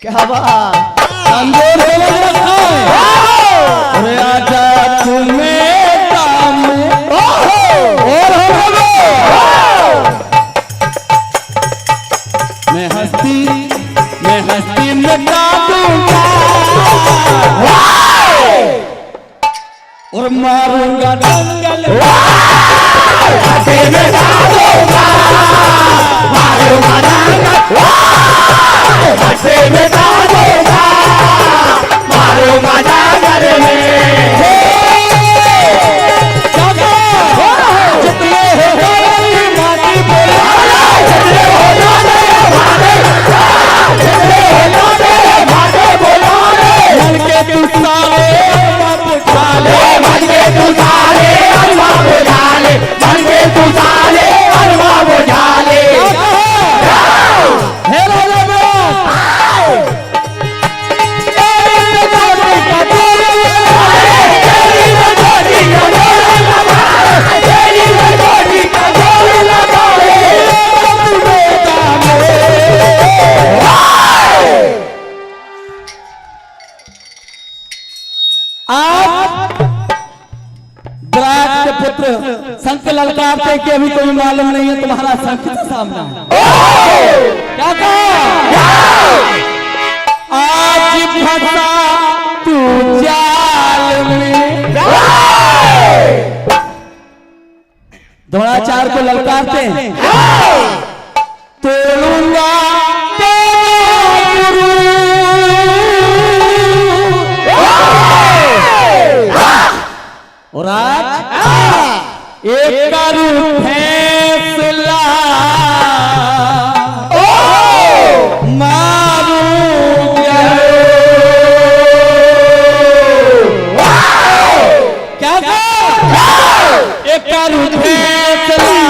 क्या बात, कमजोर हो रखा है। अरे आजा तुम्हें काम और मैं हस्ती में काटूंगा और मारूंगा दंगल शंख ललकारते कि अभी कोई मालूम नहीं है तुम्हारा शंख का सामना क्या कहा? आज फंसा तू जाल में। द्रोणाचार्य को ललकारते हैं तोड़ूंगा और आज एक करूं फैसला मारूंगा क्या एक करूं फैसला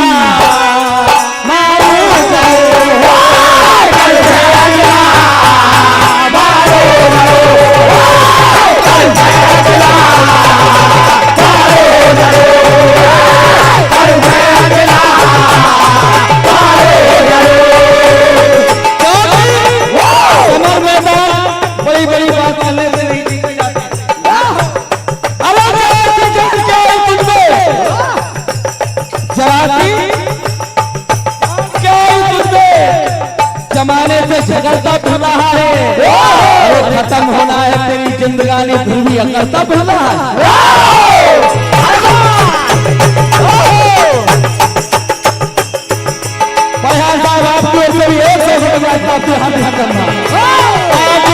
मारूंगा जमाने से झगड़ता फिर रहा है और खत्म होना है तेरी जिंदगानी फिर भी करता फिर रहा है। साहब आपकी ओर से भी एक से हाथ करना आज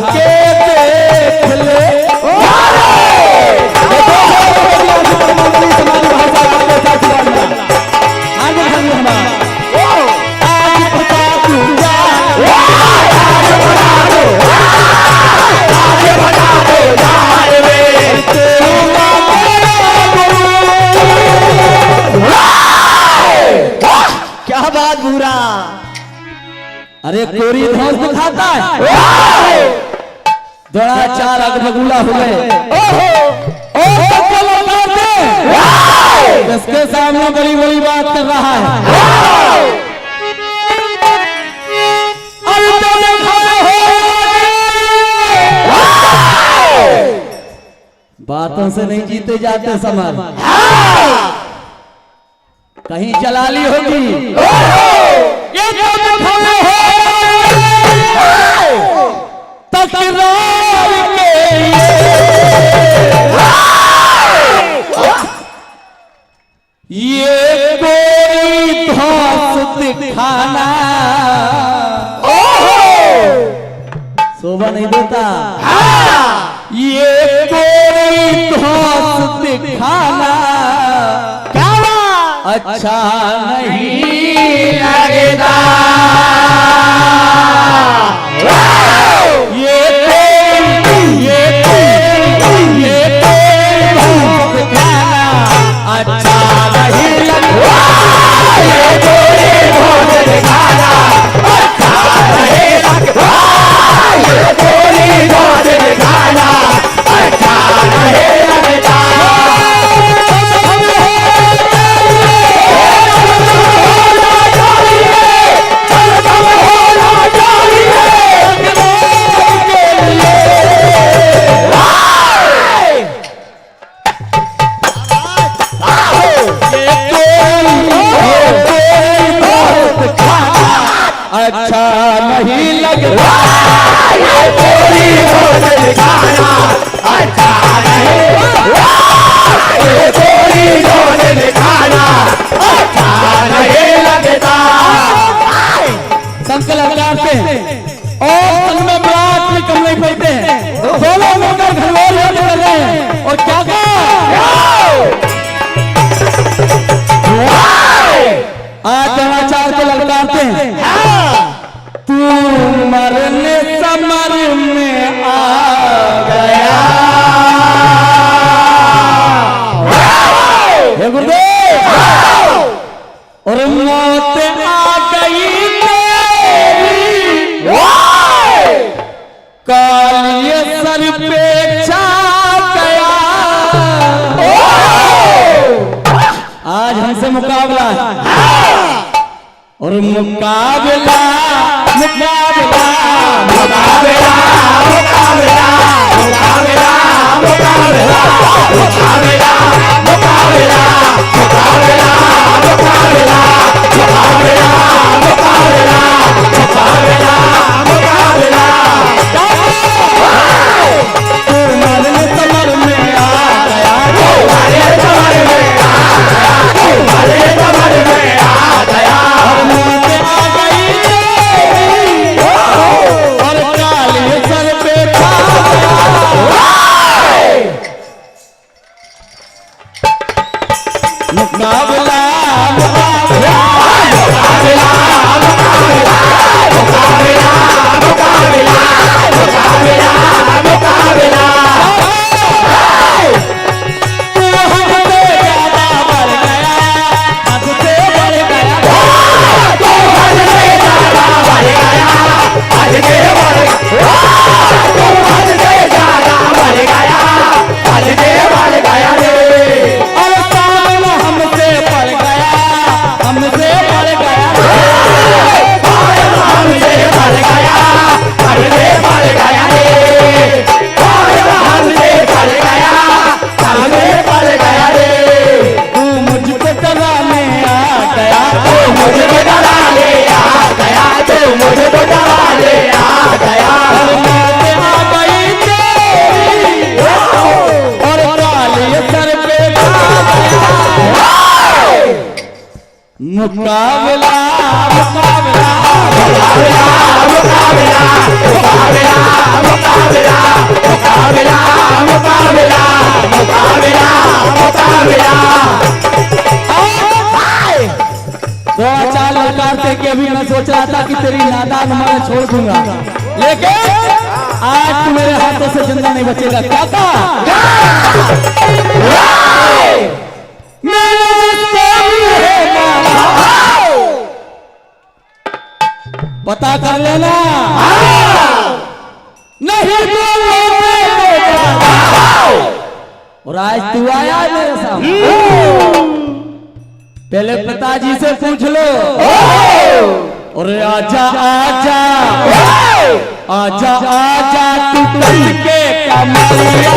के देख ले क्या बात बुरा, अरे कोरी धौस दिखाता है दौड़ा चार अग बगुला हुए इसके सामने बड़ी बड़ी बात कर रहा है। बातों से नहीं जीते जाते समर, कहीं चला ली होगी। ये तकरार के ये कोई धौस दिखाना शोभा नहीं देता। ये कोई धौस दिखाना अच्छा नहीं लगता। ये अच्छा नहीं लगता। ये कोई धौस दिखाना अच्छा नहीं लगता। ये कोई धौस दिखाना अच्छा नहीं लगता। अच्छा नहीं लगता। ये कोई धौस दिखाना अच्छा नहीं लगता। ये कोई धौस दिखाना अच्छा नहीं लगता। संकल्प करते हैं और मन में बात भी कम नहीं पड़ते हैं। दोनों मिलकर घरवाले कर रहे हैं और क्या आज जनाचार को ललकारते हैं। तू मरने समर में आ गया। हे गुरुदेव और मौत आ गई तेरी कालिए सर पे छा गया। आज हमसे मुकाबला है और मुकाबला मुकाबला मुकाबला मुकाबला मुकाबला मुकाबला मुकाबला मुकाबला मुकाबला मुकाबला मुकाबला मुकाबला मुकाबला मुकाबला तू मरने समर में आ गया। तू मरने समर में आ गया। तू मरने समर में आ गया। आ गई और काले सर पे मुकाबला मुकाबला मुकाबला मुकाबला मुकाबला मुकाबला मुकाबला मुकाबला तू हमसे ज्यादा बढ़ गया। हमसे बढ़ गया। तू हमसे ज्यादा बढ़ गया। हमसे बढ़ गया। तू हमसे ज्यादा बढ़ गया। हमसे बढ़ गया रे। और सामने हमसे बढ़ गया। हमसे बढ़ गया। हमसे बढ़ गया। हमसे बढ़ गया रे। हमसे बढ़ गया। हमसे बढ़ गया रे। तू मुझको डराने आ गया। तू मुझको डराने आ गया। तू मुझको डराने आ गया। मौत आ गई तेरी और काले सर पे मुकाबला मुकाबला मुकाबला मुकाबला मुकाबला मुकाबला कि तेरी नादान मैं छोड़ दूंगा, लेकिन आज तू मेरे हाथों से जिंदा नहीं बचेगा काका। पता कर लेना, नहीं और आज तू आया मेरे सामने, पहले पिताजी से पूछ लो। और आजा आजा आजा आजा तू कस के कमरिया,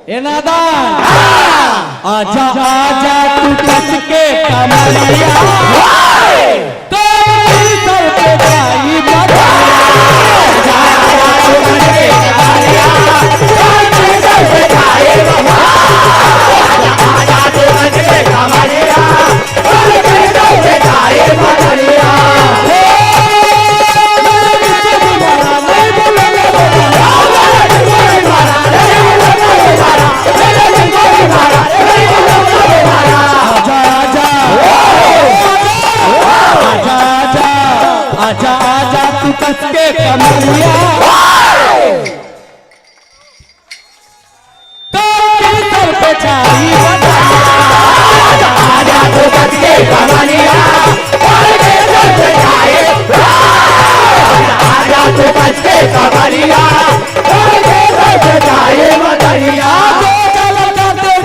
ए नादान आजा आजा तू कस के कमरिया, तो सर पे जाई बजा, आजा आजा तू कस के कमरिया, तो सर पे जाई बजा, आजा तू कस के कमरिया, तो सर पे जाई बजा। आजा आजा तू कस के कमरिया, तो सर पे जाई बजा, आजा तू कस के कमरिया, तो सर पे जाई बजा, आजा तू कस के कमरिया, तो सर पे जाई बजा।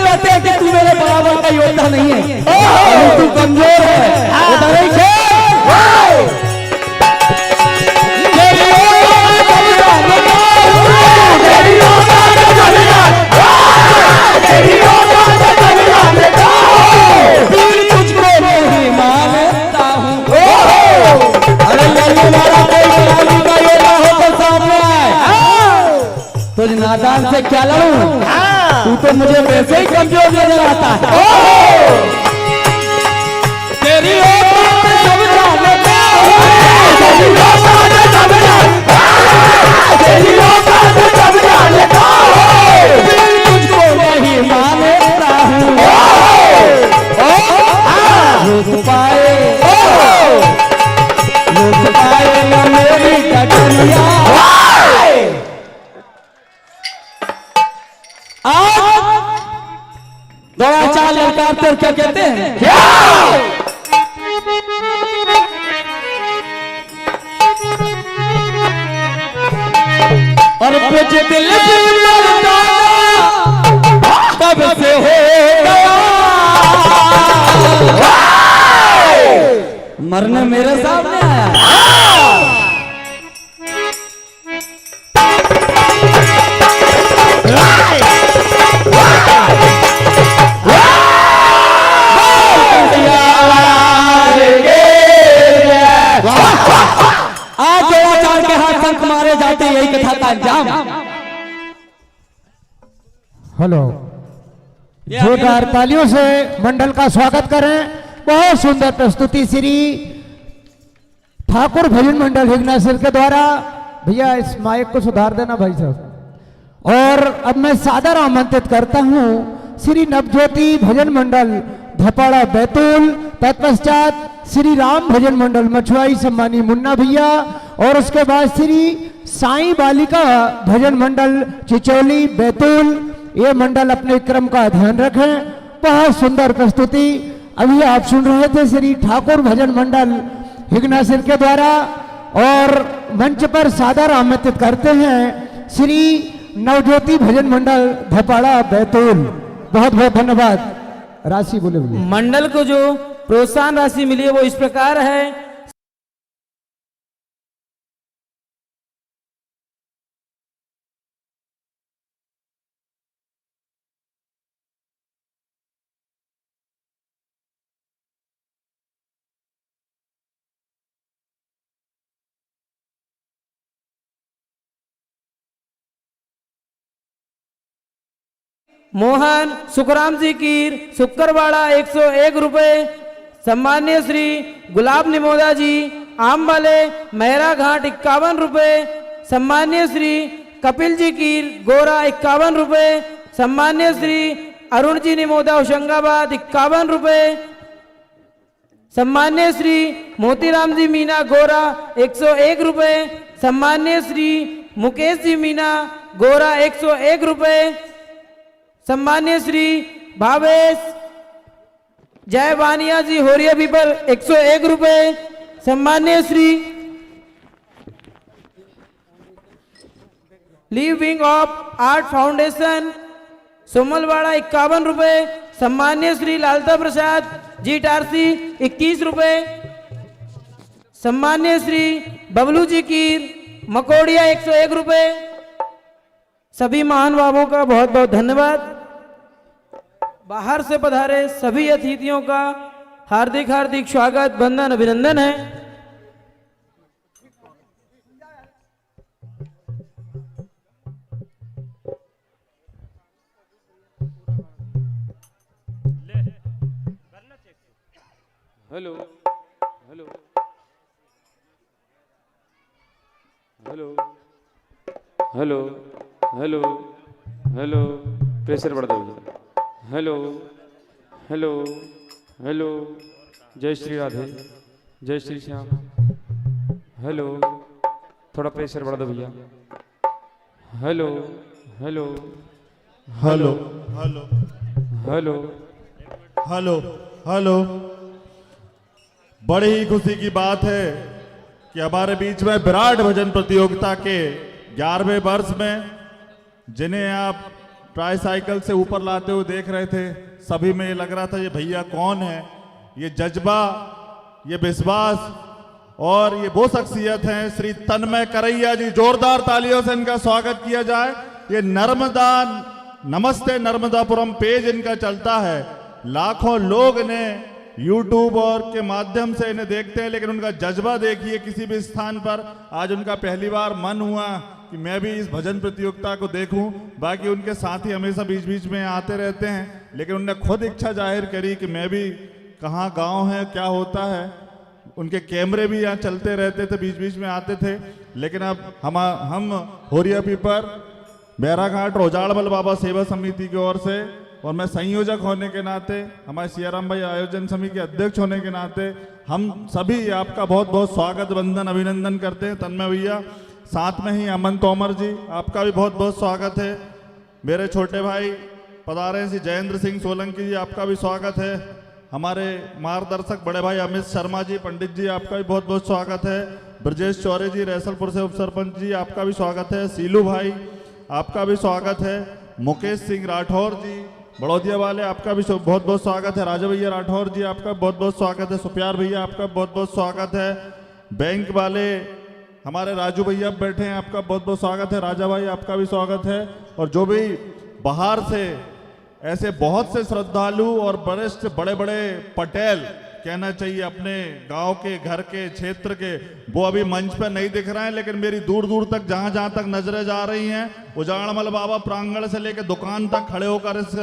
कहते कि तू मेरे बराबर का योद्धा नहीं है, तू कमजोर है, उधर ही खेल। तुझ नादान से क्या लड़ूं, तू तो मुझे वैसे ही कमजोर नजर आता है। तेरी सब जानता हूं, तेरी सब जानता हूं, तुझको नहीं मानता हूं, रोक पाए न मेरी डगरिया। दौड़ा चाल ललकारते और क्या कहते हैं, क्या और कुछ दिल कब से हो गया, मरने मेरे सामने आया। आज द्रोणाचार्य के हाथ शंख मारे जाते, यही कथा का अंजाम। हेलो, जोरदार तालियों से मंडल का स्वागत करें। बहुत सुंदर प्रस्तुति श्री ठाकुर भजन मंडल हिगनासिर के द्वारा। भैया इस माइक को सुधार देना भाई साहब। और अब मैं सादर आमंत्रित करता हूं श्री नवज्योति भजन मंडल धपाड़ा बैतूल, तत्पश्चात श्री राम भजन मंडल मछुआई सम्मानी मुन्ना भैया, और उसके बाद श्री साईं बालिका भजन मंडल चिचौली बैतूल। ये मंडल अपने क्रम का ध्यान रखें। बहुत सुंदर प्रस्तुति अभी आप सुन रहे थे श्री ठाकुर भजन मंडल हिगनासिर के द्वारा। और मंच पर सादर आमंत्रित करते हैं श्री नवज्योति भजन मंडल धपाड़ा बैतूल। बहुत बहुत धन्यवाद। राशि बोले मंडल को जो प्रोत्साहन राशि मिली है वो इस प्रकार है। मोहन सुखराम जी कीर शुक्रवाड़ा 101 रुपए। सम्मान्य श्री गुलाब निमोदा जी आमवाले मेहरा घाट 51 रुपए। सम्मान्य श्री कपिल जी कीर गोरा 51 रुपए। सम्मान्य श्री अरुण जी निमोदा होशंगाबाद 51 रुपए। सम्मान्य श्री मोतीराम जी मीना गोरा 101 रुपए। सम्मान्य श्री मुकेश जी मीना गोरा 101 रुपए। सम्मान्य श्री भावेश जय बानिया जी होरिया पीपल 101 रुपए। सम्मान्य Shri live wing of art foundation Somalwada 51 रुपए। सम्मान्य श्री लालता प्रसाद जी टारसी 21 रुपए। सम्मान्य श्री बबलू जी कीर मकोड़िया 101 रुपए। सभी महान बाबों का बहुत बहुत धन्यवाद। बाहर से पधारे सभी अतिथियों का हार्दिक हार्दिक स्वागत वंदन अभिनंदन है। Hello hello hello hello hello hello pressure बढ़ दो। हेलो हेलो हेलो जय श्री राधे जय श्री श्याम। हेलो थोड़ा प्रेशर बढ़ा दो भैया। Hello hello hello hello hello hello hello. बड़ी ही खुशी की बात है कि हमारे बीच में विराट भजन प्रतियोगिता के 11वें वर्ष में जिन्हें आप ट्राईसाइकिल से ऊपर लाते हुए देख रहे थे, सभी में ये लग रहा था ये भैया कौन है। ये जज्बा, ये विश्वास और ये वो शख्सियत हैं श्री तन्मय करैया जी। जोरदार तालियों से इनका स्वागत किया जाए। ये नर्मदा नमस्ते नर्मदापुरम पेज इनका चलता है। लाखों लोग इन्हें यूट्यूब और के माध्यम से इन्हें देखते हैं, लेकिन उनका जज्बा देखिए किसी भी स्थान पर। आज उनका पहली बार मन हुआ कि मैं भी इस भजन प्रतियोगिता को देखूं। बाकी उनके साथी हमेशा बीच बीच में आते रहते हैं, लेकिन उन्होंने खुद इच्छा जाहिर करी कि मैं भी, कहाँ गांव है क्या होता है। उनके कैमरे भी यहाँ चलते रहते थे, बीच बीच में आते थे। लेकिन अब हम होरिया पीपर बैराघाट रोजाड़बल बाबा सेवा समिति की ओर से और मैं संयोजक होने के नाते, हमारे सियाराम भाई आयोजन समिति के अध्यक्ष होने के नाते हम सभी आपका बहुत बहुत स्वागत वंदन अभिनंदन करते हैं। तन्मय भैया, साथ में ही अमन तोमर जी, आपका भी बहुत बहुत स्वागत है। मेरे छोटे भाई पधारे हैं श्री जयेंद्र सिंह सोलंकी जी, आपका भी स्वागत है। हमारे मार्गदर्शक बड़े भाई अमित शर्मा जी पंडित जी, आपका भी बहुत बहुत स्वागत है। ब्रजेश चौरे जी रैसलपुर से उप सरपंच जी, आपका भी स्वागत है। सीलू भाई, आपका भी स्वागत है। मुकेश सिंह राठौर जी बड़ौदिया वाले, आपका भी बहुत बहुत स्वागत है। राजा भैया राठौर जी, आपका बहुत बहुत स्वागत है। सुप्यार भैया, आपका बहुत बहुत स्वागत है। बैंक वाले हमारे राजू भैया बैठे हैं, आपका बहुत बहुत स्वागत है। राजा भाई, आपका भी स्वागत है। और जो भी बाहर से ऐसे बहुत से श्रद्धालु और वरिष्ठ बड़े बड़े पटेल कहना चाहिए अपने गांव के, घर के, क्षेत्र के, वो अभी मंच पर नहीं दिख रहे हैं, लेकिन मेरी दूर दूर तक जहां जहां तक नजरें जा रही हैं, उजाड़मल बाबा प्रांगण से लेकर दुकान तक खड़े होकर इस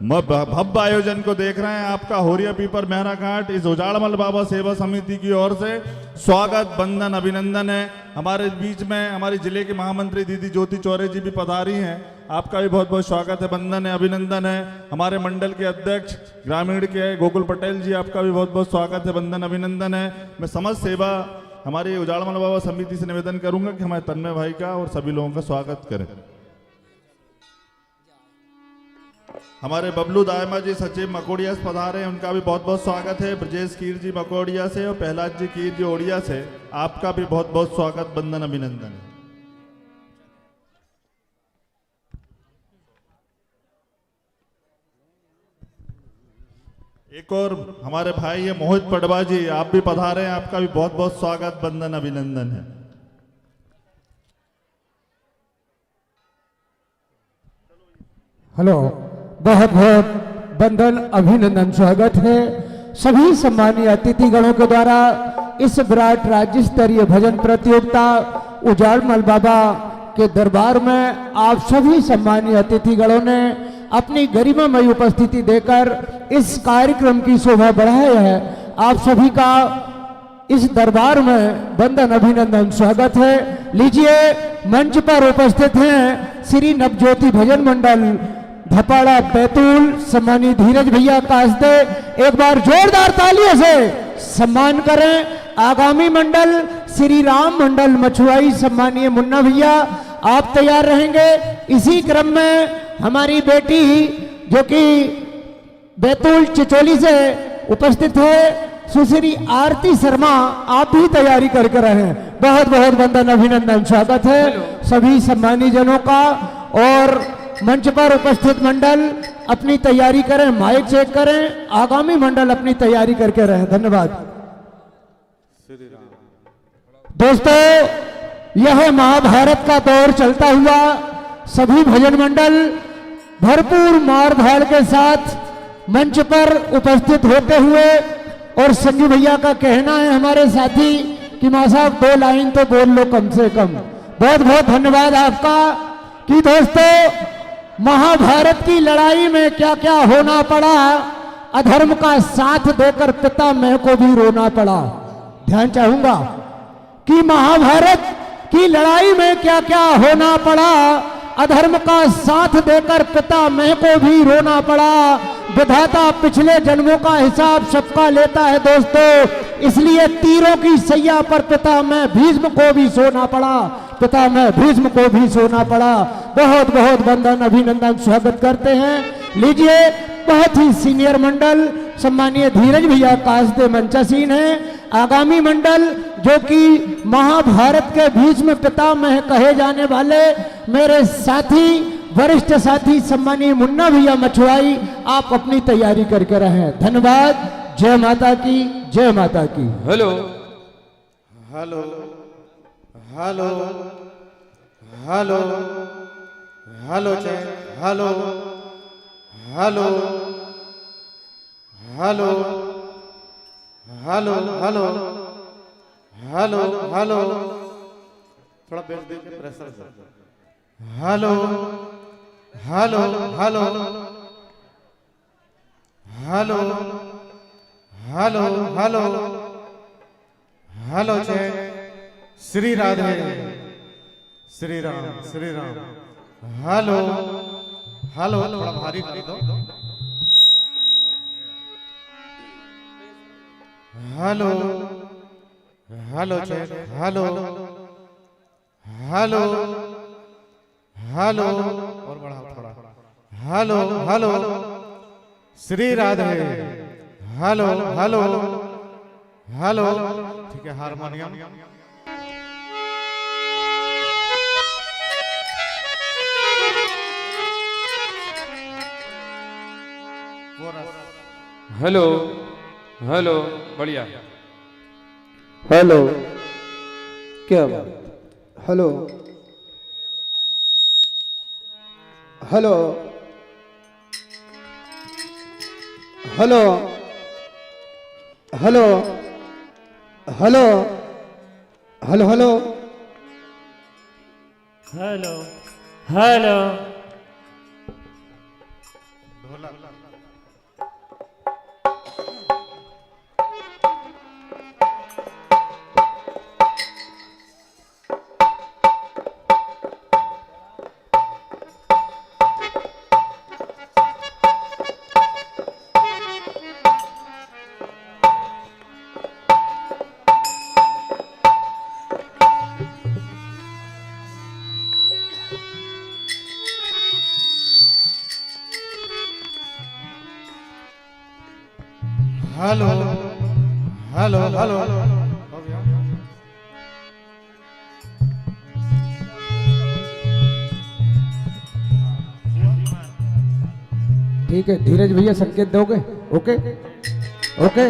भव्य आयोजन को देख रहे हैं। आपका होरिया पीपर मेहरा घाट इस उजाड़मल बाबा सेवा समिति की ओर से स्वागत वंदन अभिनंदन है। हमारे बीच में हमारी जिले के महामंत्री दीदी ज्योति चौरे जी भी पधारी हैं, आपका भी बहुत बहुत स्वागत है, वंदन है, अभिनंदन है। हमारे मंडल के अध्यक्ष ग्रामीण के गोकुल पटेल जी, आपका भी बहुत बहुत स्वागत है, वंदन अभिनंदन है। मैं समस्त सेवा हमारी उजाड़मल बाबा समिति से निवेदन करूंगा कि हमारे तन्मय भाई का और सभी लोगों का स्वागत करें। हमारे बबलू दायमा जी सचिव मकोड़िया से पधारे हैं, उनका भी बहुत बहुत स्वागत है। ब्रजेश कीर जी मकोड़िया से और प्रहलाद जी कीर जी ओडिया से, आपका भी बहुत बहुत स्वागत वंदन अभिनंदन। एक और हमारे भाई है मोहित पडवा जी, आप भी पधारे हैं, आपका भी बहुत बहुत स्वागत वंदन अभिनंदन है। हेलो, बहुत बहुत वंदन अभिनंदन स्वागत है सभी सम्मानीय अतिथिगणों के द्वारा इस विराट राज्य स्तरीय भजन प्रतियोगिता उजाड़मल बाबा के दरबार में आप सभी सम्मानीय अतिथिगणों ने अपनी गरिमामयी उपस्थिति देकर इस कार्यक्रम की शोभा बढ़ाया है। आप सभी का इस दरबार में वंदन अभिनंदन स्वागत है। लीजिए, मंच पर उपस्थित हैं श्री नवज्योति भजन मंडल धपाड़ा बैतूल, सम्मानित धीरज भैया कास्ते, एक बार जोरदार तालियों से सम्मान करें। आगामी मंडल श्री राम मंडल मछुआई सम्मानीय मुन्ना भैया आप तैयार रहेंगे। इसी क्रम में हमारी बेटी जो कि बैतूल चिचोली से उपस्थित है सुश्री आरती शर्मा आप भी तैयारी करके रहें। बहुत बहुत वंदन अभिनंदन स्वागत है सभी सम्मानी जनों का। और मंच पर उपस्थित मंडल अपनी तैयारी करें, माइक चेक करें, आगामी मंडल अपनी तैयारी करके रहें। धन्यवाद दोस्तों। यह महाभारत का दौर चलता हुआ सभी भजन मंडल भरपूर मार धाड़ के साथ मंच पर उपस्थित होते हुए, और संजू भैया का कहना है हमारे साथी कि मां साहब 2 लाइन तो बोल लो कम से कम। बहुत बहुत धन्यवाद आपका। कि दोस्तों महाभारत की लड़ाई में क्या क्या होना पड़ा, अधर्म का साथ देकर पिता मैं को भी रोना पड़ा। ध्यान चाहूंगा कि महाभारत की लड़ाई में क्या क्या होना पड़ा, अधर्म का साथ देकर पिता मैं को भी रोना पड़ा। विधाता पिछले जन्मों का हिसाब सबका लेता है दोस्तों, इसलिए तीरों की सैया पर पिता मैं भीष्म को भी सोना पड़ा, पिता मैं भीष्म को भी सोना पड़ा। बहुत बहुत वंदन अभिनंदन स्वागत करते हैं। लीजिए बहुत ही सीनियर मंडल सम्मानीय धीरज भैया कासदे मंचासीन है। आगामी मंडल जो कि महाभारत के भीष्म पितामह कहे जाने वाले मेरे साथी वरिष्ठ साथी सम्मानीय मुन्ना भैया मछुआई आप अपनी तैयारी करके रहें। धन्यवाद। जय माता की, जय माता की। Hello hello hello hello hello hello hello hello hello hello hello hello थोड़ा बेस दे के प्रेशर से hello hello hello hello hello hello hello Shri Radhe Shri Ram Shri Ram. Hello hello थोड़ा भारी कर दो। Hello hello hello hello hello और बढ़ाओ थोड़ा। Hello hello Shri Radhe hello hello hello. ठीक है हारमोनियम। हेलो हेलो बढ़िया। हेलो क्या बात। Hello hello hello hello hello hello hello hello hello hello hello hello ठीक है धीरज भैया संकेत दोगे? Okay okay.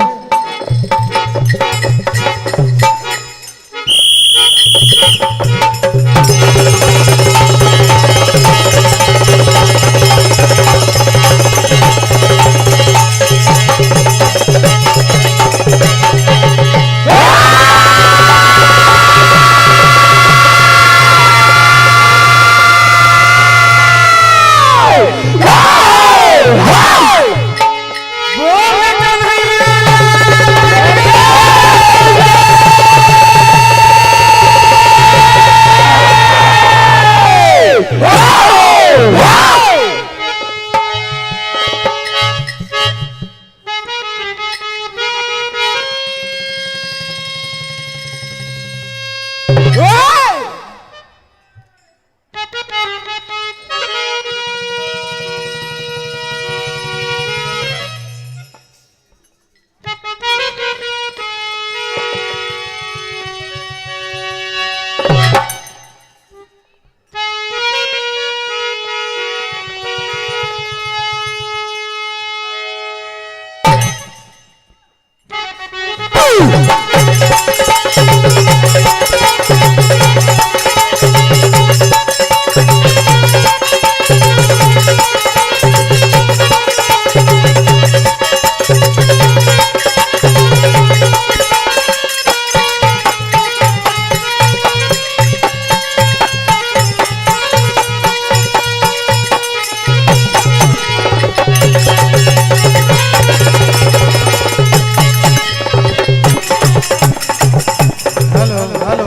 Hello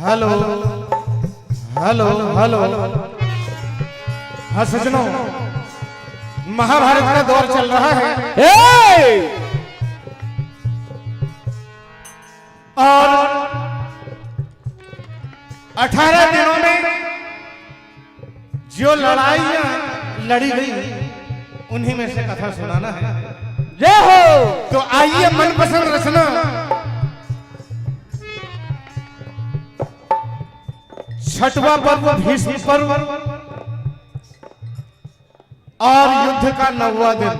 hello hello hello. हाँ सजनों, महाभारत का दौर चल रहा है और 18 दिनों में जो लड़ाइयां लड़ी गई उन्हीं में से कथा सुनाना है। जय हो। तो आइए मनपसंद रचना छठवां पर्व भीष्म पर्व और युद्ध का 9वां दिन।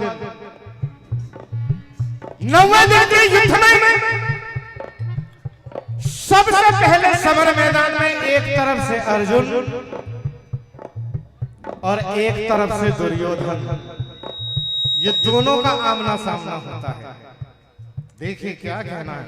9वें दिन के युद्ध में सबसे पहले समर मैदान में एक तरफ से अर्जुन और एक तरफ से दुर्योधन, ये दोनों का आमना सामना होता है। देखिए क्या कहना है।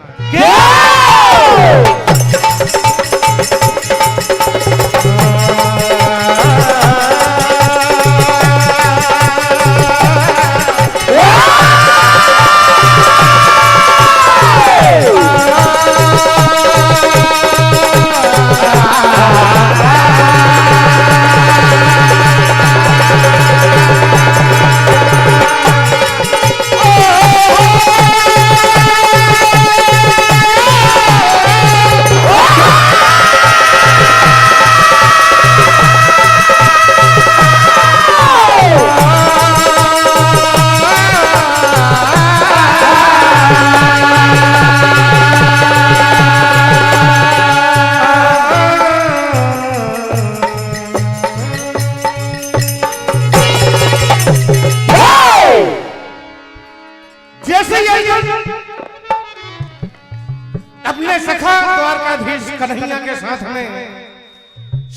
अपने सखा द्वारकाधीश कन्हैया के साथ में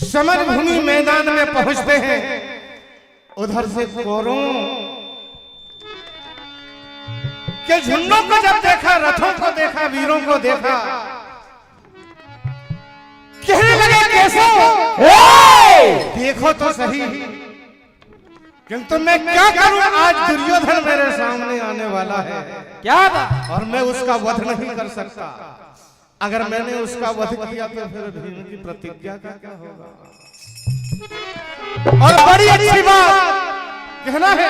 समर भूमि मैदान में पहुंचते हैं। उधर से कौरवों के झुंडों को जब देखा, रथों को देखा, वीरों को देखा, कहने लगे कैसे देखो तो सही, किंतु मैं क्या करूं, आज दुर्योधन मेरे सामने आने वाला है क्या और मैं उसका वध नहीं कर सकता। अगर मैंने उसका वध किया तो फिर भीम की प्रतिज्ञा का क्या होगा। और बड़ी अच्छी बात कहना है,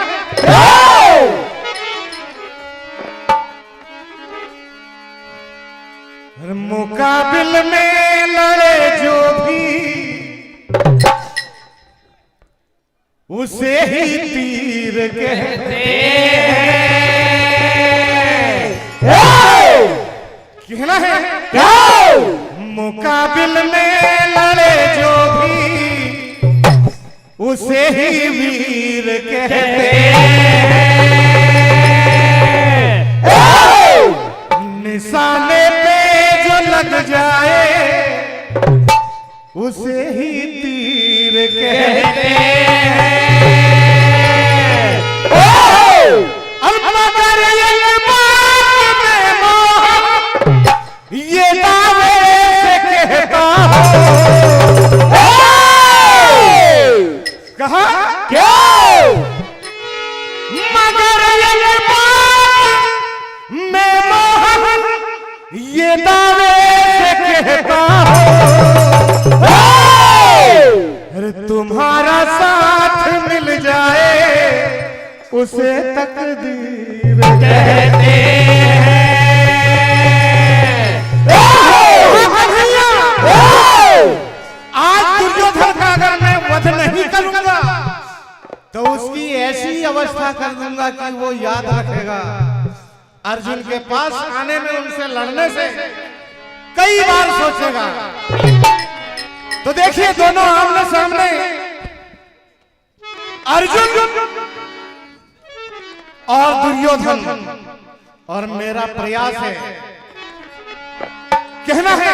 मुकाबिल में लड़े जो भी उसे ही तीर कहते हैं। कहना है मुकाबिल में लड़े जो भी उसे ही वीर कहते हैं। निशाने पे जो लग जाए उसे ही तीर कहते हैं। ये दावे से कहता हूं, कहा क्या मगर ये बात मैं मोहन ये दावे से कहता हूं, अरे तुम्हारा साथ मिल जाए उसे तकदीर कहते हैं। आज दुर्योधन का अगर मैं वध नहीं करूंगा तो उसकी ऐसी अवस्था कर दूंगा कि वो याद रखेगा। अर्जुन के पास आने में, उनसे लड़ने से कई बार सोचेगा। तो देखिए दोनों आमने सामने अर्जुन और दुर्योधन, और मेरा प्रयास है कहना है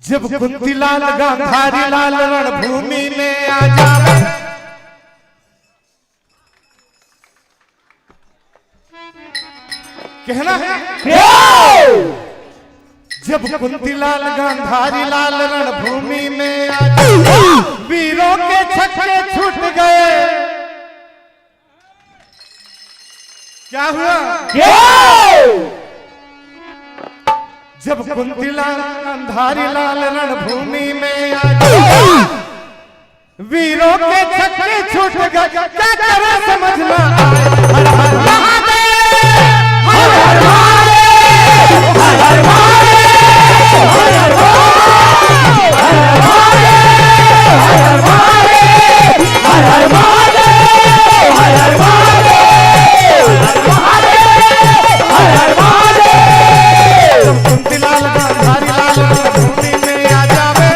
जब कुंती लाल गांधारी लाल रणभूमि में आ जावे, कहना है जब कुंती लाल गांधारी लाल रणभूमि में आ जावे, वीरों के छक्के छूट गए क्या हुआ? जब कुंतीलाल अंधारी लाल रणभूमि में आ गया, वीरों के छक्के छूट गए, क्या करे समझना हर हर महादेव, हर हर महादेव, हर हर महादेव, हर हर महादेव, हर हर महादेव, हर हर महादेव, हर हर महादेव, हर हर महादेव। कुंतीलाल अंधारी लाल रणभूमि में आ जावे,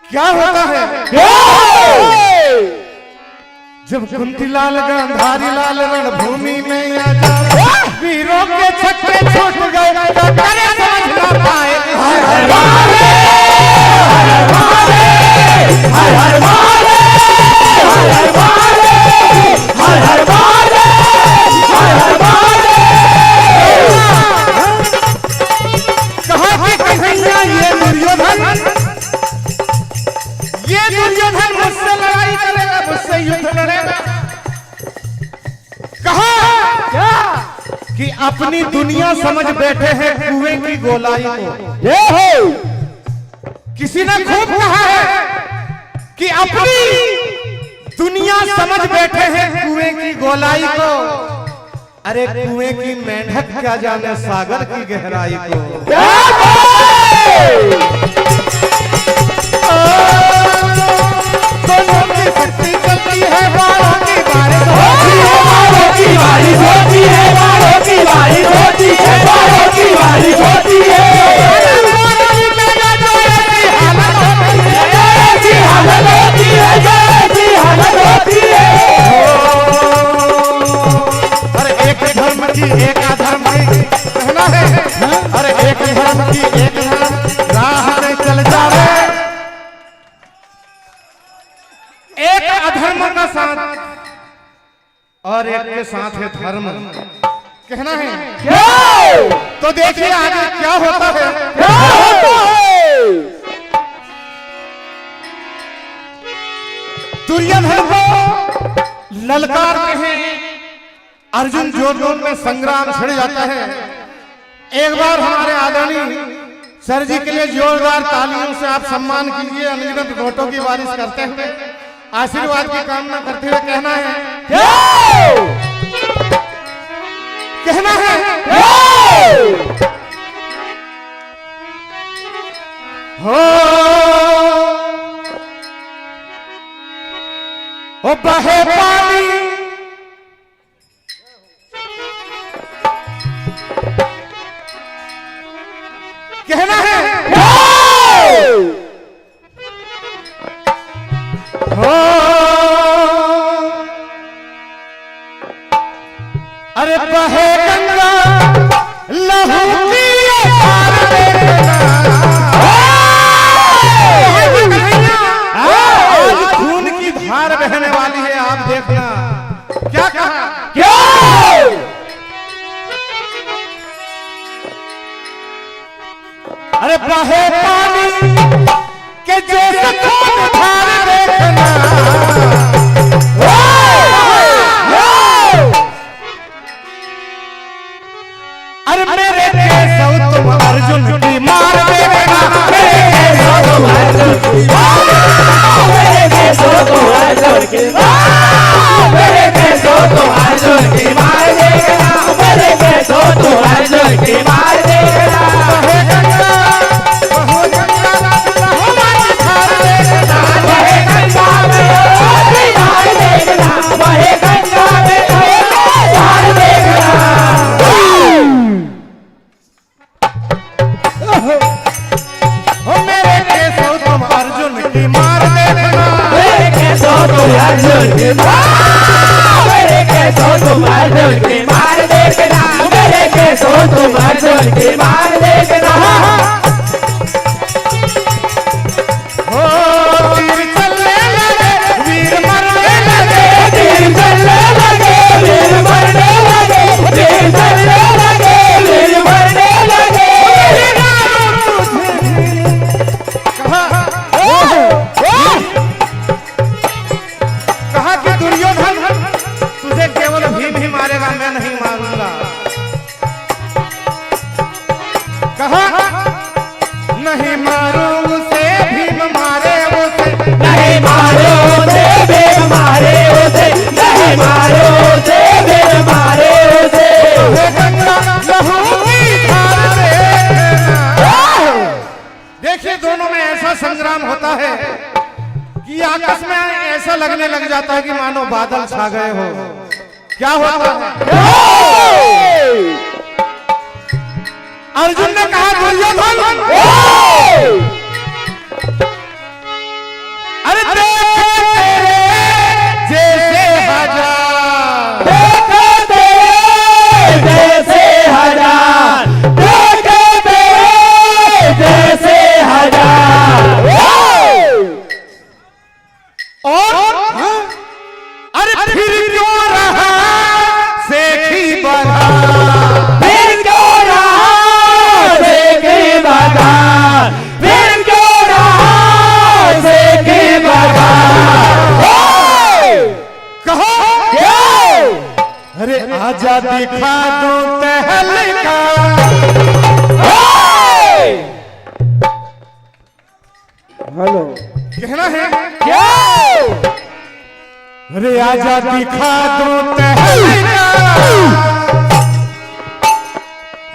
क्या होता है? जब कुंतीलाल गांधारी लाल रणभूमि में आ जाए, वीरों के छक्के छूट गए, करे समझ ना पाए। हर हर महादेव, हर हर महादेव, हर हर महादेव, हर हर महादेव, हर हर महादेव, हर हर महादेव। कहा कि कन्हैया ये दुर्योधन, ये दुर्योधन मुझसे लड़ाई करेगा, मुझसे युद्ध लड़ेगा। कहा क्या कि अपनी दुनिया समझ बैठे हैं कुएं की गोलाई को। ये हो किसी ने खूब कहा है कि अपनी दुनिया समझ बैठे हैं कुएं की गोलाई को। अरे कुएं की मेंढक क्या जाने सागर की गहराई को। दोनों की शक्ति चलती है, बालों की बारिश होती है, बालों की बारिश होती है, बालों की बारिश होती है, बालों की बारिश होती है। ऐसी हालत होती है, ऐसी हालत होती है। अरे एक धर्म की एक अधर्म की कहना है, अरे एक धर्म की एक धर्म राह में चल जावे, एक अधर्म का साथ और एक के साथ है धर्म। कहना है क्या? तो देखिए आगे क्या होता है। क्या होता है? दुर्योधन को ललकारते हैं, अर्जुन जोर में संग्राम छिड़ जाता है। एक बार हमारे आदरणीय सर जी के लिए जोरदार तालियों से आप सम्मान कीजिए। अनगिनत वोटों की बारिश करते हुए आशीर्वाद की कामना करते हुए कहना है कहना है हो ओ बहे पानी कहना है हो अरे बहे गंगा लहू की धार देखना, आज खून की धार बहने वाली है, आप देखना। क्या कहा? क्या? अरे बहे पानी के जैसे खून धार देखना, अरे मेरे केशव तुम अर्जुन की मार देखना, मेरे केशव तुम अर्जुन की मार, मेरे केशव तुम अर्जुन की मार, मेरे केशव तुम अर्जुन की मार देखना, मेरे केशव तुम अर्जुन की मार देखना। बहे गंगा बहो गंगा लहू की धार देखना, बहे गंगा में लहू की धार देखना, बहे गंगा में लहू की धार देखना। हो मेरे केशव तुम अर्जुन की मार देखना, मेरे केशव तुम अर्जुन की मार, मेरे केशव तुम अर्जुन की मार देखना, मेरे केशव तुम अर्जुन की मार देखना। हो तीर चलने लगे वीर मरने लगे, तीर चलने लगे वीर मरने लगे, तीर चलने लगे वीर मरने लगे। कहा कि दुर्योधन कि आकाश में ऐसा लगने लग जाता है कि मानो बादल छा गए हो। क्या होता है? अर्जुन ने कहा दुर्योधन, अरे जैसे हजार, जैसे हजार, जैसे हजार, और अरे फिर क्यों रहा सेखी बना, फिर क्यों रहा सेखी बना, फिर क्यों रहा सेखी बना। कहो अरे आजा दिखा दो तहलका, हेलो कहना है क्या? अरे आजा दिखा दो तहलका,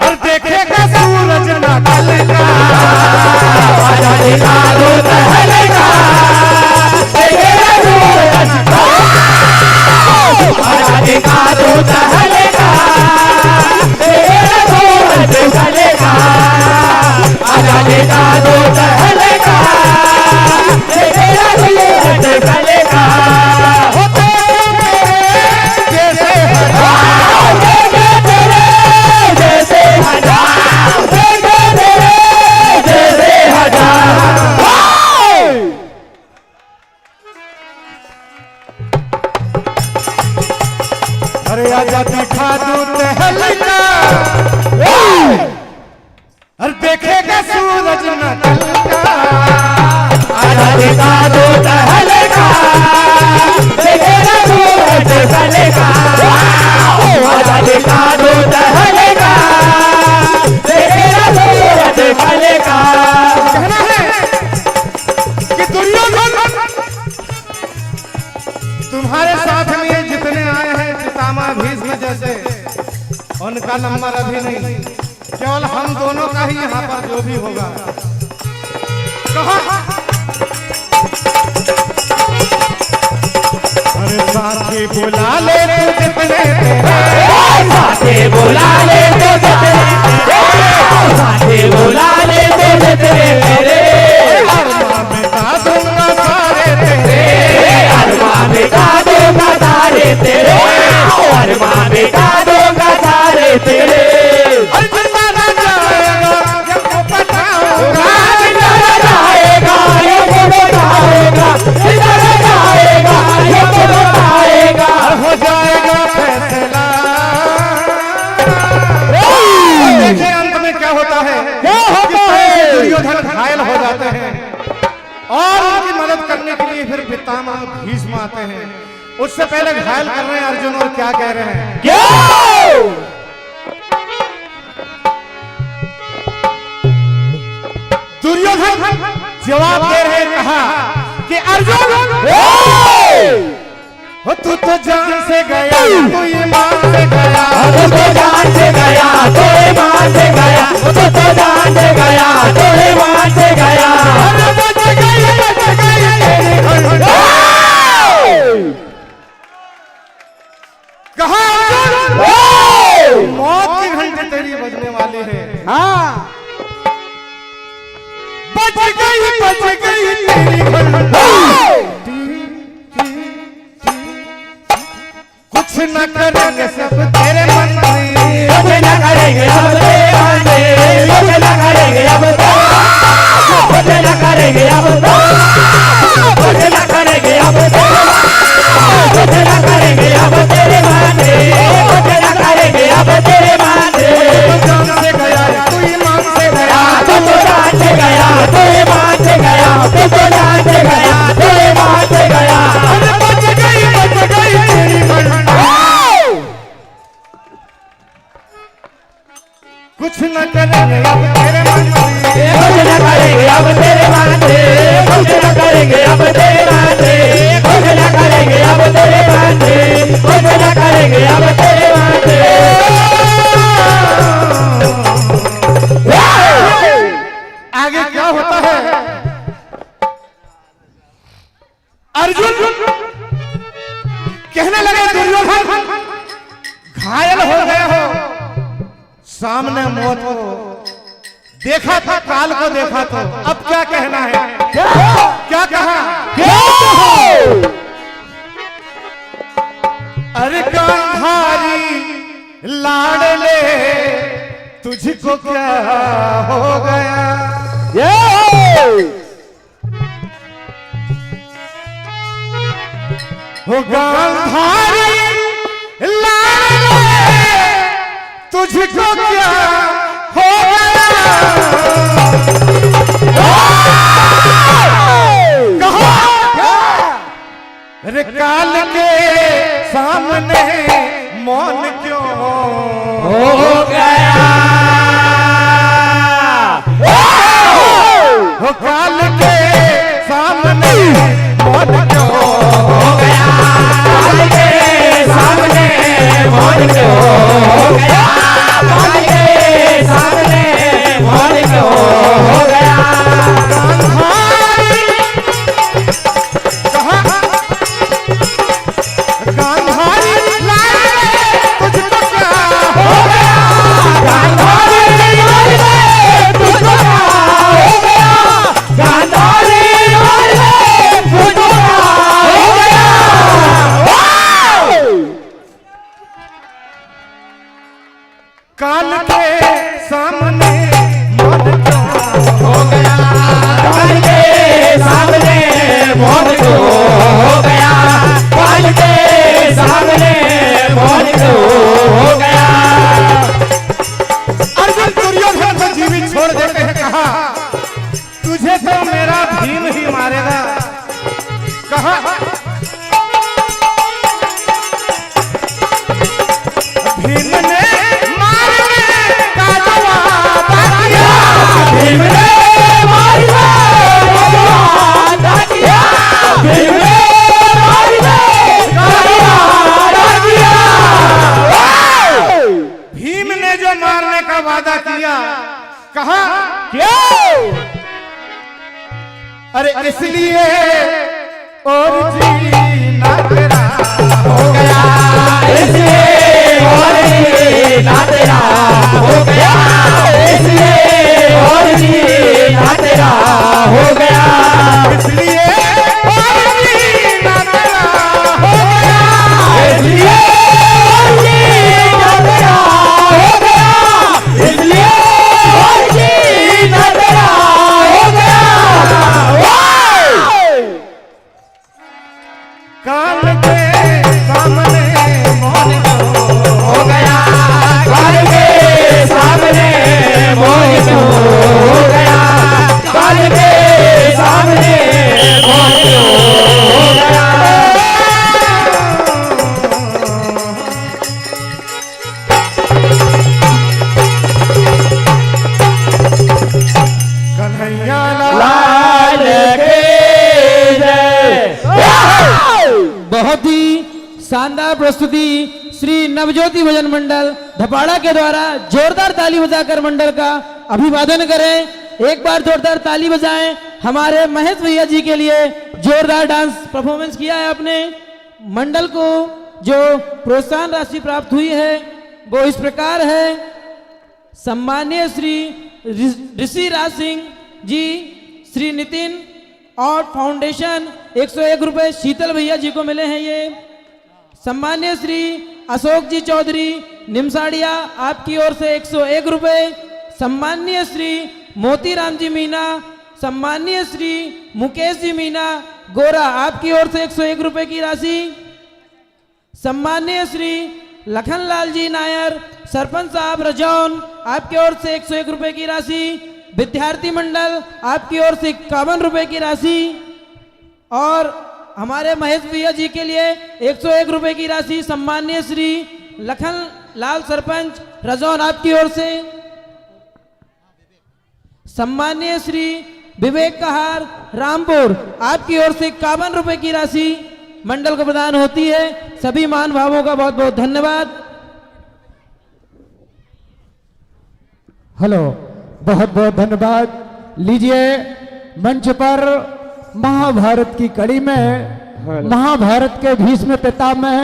और देखेगा सूरज ना ढलका, आजा दिखा दो तहलका, देखेगा सूरज, आजा दिखा दो तहलका, देखेगा सूरज ढलेगा, आजा दिखा दो तहलका, देखेगा सूरज ढलेगा। जैसे जैसे हजार, जैसे हजार, अरे आजा दिखा दो तहलका, और देखेगा सूरज न ढलका, आजा दिखा दो तहलका, देखेगा सूरज ढलेगा, आजा दिखा दो तहलका, देखेगा सूरज ढलेगा। कहना है कि दुर्योधन तुम्हारे साथ में ये जितने आए हैं पितामह भीष्म जैसे, उनका नंबर अभी नहीं, केवल हम दोनों का ही यहाँ पर जो भी होगा। कहा अरे साथी बुला ले तू जितने साथे बुला ले तो जितने, साथे बुला ले तो जितने तेरे, अरमा मिटा दूंगा सारे तेरे, अरमा मिटा दूंगा सारे तेरे, अरमा मिटा दूंगा सारे तेरे। जिंदा ना जाएगा ये को पठाऊंगा, जिंदा न जाएगा ये को बताएगा, जिंदा न जाएगा ये को बताएगा, हो जाएगा फैसला। देखिए अंत में क्या होता है, क्या होता है? दुर्योधन घायल हो जाते हैं और उनकी मदद करने के लिए फिर पितामह भीष्म आते हैं। उससे पहले घायल कर रहे हैं अर्जुन, और क्या कह रहे हैं? दुर्योधन जवाब दे रहे, कहा कि अर्जुन हो तू तो जान से गया, तू ईमान से गया, तू तो जान से गया, तू ईमान से गया, तू तो जान से गया, तू ईमान से गया, बच गई तेरी घंटा। कहा अर्जुन मौत की घंटी तेरी बजने वाली है। हाँ बच गई तेरी घंटा, कुछ न करेंगे सब तेरे मंत्री, कुछ न करेंगे अब तेरे मंत्री, कुछ न करेंगे अब, कुछ न करेंगे अब, कुछ न करेंगे अब, कुछ न करेंगे अब तेरे मंत्री, कुछ न करेंगे अब तेरे मंत्री। जान से गया तू ईमान से गया, तू तो जान से गया, तू ईमान से गया, तू तो जान से गया, तू ईमान से गया, बच गई तेरी घंटा, कुछ न करेंगे अब तेरे मंत्री, कुछ न करेंगे अब तेरे मंत्री, कुछ न करेंगे अब तेरे मंत्री, कुछ न करेंगे अब तेरे मंत्री, कुछ न करेंगे अब तेरे मंत्री। आगे क्या होता है? अर्जुन कहने लगे दुर्योधन घायल हो गए हो, सामने मौत को देखा था, काल को देखा तो अब क्या कहना है? क्या कहा? अरे गांधारी लाडले तुझको क्या हो गया? हो गांधारी लाडले तुझको क्या हो गया? कहो अरे काल के सामने मौन क्यों हो गया? हो काल के सामने मौन क्यों हो गया? काल के सामने मौन क्यों हो गया? काल के सामने मौन क्यों हो गया? काल के सामने मौन क्यों हो गया? काल के सामने मौन क्यों हो गया? काल के सामने मौन क्यों हो गया? अर्जुन दुर्योधन को जीवित छोड़ देते हैं, कहा तुझे तो मेरा भीम ही मारेगा। कहा भीम ने भीम ने जो मारने का वादा किया, कहा क्यों? अरे इसलिए और जीना तेरा हो गया, इसलिए और जीना तेरा हो गया, इसलिए और जीना तेरा हो गया, इसलिए और जीना तेरा हो गया, इसलिए और जीना तेरा हो गया, इसलिए और जीना तेरा हो गया। काल के सामने मौन क्यों हो गया? काल के सामने मौन क्यों हो गया? काल के सामने मौन क्यों हो गया? कन्हैया लाल के जय। बहुत ही शानदार प्रस्तुति श्री नवज्योति भजन मंडल धपाड़ा के द्वारा जोरदार ताली बजाकर मंडल का अभिवादन करें। एक बार जोरदार ताली बजाएं हमारे महेश भैया जी के लिए। जोरदार डांस परफॉर्मेंस किया है आपने। मंडल को जो प्रोत्साहन राशि प्राप्त हुई है वो इस प्रकार है। सम्मानीय श्री ऋषि राज सिंह जी, श्री नितिन और फाउंडेशन 101 रुपए शीतल भैया जी को मिले हैं ये। सम्मानीय श्री अशोक जी चौधरी निमसाड़िया, आपकी ओर से 101 रुपए। सम्मानीय श्री मोतीराम जी मीना, सम्मानीय श्री मुकेश जी मीना गोरा, आपकी ओर से 101 रुपए की राशि। सम्मानीय श्री लखनलाल जी नायर सरपंच साहब रजौन, आपकी ओर से 101 रुपए की राशि। विद्यार्थी मंडल आपकी ओर से 51 रुपए की राशि। और हमारे महेश भैया जी के लिए 101 रुपए की राशि सम्मानीय श्री लखन लाल सरपंच रजौन, आपकी ओर से। सम्मानीय श्री विवेक कहार रामपुर, आपकी ओर से 51 रुपए की राशि मंडल को प्रदान होती है। सभी महान भावों का बहुत बहुत धन्यवाद। हेलो, बहुत बहुत धन्यवाद। लीजिए मंच पर महाभारत की कड़ी में महाभारत के भीष्म पितामह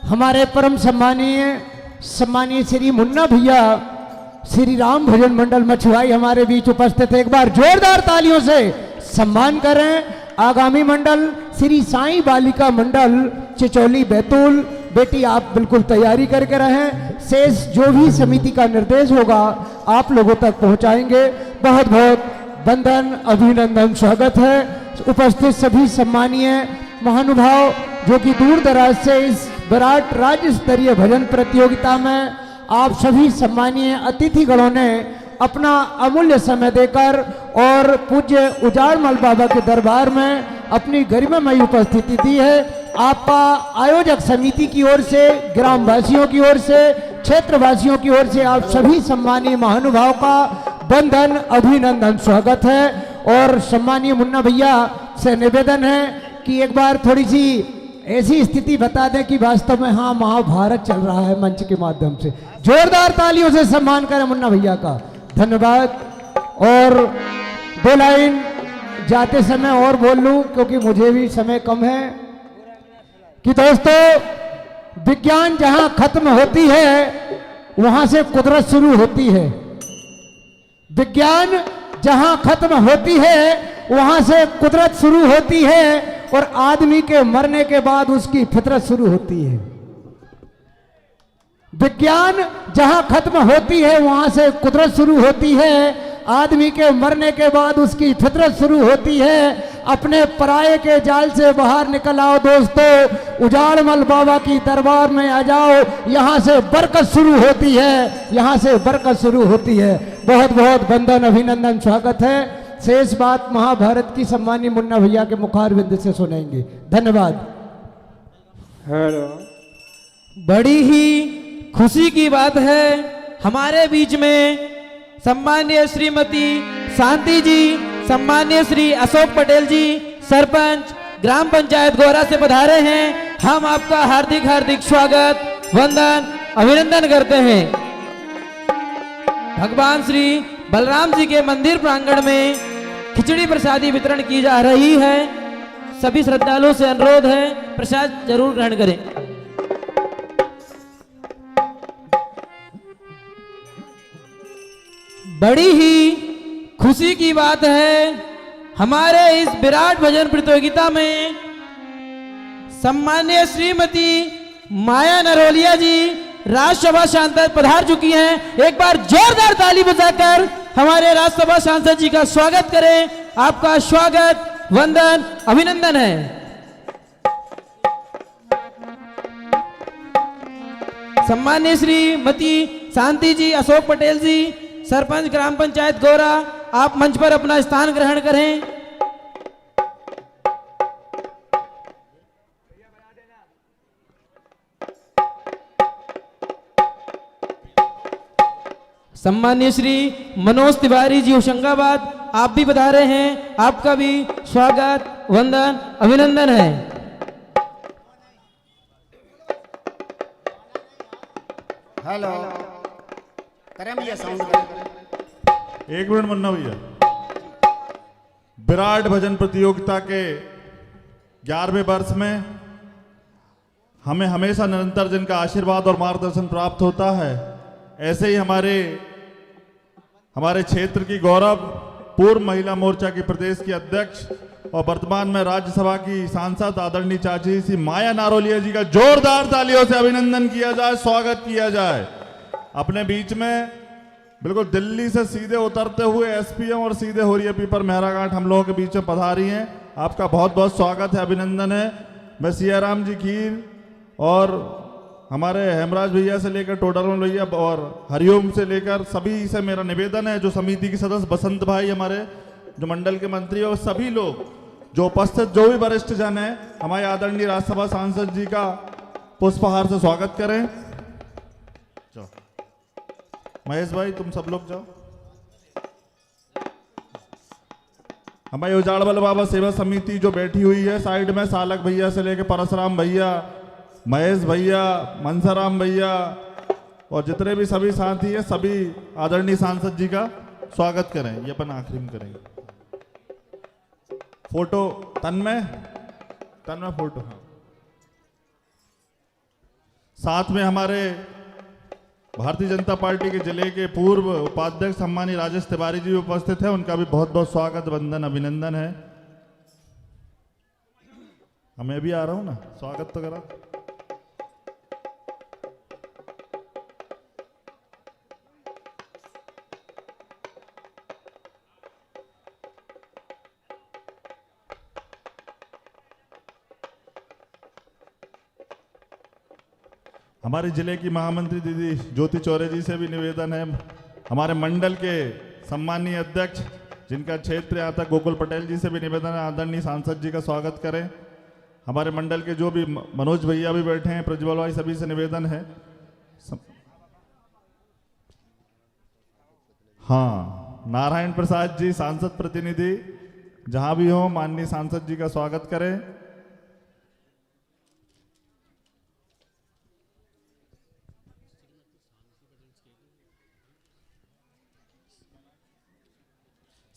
हमारे परम सम्मानीय श्री मुन्ना भैया श्री राम भजन मंडल मछुआई हमारे बीच उपस्थित है। एक बार जोरदार तालियों से सम्मान करें। आगामी मंडल श्री साईं बालिका मंडल चिचौली बैतूल, बेटी आप बिल्कुल तैयारी करके रहें। शेष जो भी समिति का निर्देश होगा आप लोगों तक पहुंचाएंगे। बहुत बहुत वंदन, अभिनंदन, स्वागत है। उपस्थित सभी सम्मानीय महानुभाव जो कि दूर दराज से इस विराट राज्य स्तरीय भजन प्रतियोगिता में आप सभी सम्मानीय अतिथिगणों ने अपना अमूल्य समय देकर और पूज्य उजाड़मल बाबा के दरबार में अपनी गरिमामयी उपस्थिति दी है। आपका आयोजक समिति की ओर से, ग्रामवासियों की ओर से, क्षेत्रवासियों की ओर से आप सभी सम्मानीय महानुभाव का वंदन, अभिनंदन, स्वागत है। और सम्मानीय मुन्ना भैया से निवेदन है कि एक बार थोड़ी सी ऐसी स्थिति बता दें कि वास्तव में हाँ महाभारत चल रहा है मंच के माध्यम से। जोरदार तालियों से सम्मान करें मुन्ना भैया का। धन्यवाद। और दो लाइन जाते समय और बोल लूं क्योंकि मुझे भी समय कम है कि दोस्तों, विज्ञान जहां खत्म होती है वहां से कुदरत शुरू होती है। विज्ञान जहां खत्म होती है वहां से कुदरत शुरू होती है और आदमी के मरने के बाद उसकी फितरत शुरू होती है। विज्ञान जहां खत्म होती है वहां से कुदरत शुरू होती है, आदमी के मरने के बाद उसकी फितरत शुरू होती है। अपने पराये के जाल से बाहर निकल आओ दोस्तों, उजाड़मल बाबा की दरबार में आ जाओ, यहाँ से बरकत शुरू होती है, यहाँ से बरकत शुरू होती है। बहुत बहुत वंदन, अभिनंदन, स्वागत है। शेष बात महाभारत की सम्मानीय मुन्ना भैया के मुखारविंद से सुनेंगे। धन्यवाद। बड़ी ही खुशी की बात है हमारे बीच में सम्मानीय श्रीमती शांति जी, सम्मानीय श्री अशोक पटेल जी, सरपंच ग्राम पंचायत गोरा से पधारे हैं। हम आपका हार्दिक हार्दिक स्वागत, वंदन, अभिनंदन करते हैं। भगवान श्री बलराम जी के मंदिर प्रांगण में खिचड़ी प्रसादी वितरण की जा रही है। सभी श्रद्धालुओं से अनुरोध है प्रसाद जरूर ग्रहण करें। बड़ी ही खुशी की बात है हमारे इस विराट भजन प्रतियोगिता में सम्मान्य श्रीमती माया नरोलिया जी राज्यसभा सांसद पधार चुकी हैं। एक बार जोरदार ताली बजाकर हमारे राज्यसभा सांसद जी का स्वागत करें। आपका स्वागत, वंदन, अभिनंदन है। सम्मान्य श्रीमती शांति जी, अशोक पटेल जी, सरपंच ग्राम पंचायत गोरा, आप मंच पर अपना स्थान ग्रहण करें। सम्मान्य श्री मनोज तिवारी जी होशंगाबाद, आप भी बता रहे हैं, आपका भी स्वागत, वंदन, अभिनंदन है। हेलो, करें भैया साउंड। एक मिनट मुन्ना भैया। विराट भजन प्रतियोगिता के 11वें वर्ष में हमें हमेशा निरंतर जिनका आशीर्वाद और मार्गदर्शन प्राप्त होता है, ऐसे ही हमारे क्षेत्र की गौरव, पूर्व महिला मोर्चा की प्रदेश की अध्यक्ष और वर्तमान में राज्यसभा की सांसद आदरणीय चाची सी माया नारोलिया जी का जोरदार तालियों से अभिनंदन किया जाए, स्वागत किया जाए। अपने बीच में बिल्कुल दिल्ली से सीधे उतरते हुए एसपीएम और सीधे होरिया पीपर मेहराघाट हम लोगों के बीच में पधारी हैं। आपका बहुत बहुत स्वागत है, अभिनंदन है। मैं सियाराम जी खीर और हमारे हेमराज भैया से लेकर टोडरमल भैया और हरिओम से लेकर सभी से मेरा निवेदन है, जो समिति के सदस्य बसंत भाई, हमारे जो मंडल के मंत्री और सभी लोग जो उपस्थित, जो भी वरिष्ठ जन है, हमारे आदरणीय राज्यसभा सांसद जी का पुष्पहार से स्वागत करें। जाओ महेश भाई, तुम सब लोग जाओ। हमारे उजाड़मल बाबा सेवा समिति जो बैठी हुई है साइड में, सालक भैया से लेकर परशुराम भैया, महेश भैया, मनसाराम भैया और जितने भी सभी साथी हैं, सभी आदरणीय सांसद जी का स्वागत करें। ये अपन आखिरी में करेंगे। फोटो तन्मय, तन्मय फोटो, हाँ। साथ में हमारे भारतीय जनता पार्टी के जिले के पूर्व उपाध्यक्ष सम्मानीय राजेश तिवारी जी उपस्थित हैं। उनका भी बहुत बहुत स्वागत, वंदन, अभिनंदन है। मैं भी आ रहा हूं ना, स्वागत तो करा। हमारे जिले की महामंत्री दीदी ज्योति चौरे जी से भी निवेदन है, हमारे मंडल के सम्मानीय अध्यक्ष जिनका क्षेत्र आता गोकुल पटेल जी से भी निवेदन है, आदरणीय सांसद जी का स्वागत करें। हमारे मंडल के जो भी मनोज भैया भी बैठे हैं, प्रज्वल भाई, सभी से निवेदन है। हाँ, नारायण प्रसाद जी सांसद प्रतिनिधि जहां भी हो, माननीय सांसद जी का स्वागत करें।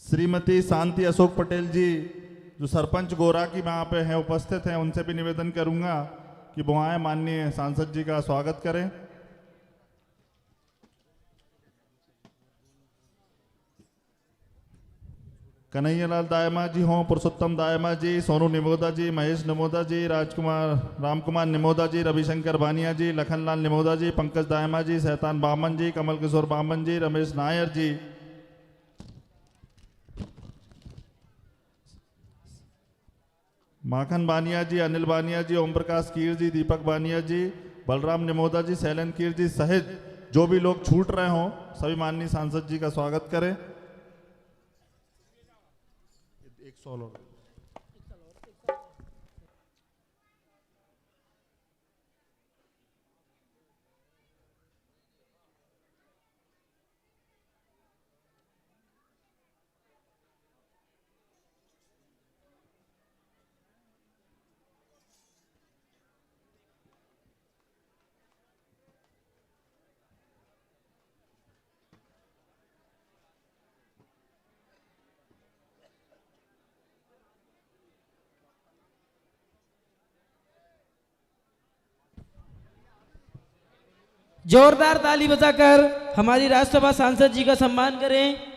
श्रीमती शांति अशोक पटेल जी जो सरपंच गोरा की वहाँ पे हैं, उपस्थित हैं, उनसे भी निवेदन करूंगा कि वो आए, माननीय सांसद जी का स्वागत करें। कन्हैयालाल दायमा जी हों, पुरुषोत्तम दायमा जी, सोनू निमोदा जी, महेश निमोदा जी, रामकुमार निमोदा जी, रविशंकर बानिया जी, लखनलाल निमोदा जी, पंकज दायमा जी, सहतान बामन जी, कमल किशोर बामन जी, रमेश नायर जी, माखन बानिया जी, अनिल बानिया जी, ओम प्रकाश कीर जी, दीपक बानिया जी, बलराम निमोदा जी, शैलन कीर जी सहित जो भी लोग छूट रहे हों, सभी माननीय सांसद जी का स्वागत करें। एक सॉल और जोरदार ताली बजाकर हमारी राज्यसभा सांसद जी का सम्मान करें।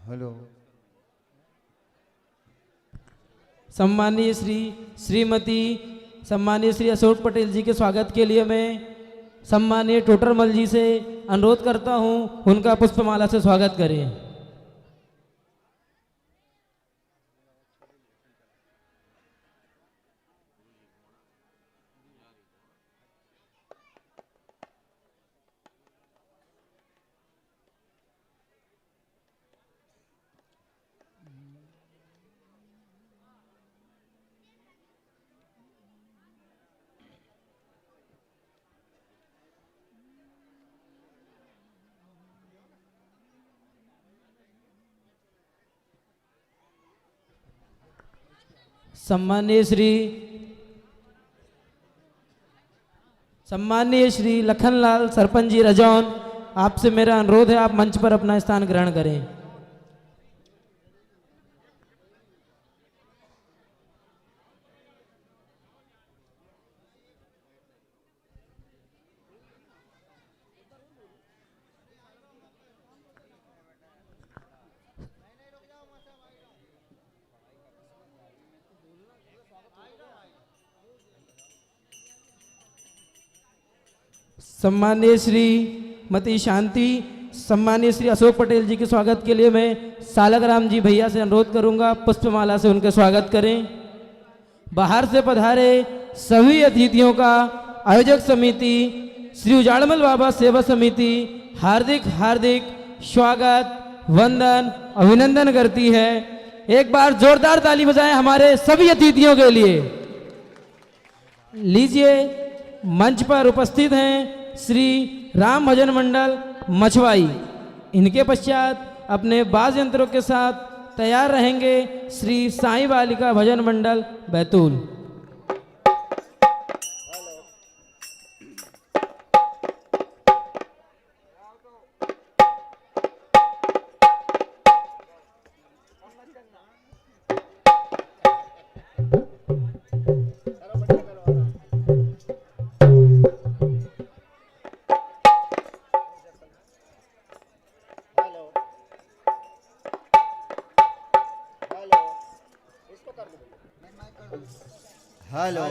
हेलो। सम्मानीय श्री अशोक पटेल जी के स्वागत के लिए मैं सम्मानीय टोटरमल जी से अनुरोध करता हूं, उनका पुष्पमाला से स्वागत करें। सम्माननीय श्री लखनलाल सरपंच जी रजौन, आपसे मेरा अनुरोध है आप मंच पर अपना स्थान ग्रहण करें। सम्माननीय श्री मती शांति, सम्माननीय श्री अशोक पटेल जी के स्वागत के लिए मैं सालग्राम जी भैया से अनुरोध करूंगा पुष्पमाला से उनके स्वागत करें। बाहर से पधारे सभी अतिथियों का आयोजक समिति श्री उजाड़मल बाबा सेवा समिति हार्दिक हार्दिक स्वागत, वंदन, अभिनंदन करती है। एक बार जोरदार ताली बजाएं हमारे सभी अतिथियों के लिए। लीजिए, मंच पर उपस्थित हैं श्री राम भजन मंडल मछवाई। इनके पश्चात अपने बाज यंत्रों के साथ तैयार रहेंगे Shri Sai Balika Bhajan Mandal Betul. Hello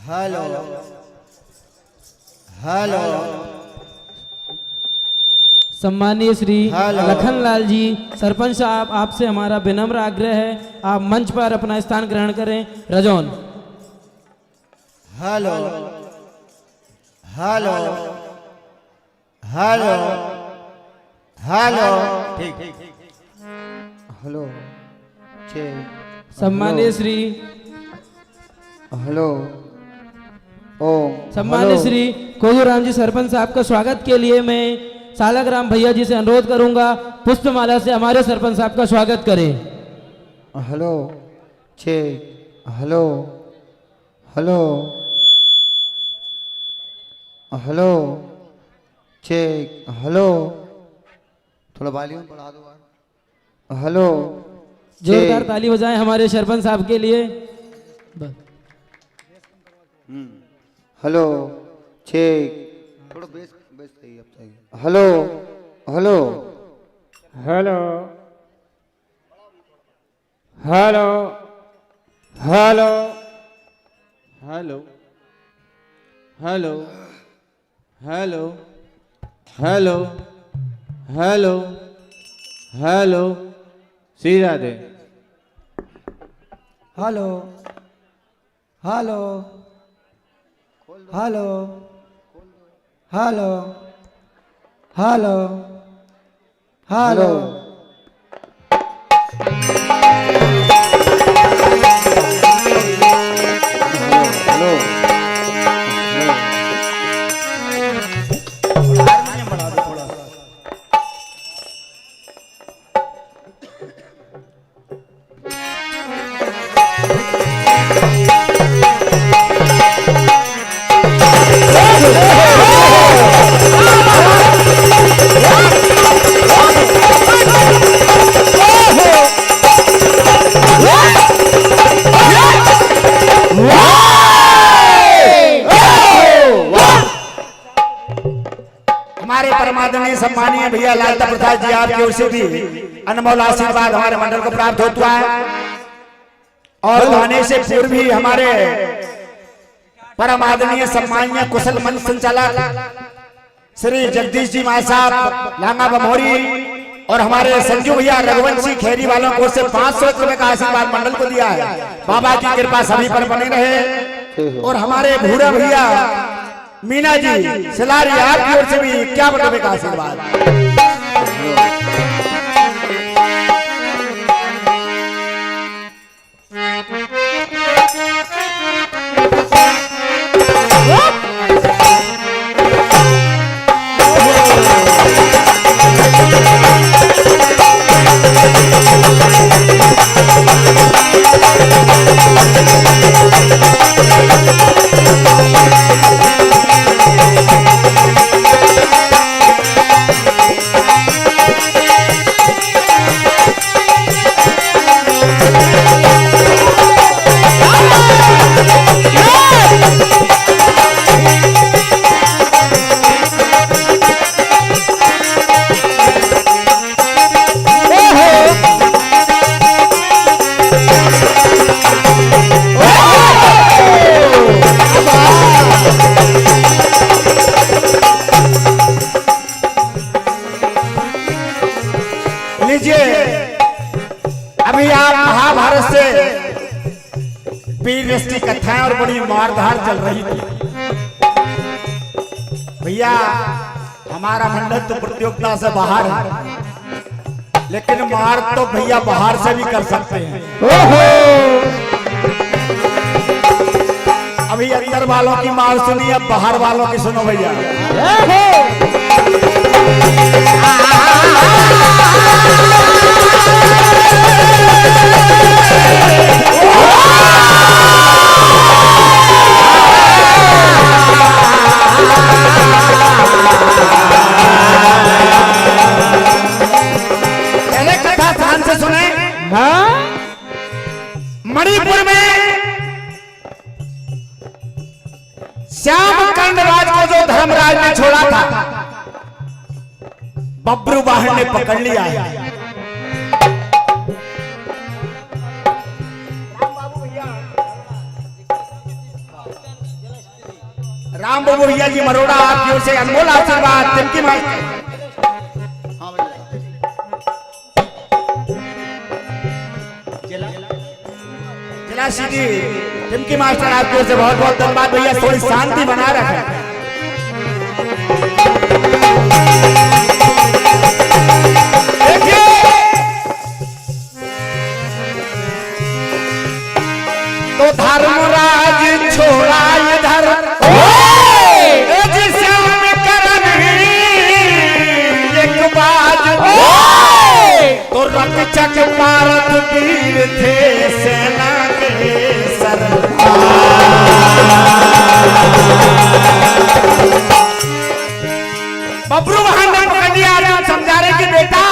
hello hello. सम्माननीय श्री लखनलाल जी सरपंच साहब, आपसे हमारा विनम्र आग्रह है आप मंच पर अपना स्थान ग्रहण करें। Rajaun. Hello hello hello hello. ठीक। हेलो सम्माननीय श्री हेलो ओम। सम्माननीय श्री कोदूराम जी सरपंच साहब का स्वागत के लिए मैं सालग्राम भैया जी से अनुरोध करूंगा पुष्पमाला से हमारे सरपंच साहब का स्वागत करें। Hello hello hello hello check hello. थोड़ा वॉल्यूम बढ़ा दो। हेलो। जोरदार ताली बजाएं हमारे सरपंच साहब के लिए। Hello check. थोड़ा बेस सही अब सही। Hello hello hello hello hello hello hello hello hello hello hello. Shri Radhe. Hello hello hello hello hello hello. हमारे परमादरणीय सम्मानीय भैया लालता प्रसाद जी आपकी ओर से भी अनमोल आशीर्वाद हमारे मंडल को प्राप्त होता है। और गाने से पूर्व भी हमारे परमादरणीय सम्मानीय कुशल मंच संचालक श्री जगदीश जी मां साहब लांगा बमोरी और हमारे संजू भैया रघुवंशी खेरी वालों को से 500 रुपए का आशीर्वाद मंडल को दिया है। बाबा की कृपा सभी पर बने रहे। और हमारे भूरा भैया मीना जी सिलारी आपकी ओर से भी 51 रुपए का आशीर्वाद। लीजिए, अभी आप महाभारत से वीर की कथाएं और बड़ी मारधार चल रही थी। भैया हमारा मंडल तो प्रतियोगिता से बाहर है, लेकिन मार तो भैया बाहर से भी कर सकते हैं। अभी अंदर वालों की मार सुनी, अब बाहर वालों की सुनो भैया। कथा ध्यान से सुने। मणिपुर में श्याम कंडराज को जो धर्मराज ने छोड़ा था, बब्रू वाहन ने पकड़ लिया है। राम बाबू भैया जी मरोड़ा, आपकी ओर से अनमोल आशीर्वाद। तिनकी मास्टर जिला सीधी टिमकी मास्टर, आपकी ओर से बहुत बहुत धन्यवाद भैया। थोड़ी शांति बना रखें। तो धर्मराज छोड़ा इधर श्याम करन एक बाज, तो रक्षक भारत वीर थे सेना के सरदार। बब्रू वहां ने पकड़ लिया। समझा रहे कि बेटा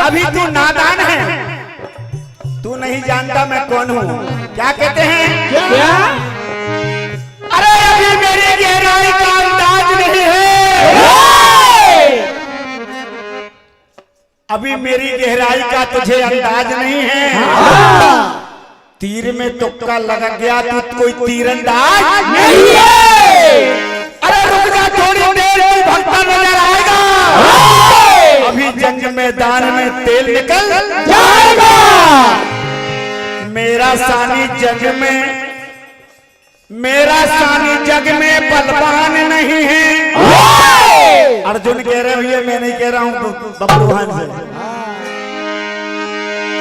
अभी तू नादान है, तू नहीं जानता मैं कौन हूँ। क्या कहते हैं? क्या? अरे अभी मेरी गहराई का अंदाज नहीं है, अभी मेरी गहराई का तुझे अंदाज नहीं है। तीर में तुक्का लग गया, तू कोई तीरंदाज नहीं है। अरे रुक जा थोड़ी देर, तू भगता नजर आएगा। अभी जंग मैदान में तेल निकल जाएगा। मेरा सानी जग में, मेरा सानी जग में बलवान नहीं है। अर्जुन कह रहे भैया, मैं नहीं कह रहा हूं बब्रुवान से।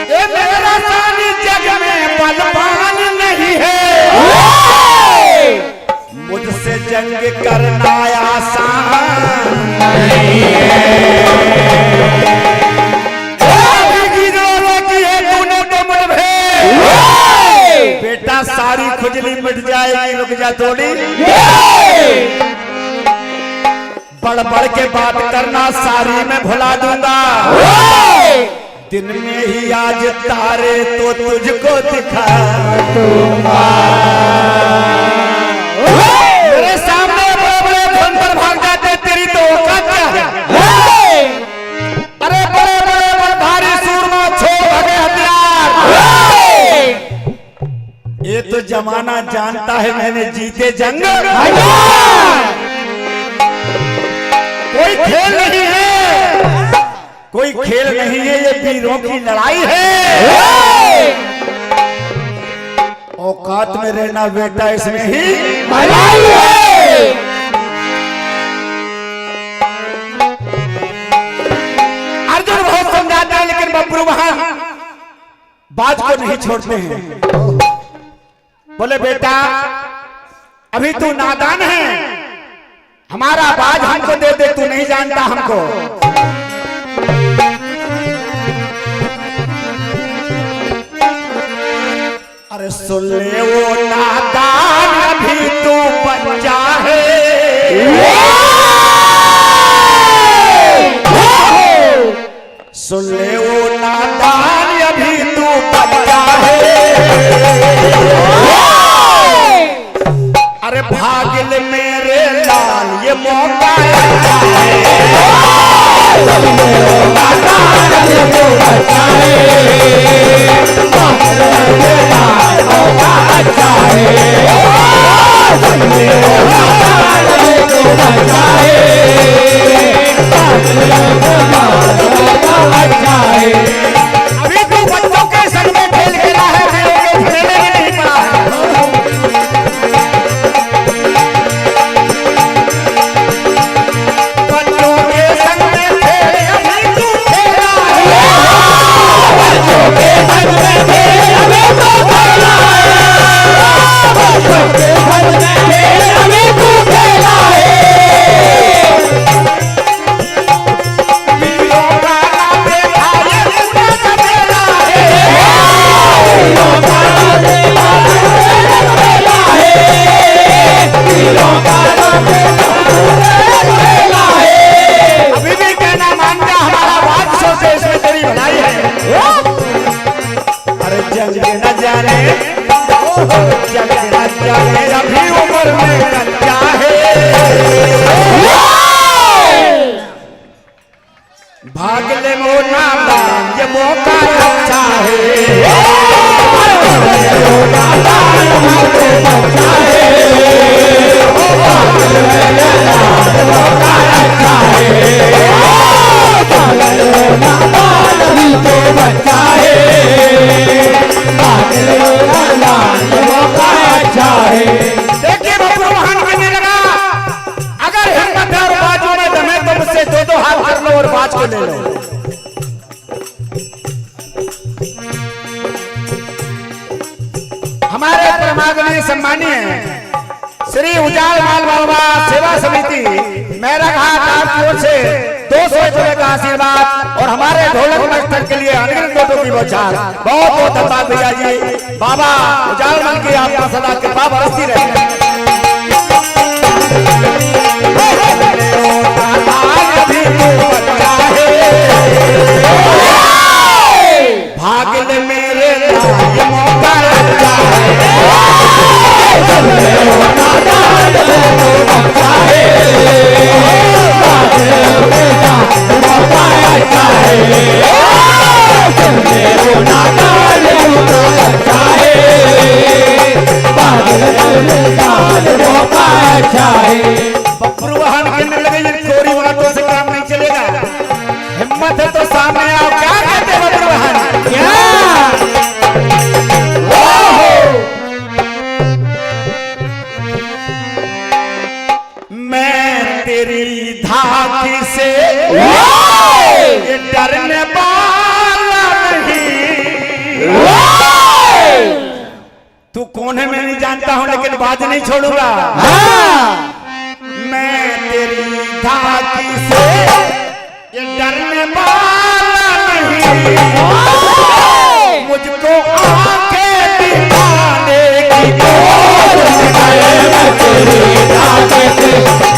ये मेरा सानी जग में बलवान नहीं है, मुझसे जंग करना आसान नहीं है। बेटा सारी खुजली मिट जाएगी, रुक जा थोड़ी। बढ़ बढ़ के बात करना, सारी मैं भुला दूंगा। दिन में ही आज तारे तो तुझको दिखा दूंगा। मेरे सामने बड़े बड़े धन पर भाग जाते, तेरी तो औकात क्या है? अरे बड़े बड़े भारी सूरमा छोड़ भगे हथियार। ये तो जमाना जानता है मैंने जीते जंग। कोई खेल नहीं है, कोई खेल नहीं है, ये वीरों की लड़ाई है। औकात में रहना बेटा, इसमें ही भलाई है। अर्जुन बहुत समझाता है, लेकिन बब्रू वहां बात को नहीं छोड़ते हैं। बोले बेटा अभी तू नादान है, हमारा बाज हमको दे दे, तू नहीं जानता हमको। अरे सुन ले वो नादान, अभी तू बच्चा है। सुन ले वो नादान, अभी तू बच्चा है। अरे भागिल मेरे लाल, ये मौका अच्छा है। नादान ये मौका अच्छा है देखिए बबरू वहां कहने लगा अगर हिम्मत है और बाजू में दम है तो मुझसे दो हाथ कर लो और बाज को ले लो। हमारे परमागणीय सम्मानीय श्री उजाल माल बाबा सेवा समिति मेरा घाट आपकी ओर से 200 रुपए का आशीर्वाद और हमारे ढोलक मस्तक के लिए अनगिनत लोगों की बौछार। बहुत बहुत धन्यवाद भैया जी। बाबा उजाल माल की आपका सदा कृपा बरसती रहे। भाग्य ने मेरे ये मौका अच्छा बबरू वाहन कहने लगे ये कोरी बातों से काम नहीं चलेगा। हिम्मत है तो सामने आओ। क्या कहते हैं बबरू वाहन? क्या मैं तेरी धाकी से ये डरने वाला नहीं। तू कौन है मैं नहीं जानता हूं लेकिन बात नहीं छोड़ूंगा। मैं तेरी धाकी से ये डरने वाला नहीं। मुझको आके दिखाने की कोशिश करे। मैं तेरी धाकी से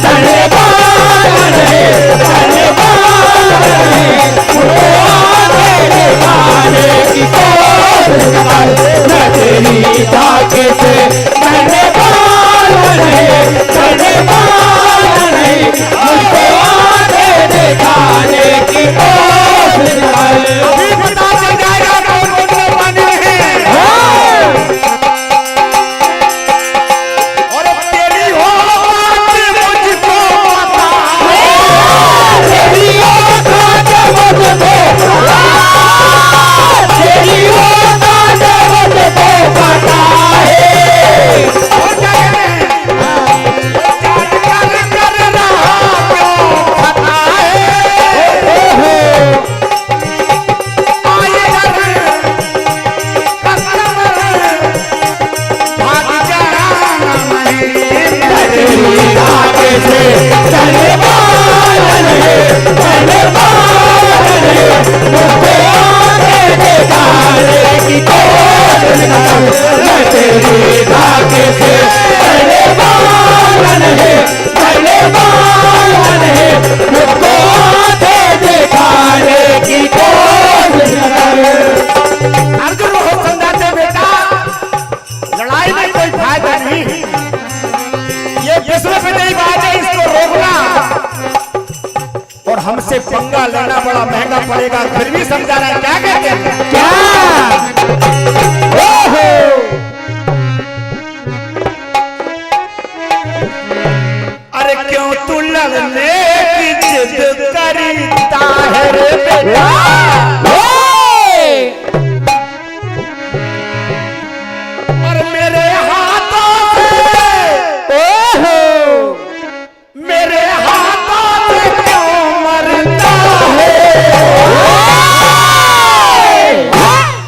डरने वाला नहीं, डरने वाला नहीं। मुझको आके दिखाने की कोशिश करे। मैं तेरी धाकी से डरने वाला नहीं, डरने वाला नहीं। मुझको आके दिखाने की कोशिश करे। अभी पता चल जाएगा कौन कितने पानी में है। और तेरी हो बात मुझको पता है। तेरी हो बात मुझको पता है। तेरी हो बात मुझको पता है। और क्या कहते हैं? जान कर रहा क्यों पता है। आए घर कस्टमर भाग जाना नहीं। तेरी आगे से चलने वाला नहीं, चलने वाला नहीं। मुझको आगे दिखाने की कोशिश कर। मैं तेरी आगे से चलने वाला नहीं, चलने वाला नहीं। मुझको आगे दिखाने की कोशिश कर। अर्जुन बहुत समझाते बेटा लड़ाई में कोई फायदा नहीं। ये विश्व में नहीं बात है, इसको रोकना और हमसे पंगा लेना बड़ा महंगा पड़ेगा। फिर भी समझा रहा है। क्या कहते हैं? क्या ओहो अरे क्यों तू लड़ने की जिद करता है रे बेटा। और मेरे हाथों से ओहो मेरे हाथों से क्यों मरता है।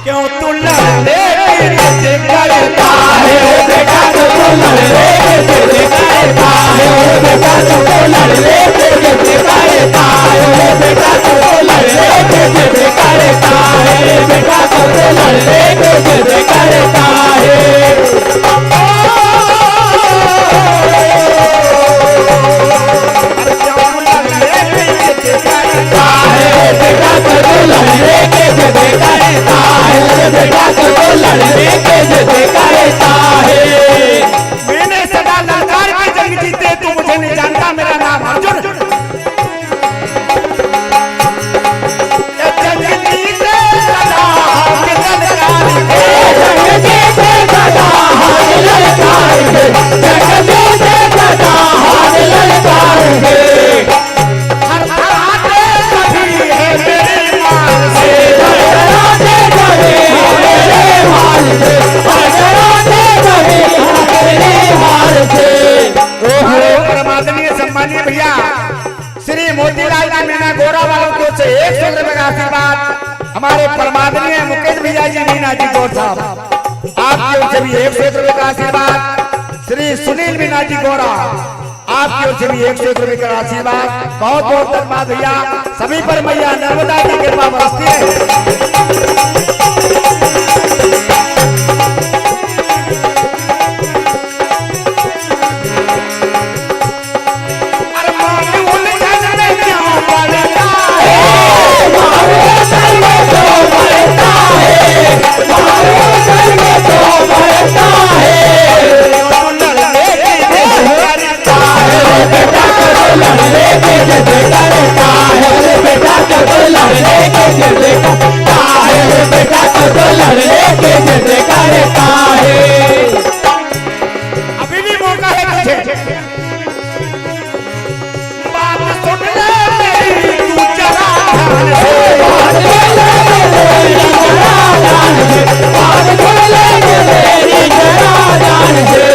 क्यों तू लड़ने की जिद करता है बेटा। तू लड़ने की जिद करता है बेटा। तू लड़ने की जिद करता है बेटा। तू लड़ने की जिद का आशीर्वाद हमारे परमादरणीय मुकेश भैया जी मीना जी गौर साहब, आपकी ओर से भी 101 रुपए का आशीर्वाद। श्री सुनील मीना जी गौरा, आपकी ओर से भी 101 रुपए का आशीर्वाद। बहुत बहुत धन्यवाद भैया। सभी पर मैया नर्मदा की कृपा बरसती है। अभी भी मौका है तुझे, बात सुन ले मेरी तू जरा ध्यान से, बात सुन ले मेरी जरा ध्यान से, बात सुन ले मेरी जरा ध्यान से।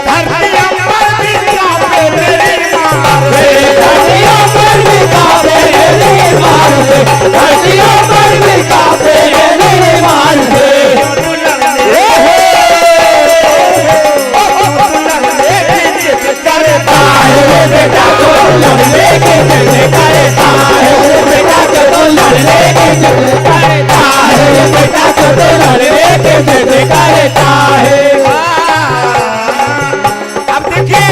धरतियों पर भी कांपे मेरी मार से, धरतियों पर भी कांपे मेरी मार से, धरतियों पर भी कांपे मेरी मार से। बेटा को लड़ने के जगह करता है, बेटा को लड़ने के जगह करता है, बेटा को लड़ने के जगह करता है। अब देखिए,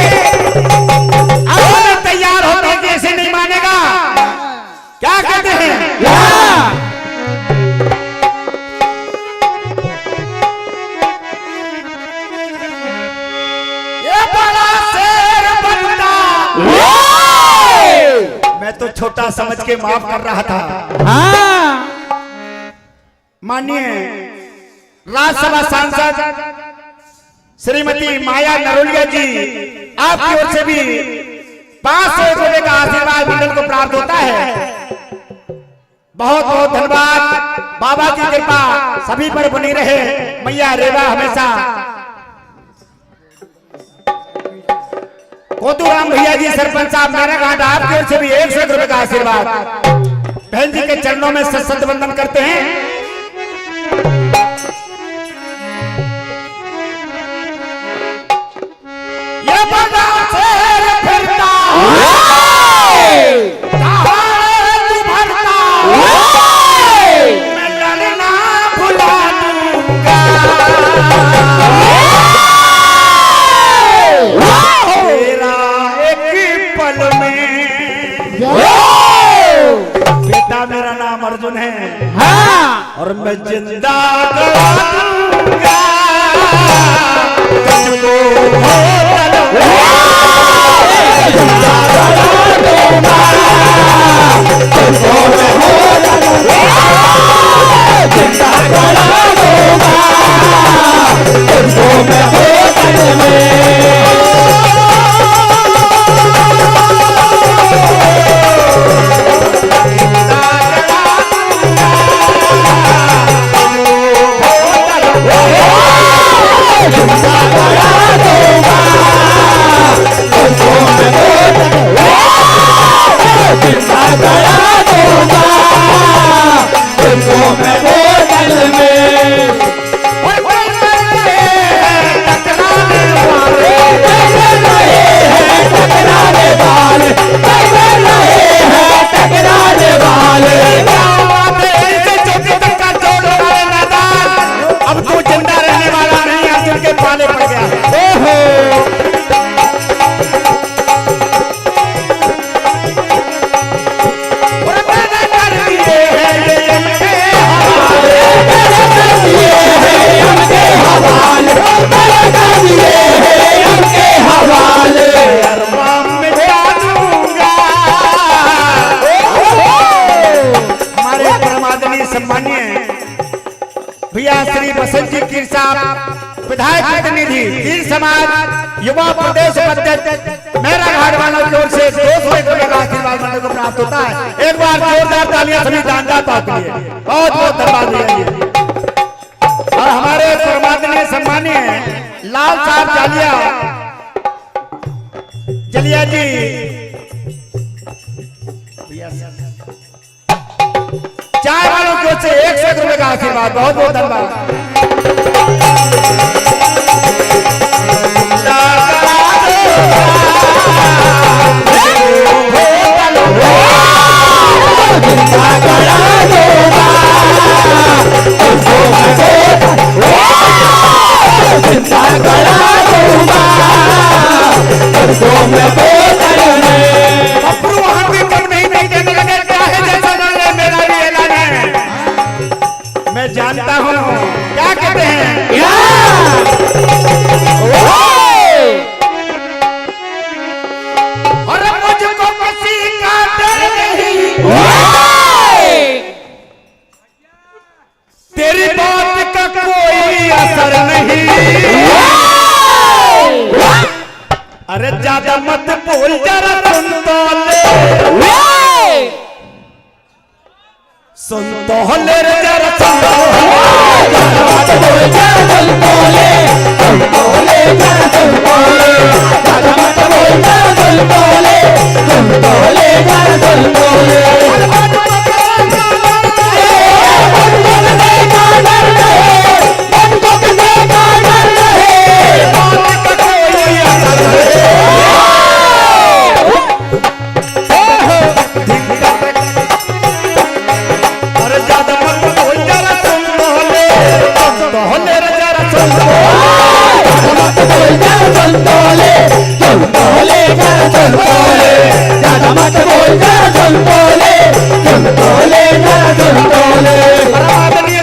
अब तैयार होते हैं कि ऐसे नहीं मानेगा। क्या कहते हैं? मैं तो छोटा समझ के माफ कर रहा था। माननीय राज्यसभा सांसद श्रीमती माया नरोलिया जी, आपकी ओर से भी 500 रुपए का आशीर्वाद मंडल को प्राप्त होता है। बहुत बहुत धन्यवाद। बाबा की कृपा सभी पर बनी रहे। मैया रेवा हमेशा। कोतूराम भैया जी सरपंच साहब मेरा घाट, आपकी ओर से भी 101 रुपए का आशीर्वाद। बहन जी के चरणों में सत वंदन करते हैं। ये बड़ा शेर फिरता तू भरता, मैं लड़ना भुला दूंगा। बेटा मेरा नाम अर्जुन है, और मैं जिंदा गड़ा दूंगा तुझको, जिंदा गड़ा दूंगा तुझको, जिंदा गड़ा दूंगा तुझको मैं होटल में। भैया श्री बसंत जी कीर साहब, विधायक प्रतिनिधि कीर समाज युवा प्रदेश अध्यक्ष मेरा घाट वालों की ओर से 201 रुपए का आशीर्वाद मंडल को प्राप्त होता है। एक बार जोरदार तालियां सभी दानदाता के लिए। बहुत बहुत धन्यवाद भैया। और हमारे परमात्मा सम्मानीय लाल साहब जलिया जी भैया चाय वालों की ओर से 101 रुपए का आशीर्वाद, बहुत बहुत धन्यवाद। मैं जानता हूँ क्या कहते हैं, और मुझको किसी का डर नहीं, तेरी बात का कोई असर नहीं। अरे ज्यादा मत बोल, जरा सुन तो ले, सुन तो ले रे जरा सुन तो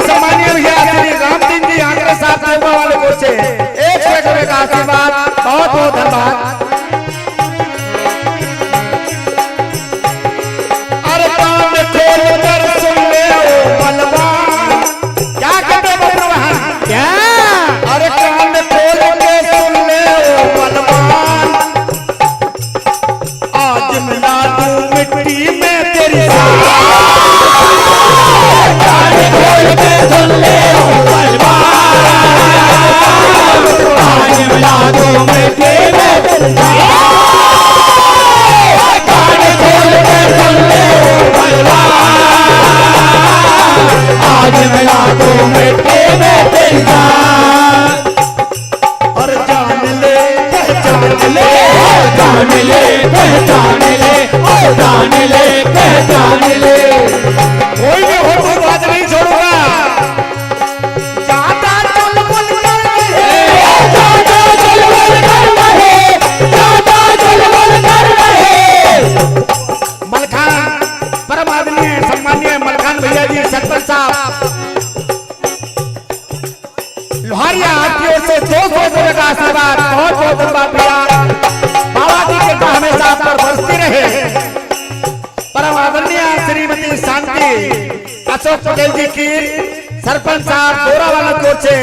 सम्मानीय भैया श्री रामदीन जी आंकड़े साहब सेवा वाले को से 101 रुपए का आशीर्वाद, बहुत बहुत धन्यवाद। अरे कान खोल कर सुन ले ओ बलवान, क्या कहते हो बलवान, क्या? अरे कान खोल के सुन ले ओ बलवान, आज मिला दूं मिट्टी में तेरी और जान ले पहचान ले, जान ले पहचान ले, जान ले पहचान ले, कोई भी हो कोई बात नहीं छोड़ूंगा। ज्यादा चुलबुल कर रहे, ज्यादा चुलबुल कर रहे, ज्यादा चुलबुल कर रहे। मलखान परम आदरणीय सम्मानीय मलखान भैया जी सरपंच साहब लोहारिया आपकी ओर से 200 रुपए का आशीर्वाद, बहुत बहुत धन्यवाद भैया। बाबा जी के कृपा हमेशा आप पर बरसती रहे। परम आदरणीय श्रीमती शांति अशोक पटेल जी की सरपंच साहब दोरा वाला की ओर से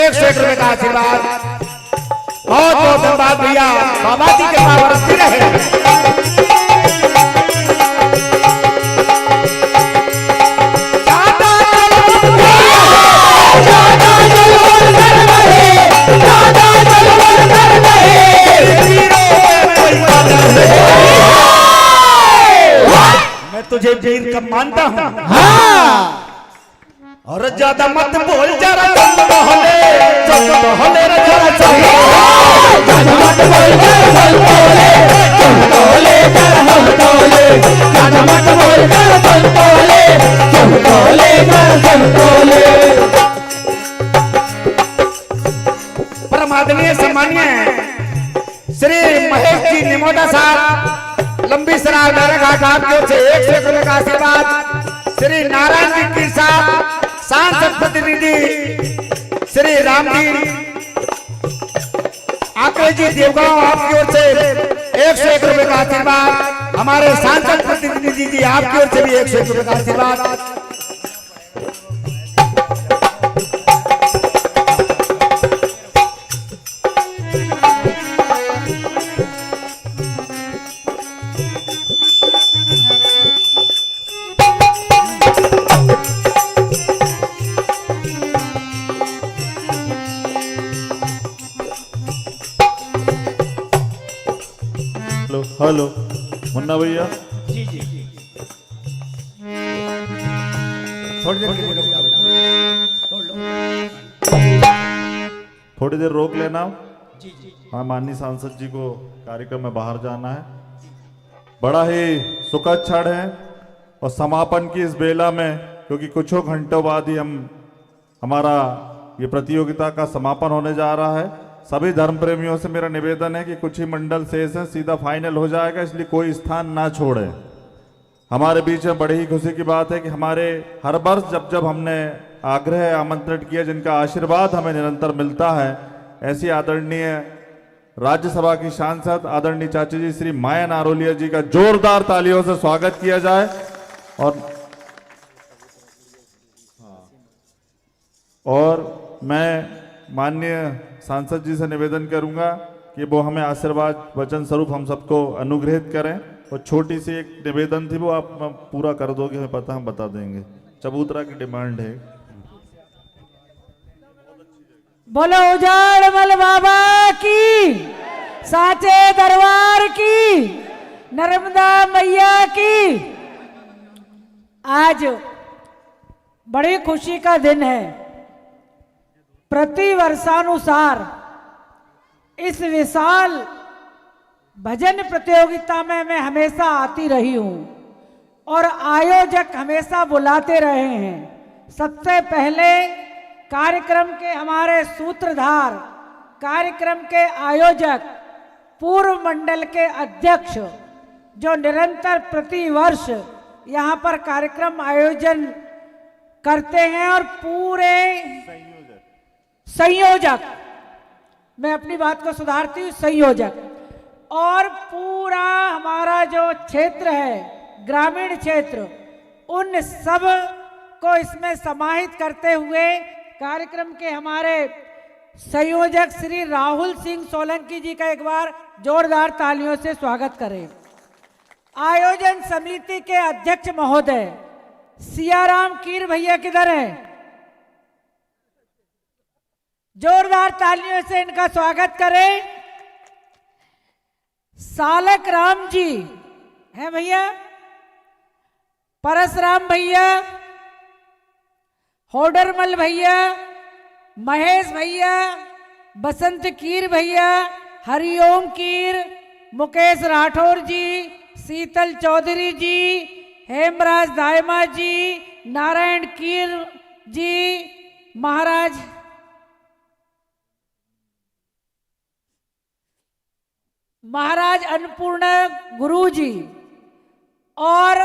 101 रुपए का आशीर्वाद, बहुत बहुत धन्यवाद भैया। बाबा जी के कृपा बरसती रहे। मैं तुझे वीर का मानता हूँ, हाँ। और ज्यादा मत बोल, जरा सुन तो ले, सुन तो ले रे जरा सुन, ज्यादा मत बोल, जरा सुन तो ले, सुन तो ले जरा सुन तो ले, ज्यादा मत बोल, जरा सुन तो ले, सुन तो ले जरा सुन तो ले। परम आदरणीय सम्मानीय श्री महेश जी निमोदा साहब लंबी सराय घाट आपकी ओर से 101 रुपए का आशीर्वाद। श्री नारायण जी की साहब सांसद प्रतिनिधि श्री रामदीन आंकड़े जी देवगांव आपकी ओर से 101 रुपए का आशीर्वाद। हमारे सांसद प्रतिनिधि जी आपकी ओर से भी 101 रुपए का आशीर्वाद। हेलो मुन्ना भैया, जी जी। थोड़ी देर के लिए रुक जाओ बेटा। थोड़ी देर रोक लेना। हाँ, माननीय सांसद जी को कार्यक्रम में बाहर जाना है। बड़ा ही सुखद क्षण है और समापन की इस बेला में, क्योंकि कुछ घंटों बाद ही हमारा ये प्रतियोगिता का समापन होने जा रहा है। सभी धर्म प्रेमियों से मेरा निवेदन है कि कुछ ही मंडल शेष है, सीधा फाइनल हो जाएगा, इसलिए कोई स्थान ना छोड़े। हमारे बीच में बड़ी ही खुशी की बात है कि हमारे हर वर्ष जब हमने आग्रह आमंत्रित किया, जिनका आशीर्वाद हमें निरंतर मिलता है, ऐसी आदरणीय राज्यसभा की सांसद आदरणीय चाची जी श्री माया नारोलिया जी का जोरदार तालियों से स्वागत किया जाए। और मैं माननीय सांसद जी से निवेदन करूंगा कि वो हमें आशीर्वाद वचन स्वरूप हम सबको अनुग्रहित करें। और छोटी सी एक निवेदन थी, वो आप पूरा कर दोगे, हमें पता, हम बता देंगे। चबूतरा की डिमांड है। बोलो उजाड़मल बाबा की, साचे दरबार की, नर्मदा मैया की। आज बड़ी खुशी का दिन है। प्रति वर्षानुसार इस विशाल भजन प्रतियोगिता में मैं हमेशा आती रही हूं और आयोजक हमेशा बुलाते रहे हैं। सबसे पहले कार्यक्रम के हमारे सूत्रधार, कार्यक्रम के आयोजक, पूर्व मंडल के अध्यक्ष, जो निरंतर प्रति वर्ष यहाँ पर कार्यक्रम आयोजन करते हैं, और पूरे संयोजक, मैं अपनी बात को सुधारती हूँ, संयोजक, और पूरा हमारा जो क्षेत्र है, ग्रामीण क्षेत्र, उन सब को इसमें समाहित करते हुए कार्यक्रम के हमारे संयोजक श्री राहुल सिंह सोलंकी जी का एक बार जोरदार तालियों से स्वागत करें। आयोजन समिति के अध्यक्ष महोदय सियाराम कीर भैया किधर है? जोरदार तालियों से इनका स्वागत करें। सालक राम जी हैं भैया, परसराम भैया, होडरमल भैया, महेश भैया, बसंत कीर भैया, हरिओम कीर, मुकेश राठौर जी, शीतल चौधरी जी, हेमराज दायमा जी, नारायण कीर जी, महाराज अन्नपूर्णा गुरु जी, और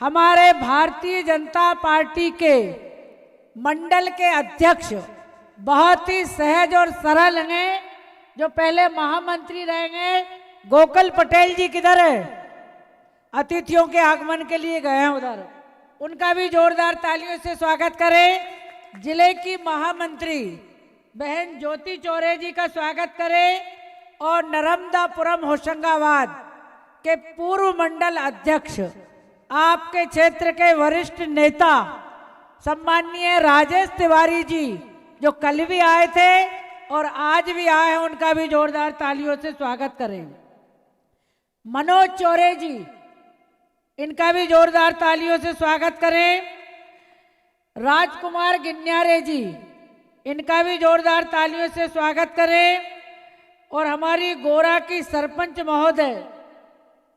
हमारे भारतीय जनता पार्टी के मंडल के अध्यक्ष, बहुत ही सहज और सरल हैं, जो पहले महामंत्री रहेंगे, गोकुल पटेल जी किधर है? अतिथियों के आगमन के लिए गए हैं उधर, उनका भी जोरदार तालियों से स्वागत करें। जिले की महामंत्री बहन ज्योति चौरे जी का स्वागत करें, और नर्मदापुरम होशंगाबाद के पूर्व मंडल अध्यक्ष, आपके क्षेत्र के वरिष्ठ नेता सम्माननीय राजेश तिवारी जी, जो कल भी आए थे और आज भी आए हैं, उनका भी जोरदार तालियों से स्वागत करें। मनोज चौरे जी, इनका भी जोरदार तालियों से स्वागत करें। राजकुमार गिन्यारे जी, इनका भी जोरदार तालियों से स्वागत करें। और हमारी गोरा की सरपंच महोदय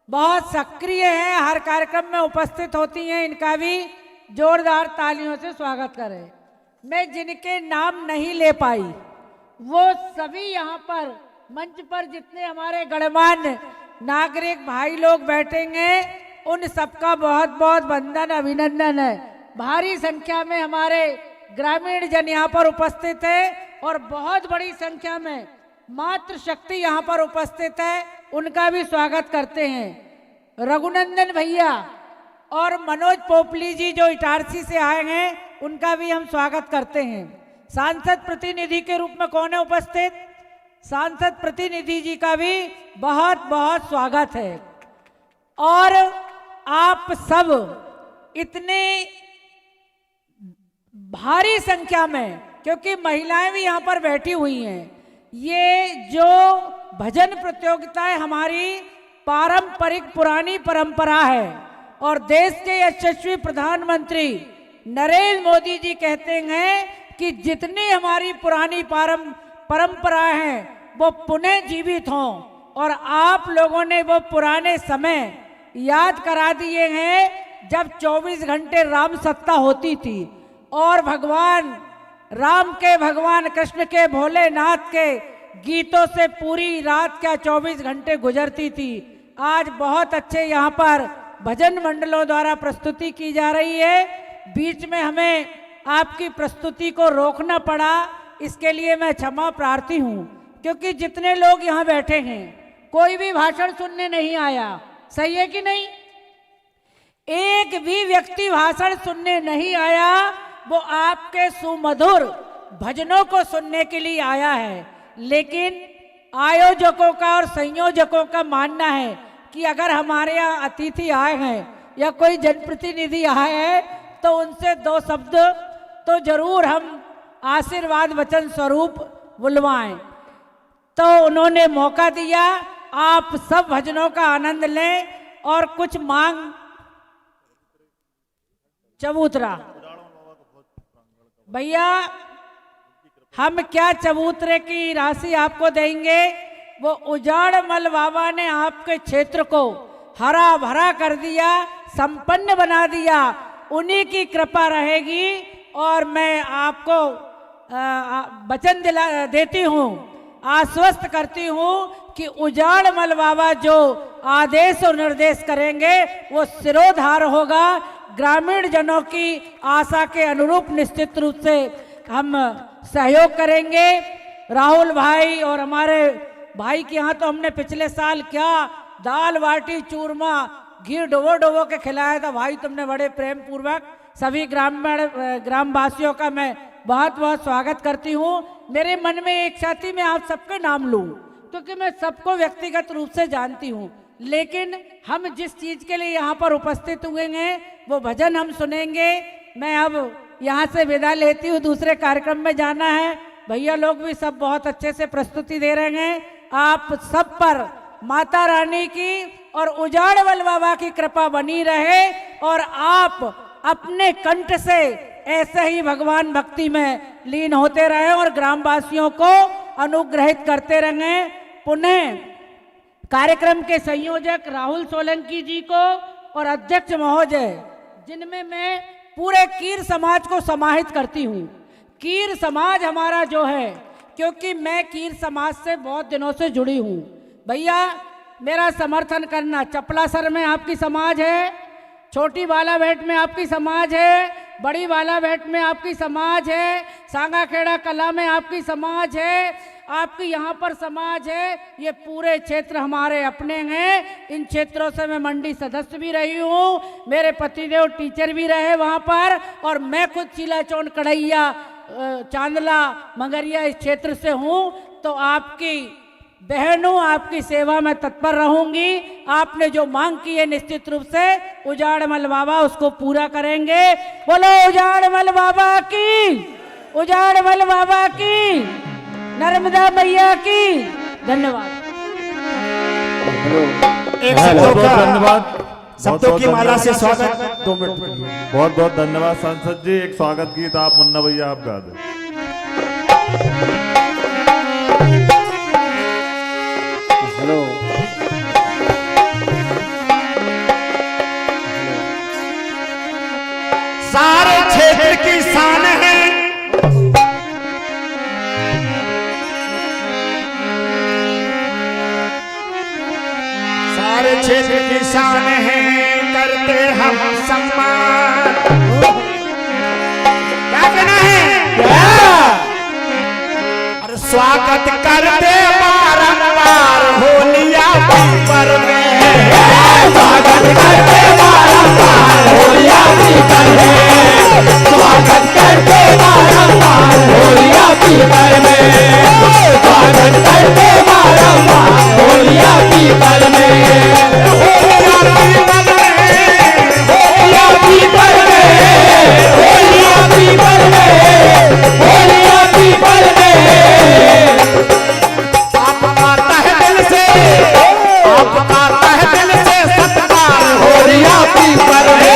बहुत सक्रिय हैं, हर कार्यक्रम में उपस्थित होती हैं, इनका भी जोरदार तालियों से स्वागत करें। मैं जिनके नाम नहीं ले पाई, वो सभी यहाँ पर मंच पर जितने हमारे गणमान्य नागरिक भाई लोग बैठेंगे, उन सबका बहुत बहुत वंदन, अभिनंदन है। भारी संख्या में हमारे ग्रामीण जन यहाँ पर उपस्थित है, और बहुत बड़ी संख्या में मातृ शक्ति यहाँ पर उपस्थित है, उनका भी स्वागत करते हैं। रघुनंदन भैया और मनोज पोपली जी, जो इटारसी से आए हैं, उनका भी हम स्वागत करते हैं। सांसद प्रतिनिधि के रूप में कौन है उपस्थित? सांसद प्रतिनिधि जी का भी बहुत बहुत स्वागत है। और आप सब इतने भारी संख्या में, क्योंकि महिलाएं भी यहाँ पर बैठी हुई हैं, ये जो भजन प्रतियोगिताएं हमारी पारंपरिक पुरानी परंपरा है, और देश के यशस्वी प्रधानमंत्री नरेंद्र मोदी जी कहते हैं कि जितनी हमारी पुरानी परंपराएं हैं वो पुनः जीवित हों, और आप लोगों ने वो पुराने समय याद करा दिए हैं जब 24 घंटे राम सत्ता होती थी और भगवान राम के, भगवान कृष्ण के, भोलेनाथ के गीतों से पूरी रात क्या 24 घंटे गुजरती थी। आज बहुत अच्छे यहाँ पर भजन मंडलों द्वारा प्रस्तुति की जा रही है। बीच में हमें आपकी प्रस्तुति को रोकना पड़ा, इसके लिए मैं क्षमा प्रार्थी हूँ, क्योंकि जितने लोग यहाँ बैठे हैं कोई भी भाषण सुनने नहीं आया। सही है कि नहीं? एक भी व्यक्ति भाषण सुनने नहीं आया, वो आपके सुमधुर भजनों को सुनने के लिए आया है। लेकिन आयोजकों का और संयोजकों का मानना है कि अगर हमारे यहाँ अतिथि आए हैं या कोई जनप्रतिनिधि आए हैं तो उनसे 2 शब्द तो जरूर हम आशीर्वाद वचन स्वरूप बुलवाएं। तो उन्होंने मौका दिया, आप सब भजनों का आनंद लें और कुछ मांग। चबूतरा भैया, हम क्या चबूतरे की राशि आपको देंगे, वो उजाड़मल बाबा ने आपके क्षेत्र को हरा भरा कर दिया, संपन्न बना दिया, उन्हीं की कृपा रहेगी। और मैं आपको वचन देती हूँ, आश्वस्त करती हूँ कि उजाड़मल बाबा जो आदेश और निर्देश करेंगे वो सिरोधार होगा। ग्रामीण जनों की आशा के अनुरूप निश्चित रूप से हम सहयोग करेंगे। राहुल भाई और हमारे भाई के यहाँ तो हमने पिछले साल क्या दाल बाटी चूरमा घी डुबो के खिलाया था भाई, तुमने बड़े प्रेम पूर्वक। सभी ग्रामवासियों का मैं बहुत बहुत स्वागत करती हूँ। मेरे मन में एक साथी मैं आप सबके नाम लूँ, क्योंकि मैं सबको व्यक्तिगत रूप से जानती हूँ, लेकिन हम जिस चीज के लिए यहाँ पर उपस्थित हुए हैं वो भजन हम सुनेंगे। मैं अब यहाँ से विदा लेती हूँ, दूसरे कार्यक्रम में जाना है। भैया लोग भी सब बहुत अच्छे से प्रस्तुति दे रहे हैं। आप सब पर माता रानी की और उजाड़मल बाबा की कृपा बनी रहे और आप अपने कंठ से ऐसे ही भगवान भक्ति में लीन होते रहे और ग्रामवासियों को अनुग्रहित करते रहे। पुनः कार्यक्रम के संयोजक राहुल सोलंकी जी को और अध्यक्ष महोदय, जिनमें मैं पूरे कीर समाज को समाहित करती हूँ। कीर समाज हमारा जो है, क्योंकि मैं कीर समाज से बहुत दिनों से जुड़ी हूँ। भैया मेरा समर्थन करना। चपलासर में आपकी समाज है, छोटी बालाभेट में आपकी समाज है, बड़ी बालाभेट में आपकी समाज है, सांगाखेड़ा कला में आपकी समाज है, आपकी यहाँ पर समाज है। ये पूरे क्षेत्र हमारे अपने हैं। इन क्षेत्रों से मैं मंडी सदस्य भी रही हूँ, मेरे पतिदेव टीचर भी रहे वहाँ पर, और मैं खुद चिलाचौन कढ़ैया चांदला मंगरिया इस क्षेत्र से हूँ। तो आपकी बहनों आपकी सेवा में तत्पर रहूंगी। आपने जो मांग की है निश्चित रूप से उजाड़मल बाबा उसको पूरा करेंगे। बोलो उजाड़मल बाबा की, उजाड़मल बाबा की, नर्मदा मैया की। धन्यवाद। एक शब्दों की माला से स्वागत। 2 मिनट के लिए बहुत बहुत धन्यवाद सांसद जी। एक स्वागत गीत आप मुन्ना भैया आप गा दें। हेलो सारे क्षेत्र की शान है, सारे क्षेत्र की शान है, करते हम सम्मान। क्या कहना है? और स्वागत करते बारंबार होलिया पीपर में, स्वागत करते बारंबार होलिया पीपर में, स्वागत करते बारंबार होलिया पीपर में, स्वागत करते बारंबार होलिया पीपर में, होलिया पीपर में, होलिया पीपर में, होलिया पीपर में। आपका तहे दिल से, आपका तहे दिल से सत्कार होलिया पीपर में।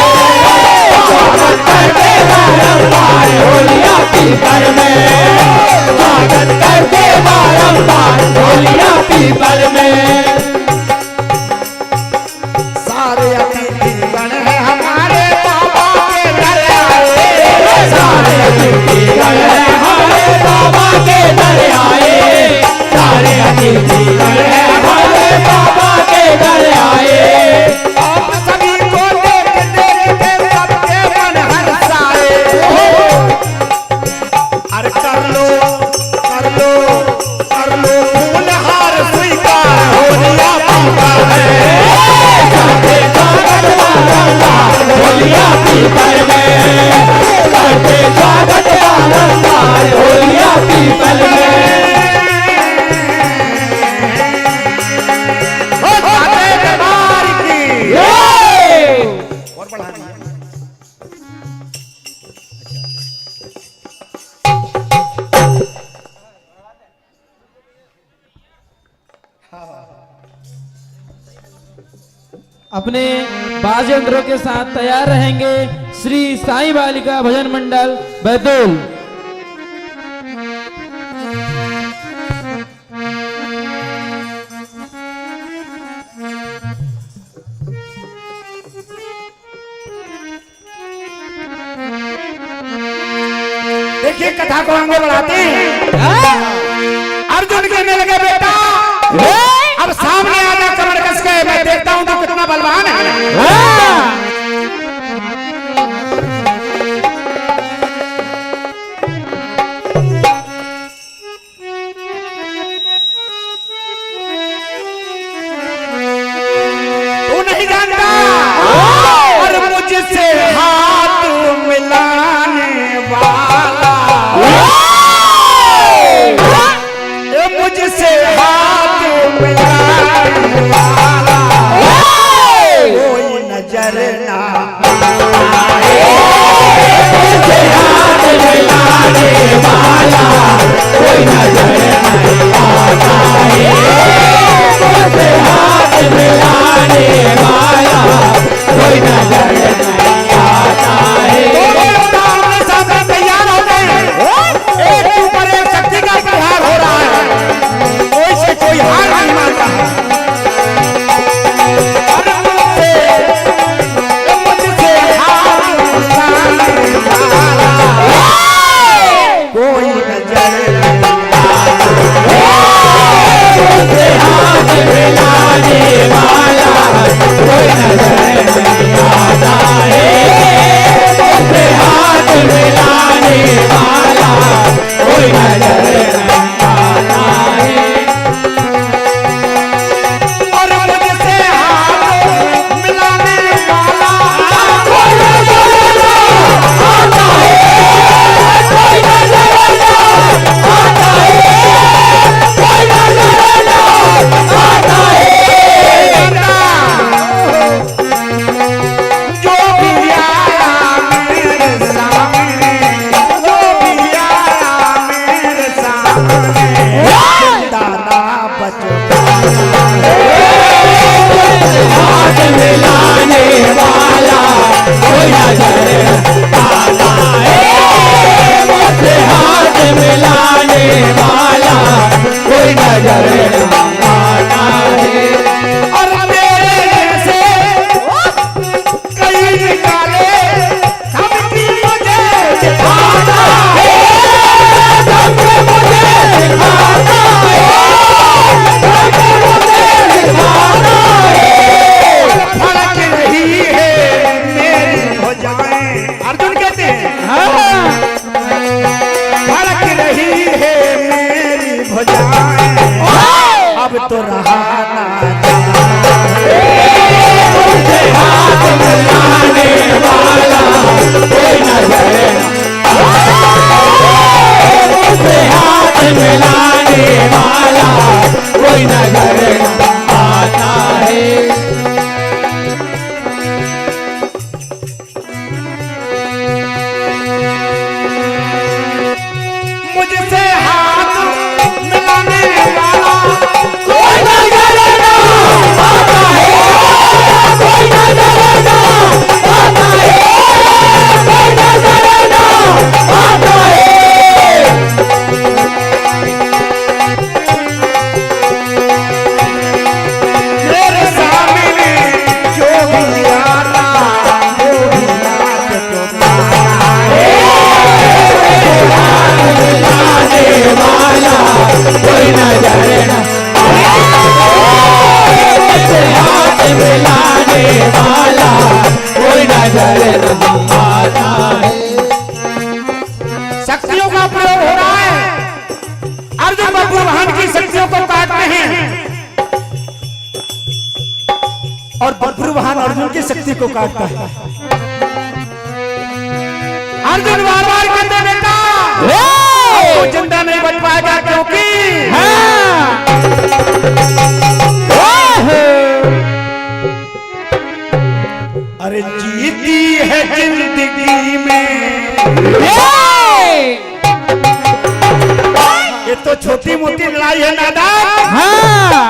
अपने बाज यंत्रों के साथ तैयार रहेंगे श्री साईं बालिका भजन मंडल बैतूल। देखिए कथा को आगे बढ़ाते हैं। अर्जुन कहने लगे बेटा अब सामने आजा कमर कस के, मैं देखता हूं तो कितना बलवान है। तू नहीं जानता और मुझसे हाथ मिलाने वाला, मुझसे हाथ मिलाने वाला कोई नजर ना आए, मुझसे हाथ मिलाने वाला कोई नजर नहीं आता है, मुझसे हाथ मिलाने वाला कोई नजर नहीं आता है। दोनों सामने तैयार हो गए, एक के ऊपर एक शक्ति का प्रहार हो रहा है, कोई से कोई हार नहीं मानता है। मुझसे हाथ मिलाने वाला कोई नजर नहीं आता, मुझसे हाथ मिलाने वाला कोई नजर नहीं आता है, मुझसे हाथ मिलाने वाला कोई नजर नहीं आता है। और मुझसे हाथ मिलाने वाला कोई नजर नहीं आता है, कोई नजर नहीं आता है, कोई नजर नहीं आता है। जो भी आया मेरे सामने, जो भी आया मेरे सामने जिंदा ना बच हाथ मिलाने वाला कोई नजर आता है, मुझसे हाथ मिलाने वाला कोई नजर आता है। और मेरे जैसे कई निकाले सबकी मुझे दिखाना है, सबके मुझे दिखाना है, सबके मुझे दिखाना है। और फड़क रही है मेरी भुजाएं, अर्जुन कहते हैं फड़क रही है मेरी भुजाएं, अब तो रहा ना जाए, मुझसे हाथ मिलाने वाला कोई नजर मुझसे हाथ मिलाने वाला कोई नजर आता है। मुझसे हाथ मिलाने वाला कोई नजर ना आता है, कोई नजर ना आता है, कोई नजर ना आता है। मेरे सामने जो भी आता वो भी याद तो पाता है, मिलाने वाला कोई नजर ना, मुझसे हाथ मिलाने वाला कोई नजर नहीं आता है। शक्तियों का प्रयोग हो रहा है, अर्जुन बब्रुवाहन की शक्तियों को काटते हैं और बब्रुवाहन अर्जुन की शक्ति को काटता है। अर्जुन बार बार कहते बेटा वो जिंदा नहीं बच पाएगा, क्योंकि अरे जीती है जिंदगी में ये तो छोटी मोटी लड़ाई है नादान,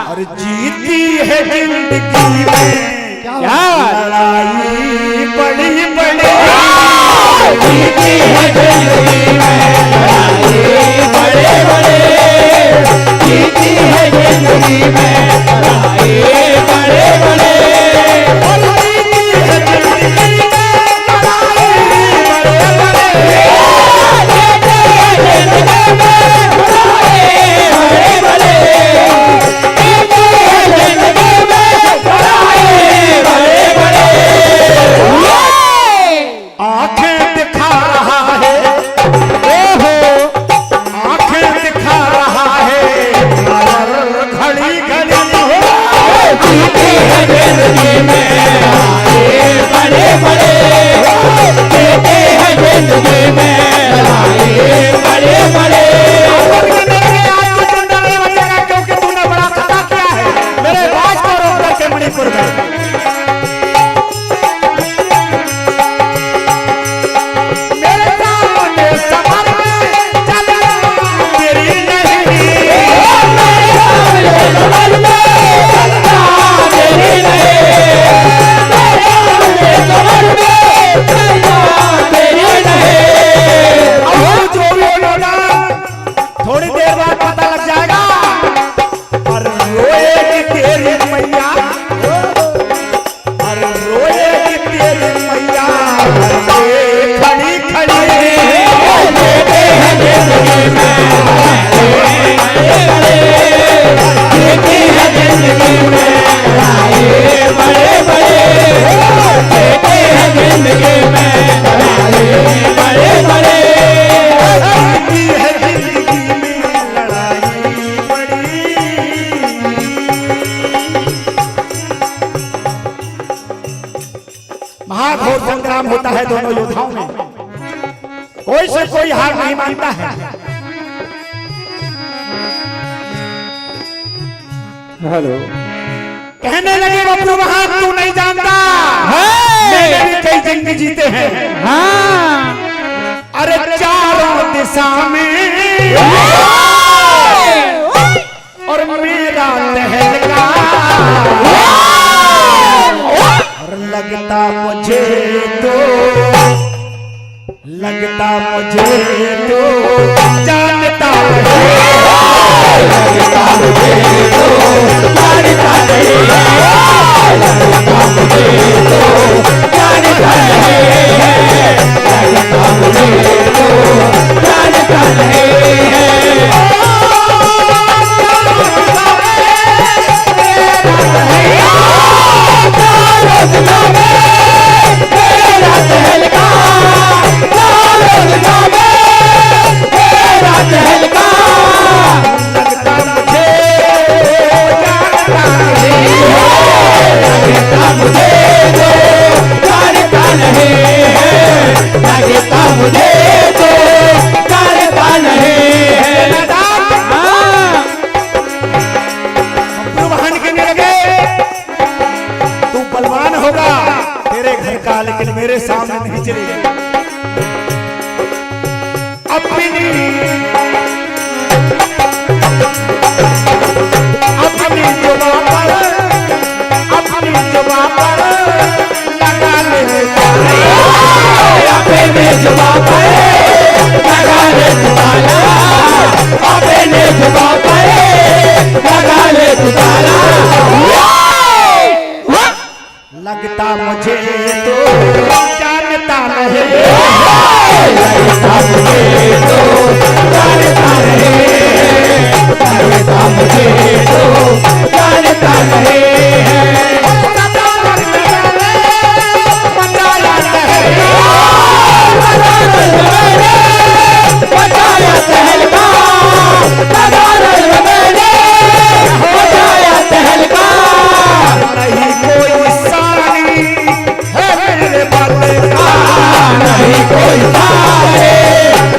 और जीती है जिंदगी में क्या लड़ाई बड़ी बड़ी जीती है जिंदगी में, लड़ाई बड़े बड़े जीती है जिंदगी में, लड़ाई बड़े बड़े जीती है जिंदगी में, लड़ाई बड़े बड़े जीती है जिंदगी में, लड़ाई बड़े बड़े जीती है जिंदगी में, लड़ाई बड़े बड़े। आंखें दिखा रहा है, ओहो आंखें दिखा रहा है, घड़ी घड़ी जीती है जिंदगी में, लड़ाई बड़े बड़े जीती है जिंदगी में, लड़ाई बड़े बड़े। क्योंकि तूने बड़ा खता किया है मेरे राज को रोक करके मणिपुर में। मेरे सामने सफर में चल तेरी नहीं, मेरे सामने सफर में चलना तेरी नहीं, मेरे सामने सफर में चलना तेरी नहीं। अब जो बोलोगा थोड़ी देर बाद पता लग जाएगा, और रोएगी तेरी मैया, और रोएगी तेरी मैया, खड़ी खड़ी जीते हैं जिंदगी में, जीती है जिंदगी में, लड़ाई बड़े बड़े जीते हैं जिंदगी में, लड़ाई बड़े बड़े जीती है जिंदगी में, लड़ाई बड़ी। महाघोर संग्राम होता है दोनों योद्धाओं में, कोई से कोई हार नहीं मानता है। हेलो कहने लगे बबलू महान तू नहीं जानता, मैंने भी कई जंग जीते हैं, अरे चारों दिशा में और मेरा लहलका, और लगता मुझे तो जानता है, लगता मुझे तो जानता नहीं है, लगता मुझे तो जानता नहीं है, लगता मुझे तो जानता नहीं है। लेकिन मेरे सामने नहीं चलेगा। अपनी जुबान पर लगा ले, अपनी जुबान पर लगा ले ताला, अपनी जुबान पर लगा ले ताला। लगता मुझे तो जानता नहीं, लगता मुझे तो जानता नहीं, लगता मुझे तो जानता नहीं है। नहीं कोई सानी है मेरे बल्ले का, नहीं कोई सानी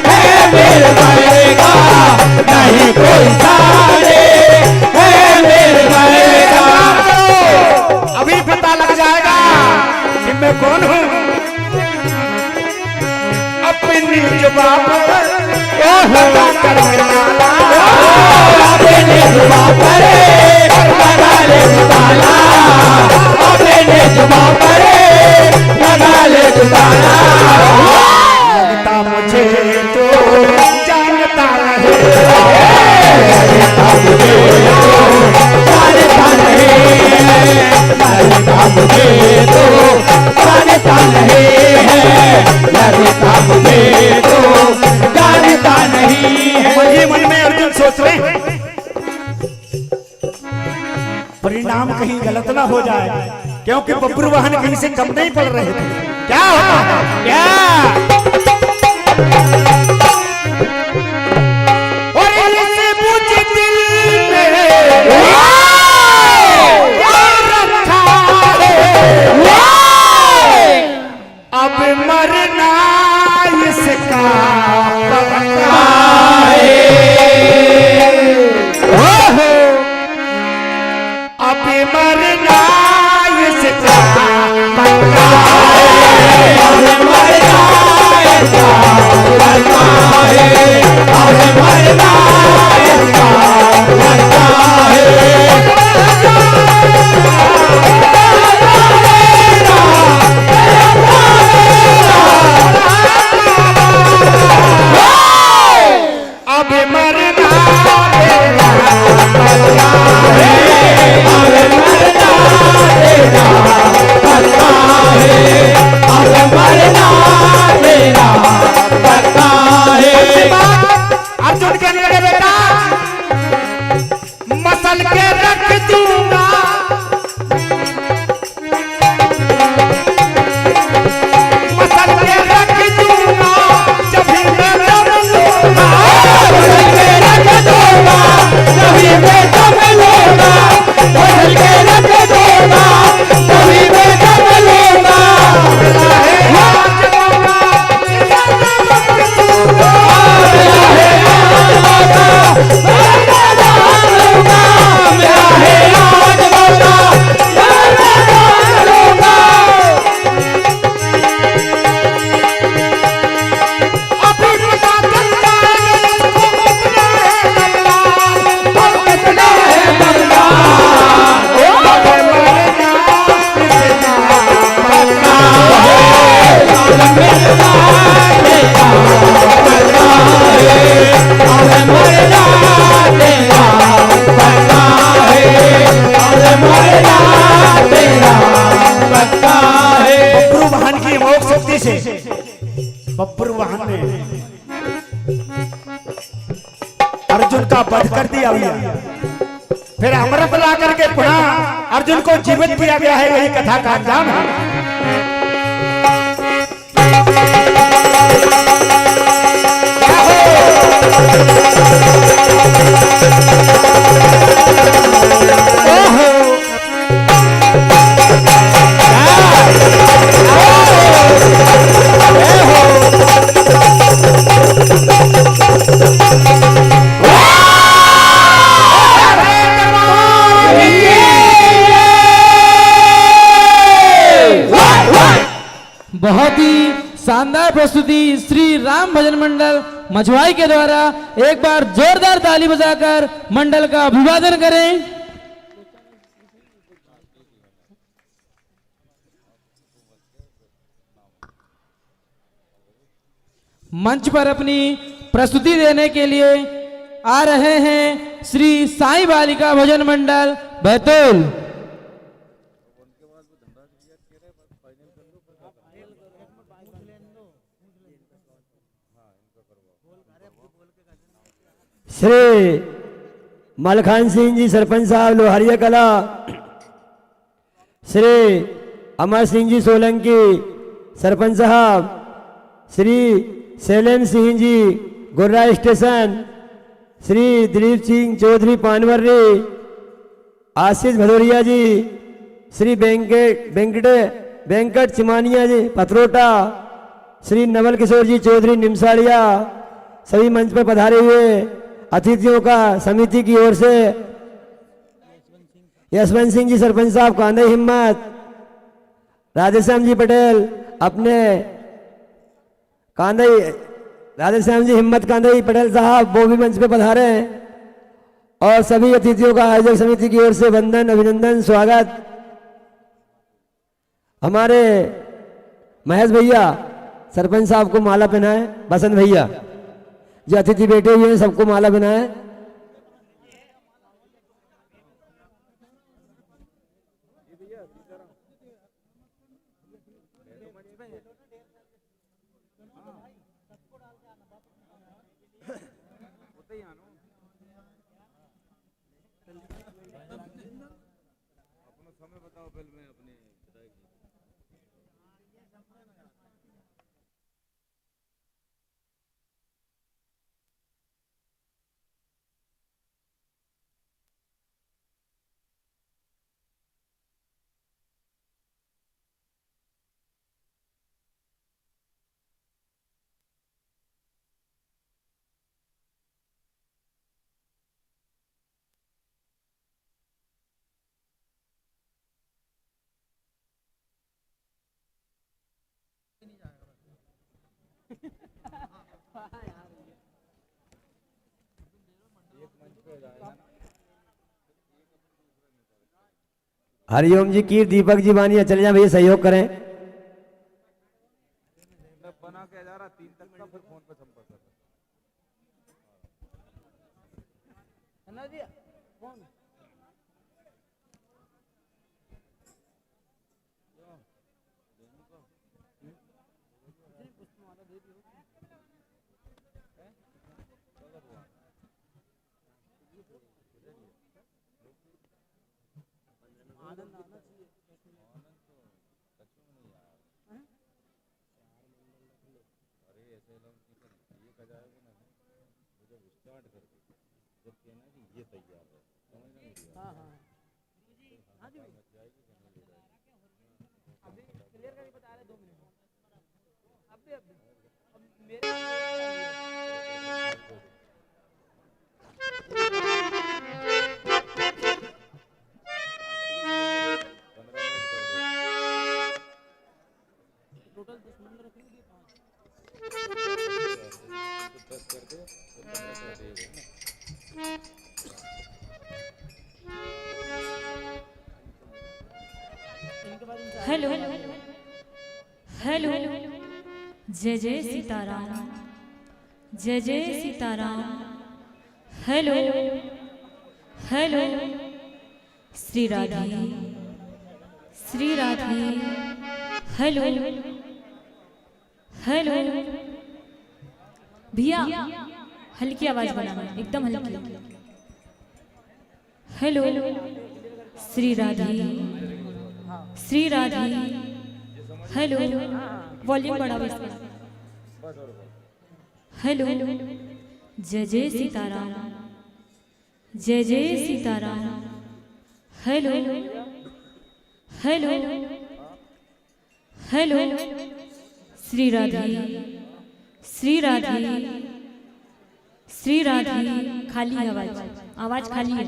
है मेरे बल्ले का, नहीं कोई सानी है मेरे बल्ले का। अभी पता लग जाएगा कि मैं कौन हूँ। अपनी जुबान पर लगा कर ताला, अपनी जुबान पर लगा ले ताला, मैंने जुबा करे लगा ले दुबारा लगता मुझे तो जानता रहे लगता मुझे तो जानता रहे लगता मुझे तो जानता रहे लगता मुझे तो जानता नहीं है। मन में अर्जुन सोच रहे हैं परिणाम कहीं गलत ना हो जाए क्योंकि बब्रू वाहन कहीं से कम नहीं पड़ रहे थे। क्या होता है क्या और इसे पूछ दिल में रखा है अब मरना इसका पक्का है अब मरना इसका पक्का है अब मरना इसका पक्का है अब मरना इसका पक्का है अब मरना अर्जुन कहने लगे बेटा मसल के रख दूंगा मसल के रख दूंगा जब भी मैं दम लूंगा मसल के रख दूंगा जब भी मैं दम लूंगा मसल के रख दूंगा जब भी मैं दम लूंगा बब्रू वाहन ने अर्जुन का वध कर दिया भैया फिर अमृत ला करके पुनः अर्जुन को जीवित किया गया है। यही कथा का अंजाम है। बहुत ही शानदार प्रस्तुति श्री राम भजन मंडल मझवाई के द्वारा एक बार जोरदार ताली बजाकर मंडल का अभिवादन करें। मंच पर अपनी प्रस्तुति देने के लिए आ रहे हैं श्री साईं बालिका भजन मंडल बैतूल। श्री मलखान सिंह जी सरपंच साहब लोहारिया कला, श्री अमर सिंह जी सोलंकी सरपंच साहब, श्री शैलेंद्र सिंह जी गुर्रा स्टेशन, श्री दिलीप सिंह चौधरी पानवर्री, आशीष भदौरिया जी, श्री वेंकट चिमानिया जी पथरोटा, श्री नवल किशोर जी चौधरी निमसाड़िया, सभी मंच पर पधारे हुए अतिथियों का समिति की ओर से यशवंत सिंह जी सरपंच साहब कांदई हिम्मत, राधेश्याम जी पटेल अपने कांदई, राधेश्याम जी हिम्मत कांदई पटेल साहब वो भी मंच पे पधारे हैं और सभी अतिथियों का आयोजक समिति की ओर से वंदन अभिनंदन स्वागत। हमारे महेश भैया सरपंच साहब को माला पहनाए। बसंत भैया जो अतिथि बैठे हुए हैं सबको माला पहनाए। हरिओम जी कीर दीपक जी बानिया चले जाए भैया सहयोग करें। बना के जा रहा 3 तक का फिर फोन पे संपर्क कर हेलो हेलो जय जय सीताराम, जय जय Sitaram. Hello hello Shri Radhe Shri Radhe. Hello hello भैया हल्की आवाज बनाना, एकदम हल्की। Hello Shri Radhe Shri Radhe. Hello volume बढ़ाओ इसका। हेलो जय जय सीताराम, जय जय Sitaram. Hello hello hello Shri Radhe Shri Radhe Shri Radhe. खाली आवाज, आवाज खाली है।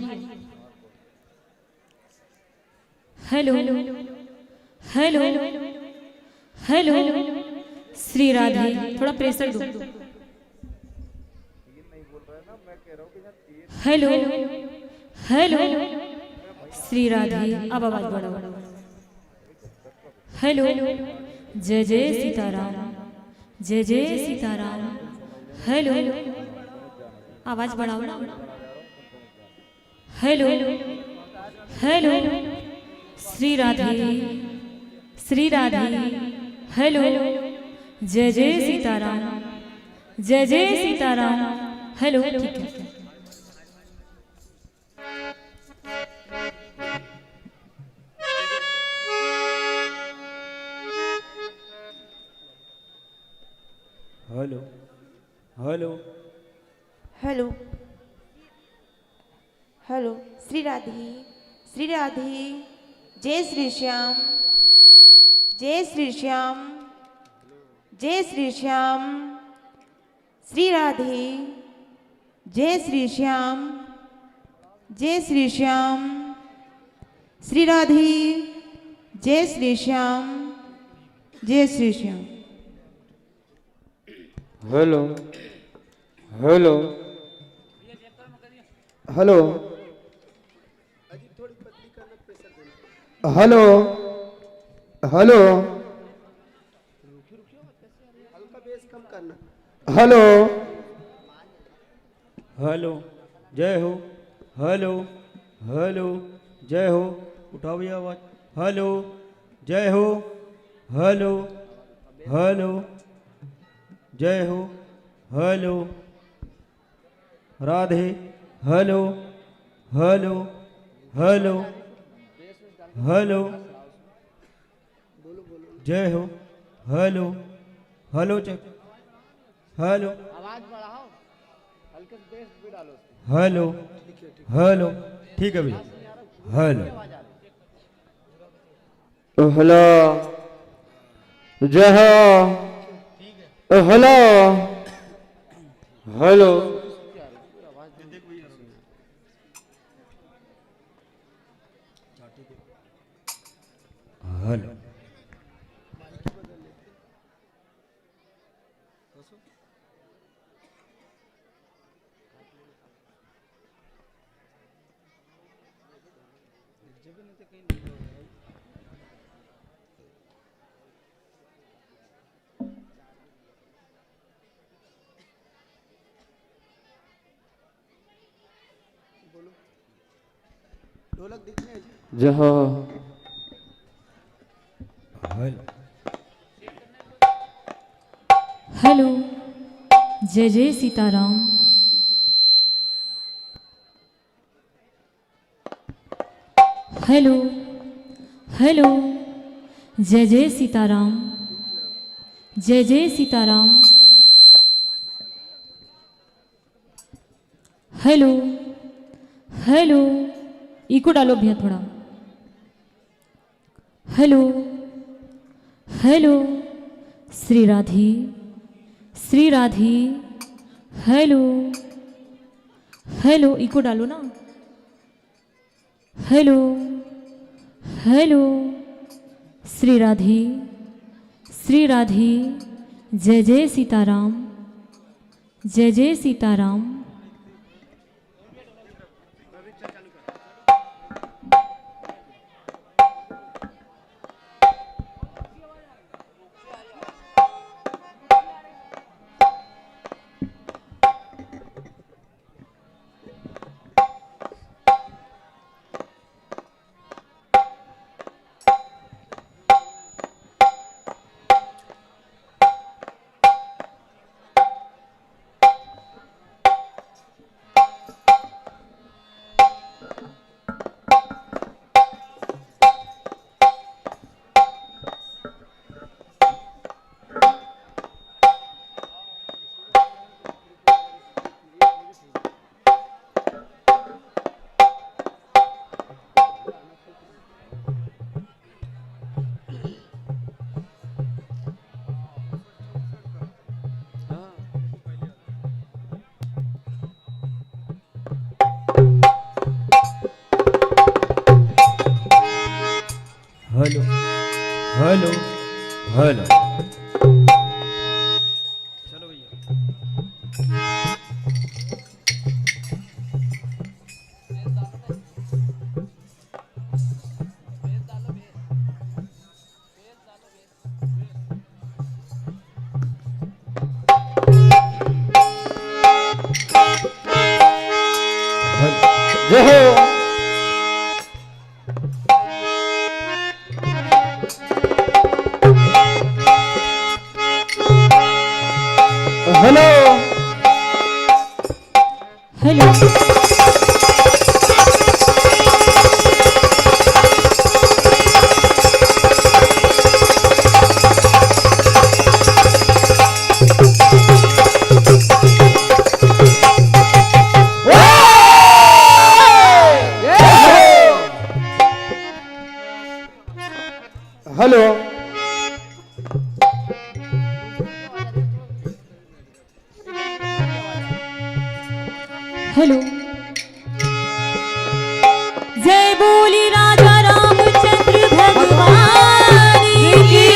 Hello hello hello Shri Radhe. थोड़ा प्रेशर दो। Hello hello Shri Radhe. अब आवाज बढ़ाओ। हेलो जय जय सीताराम, जय जय सीताराम। हेलो आवाज बढ़ाओ ना। Hello hello Shri Radhe Shri Radhe. Hello जय जय सीताराम, जय जय सीताराम। हेलो ठीक है। Hello hello hello hello Shri Radhe Shri Radhe. जय श्री श्याम, जय श्री श्याम, जय श्री श्याम। श्री राधे जय श्री श्याम, जय श्री श्याम। श्री राधे जय श्री श्याम, जय Shri Shyam. Hello hello hello hello hello hello hello जय हो। हेलो हेलो जय हो। उठाओ भैया आवाज। हेलो जय हो। हेलो हेलो जय हो। Hello Radhe. Hello hello hello hello जय हो। Hello hello check. हेलो आवाज बढ़ाओ, हल्के से बेस भी डालो। हेलो हेलो ठीक है भैया। हेलो हेलो जय हो। हेलो हेलो हेलो जय हो। हेलो जय जय सीताराम। हेलो हेलो जय जय सीताराम। जय जय सीताराम। हेलो हेलो इको डालो भैया थोड़ा। Hello hello Shri Radhi. Shri Radhi. Hello hello echo डालो ना। Hello hello Shri Radhi. श्री राधी। जय जय सीताराम। जय जय सीताराम। हेलो हेलो हेलो चलो भैया। जय हो। हेलो हेलो हेलो हेलो जय बोली राजा रामचंद्र भगवान की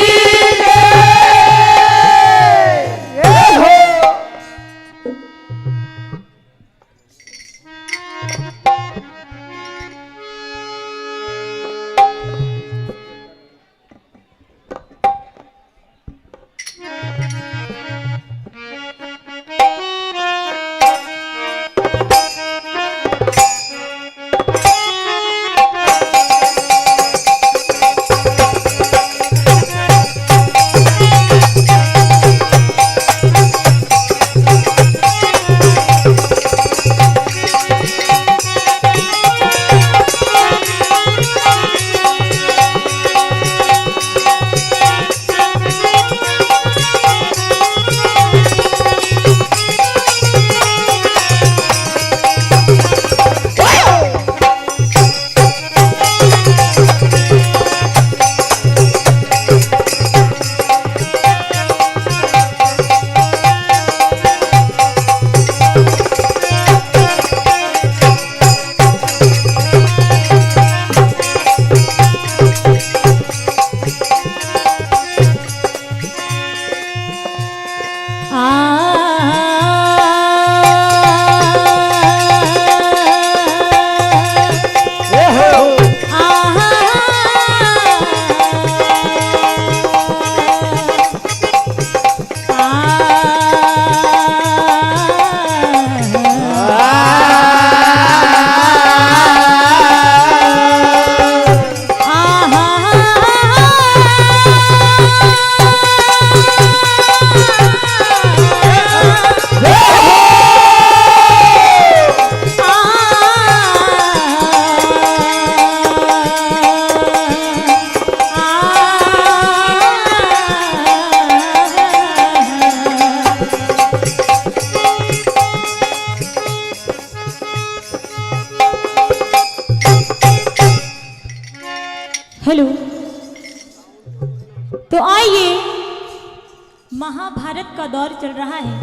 का दौर चल रहा है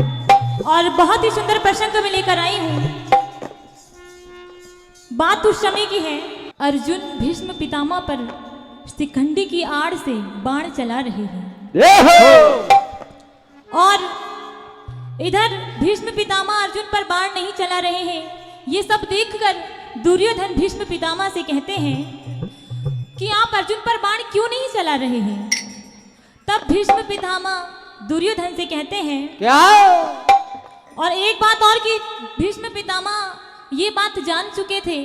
और बहुत ही सुंदर प्रसंग मैं लेकर आई हूँ। बात उस समय की है, अर्जुन भीष्म पितामह पर शिखंडी की आड़ से बाण चला रहे हैं और इधर भीष्म पितामह अर्जुन पर बाण नहीं चला रहे हैं। ये सब देखकर दुर्योधन भीष्म पितामह से कहते हैं कि आप अर्जुन पर बाण क्यों नहीं चला रहे हैं। तब भीष्म पितामह दुर्योधन से कहते हैं क्या, और एक बात और कि भीष्म पितामह ये बात जान चुके थे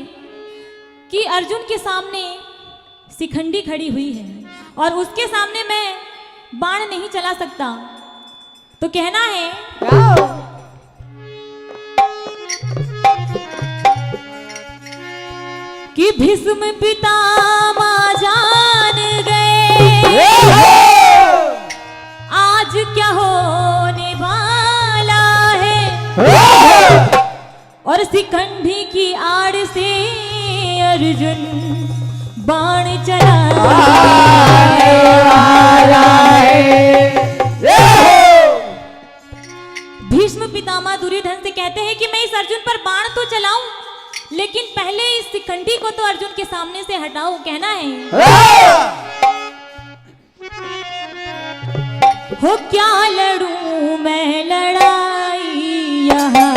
कि अर्जुन के सामने शिखंडी खड़ी हुई है और उसके सामने मैं बाण नहीं चला सकता। तो कहना है कि भीष्म पितामह जान गए आज क्या होने वाला है, और शिखंडी की आड़ से अर्जुन बाण चला भीष्म पितामह दुर्योधन से कहते हैं कि मैं इस अर्जुन पर बाण तो चलाऊं, लेकिन पहले इस शिखंडी को तो अर्जुन के सामने से हटाओ। कहना है हो क्या लड़ूं मैं लड़ाई यहाँ,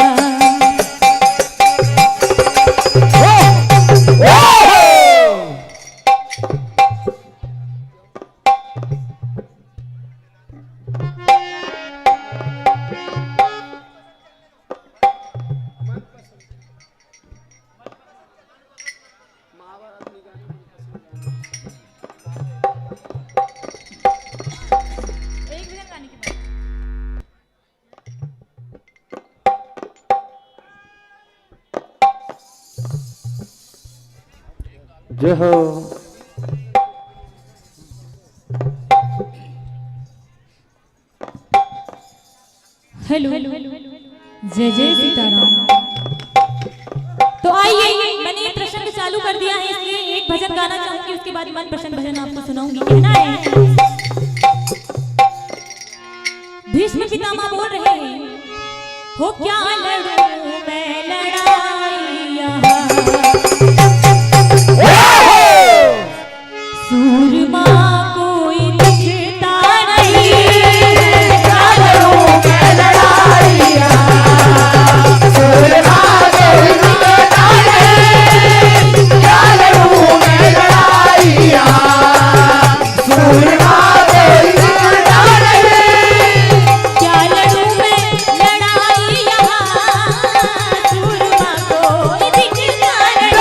जय हो। हेलो जय जय सीताराम। तो आइए, मैंने ये प्रसंग चालू कर दिया है, इसलिए एक भजन गाना चाहूंगी, उसके बाद मन प्रसन्न भजन आपको सुनाऊंगी। कहना है भीष्म पितामह बोल रहे हैं हो क्या लड़ूं मैं लड़ाई यहाँ, सूरमा कोई दिखता नहीं, क्या लड़ूं मैं लड़ाई यहाँ, सूरमा कोई दिखता नहीं, क्या लड़ूं मैं लड़ाई यहाँ, सूरमा कोई दिखता नहीं, क्या लड़ूं मैं लड़ाई यहाँ, सूरमा कोई दिखता नहीं, क्या लड़ूं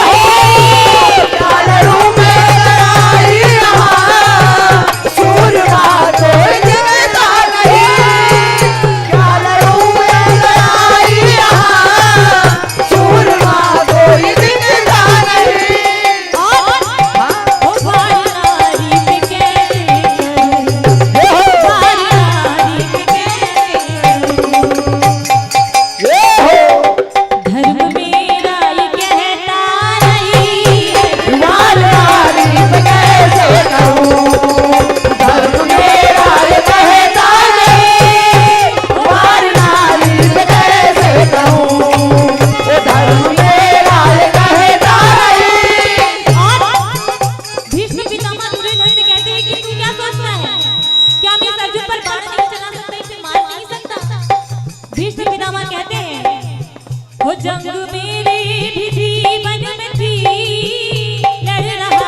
अब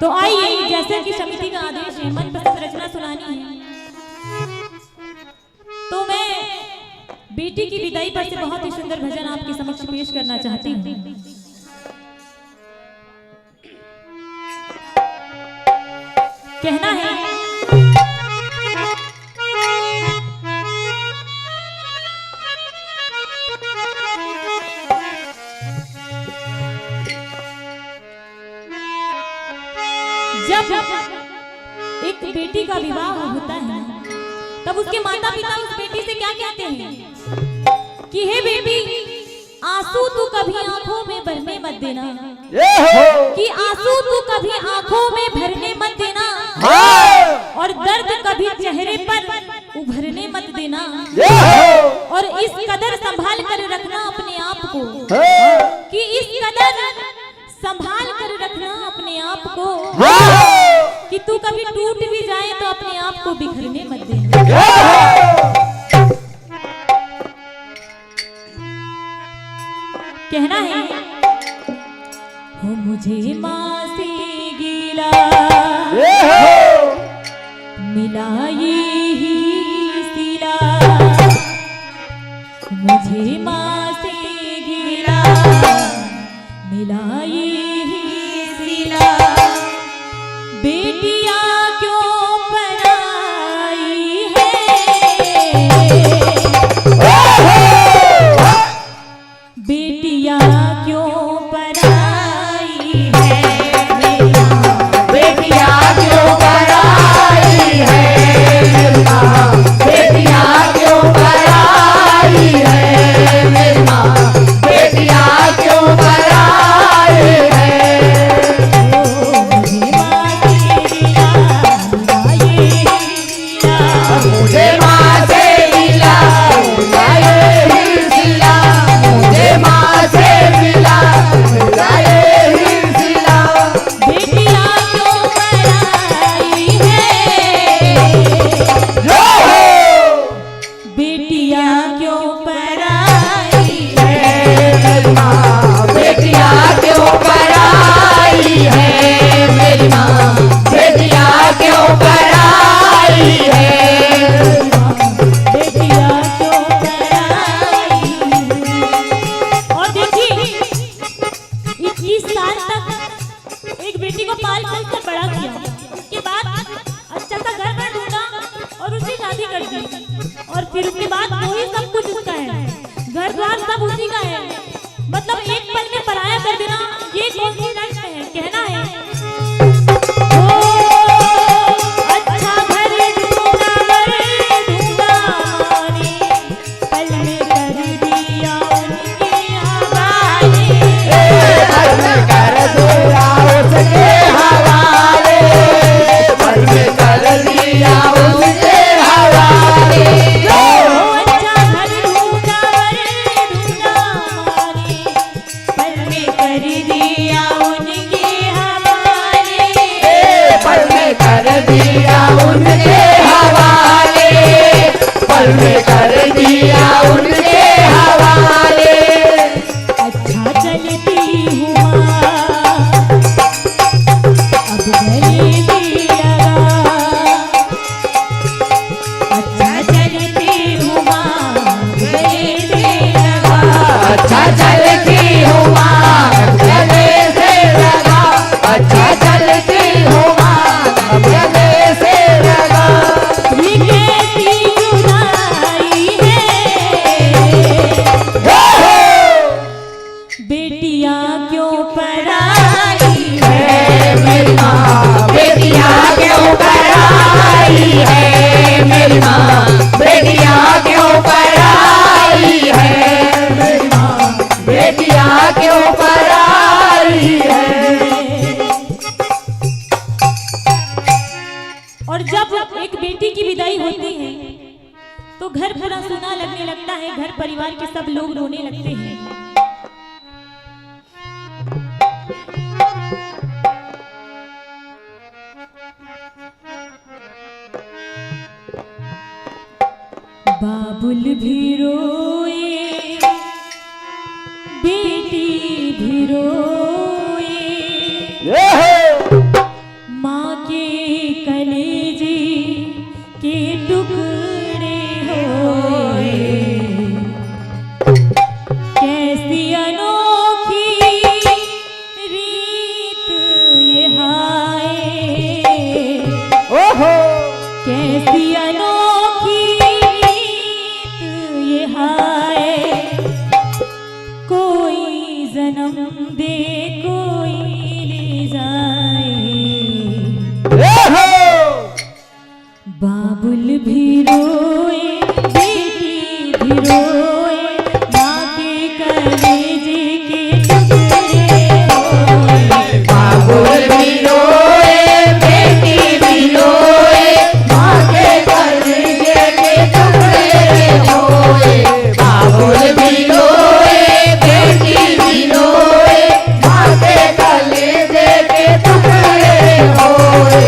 तो आइए, जैसे कि समिति का आदेश है मनपसंद रचना सुनानी है, तो मैं बेटी की विदाई पर से बहुत ही सुंदर भजन आपके समक्ष पेश करना चाहती हूँ। कहना है जब एक बेटी का विवाह होता है तब उसके माता पिता उस बेटी से क्या कहते हैं कि हे बेटी, आंसू तू कभी आंखों में भरने मत देना, कि आंसू तू कभी आंखों में भरने मत देना, और दर्द कभी चेहरे पर उभरने मत देना, और इस कदर संभाल कर रखना अपने आप को, कि इस कदर संभाल कर रखना अपने आप को, कि तू कभी टूट भी जाए तो अपने आप को बिखरने मत देना। कहना है हो मुझे माँ से गिला मिला ये सिला, मुझे माँ से गिला मिला ये सिला, बेटियां क्यों पराई है, बेटियां क्यों पराई है, बेटियां क्यों पराई है, बेटियां क्यों पराई है, मेरी माँ बेटियां क्यों पराई है, मुझे माँ से मिला ये सिला, मुझे माँ से मिला ये सिला, बेटियां क्यों पराई है, बेटियां क्यों पराई है, मेरी माँ बेटियां क्यों पराई है, मेरी माँ बेटियां क्यों पराई है, बेटियां क्यों पराई। और देखिए 21 साल तक एक बेटी को पाल पाल कर बड़ा किया, उसके बाद अच्छा सा घर पर ढूंढा और उसकी शादी कर दी, और फिर उसके बाद वही सब कुछ उसका है, घर द्वार सब उसी का है, मतलब एक पल में पराया कर देना ये कौन सी रंग है। कहना है अच्छा घर ढूंढा ढूंढा माने, पल में कर दिया उनके हवाले, पल में कर दिया उसके हवाले, पल में कर दिया उसके हवाले, अच्छा घर ढूंढा ढूंढा माने, पल में कर दिया उनके हवाले, पल में कर दिया उनके हवाले, पल में कर दिया उनके हवाले, अच्छा चलती हूँ माँ अब गले भी लगा, अच्छा चलती हूँ माँ गले से लगा, अच्छा चलती हूँ माँ गले से लगा, अच्छा चलती हूँ माँ गले से लगा, ये कैसी जुदाई है, बेटियां क्यों पराई है, मेरी माँ बेटियां क्यों पराई है, मेरी माँ बेटियां क्यों पराई है, मेरी माँ बेटियां क्यों पराई है। और जब एक बेटी की विदाई होती है तो घर पूरा सुना लगने लगता है, घर परिवार के सब लोग रोने लगते हैं। बाबुल भी रोए बेटी भी रोए, कैसी अनोखी रीत ये हाय, कोई जन्म दे कोई ले जाए। बाबुल भी रोए बेटी भी रोए, माँ के कलेजे के टुकड़े रोए। बाबुल भी रोए बेटी भी रोए, माँ के कलेजे के टुकड़े रोए। बाबुल भी रोए बेटी भी रोए, माँ के कलेजे के टुकड़े रोए।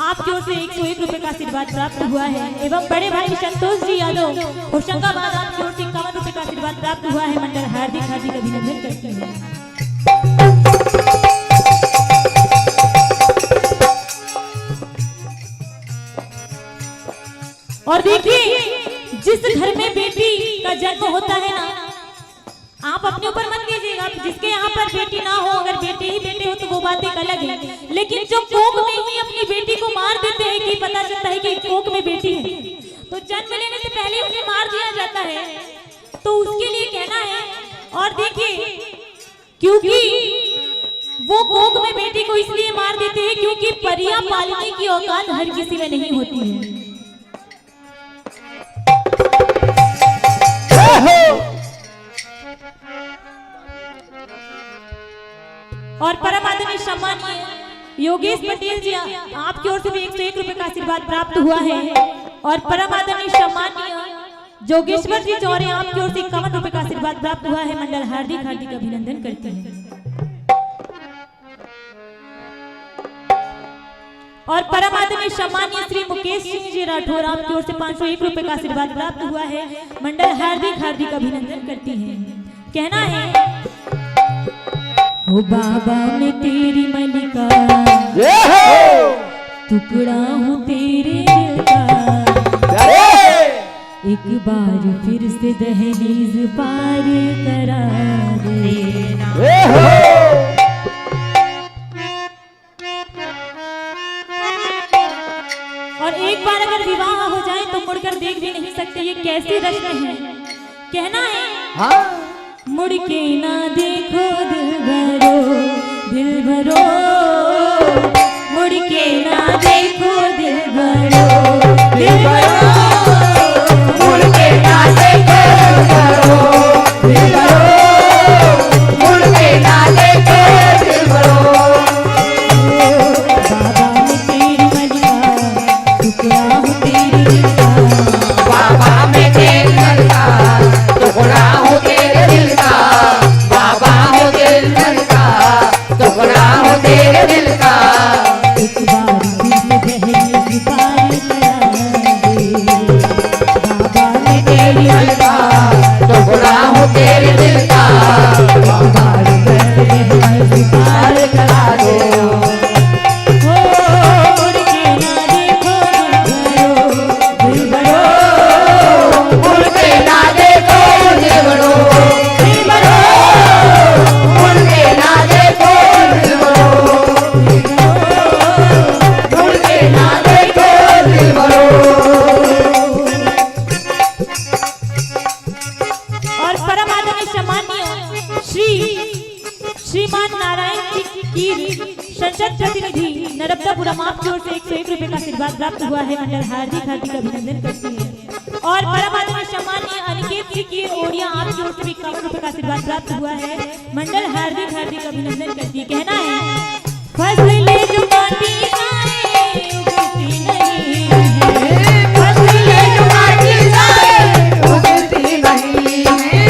आपकी ओर से 101 रुपए का आशीर्वाद प्राप्त हुआ है एवं बड़े भाई संतोष जी यादव होशंगाबाद आपकी ओर से 51 रुपए का आशीर्वाद प्राप्त हुआ है। मंडल हार्दिक हार्दिक अभिनंदन करती है। और देखिए जिस घर में बेटी का जन्म होता है ना, आप अपने ऊपर मत लीजिएगा, जिसके यहाँ पर बेटी ना हो, अगर बेटे ही बेटे हो तो वो बात एक अलग है, लेकिन जो कोख में ही अपनी बेटी को मार देते हैं कि पता चलता है कि कोख में बेटी है तो जन्म लेने से पहले उसे मार दिया जाता है, तो उसके लिए कहना है। और देखिए क्योंकि वो कोख में बेटी को इसलिए मार देते हैं क्योंकि परियां पालने की औकात हर किसी में नहीं होती है। और परम आदरणीय सम्मानीय योगेश पटेल जी आपकी ओर से भी 101 रुपए का आशीर्वाद प्राप्त हुआ है। और परम आदरणीय सम्मानीय जोगेश्वर जी चौरे आपकी ओर से 51 रुपए का आशीर्वाद प्राप्त हुआ है। मंडल हार्दिक हार्दिक अभिनंदन करते हैं। और परम आदरणीय सम्मानीय श्री मुकेश सिंह जी राठौर आपकी ओर से 501 रुपए का आशीर्वाद प्राप्त हुआ है। मंडल हार्दिक हार्दिक अभिनंदन करती है। कहना है ओ बाबा मैं तेरी मलिका टुकड़ा हूँ तेरे दिल का, एक बार फिर से दहलीज पार करा देना। कैसी रस्म है। कहना है हाँ मुड़ के ना देखो दिल भरो, दिल भरो, मुड़ के ना देखो दिल भरो, दिल भरो, मुड़ के ना देखो दिल भरो, मुड़ के ना देखो दिल भरो। बाबा मैं तेरी मन का बाबा मैं तेरे दिल का टुकड़ा हूँ तेरे दिल का, बाबा हूँ तेरे दिल का, टुकड़ा हूँ तेरे दिल का। बाबा मैं तेरी मन का टुकड़ा हूँ तेरे दिल का, बाबा स्वीकार करा दो। मुड़ के ना देखो दिल भरो, मुड़ के ना देखो दिल भरो, दिल भरो, मुड़ के ना देखो दिल भरो, मुड़ के ना देखो दिल भरो। और परम आदरणीय सम्मानीय श्रीमान नारायण जी की संसद प्रतिनिधि नर्मदापुरम आपकी ओर से 101 रुपए का आशीर्वाद प्राप्त हुआ है। मंडल हार्दिक हार्दिक अभिनंदन करती है। और परम आदरणीय सम्मानीय अनिकेत जी की ओरिया आपकी ओर से 51 रुपए का आशीर्वाद प्राप्त हुआ है। मंडल हार्दिक हार्दिक अभिनंदन करती है। कहना है फसले जो काटी जाए उगती नहीं है, फसले जो काटी जाए उगती नहीं है,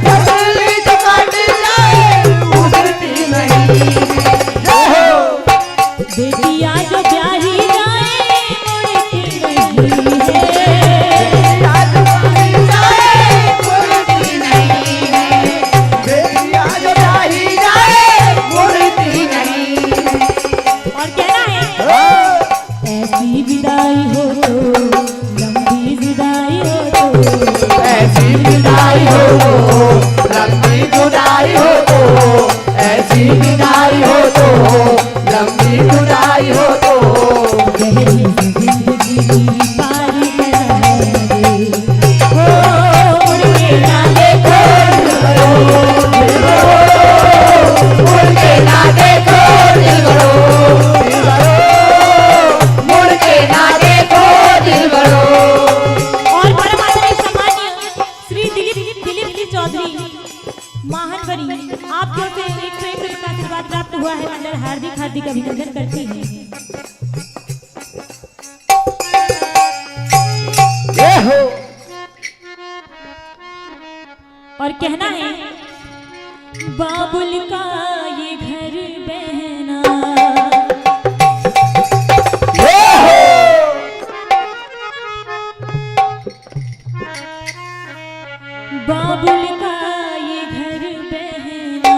फसले जो काटी जाए उगती नहीं है। बेटियां जो ब्याही जाए मुड़ती नहीं है, आज ब्याही जाए मुड़ती नहीं है, बेटियां जो ब्याही जाए मुड़ती नहीं है। और कहना है ऐसी विदाई हो तो लंबी विदाई हो तो, ऐसी विदाई हो तो लंबी जुदाई हो तो, ऐसी विदाई हो तो लंबी जुदाई हो तो, गहरी जिंदगी पार करा दे। हो मुड़ के ना देखो दिल भरो, दिल भरो, मुड़ के ना देखो दिल भरो, दिल भरो, मुड़ के ना देखो दिल भरो। और परम आदरणीय सम्मानीय श्री दिलीप जी चौधरी महानवरी आपकी ओर से 101 रुपए का आशीर्वाद प्राप्त हुआ है। मंडल हार्दिक हार्दिक अभिनंदन करती है। और कहना है बाबुल का ये घर बहना, बाबुल का ये घर बहना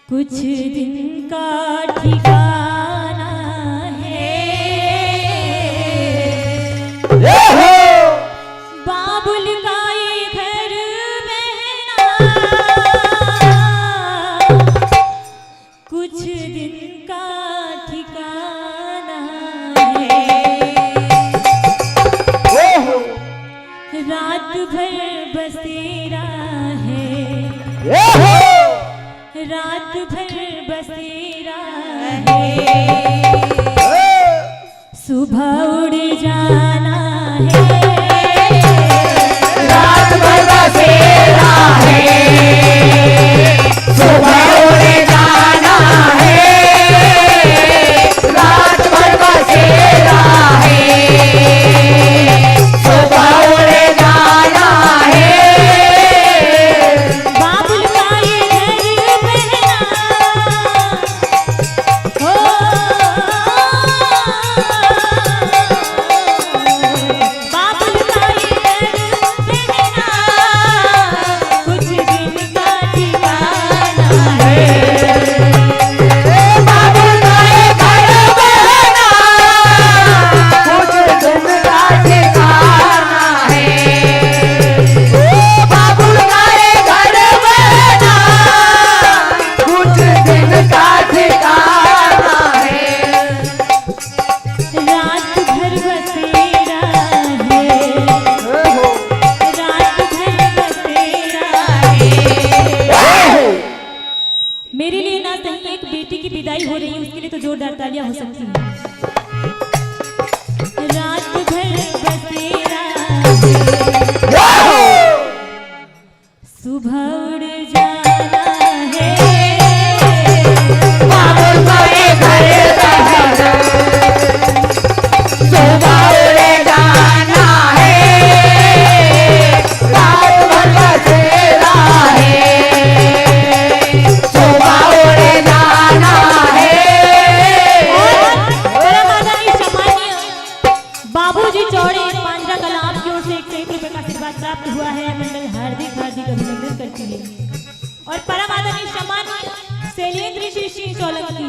कुछ दिन का ठिकाना है। बाबुल का ये घर बहना कुछ दिन का ठिकाना है। रात भर बसेरा है, रात भर बसेरा है, सुबह उड़ जाना है। रात भर बसेरा है, सुबह उड़ जाना है, रात भर बसेरा है, सुबह उड़ जाना है। बाबुल का ये घर बहना हो, बाबुल का विदाई हो रही है उसके लिए तो जोरदार तालियां हो सकती हैं। रात भर बसेरा सुबह उड़ जाना है, बाबुल बड़े घर रहना, सुबह उड़ जाना है, रात भर बसेरा है, सुबह उड़ जाना है। बाबूजी चौड़े पांजरा कला आपकी ओर से 101 रुपए का आशीर्वाद प्राप्त हुआ है। मंडल हार्दिक हार्दिक अभिनंदन करती है। और परम आदरणीय सम्मानीय शैलेंद्र श्री सिंह सोलंकी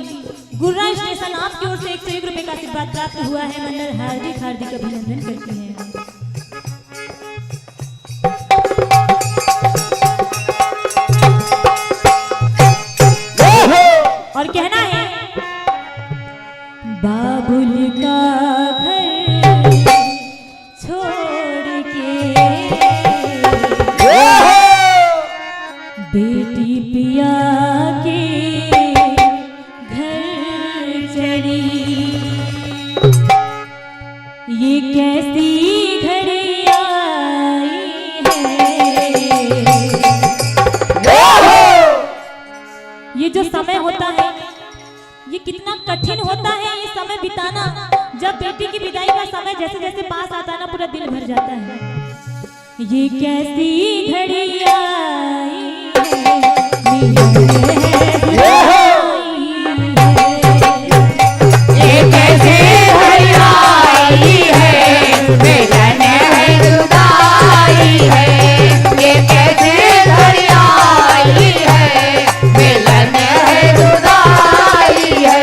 गुर्रा स्टेशन आपकी ओर से 101 रुपए का आशीर्वाद प्राप्त हुआ है। मंडल हार्दिक हार्दिक अभिनंदन करती है। और कहना है बाबुल का घर छोड़ के बेटी पिया के घर चली, ये कैसी घड़ी आई है। ये जो समय होता है ये कितना कठिन होता है ये समय बिताना। जब बेटी की विदाई का समय जैसे जैसे पास आता है ना पूरा दिल भर जाता है। ये कैसी घड़ी आई ये कैसी घड़ी आई है, मिलन है जुदाई है, ये कैसी घड़ी आई है, मिलन है जुदाई है।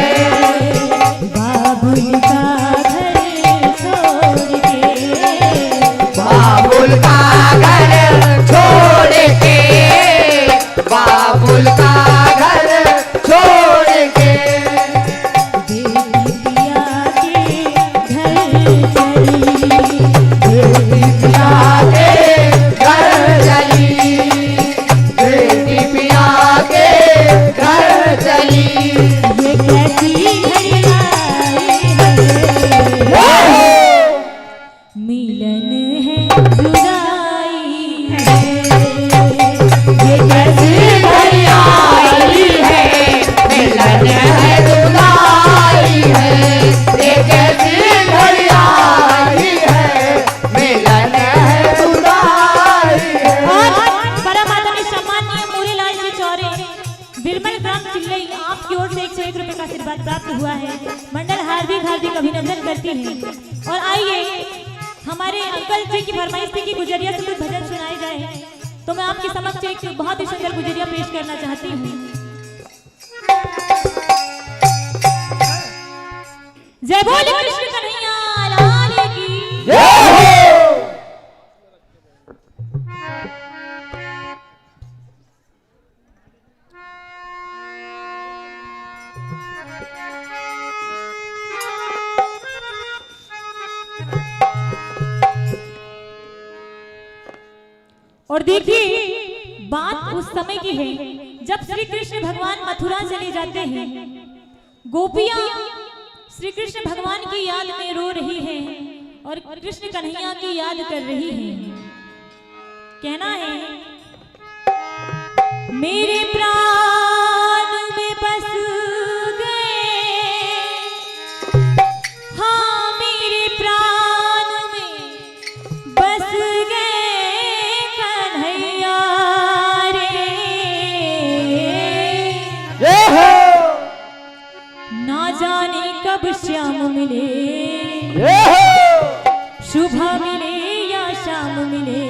बाबुल का घर छोड़ के, बाबुल का घर छोड़ के, बाबुल का घर छोड़ के, बेटी पिया के घर चली, बेटी पिया के घर चली, बेटी पिया के घर चली। ये कैसी घड़ी आई है, मिलन है जुदाई है। ये कैसी घड़ी आई है, मिलन है जुदाई है, ये कैसी घड़ी आई है, मिलन है जुदाई है। और परम आदरणीय सम्मानीय मूरीलाल जी चौरे बिरमल ग्राम चिल्लई आपकी ओर से 101 रुपए का आशीर्वाद प्राप्त हुआ है। मंडल हार्दिक हार्दिक अभिनंदन करती है। और आइए हमारे अंकल जी की फरमाइश थी कि गुजरिया से कुछ भजन सुनाए जाए, तो मैं आपके समक्ष एक बहुत ही सुंदर गुजरिया पेश करना चाहती हूँ। जय बोले कृष्ण कन्हैया लाल की और देखिए बात उस समय की है जब श्री कृष्ण भगवान मथुरा चले जाते हैं। गोपियां श्री कृष्ण भगवान की याद में रो रही हैं और कृष्ण कन्हैया की याद कर रही हैं। कहना है मेरे प्राण में बस गए, हाँ मेरे प्राण में बस गए कन्हैया रे। ना जाने कब श्याम मिले, सुबह मिले या शाम मिले,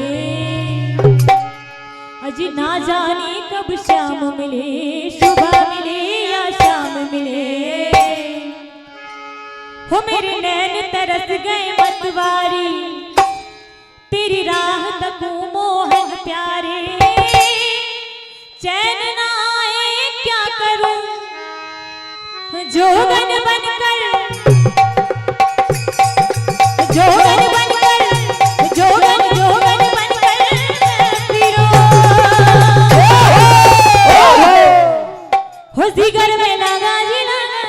अजी ना जाने कब श्याम मिले, सुबह मिले या शाम मिले। हो मेरे नैन तरस गए मतवारी, तेरी राह तकूं मोहन प्यारे। चैन ना आए क्या करूं, जोगन बनकर, जोगन बनकर, जोगन जोगन बनकर फिरो। हो जिगर में लगा जी लगा,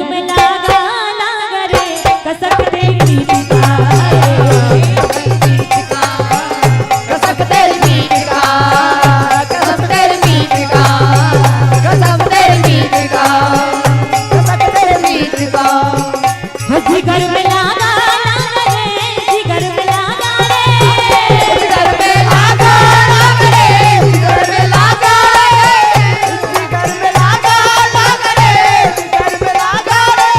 में लागा लागा रे कसक तेरी मीत का कसम तेरी मीत का कसम तेरी मीत का कसम तेरी मीत का कसम तेरी मीत का जिगर में लागा लागा रे जिगर में लागा रे जिगर में लागा लागा रे जिगर में लागा जिगर में लागा लागा रे जिगर में लागा रे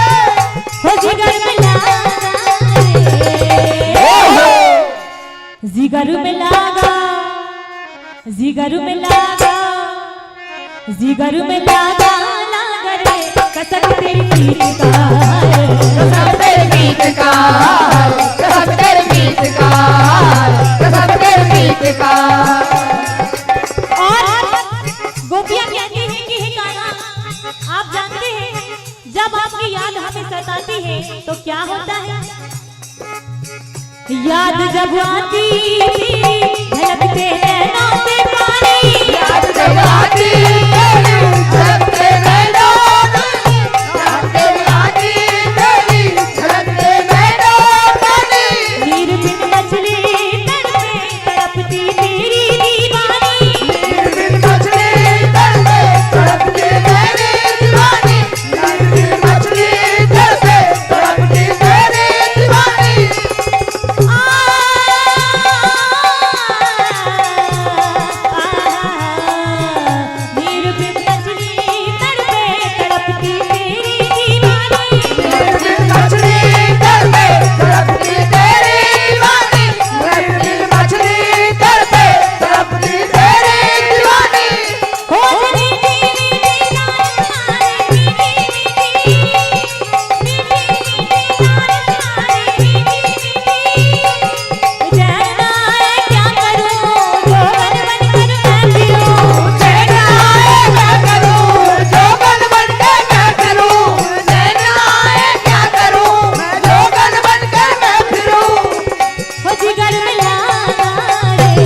हो जिगर में लागा रे जिगर में लागा जिगर में लागा जिगर में लागा लागा रे कसक तेरी मीत का कसम तेरी मीत का कसम तेरी मीत का कसम तेरी मीत का और गोपियां कहती हैं कि हे कान्हा आप जानते हैं जब आपकी याद हमें सताती है तो क्या होता है याद जब आती थी झलकते नैनों से पानी याद जब आती तेरी झलकते नैनों याद जब आती तेरी झलकते नैनों पानी नीर बिन मछली तड़पे तड़पती तेरी दीवानी नीर बिन मछली तड़पे तड़पती तेरी दीवानी नीर बिन मछली तड़पे तड़पती तेरी दीवानी नीर बिन मछली तड़पे तड़पती तेरी दीवानी नीर बिन मछली तड़पे तड़पती तेरी दीवानी नीर बिन मछली तड़पे तड़पती तेरी दीवानी हो जनी मीठी जैना है क्या करूं जो बन बन कर मैं फिरूं चैना है क्या करूं जो बन बन के मैं फिरूं चैना है क्या करूं जो बन बन के मैं फिरूं हो जिगर में लागा रे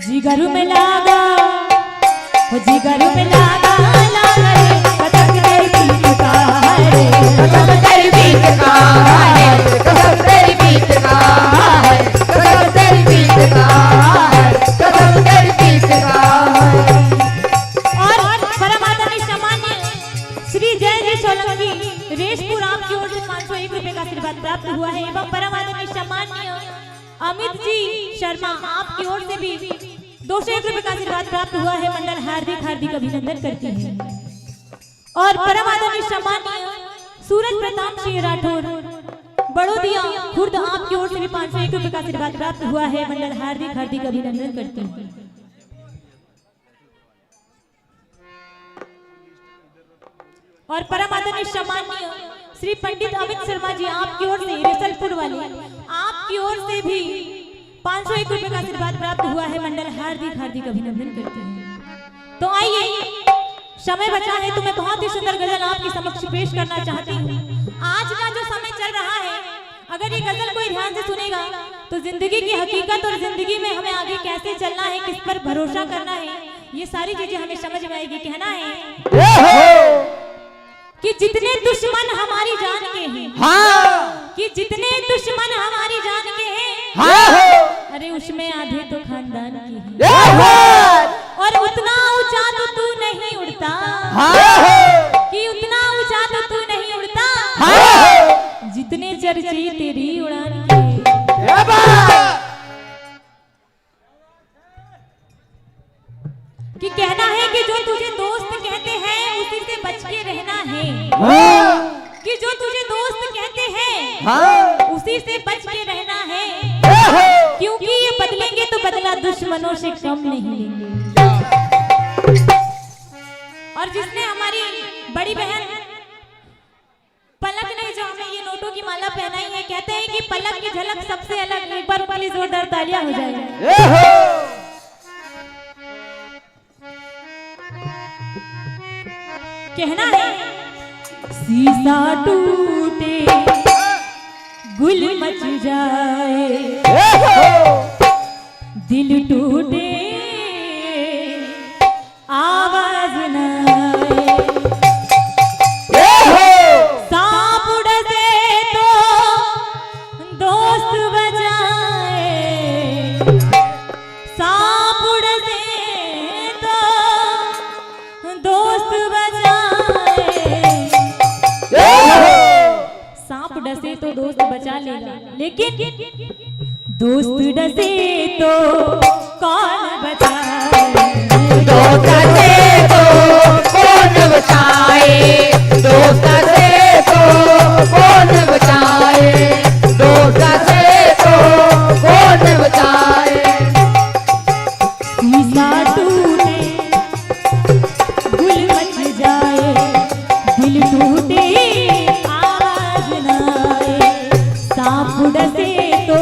जिगर में लागा हो जिगर में लागा लागा रे कसक तेरी मीत का रे कसम तेरी मीत का है कसम तेरी मीत का है कसम तेरी मीत का है कसम तेरी मीत का और परमात्मा सामान्य श्री जय जी सोलंकी रेशपुर आपकी ओर से 501 रुपए का आशीर्वाद प्राप्त हुआ है एवं परमात्मा सामान्य अमित जी शर्मा आपकी ओर से भी 201 रुपए का आशीर्वाद प्राप्त हुआ है मंडल हार्दिक हार्दिक अभिनंदन करती है और परमात्मा सामान्य सूरज प्रताप सिंह राठौर बड़ोदिया खुर्द आपकी ओर से भी 501 रुपए का आशीर्वाद प्राप्त हुआ है मंडल हार्दिक हार्दिक अभिनंदन करती है और परमात्मा सामान्य श्री पंडित अमित शर्मा जी आपकी ओर से रसलपुर वाले आपकी ओर से भी 501 रुपए का आशीर्वाद प्राप्त हुआ है मंडल हार्दिक हार्दिक अभिनंदन करते हैं तो आइए समय बचा है तो मैं बहुत ही सुंदर गजल आपके समक्ष पेश करना चाहती हूँ आज का जो समय चल रहा है अगर ये गजल कोई ध्यान से सुनेगा तो जिंदगी की हकीकत और जिंदगी में हमें आगे कैसे चलना है किस पर भरोसा करना है ये सारी चीजें हमें समझ में आएगी कहना है कि जितने दुश्मन हमारी जान के हैं कि जितने दुश्मन हमारी जान के हैं अरे उसमें आधे तो खानदान के हैं और उतना ऊंचा तो तू नहीं उड़ता कि उतना ऊंचा तो तू नहीं उड़ता जितने चर्चे तेरी उड़ान के कि कहना है कि जो तुझे दोस्त कहते हैं उसी से बच के रहना है कि जो तुझे दोस्त कहते हैं उसी से बच के रहना है क्योंकि ये बदलेंगे तो बदला दुश्मनों से कम नहीं लेंगे और जिसने हमारी बड़ी बहन पलक ने जो हमें ये नोटों की माला पहनाई है कहते हैं कि पलक की झलक सबसे अलग एक बार पहले जोरदार तालियां हो जाए कहना है शीशा टूटे गुल मच जाए दिल टूटे आवाज न आए डसे तो दोस्त बचा लेगा, लेकिन दोस्त डसे तो कौन बचाए, दोस्त डसे तो कौन बचाए, दोस्त डसे तो कौन बचाए, दोस्त डसे तो कौन बचाए। शीशा टूटे गुल मच जाए, दिल टूटे आवाज न आए, सांप डसे तो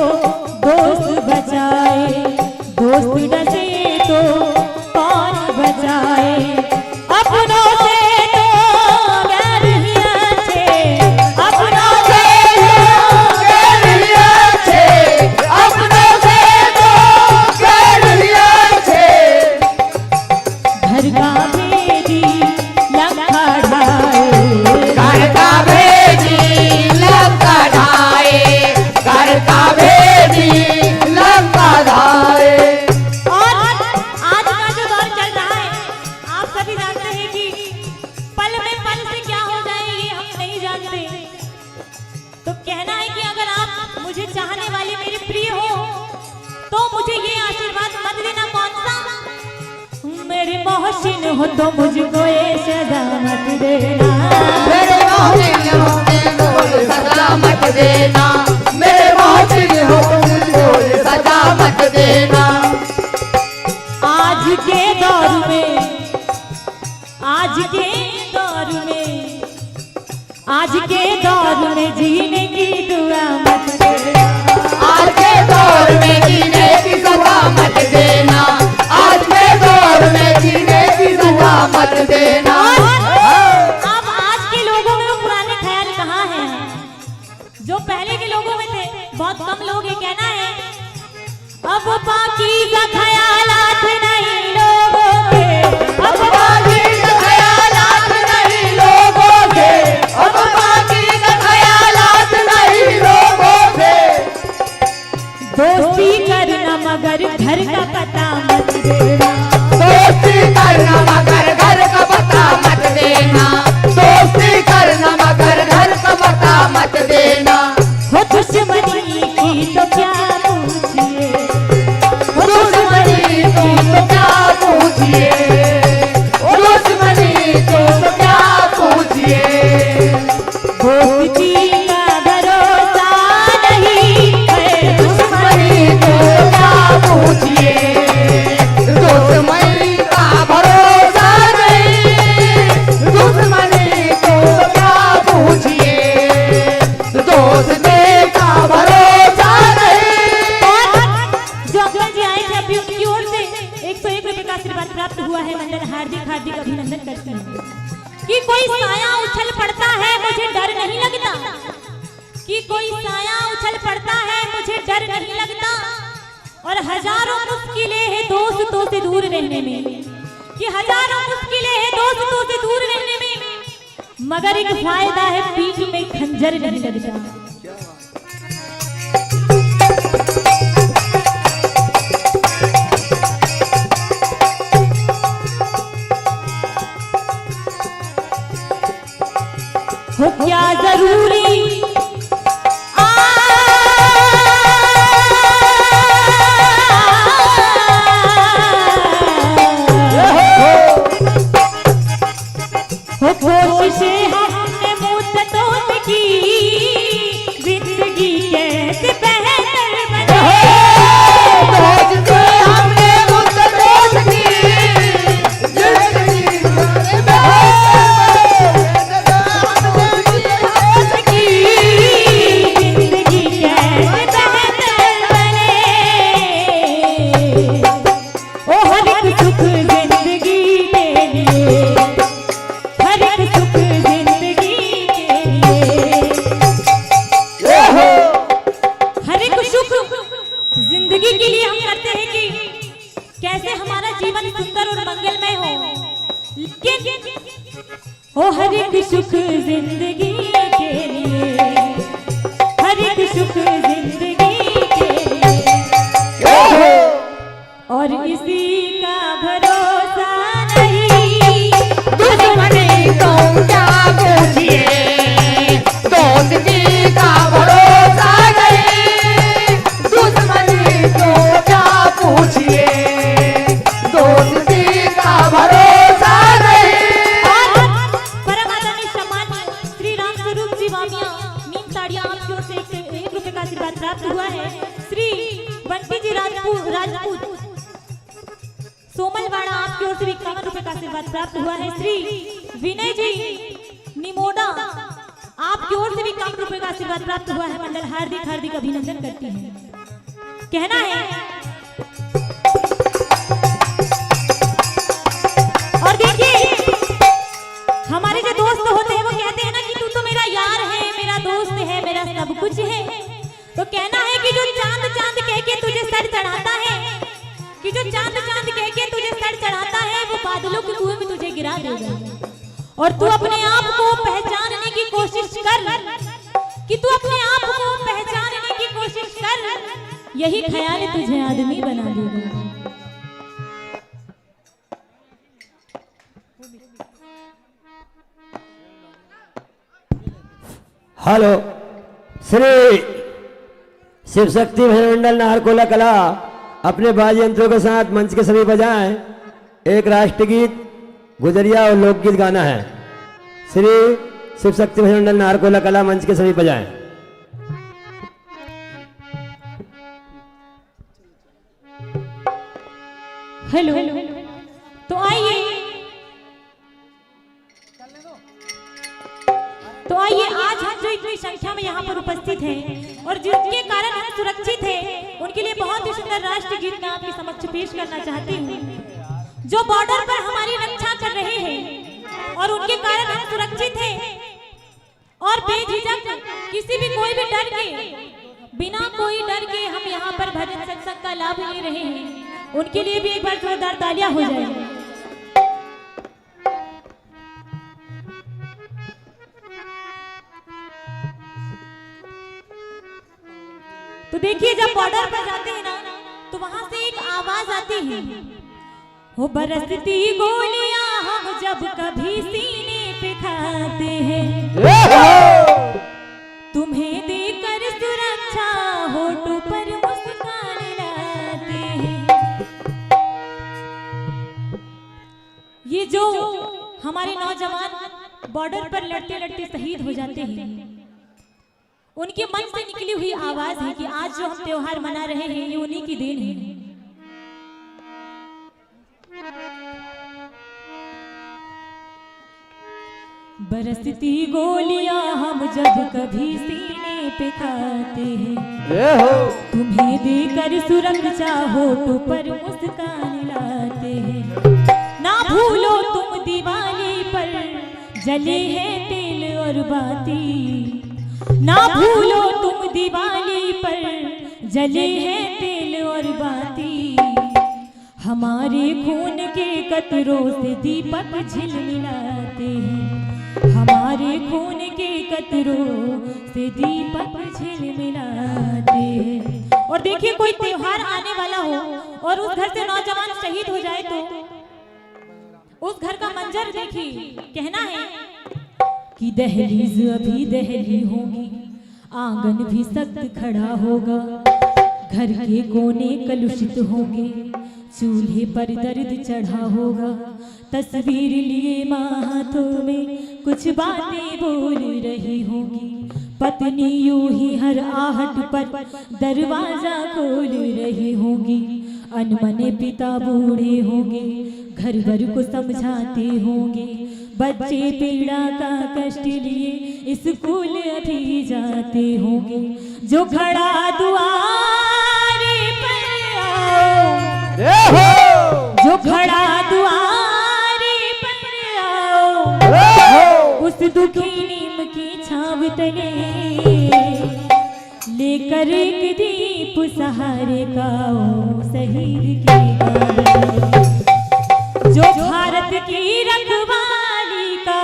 दोस्त बचाए, दोस्त डसे तो कौन बचाए, अपनों से तो गैर ही अच्छे, अपनों से तो गैर ही अच्छे, अपनों से तो गैर ही अच्छे। घर का भेदी लंका ढाए, घर का भेदी लंका ढाए, घर का भेदी लंका ढाए। और आज का जो दौर चल रहा है, आप सभी जानते हैं कि पल में पल से क्या हो जाए ये हम नहीं जानते। तो कहना है कि अगर आप मुझे चाहने वाले मेरे प्रिय हो तो मुझे ये आशीर्वाद मत देना, कौन सा, मेरे मोहसिन हो तो मुझको ये सजा मत देना, मेरे मोहसिन हो मुझको ये सजा मत देना, मेरे मोहसिन हो मुझको ये सजा मत देना। आज के दौर में, आज के दौर में, आज के दौर में जीने की दुआ मत देना, आज के दौर में जीने की सजा मत देना, आज के दौर में जीने की सजा मत देना। अब आज के लोगों में वो पुराने ख्याल कहाँ हैं जो पहले के लोगों में थे, बहुत कम लोग ये कहना है। अब पाकीज़ा ख्यालात नहीं लोगों के, अब पाकीज़ा ख्यालात नहीं लोगों के, अब पाकीज़ा ख्यालात नहीं लोगों के। दोस्ती करना मगर घर का पता मत देना, दोस्ती करना मगर घर का पता मत देना, दोस्ती करना मगर घर का पता मत देना। हो दुश्मनी की तो क्या पूछिए, हो दुश्मनी की तो क्या पूछिए, हो दुश्मनी की तो क्या पूछिए। दोस्ती का भरोसा नहीं है, दुश्मनी को क्या पूछिए, दुश्मनी का भरोसा नहीं, दुश्मनी को क्या पूछिए, दोस्ती का भरोसा नहीं। जो अंकल जी आए थे अभी उनकी ओर से 101 रुपए का आशीर्वाद प्राप्त हुआ है। मंडल हार्दिक हार्दिक अभिनंदन करती हूँ कि कोई साया उछल पड़ता है मुझे डर नहीं लगता, कि कोई साया उछल पड़ता है मुझे डर नहीं लगता, और हजारों मुश्किलें हैं दोस्तों से दूर रहने में, कि हजारों मुश्किलें हैं दोस्तों से दूर रहने में, मगर एक फायदा है पीठ में खंजर नहीं लगता। हो क्या जरूरी हो कोशिशें हमने मुद्दतों की, जिंदगी कैसे बेहतर बने, कोशिशें हमने मुद्दतों की, जिंदगी कैसे जिंदगी के लिए हम करते हैं कि कैसे हमारा जीवन सुंदर और मंगलमय हो, लेकिन हो हर एक सुख जिंदगी के लिए, हर एक सुख जिंदगी के लिए, और इसी का भरोसा नहीं, दुश्मनी तो क्या पूछिए, दोस्ती का प्राप्त हुआ है श्री विनय जी निमोदा, आपकी ओर से भी कम रुपए का आशीर्वाद प्राप्त हुआ है। मंडल हार्दिक हार्दिक अभिनंदन करती है। कहना है और देखिए हमारे जो दोस्त होते हैं वो कहते हैं ना कि तू तो मेरा यार है, मेरा दोस्त है, मेरा सब कुछ है। तो कहना है कि जो चांद चांद कह के तुझे सर चढ़ाता है, कि जो चांद चांद कह के तुझे सर चढ़ाता है, वो बादलों के कुएं में तुझे गिरा देगा। और तू अपने आप को पहचानने की कोशिश कर, कि तू अपने आप को पहचानने की कोशिश कर, यही ख्याल तुझे आदमी बना देगा। हेलो, श्री शिव शक्ति भजन मंडल नाहरकोला कला अपने बाजी यंत्रों के साथ मंच के सभी बजाएं। एक राष्ट्रगीत, गुजरिया और लोकगीत गाना है। श्री शिव शक्ति भजन मंडल नाहरकोला कला मंच के सभी बजाएं। हेलो, तो आइए आज हम जो इतनी संख्या में यहाँ पर उपस्थित हैं और जिनके कारण हम सुरक्षित हैं, उनके लिए बहुत ही सुंदर राष्ट्रीय गीत मैं आपके समक्ष पेश करना चाहती हूँ। जो बॉर्डर पर हमारी रक्षा कर रहे हैं और उनके कारण हम सुरक्षित हैं और बेझिझक किसी भी कोई भी डर के, बिना कोई डर के हम यहाँ पर भजन सत्संग का लाभ ले रहे हैं, उनके लिए भी एक बार जोरदार तालियां हो जाए। तो देखिए जब बॉर्डर पर जाते हैं ना तो वहां से एक आवाज आती है, हो बरसती गोलियां हम जब कभी सीने पे खाते हैं, तुम्हें देकर सुरक्षा होठों पर मुस्कान लाते हैं। ये जो हमारे नौजवान बॉर्डर पर लड़ते लड़ते शहीद हो जाते हैं, उनके मन से निकली हुई आवाज है कि आज जो हम त्योहार मना रहे हैं ये उन्हीं की देन है। बरसती गोलियां हम जब कभी सीने पे खाते हैं, तुम्हें देकर सुरक्षा होठों पर मुस्कान लाते हैं। ना भूलो तुम दिवाली पर जले हैं तेल और बाती, ना भूलो तुम दिवाली पर जले हैं तेल और बाती। हमारे खून के कतरों से दीपक झिलमिलाते हैं, हमारे खून के कतरों से दीपक झिलमिलाते हैं। और देखिए कोई त्योहार आने वाला हो और उस घर से नौजवान शहीद हो जाए तो उस घर का मंजर देखिए। कहना है कि दहलीज अभी दहली होगी, आंगन भी सख्त खड़ा होगा, घर के कोने कलुषित होंगे, चूल्हे पर दर्द चढ़ा होगा, तस्वीर लिए माँ हाथों में कुछ बातें बोल रही होगी, पत्नी यूं ही हर आहट पर दरवाजा खोल रही होगी, अनमने पिता बूढ़े होंगे, घर भर को समझाते होंगे, बच्चे पीड़ा का कष्ट लिए स्कूल अभी जाते होंगे। जो खड़ा दुआरे पर आओ, जो खड़ा दुआरे पर आओ, उस दुखी नीम की छाव तले लेकर एक दीप सहारे का शहीद की जो भारत की रखवाली का,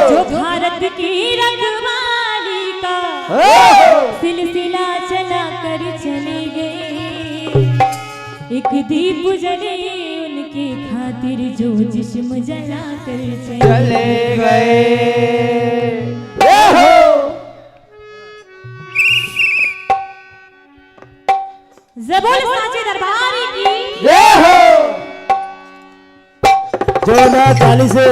जो भारत की रखवाली का सिलसिला चला कर चले गए, एक दीप जले उनके खातिर जो जिस्म जला कर चले गए। ज़बूर साचे दरबार की जय हो। जोरदार ताली से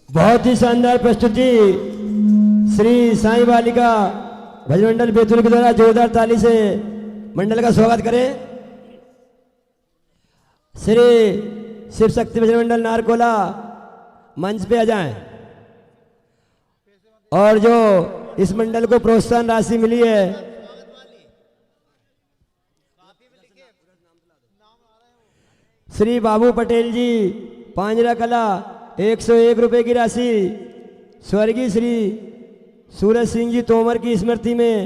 बहुत ही शानदार प्रस्तुति श्री साईं बालिका भजन मंडल बैतूल के द्वारा जोरदार ताली से मंडल का स्वागत करें। श्री शिव शक्ति भजन मंडल नारकोला मंच पे आ जाएं। और जो इस मंडल को प्रोत्साहन राशि मिली है, श्री बाबू पटेल जी पांजरा कला 101 रुपए की राशि, स्वर्गीय श्री सूरज सिंह जी तोमर की स्मृति में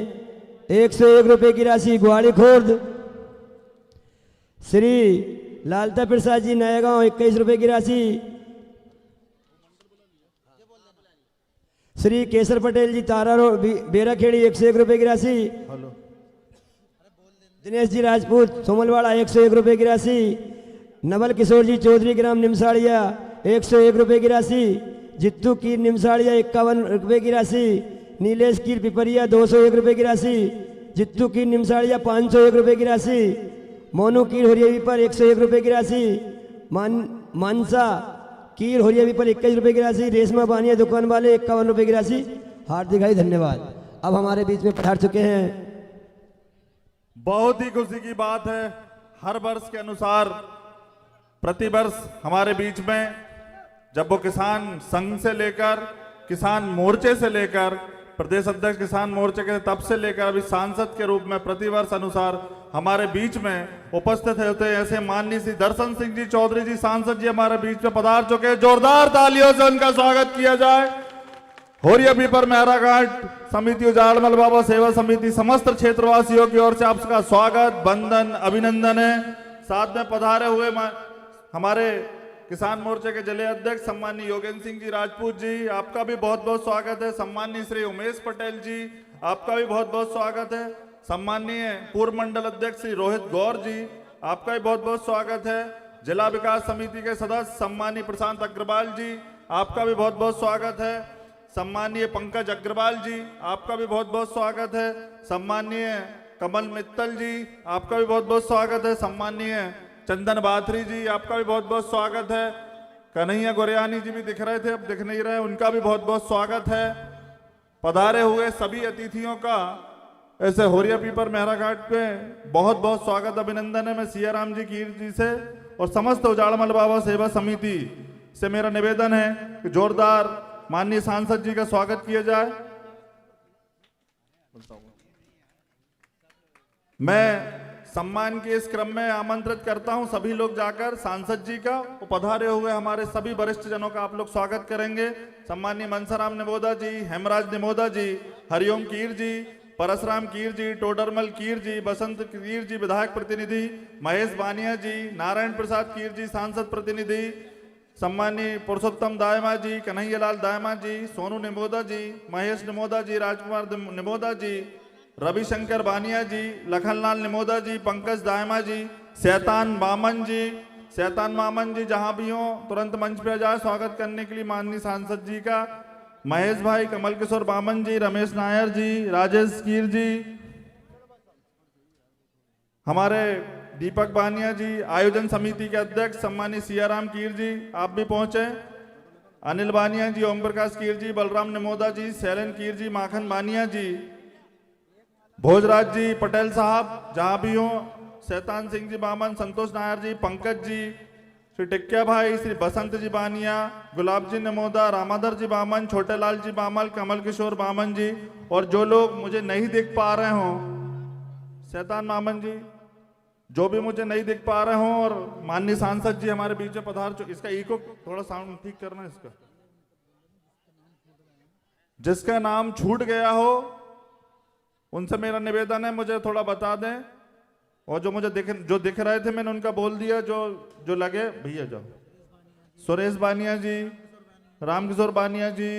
101 रुपए की राशि ग्वाड़ी खुर्द, श्री लालता प्रसाद जी नया गांव 21 रुपए की राशि, श्री केसर पटेल जी तारा रोड बेराखेड़ी 101 रुपए की राशि, दिनेश जी राजपूत सोमलवाड़ा 101 रुपए की राशि, नवल किशोर जी चौधरी ग्राम निमसाड़िया 101 रुपए की राशि, जित्तू कीर निमसाड़िया 51 रुपए की राशि, नीलेश कीर पिपरिया 201 रुपए की राशि, जित्तू कीर निमसाड़िया 501 रुपए की राशि, मोनू कीर होरियावी पर 101 रुपए की राशि, मानसा कीर होरियावी पर 21 रुपए की राशि, रेशमा बानिया दुकान वाले 51 रुपए की राशि। हार्दिक धन्यवाद। अब हमारे बीच में पधार चुके हैं। बहुत ही खुशी की बात है, हर वर्ष के अनुसार प्रतिवर्ष हमारे बीच में जब वो किसान संघ से लेकर किसान मोर्चे से लेकर प्रदेश अध्यक्ष किसान मोर्चे के तब से लेकर अभी सांसद के रूप में प्रतिवर्ष अनुसार हमारे बीच में उपस्थित होते हैं, ऐसे माननीय श्री दर्शन सिंह जी चौधरी जी सांसद जी हमारे बीच में पधार चुके हैं। जोरदार तालियों से उनका स्वागत किया जाए। होरिया पीपर मेहरा घाट समिति उजाड़मल बाबा सेवा समिति समस्त क्षेत्रवासियों की ओर से आपका स्वागत वंदन अभिनंदन है। साथ में पधारे हुए हमारे किसान मोर्चे के जिले अध्यक्ष सम्माननीय योगेंद्र सिंह जी राजपूत जी, आपका भी बहुत बहुत स्वागत है। सम्माननीय श्री उमेश पटेल जी, आपका भी बहुत बहुत स्वागत है। सम्माननीय पूर्व मंडल अध्यक्ष श्री रोहित गौर जी, आपका भी बहुत बहुत स्वागत है। जिला विकास समिति के सदस्य सम्माननीय प्रशांत अग्रवाल जी, आपका भी बहुत बहुत स्वागत है। सम्माननीय पंकज अग्रवाल जी, आपका भी बहुत बहुत स्वागत है। सम्माननीय कमल मित्तल जी, आपका भी बहुत बहुत स्वागत है। सम्माननीय चंदन बाथरी जी, आपका भी बहुत बहुत स्वागत है। कन्हैया गोरियानी जी भी दिख रहे थे, अब दिख नहीं रहे, उनका भी बहुत बहुत स्वागत है। पधारे हुए सभी अतिथियों का ऐसे होरिया पीपर मेहरा घाट पे बहुत बहुत स्वागत अभिनंदन है। मैं सियाराम जी कीर जी से और समस्त उजाड़मल बाबा सेवा समिति से मेरा निवेदन है कि जोरदार माननीय सांसद जी का स्वागत किया जाए। मैं सम्मान के इस क्रम में आमंत्रित करता हूं सभी लोग जाकर सांसद जी का और पधारे हुए हमारे सभी वरिष्ठ जनों का आप लोग स्वागत करेंगे। सम्मानीय मनसाराम निमोदा जी, हेमराज निमोदा जी, हरिओम कीर जी, परसराम कीर जी, टोडरमल कीर जी, बसंत कीर जी विधायक प्रतिनिधि, महेश बानिया जी, नारायण प्रसाद कीर जी सांसद प्रतिनिधि, सम्मानीय पुरुषोत्तम दायमा जी, कन्हैयालाल दायमा जी, सोनू निमोदा जी, महेश निमोदा जी, राजकुमार निमोदा जी, रविशंकर बानिया जी, लखनलाल निमोदा जी, पंकज दायमा जी, शैतान मामन जी जहां भी हो तुरंत मंच पे आ जाए स्वागत करने के लिए माननीय सांसद जी का। महेश भाई, कमल किशोर बामन जी, रमेश नायर जी, राजेश कीर जी, हमारे दीपक बानिया जी, आयोजन समिति के अध्यक्ष सम्मानीय सियाराम कीर जी, आप भी पहुंचे। अनिल बानिया जी, ओम प्रकाश कीर जी, बलराम निमोदा जी, शैलन कीर जी, माखन बानिया जी, भोजराज जी, पटेल साहब जहां भी हो, शैतान सिंह जी बामन, संतोष नायर जी, पंकज जी, श्री टिक्या भाई, श्री बसंत जी बानिया, गुलाब जी निमोदा, रामाधर जी बामन, छोटे लाल जी बामल, कमल किशोर बामन जी, और जो लोग मुझे नहीं दिख पा रहे हो, शैतान मामन जी, जो भी मुझे नहीं दिख पा रहे हो, और माननीय सांसद जी हमारे बीच में पधार चुके। इसका इको थोड़ा साउंड ठीक करना है इसका। जिसका नाम छूट गया हो उनसे मेरा निवेदन है मुझे थोड़ा बता दें, और जो दिख रहे थे मैंने उनका बोल दिया, जो लगे भैया जाओ। सुरेश बानिया जी, रामकिशोर बानिया जी,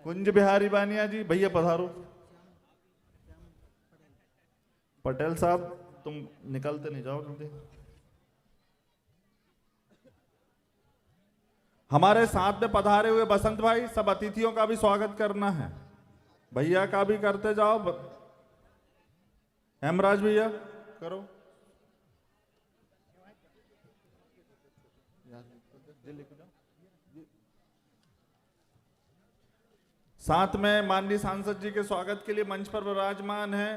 कुंज बिहारी बानिया जी, भैया पधारो। पटेल साहब तुम निकलते नहीं जाओ जल्दी। हमारे साथ में पधारे हुए बसंत भाई, सब अतिथियों का भी स्वागत करना है, भैया का भी करते जाओ। हेमराज भैया करो। साथ में माननीय सांसद जी के स्वागत के लिए मंच पर विराजमान है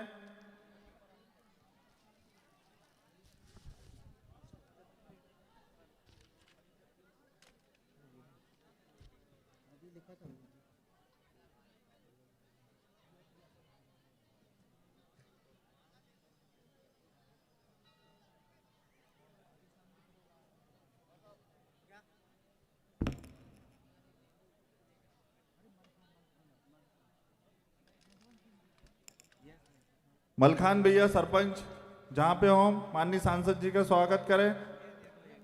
मलखान भैया सरपंच, जहां पे हो माननीय सांसद जी का स्वागत करें।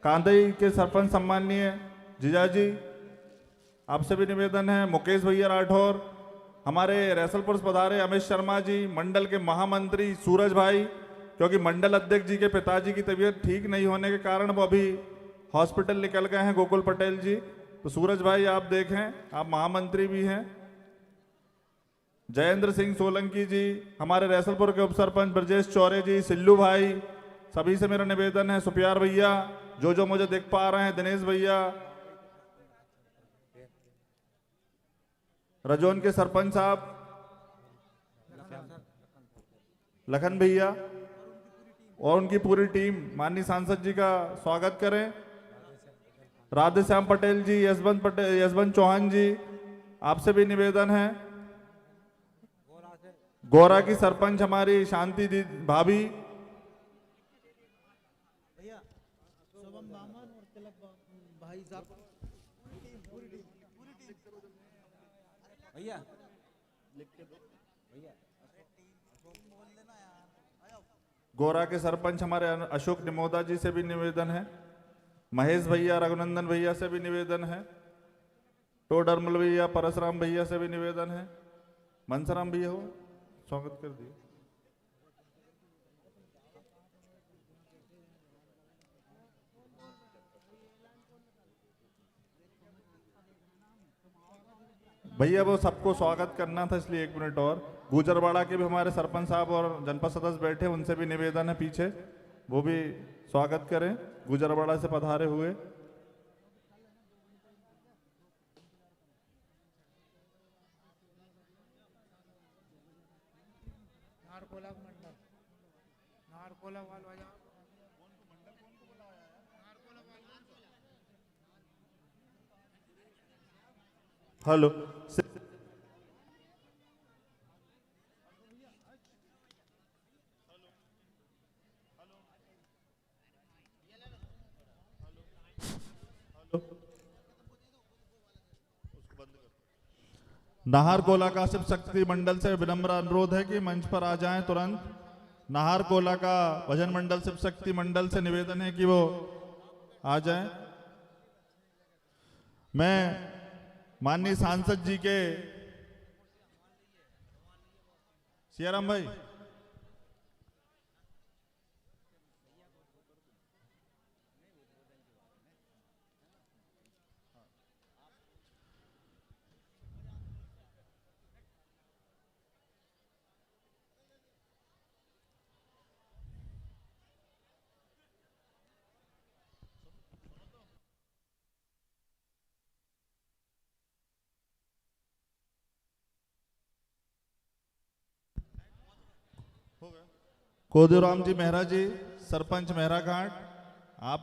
कांदई के सरपंच सम्माननीय जीजाजी, आपसे भी निवेदन है। मुकेश भैया राठौर, हमारे रैसलपुर से पधारे अमित शर्मा जी, मंडल के महामंत्री सूरज भाई, क्योंकि मंडल अध्यक्ष जी के पिताजी की तबीयत ठीक नहीं होने के कारण वो अभी हॉस्पिटल निकल गए हैं, गोकुल पटेल जी। तो सूरज भाई आप देखें, आप महामंत्री भी हैं। जयेंद्र सिंह सोलंकी जी, हमारे रैसलपुर के उप सरपंच ब्रजेश चौरे जी, सिल्लू भाई, सभी से मेरा निवेदन है। सुप्यार भैया, जो मुझे देख पा रहे हैं, दिनेश भैया, रजौन के सरपंच साहब, लखन भैया और उनकी पूरी टीम माननीय सांसद जी का स्वागत करें। राधेश्याम पटेल जी, यशवंत चौहान जी, आपसे भी निवेदन है। गोरा की सरपंच हमारी शांति दी भाभी, गोरा के सरपंच हमारे अशोक निमोदा जी से भी निवेदन है। महेश भैया, रघुनंदन भैया से भी निवेदन है। टोडरमल भैया, परसराम भैया से भी निवेदन है। मनसराम भैया हो, स्वागत कर दिए। भैया वो सबको स्वागत करना था, इसलिए 1 मिनट और। गुजरवाड़ा के भी हमारे सरपंच साहब और जनपद सदस्य बैठे, उनसे भी निवेदन है पीछे, वो भी स्वागत करें गुजरवाड़ा से पधारे हुए। हेलो, नाहर कोला का शिव शक्ति मंडल से विनम्र अनुरोध है कि मंच पर आ जाएं तुरंत। नाहर कोला का भजन मंडल शिव शक्ति मंडल से निवेदन है कि वो आ जाएं। मैं माननीय सांसद जी के, सियाराम भाई, कोदूराम जी मेहरा जी, सरपंच मेहरा घाट, आप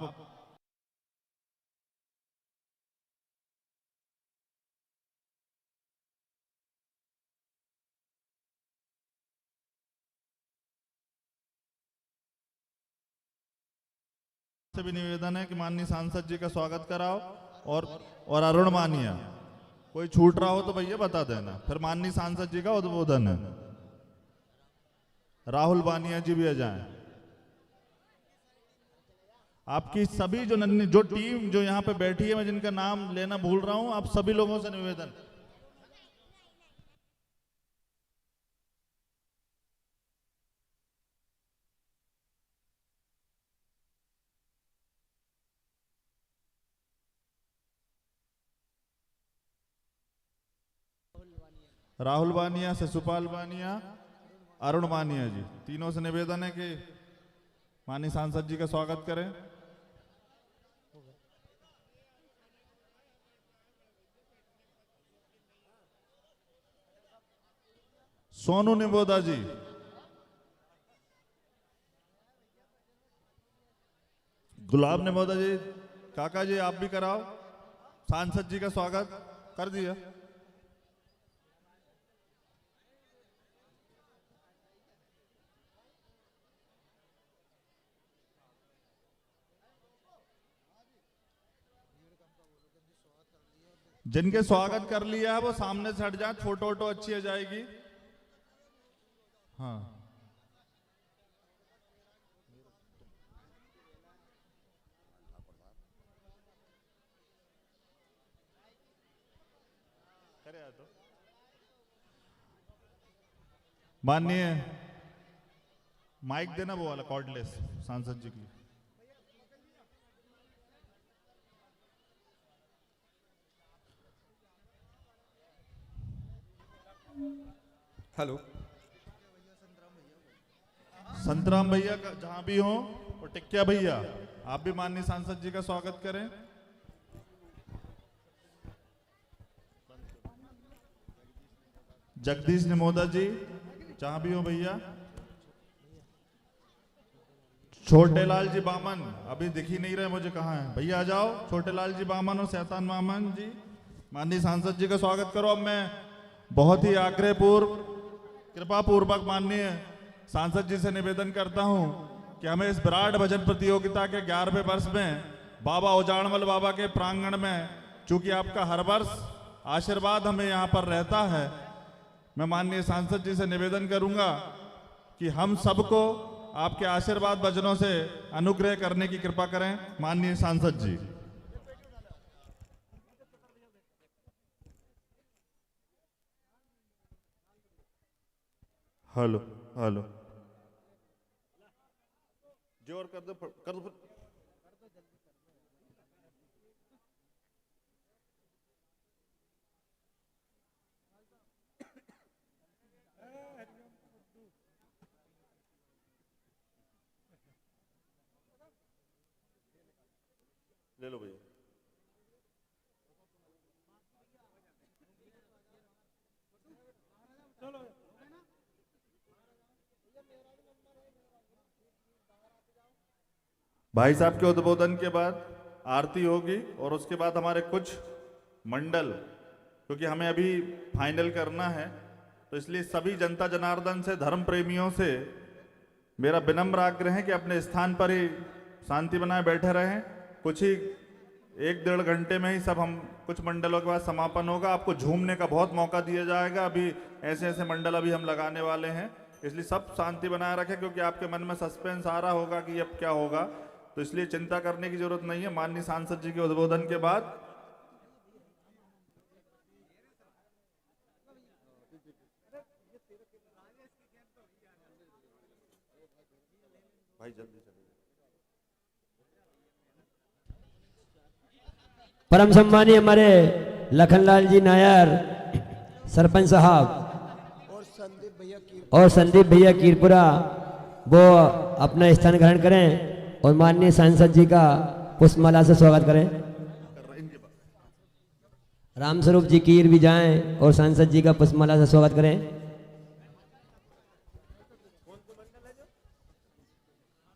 से भी निवेदन है कि माननीय सांसद जी का स्वागत कराओ। और अरुण मानिया, कोई छूट रहा हो तो भैया बता देना, फिर माननीय सांसद जी का उद्बोधन है। राहुल बानिया जी भी आ जाएं। आपकी सभी जो टीम जो यहाँ पे बैठी है, मैं जिनका नाम लेना भूल रहा हूं, आप सभी लोगों से निवेदन। राहुल बानिया, शिशुपाल बानिया, अरुण बानिया जी, तीनों से निवेदन है कि माननीय सांसद जी का स्वागत करें। सोनू निमोदा जी, गुलाब निमोदा जी, काका जी आप भी कराओ। सांसद जी का स्वागत कर दिया। जिनके स्वागत कर लिया है वो सामने से हट जाए, फोटो वोटो अच्छी आ जाएगी। हाँ माननीय माइक देना वो वाला कॉर्डलेस सांसद जी की। हेलो, संतराम भैया का जहां भी हो, और टिक्किया भैया आप भी माननीय सांसद जी का स्वागत करें। जगदीश निमोदा जी जहां भी हो भैया। छोटे लाल जी बामन अभी दिख ही नहीं रहे मुझे, कहाँ है भैया? आ जाओ। छोटे लाल जी बामन और शैतान मामन जी, माननीय सांसद जी का स्वागत करो। अब मैं बहुत ही आग्रह पूर्व, कृपा पूर्वक माननीय सांसद जी से निवेदन करता हूं कि हमें इस विराट भजन प्रतियोगिता के 11वें वर्ष में बाबा उजाड़मल बाबा के प्रांगण में, चूंकि आपका हर वर्ष आशीर्वाद हमें यहाँ पर रहता है, मैं माननीय सांसद जी से निवेदन करूंगा कि हम सबको आपके आशीर्वाद वचनों से अनुग्रह करने की कृपा करें। माननीय सांसद जी। हेलो हेलो, जोर कर दो, कर दो। ले लो भैया। भाई साहब के उद्बोधन के बाद आरती होगी और उसके बाद हमारे कुछ मंडल, क्योंकि हमें अभी फाइनल करना है, तो इसलिए सभी जनता जनार्दन से, धर्म प्रेमियों से मेरा विनम्र आग्रह है कि अपने स्थान पर ही शांति बनाए बैठे रहें। कुछ ही 1-1.5 घंटे में ही सब हम कुछ मंडलों के बाद समापन होगा। आपको झूमने का बहुत मौका दिया जाएगा। अभी ऐसे ऐसे मंडल अभी हम लगाने वाले हैं, इसलिए सब शांति बनाए रखें, क्योंकि आपके मन में सस्पेंस आ रहा होगा कि अब क्या होगा, तो इसलिए चिंता करने की जरूरत नहीं है। माननीय सांसद जी के उद्बोधन के बाद भाई जल्दी चलिए। परम सम्मानीय हमारे लखनलाल जी नायर सरपंच साहब और संदीप भैया कीरपुरा, वो अपना स्थान ग्रहण करें और माननीय सांसद जी का पुष्पमाला से स्वागत करें। रामस्वरूप जी कीर भी जाएं और सांसद जी का पुष्पमाला से स्वागत करें।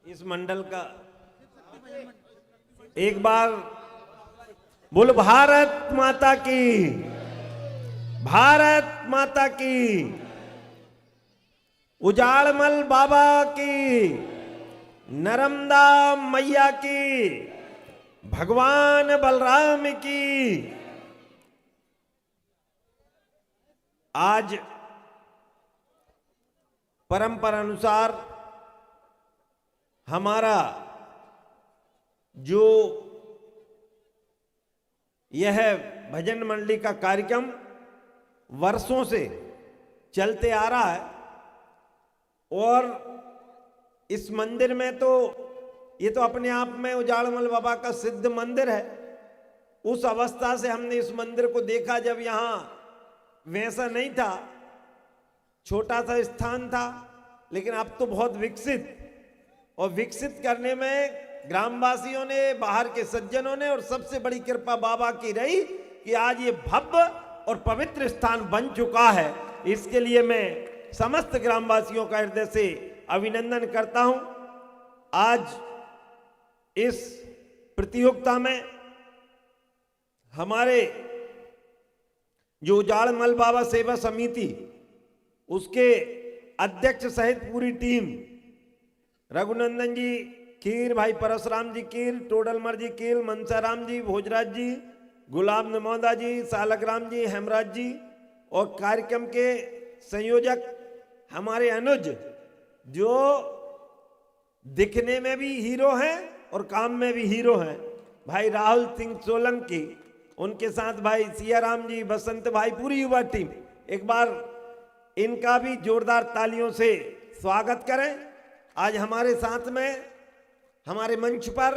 इस मंडल का एक बार बोल भारत माता की, भारत माता की, उजाड़मल बाबा की, नर्मदा मैया की, भगवान बलराम की। आज परंपरा अनुसार हमारा जो यह भजन मंडली का कार्यक्रम वर्षों से चलते आ रहा है, और इस मंदिर में तो ये तो अपने आप में उजाड़मल बाबा का सिद्ध मंदिर है। उस अवस्था से हमने इस मंदिर को देखा जब यहाँ वैसा नहीं था, छोटा सा स्थान था, लेकिन अब तो बहुत विकसित, और विकसित करने में ग्रामवासियों ने, बाहर के सज्जनों ने, और सबसे बड़ी कृपा बाबा की रही कि आज ये भव्य और पवित्र स्थान बन चुका है। इसके लिए मैं समस्त ग्रामवासियों का हृदय से अभिनंदन करता हूं। आज इस प्रतियोगिता में हमारे जो उजाड़मल बाबा सेवा समिति उसके अध्यक्ष सहित पूरी टीम, रघुनंदन जी कीर, भाई परशुराम जी कीर, टोडलमर जी कीर, मनसाराम जी, भोजराज जी, गुलाब नमोदा जी, सालग्राम जी, हेमराज जी और कार्यक्रम के संयोजक हमारे अनुज जो दिखने में भी हीरो हैं और काम में भी हीरो हैं, भाई राहुल सिंह सोलंकी, उनके साथ भाई सियाराम जी, बसंत भाई, पूरी युवा टीम। एक बार इनका भी जोरदार तालियों से स्वागत करें। आज हमारे साथ में हमारे मंच पर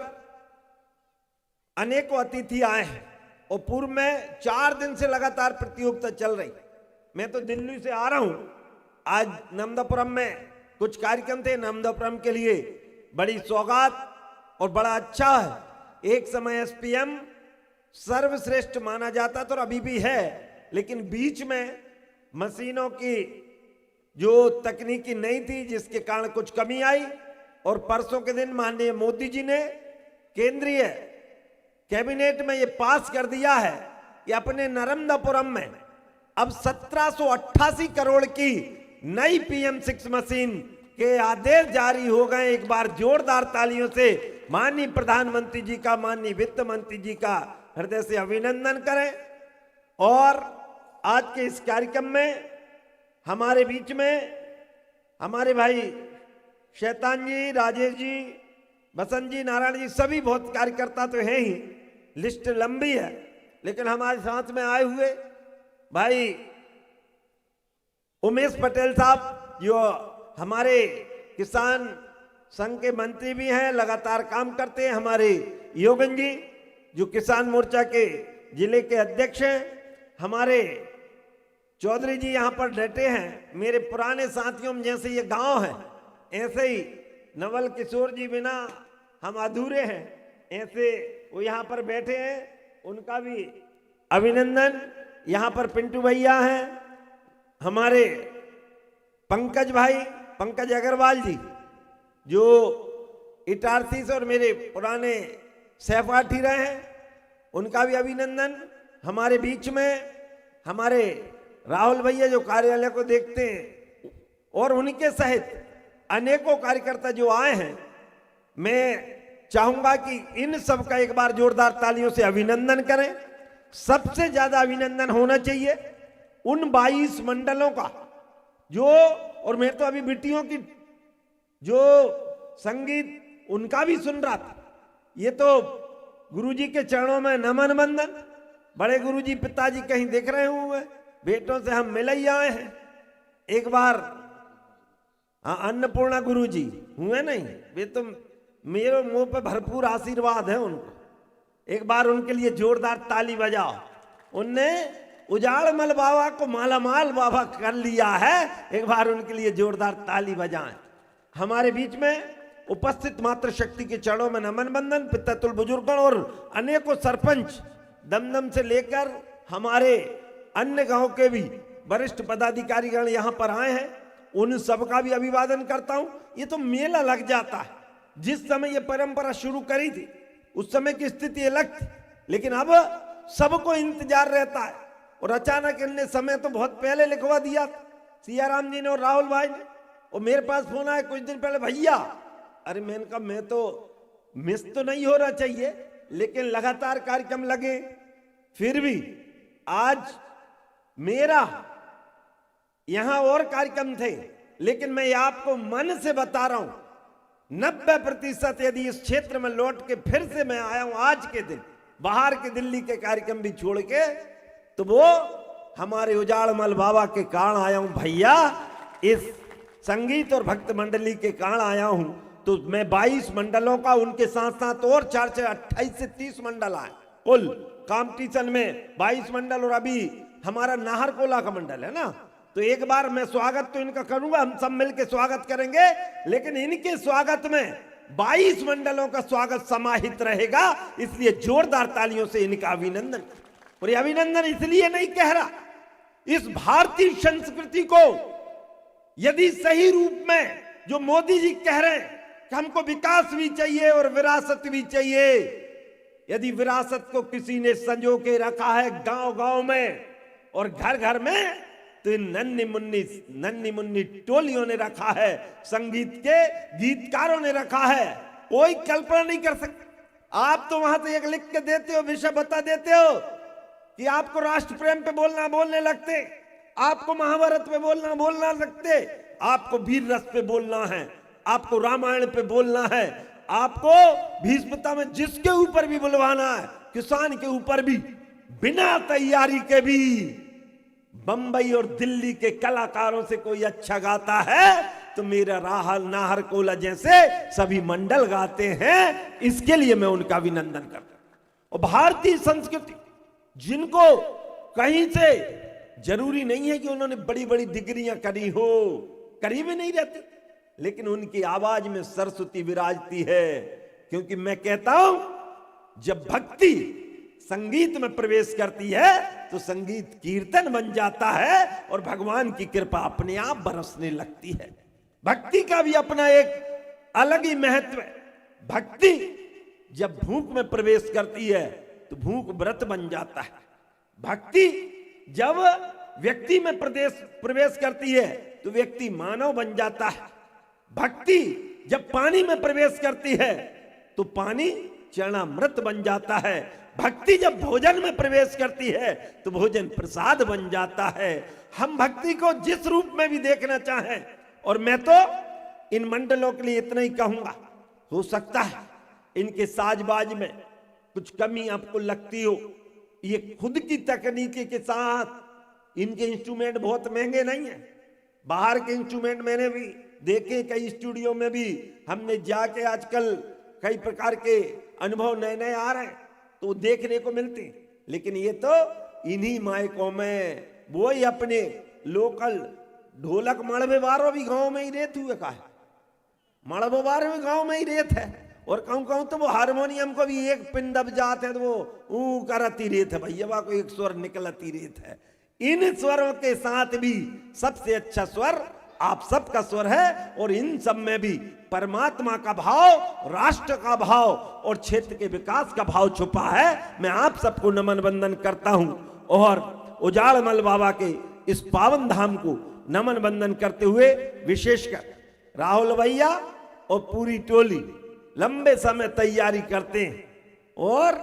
अनेकों अतिथि आए हैं और पूर्व में 4 दिन से लगातार प्रतियोगिता चल रही। मैं तो दिल्ली से आ रहा हूं। आज नर्मदापुरम में कुछ कार्यक्रम थे। नर्मदापुरम के लिए बड़ी सौगात और बड़ा अच्छा है। एक समय एसपीएम सर्वश्रेष्ठ माना जाता था और अभी भी है, लेकिन बीच में मशीनों की जो तकनीकी नहीं थी जिसके कारण कुछ कमी आई और परसों के दिन माननीय मोदी जी ने केंद्रीय कैबिनेट में ये पास कर दिया है कि अपने नर्मदापुरम में अब 1788 करोड़ की नई PM6 मशीन के आदेश जारी हो गए। एक बार जोरदार तालियों से माननीय प्रधानमंत्री जी का, माननीय वित्त मंत्री जी का हृदय से अभिनंदन करें। और आज के इस कार्यक्रम में हमारे बीच में हमारे भाई शैतान जी, राजेश जी, बसंत जी, नारायण जी, सभी बहुत कार्यकर्ता तो हैं ही, लिस्ट लंबी है, लेकिन हमारे साथ में आए हुए भाई उमेश पटेल साहब जो हमारे किसान संघ के मंत्री भी हैं, लगातार काम करते हैं, हमारे योगन जी जो किसान मोर्चा के जिले के अध्यक्ष हैं, हमारे चौधरी जी यहाँ पर डटे हैं, मेरे पुराने साथियों में जैसे ये गांव है ऐसे ही नवल किशोर जी बिना हम अधूरे हैं, ऐसे वो यहाँ पर बैठे हैं, उनका भी अभिनंदन। यहाँ पर पिंटू भैया हैं, हमारे पंकज भाई, पंकज अग्रवाल जी जो इटारसी से और मेरे पुराने सहपाठी रहे हैं, उनका भी अभिनंदन। हमारे बीच में हमारे राहुल भैया जो कार्यालय को देखते हैं और उनके सहित अनेकों कार्यकर्ता जो आए हैं, मैं चाहूंगा कि इन सब का एक बार जोरदार तालियों से अभिनंदन करें। सबसे ज्यादा अभिनंदन होना चाहिए उन 22 मंडलों का जो, और मैं तो अभी बिटियों की जो संगीत उनका भी सुन रहा था, ये तो गुरुजी के चरणों में नमन बंदन। बड़े गुरुजी पिताजी कहीं दिख रहे हुए, बेटों से हम मिल ही आए हैं। एक बार हाँ, अन्नपूर्णा गुरुजी हुए नहीं, वे तो मेरे मुंह पे भरपूर आशीर्वाद है उनको। एक बार उनके लिए जोरदार ताली बजाओ। उनने उजाड़मल बाबा को मालामाल बाबा कर लिया है, एक बार उनके लिए जोरदार ताली बजाएं। हमारे बीच में उपस्थित मातृशक्ति के चरणों में नमन बंदन, पितृतुल बुजुर्गों और अनेकों सरपंच दमदम से लेकर हमारे अन्य गांव के भी वरिष्ठ पदाधिकारीगण यहाँ पर आए हैं, उन सबका भी अभिवादन करता हूं। ये तो मेला लग जाता है। जिस समय ये परंपरा शुरू करी थी उस समय की स्थिति अलग थी, लेकिन अब सबको इंतजार रहता है। और अचानक इनने समय तो बहुत पहले लिखवा दिया था, सियाराम जी ने और राहुल भाई ने। और मेरे पास फोन आया कुछ दिन पहले, भैया, अरे मैंने कहा मैं तो मिस तो नहीं हो रहा चाहिए, लेकिन लगातार कार्यक्रम लगे। फिर भी आज मेरा यहां और कार्यक्रम थे, लेकिन मैं आपको मन से बता रहा हूं 90% यदि इस क्षेत्र में लौट के फिर से मैं आया हूं आज के दिन, बाहर के दिल्ली के कार्यक्रम भी छोड़ के, तो वो हमारे उजाड़मल बाबा के कारण आया हूं भैया। इस संगीत और भक्त मंडली के कारण आया हूं। तो मैं 22 मंडलों का, उनके साथ साथ और 28 से 30 मंडल आए कुल कंपटीशन में, 22 मंडल और अभी हमारा नाहरकोला का मंडल है ना। तो एक बार मैं स्वागत तो इनका करूंगा, हम सब मिलकर स्वागत करेंगे, लेकिन इनके स्वागत में 22 मंडलों का स्वागत समाहित रहेगा, इसलिए जोरदार तालियों से इनका अभिनंदन। और ये अभिनंदन इसलिए नहीं कह रहा, इस भारतीय संस्कृति को यदि सही रूप में जो मोदी जी कह रहे हैं कि हमको विकास भी चाहिए और विरासत भी चाहिए, यदि विरासत को किसी ने संजो के रखा है गांव गांव में और घर घर में, तो इन नन्नी मुन्नी टोलियों ने रखा है, संगीत के गीतकारों ने रखा है। कोई कल्पना नहीं कर सकता। आप तो वहां से एक लिख के देते हो, विषय बता देते हो कि आपको राष्ट्र प्रेम पे बोलने लगते, आपको महाभारत पे बोलना लगते, आपको वीर रस पे बोलना है, आपको रामायण पे बोलना है, आपको भीष्मता में जिसके ऊपर भी बुलवाना है, किसान के ऊपर भी, बिना तैयारी के भी बंबई और दिल्ली के कलाकारों से कोई अच्छा गाता है तो मेरा राहल नाहर कोला जैसे सभी मंडल गाते हैं। इसके लिए मैं उनका अभिनंदन करता हूं। और भारतीय संस्कृति, जिनको कहीं से जरूरी नहीं है कि उन्होंने बड़ी बड़ी डिग्रियां करी हो, करी भी नहीं रहती, लेकिन उनकी आवाज में सरस्वती विराजती है। क्योंकि मैं कहता हूं जब भक्ति संगीत में प्रवेश करती है तो संगीत कीर्तन बन जाता है और भगवान की कृपा अपने आप बरसने लगती है। भक्ति का भी अपना एक अलग ही महत्व है। भक्ति जब भूख में प्रवेश करती है तो भूख व्रत बन जाता है। भक्ति जब व्यक्ति में प्रवेश करती है तो व्यक्ति मानव बन जाता है। भक्ति जब पानी में प्रवेश करती है तो पानी चरणामृत बन जाता है। भक्ति जब भोजन में प्रवेश करती है तो भोजन प्रसाद बन जाता है। हम भक्ति को जिस रूप में भी देखना चाहें, और मैं तो इन मंडलों के लिए इतना ही कहूंगा, हो सकता है इनके साजबाज में कुछ कमी आपको लगती हो, ये खुद की तकनीकी के साथ इनके इंस्ट्रूमेंट बहुत महंगे नहीं है। बाहर के इंस्ट्रूमेंट मैंने भी देखे, कई स्टूडियो में भी हमने जाके आजकल कई प्रकार के अनुभव नए नए आ रहे हैं तो देखने को मिलते हैं। लेकिन ये तो इन्हीं मायकों में वो ही अपने लोकल ढोलक मड़बे बारो भी गांव में ही रेत हुए का है, मड़बो बारो भी गांव में ही रेत है। और कहूं तो वो हारमोनियम को भी एक पिन दब जाते हैं तो वो ऊ करती रेत है, भैया को एक स्वर निकलती रेत है। इन स्वरों के साथ भी सबसे अच्छा स्वर आप सबका स्वर है, और इन सब में भी परमात्मा का भाव, राष्ट्र का भाव और क्षेत्र के विकास का भाव छुपा है। मैं आप सबको नमन वंदन करता हूं और उजाड़मल बाबा के इस पावन धाम को नमन वंदन करते हुए विशेषकर राहुल भैया और पूरी टोली लंबे समय तैयारी करते हैं। और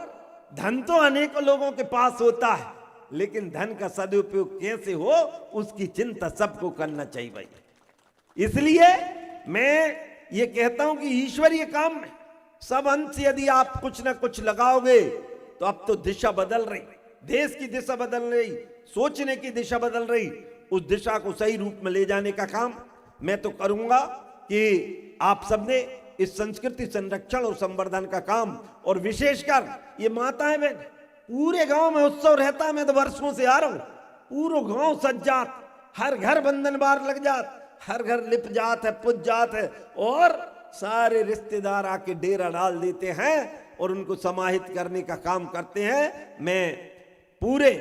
धन तो अनेकों लोगों के पास होता है, लेकिन धन का सदुपयोग कैसे हो उसकी चिंता सबको करना चाहिए भाई। इसलिए मैं ये कहता हूं कि ईश्वरीय काम में सब अंत से यदि आप कुछ ना कुछ लगाओगे तो अब तो दिशा बदल रही, देश की दिशा बदल रही, सोचने की दिशा बदल रही। उस दिशा को सही रूप में ले जाने का काम मैं तो करूंगा कि आप सबने इस संस्कृति संरक्षण और संवर्धन का काम, और विशेषकर ये माताएं बहन, पूरे गांव में उत्सव रहता है। मैं तो वर्षों से आ रहा हूं, पूरा गांव सज जात, हर घर बंधन बार लग जात, हर घर लिप जात है, पुज जात है, और सारे रिश्तेदार आके डेरा डाल देते हैं और उनको समाहित करने का काम करते हैं। मैं पूरे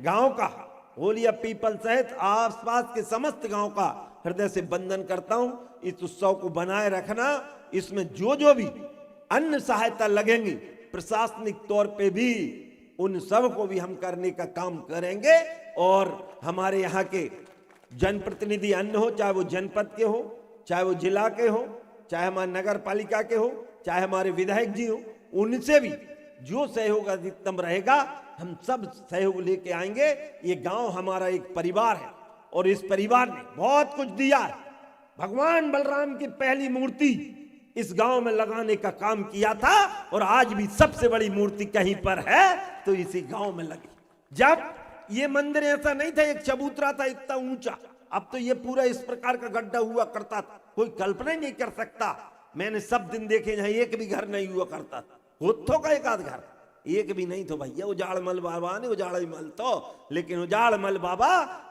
गांव का, होलिया पीपल सहित आसपास के समस्त गांव का हृदय से वंदन करता हूं। इस उत्सव को बनाए रखना, इसमें जो भी अन्य सहायता लगेंगी प्रशासनिक तौर पे भी, उन सब को भी हम करने का काम करेंगे। और हमारे यहाँ के जनप्रतिनिधि अन्य हो, चाहे वो जनपद के हो, चाहे वो जिला के हो, चाहे हमारे नगर पालिका के हो, चाहे हमारे विधायक जी हो, उनसे भी जो सहयोग अधिकतम रहेगा हम सब सहयोग लेके आएंगे। ये गांव हमारा एक परिवार है और इस परिवार ने बहुत कुछ दिया है। भगवान बलराम की पहली मूर्ति इस गांव में लगाने का काम किया था, और आज भी सबसे बड़ी मूर्ति कहीं पर है तो इसी गांव में लगी। जब ये मंदिर ऐसा नहीं था, एक चबूतरा था इतना ऊंचा, अब तो ये पूरा इस प्रकार का गड्ढा हुआ करता था, कोई कल्पना ही नहीं कर सकता। मैंने सब दिन देखे जहां एक भी घर नहीं हुआ करता था, होठों का एक आध घर, एक भी नहीं तो भैया उजाड़मल बाबा ने उजाड़ मल तो, लेकिन उजाड़मल बाबा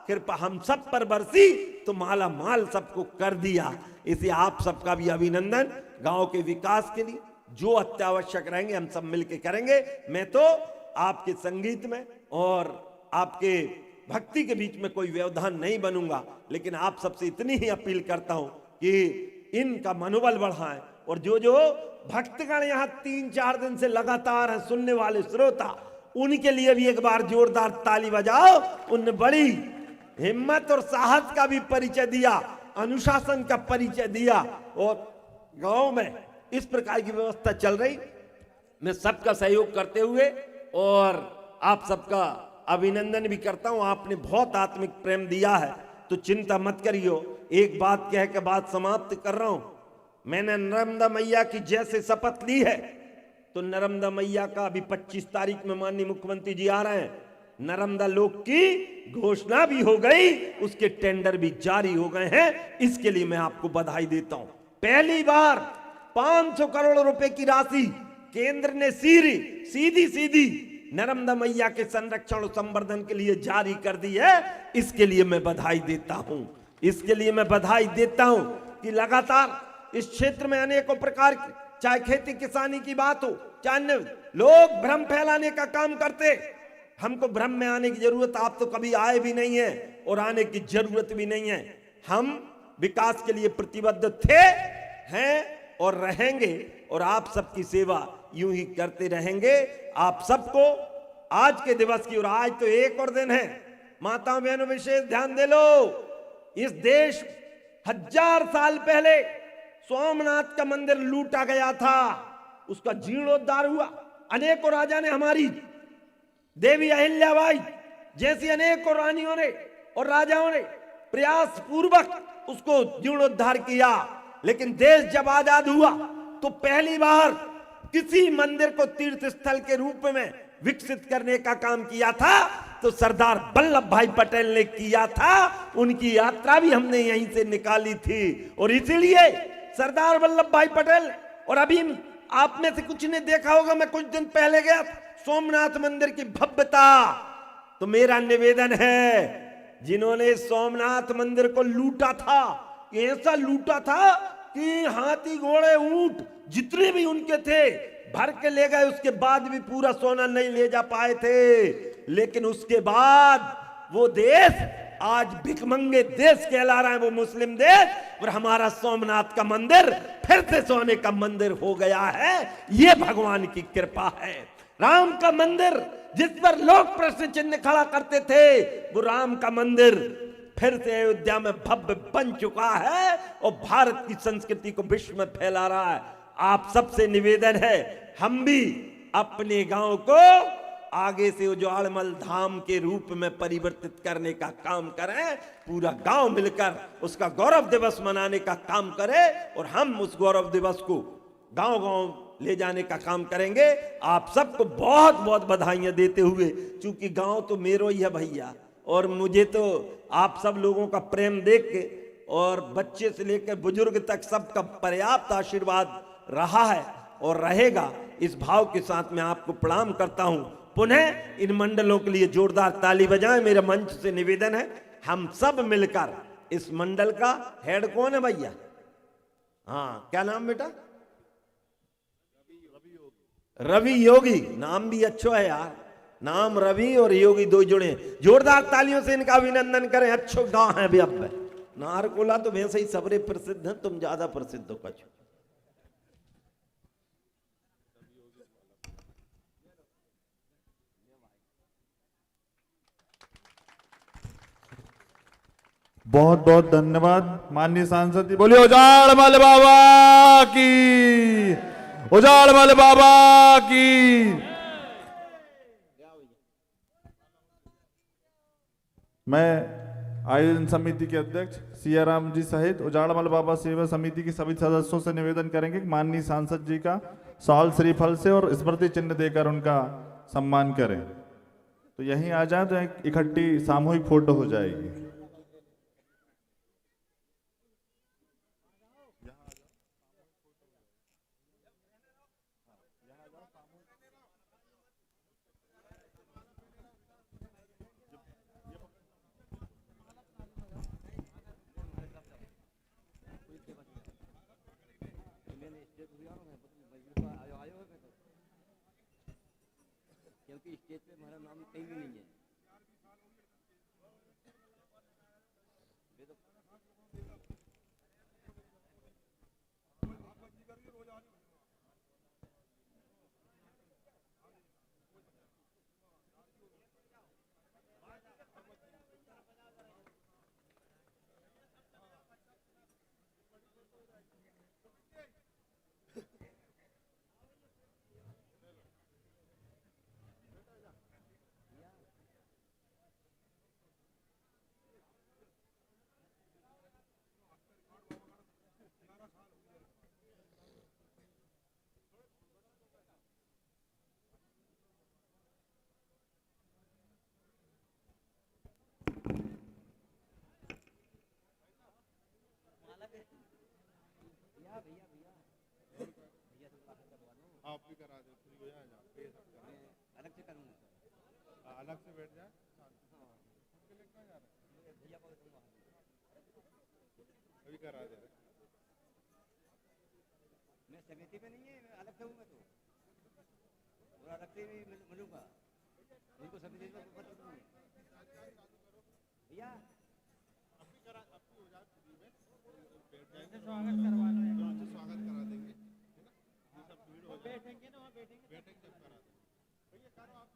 कृपा हम सब पर बरसी तो माला माल सबको कर दिया। इसे आप सबका भी अभिनंदन। गांव के विकास के लिए जो अत्यावश्यक रहेंगे हम सब मिलके करेंगे। मैं तो आपके संगीत में और आपके भक्ति के बीच में कोई व्यवधान नहीं बनूंगा, लेकिन आप सबसे इतनी ही अपील करता हूं कि इनका मनोबल बढ़ाएं। और जो जो भक्तगण यहाँ 3-4 दिन से लगातार हैं, सुनने वाले श्रोता, उनके लिए भी एक बार जोरदार ताली बजाओ। उनने बड़ी हिम्मत और साहस का भी परिचय दिया, अनुशासन का परिचय दिया, और गांव में इस प्रकार की व्यवस्था चल रही। मैं सबका सहयोग करते हुए और आप सबका अभिनंदन भी करता हूं। आपने बहुत आत्मिक प्रेम दिया है, तो चिंता मत करियो। एक बात कह के बात समाप्त कर रहा हूं। मैंने नर्मदा मैया की जैसे शपथ ली है, तो नर्मदा मैया का अभी 25 तारीख में माननीय मुख्यमंत्री जी आ रहे हैं, नर्मदा लोक की घोषणा भी हो गई, उसके टेंडर भी जारी हो गए हैं। इसके लिए मैं आपको बधाई देता हूं। पहली बार 500 करोड़ रुपए की राशि केंद्र ने सीधी नर्मदा मैया के संरक्षण और संवर्धन के लिए जारी कर दी है। इसके लिए मैं बधाई देता हूं। इसके लिए मैं बधाई देता हूं कि लगातार इस क्षेत्र में अनेकों प्रकार की, चाहे खेती किसानी की बात हो, चाहे अन्य लोग भ्रम फैलाने का काम करते। हमको भ्रम में आने की जरूरत, आप तो कभी आए भी नहीं है और आने की जरूरत भी नहीं है। हम विकास के लिए प्रतिबद्ध थे, हैं और रहेंगे, और आप सबकी सेवा यूं ही करते रहेंगे। आप सबको आज के दिवस की, और आज तो एक और दिन है, माताओं बहनों विशेष ध्यान दे लो। इस देश 1000 साल पहले सोमनाथ का मंदिर लूटा गया था, उसका जीर्णोद्धार हुआ। अनेकों राजा ने, हमारी देवी अहिल्याबाई जैसी अनेकों रानियों ने और राजाओं ने प्रयास पूर्वक उसको जीर्णोद्धार किया। लेकिन देश जब आजाद हुआ तो पहली बार किसी मंदिर को तीर्थ स्थल के रूप में विकसित करने का काम किया था तो सरदार वल्लभ भाई पटेल ने किया था। उनकी यात्रा भी हमने यहीं से निकाली थी, और इसीलिए सरदार वल्लभ भाई पटेल, और अभी आप में से कुछ ने देखा होगा, मैं कुछ दिन पहले गया सोमनाथ मंदिर की भव्यता। तो मेरा निवेदन है, जिन्होंने सोमनाथ मंदिर को लूटा था, ऐसा लूटा था कि हाथी घोड़े ऊंट जितने भी उनके थे भर के ले गए, उसके बाद भी पूरा सोना नहीं ले जा पाए थे। लेकिन उसके बाद वो देश आज भिखमंगे देश कहला रहा है, वो मुस्लिम देश, और हमारा सोमनाथ का मंदिर फिर से सोने का मंदिर हो गया है। ये भगवान की कृपा है। राम का मंदिर जिस पर लोग प्रश्न चिन्ह खड़ा करते थे, वो राम का मंदिर फिर से अयोध्या में भव्य बन चुका है और भारत की संस्कृति को विश्व में फैला रहा है। आप सबसे निवेदन है, हम भी अपने गांव को आगे से उजाड़मल धाम के रूप में परिवर्तित करने का काम करें। पूरा गांव मिलकर उसका गौरव दिवस मनाने का काम करें, और हम उस गौरव दिवस को गांव-गांव ले जाने का काम करेंगे। आप सबको बहुत बहुत बधाइयां देते हुए, क्योंकि गांव तो मेरो ही है भैया, और मुझे तो आप सब लोगों का प्रेम देख के, और बच्चे से लेकर बुजुर्ग तक सबका पर्याप्त आशीर्वाद रहा है और रहेगा। इस भाव के साथ मैं आपको प्रणाम करता हूं। पुनः इन मंडलों के लिए जोरदार ताली बजाएं। मेरा मंच से निवेदन है, हम सब मिलकर इस मंडल का हेड कौन है भैया? हाँ, क्या नाम बेटा? रवि योगी। नाम भी अच्छा है यार, नाम रवि और योगी दो जुड़े। जोरदार तालियों से इनका अभिनंदन करें। अच्छो गांव है भी। अब नारकोला तो वैसे ही सबरे प्रसिद्ध हैं, तुम ज्यादा प्रसिद्ध हो कछु। बहुत बहुत धन्यवाद माननीय सांसद जी। बोलिए उजाड़मल बाबा की, उजाड़मल बाबा की। मैं आयोजन समिति के अध्यक्ष सियाराम जी सहित उजाड़मल बाबा सेवा समिति के सभी सदस्यों से निवेदन करेंगे कि माननीय सांसद जी का साल श्रीफल से और स्मृति चिन्ह देकर उनका सम्मान करें। तो यहीं आ जाए तो एक इकट्ठी सामूहिक फोटो हो जाएगी। क्योंकि स्टेज पे हमारा नाम कहीं भी नहीं है। आप भी करा दो, फ्री हो जाए, अलग से करूँगा, अलग से बैठ जाए। अभी करा दे रहे। मैं समिति में नहीं है, मैं अलग से हूँ, मैं तो और अलग से भी मिलूंगा, उनको समिति में पत्र दूंगा भैया। अभी करा, अभी हो जाए फ्री में, बैठ जाएंगे, स्वागत करवा लो, स्वागत करा देंगे, सब भीड़ हो जाए, बैठेंगे ना, वहाँ बैठेंगे, जब करा देंगे भैया, करो आप।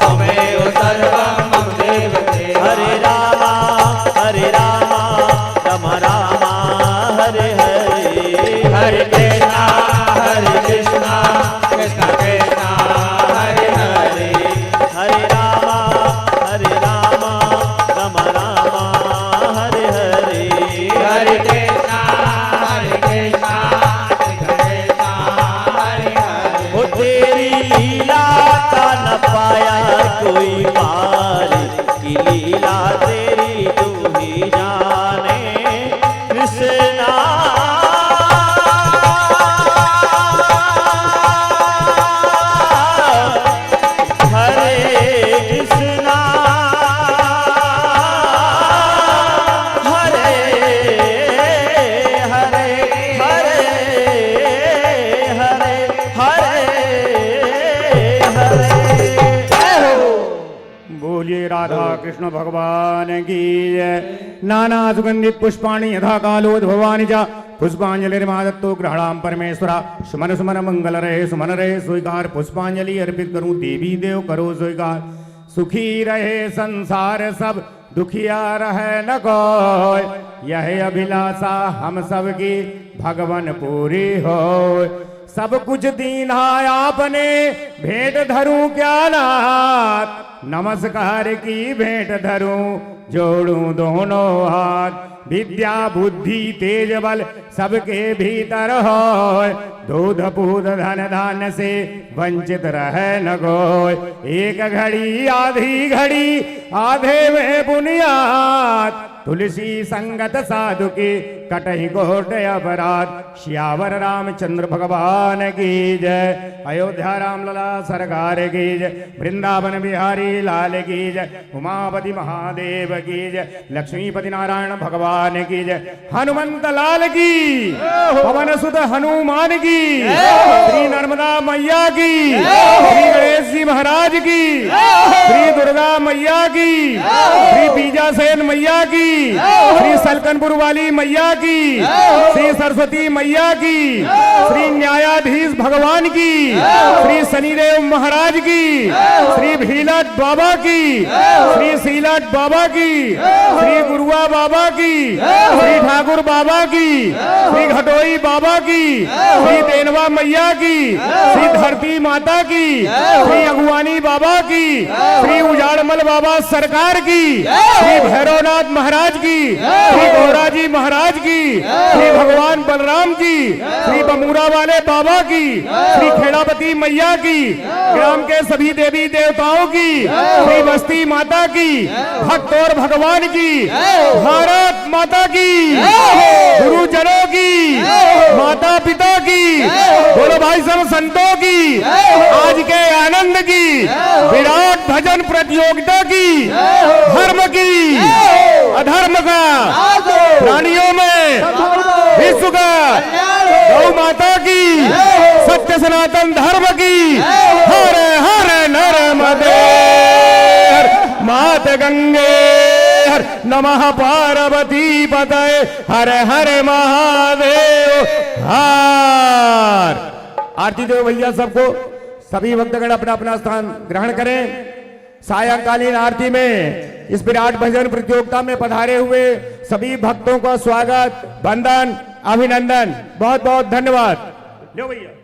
तमेव कृष्ण भगवान की जय। नाना सुगंधित पुष्पाणि यथा कालोद्भवानि च पुष्पांजलिर्मादत्तो ग्रहणाम परमेश्वरा। सुमन सुमन मंगल रहे, सुमन रहे स्वीकार। पुष्पांजलि अर्पित करूं, देवी देव करो स्वीकार। सुखी रहे संसार सब, दुखिया रहे न कोई। यह अभिलाषा हम सब की भगवान पूरी हो। सब कुछ दीना आपने, भेंट धरूं क्या नाथ। नमस्कार की भेंट धरूं, जोड़ूं दोनों हाथ। विद्या बुद्धि तेज बल सबके भीतर हो। दूध पूत धन धान से वंचित रहे न कोई। एक घड़ी आधी घड़ी आधे में बुनियाद। तुलसी संगत साधु की कटहि कोट अपराध। श्यावर रामचंद्र भगवान की जय। अयोध्या राम लला सरकार की जय। वृंदावन बिहारी लाल की जय। उमापति महादेव की जय। लक्ष्मीपति नारायण भगवान की जय। हनुमंत लाल की, पवन सुत हनुमान की, श्री नर्मदा मैया की, श्री गणेश जी महाराज की, श्री दुर्गा मैया की, श्री बीजासेन मैया की, श्री सलकनपुर वाली मैया की, श्री सरस्वती मैया की, श्री न्यायाधीश भगवान की, श्री शनिदेव महाराज की, श्री भीलट बाबा की, श्री सीलट बाबा की, श्री गुरुआ बाबा की, श्री ठाकुर बाबा की, श्री घटोई बाबा की, श्री तेनवा मैया की, श्री धरती माता की, श्री अगुवानी बाबा की, श्री उजाड़मल बाबा सरकार की, श्री भैरवनाथ महाराज की, श्री गौराजी महाराज की, श्री भगवान बलराम की, श्री बमूरा वाले बाबा की, श्री खेड़ापति मैया की, ग्राम के सभी देवी देवताओं की, श्री बस्ती माता की, भक्त और भगवान की, भारत माता की, गुरुजनों की, माता पिता की, बोलो भाई सब संतों की, आज के आनंद की, विराट भजन प्रतियोगिता की, धर्म की, अधर्म का, प्राणियों में विश्व का, गौ माता की, सत्य सनातन धर्म की, हर हर नर्मदे मात गंगे हर नमः पार्वती पतये हर हर महादेव हर। आरती दो भैया सबको। सभी भक्तगण अपना अपना स्थान ग्रहण करें। सायंकालीन आरती में इस विराट भजन प्रतियोगिता में पधारे हुए सभी भक्तों का स्वागत, वंदन, अभिनंदन, बहुत बहुत धन्यवाद। लो भैया।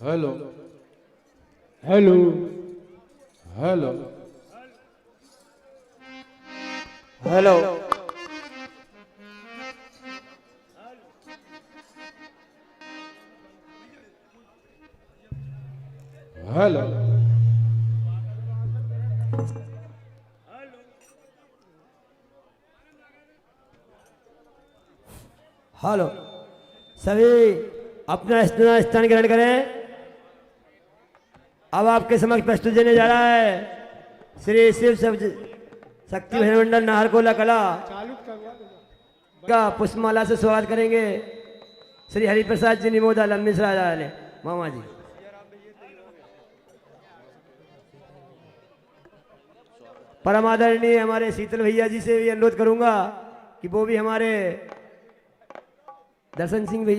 Hello hello hello hello hello hello. सभी अपना स्थान ग्रहण करें। अब आपके समक्ष प्रस्तुत देने जा रहा है श्री शिव शक्ति भजन मंडल नाहरकोला कला का पुष्पमाला से स्वागत करेंगे श्री हरिप्रसाद जी निमोदा लम्बिसरा वाले मामा जी। परम आदरणीय हमारे शीतल भैया जी से भी अनुरोध करूंगा कि वो भी हमारे दर्शन सिंह भैया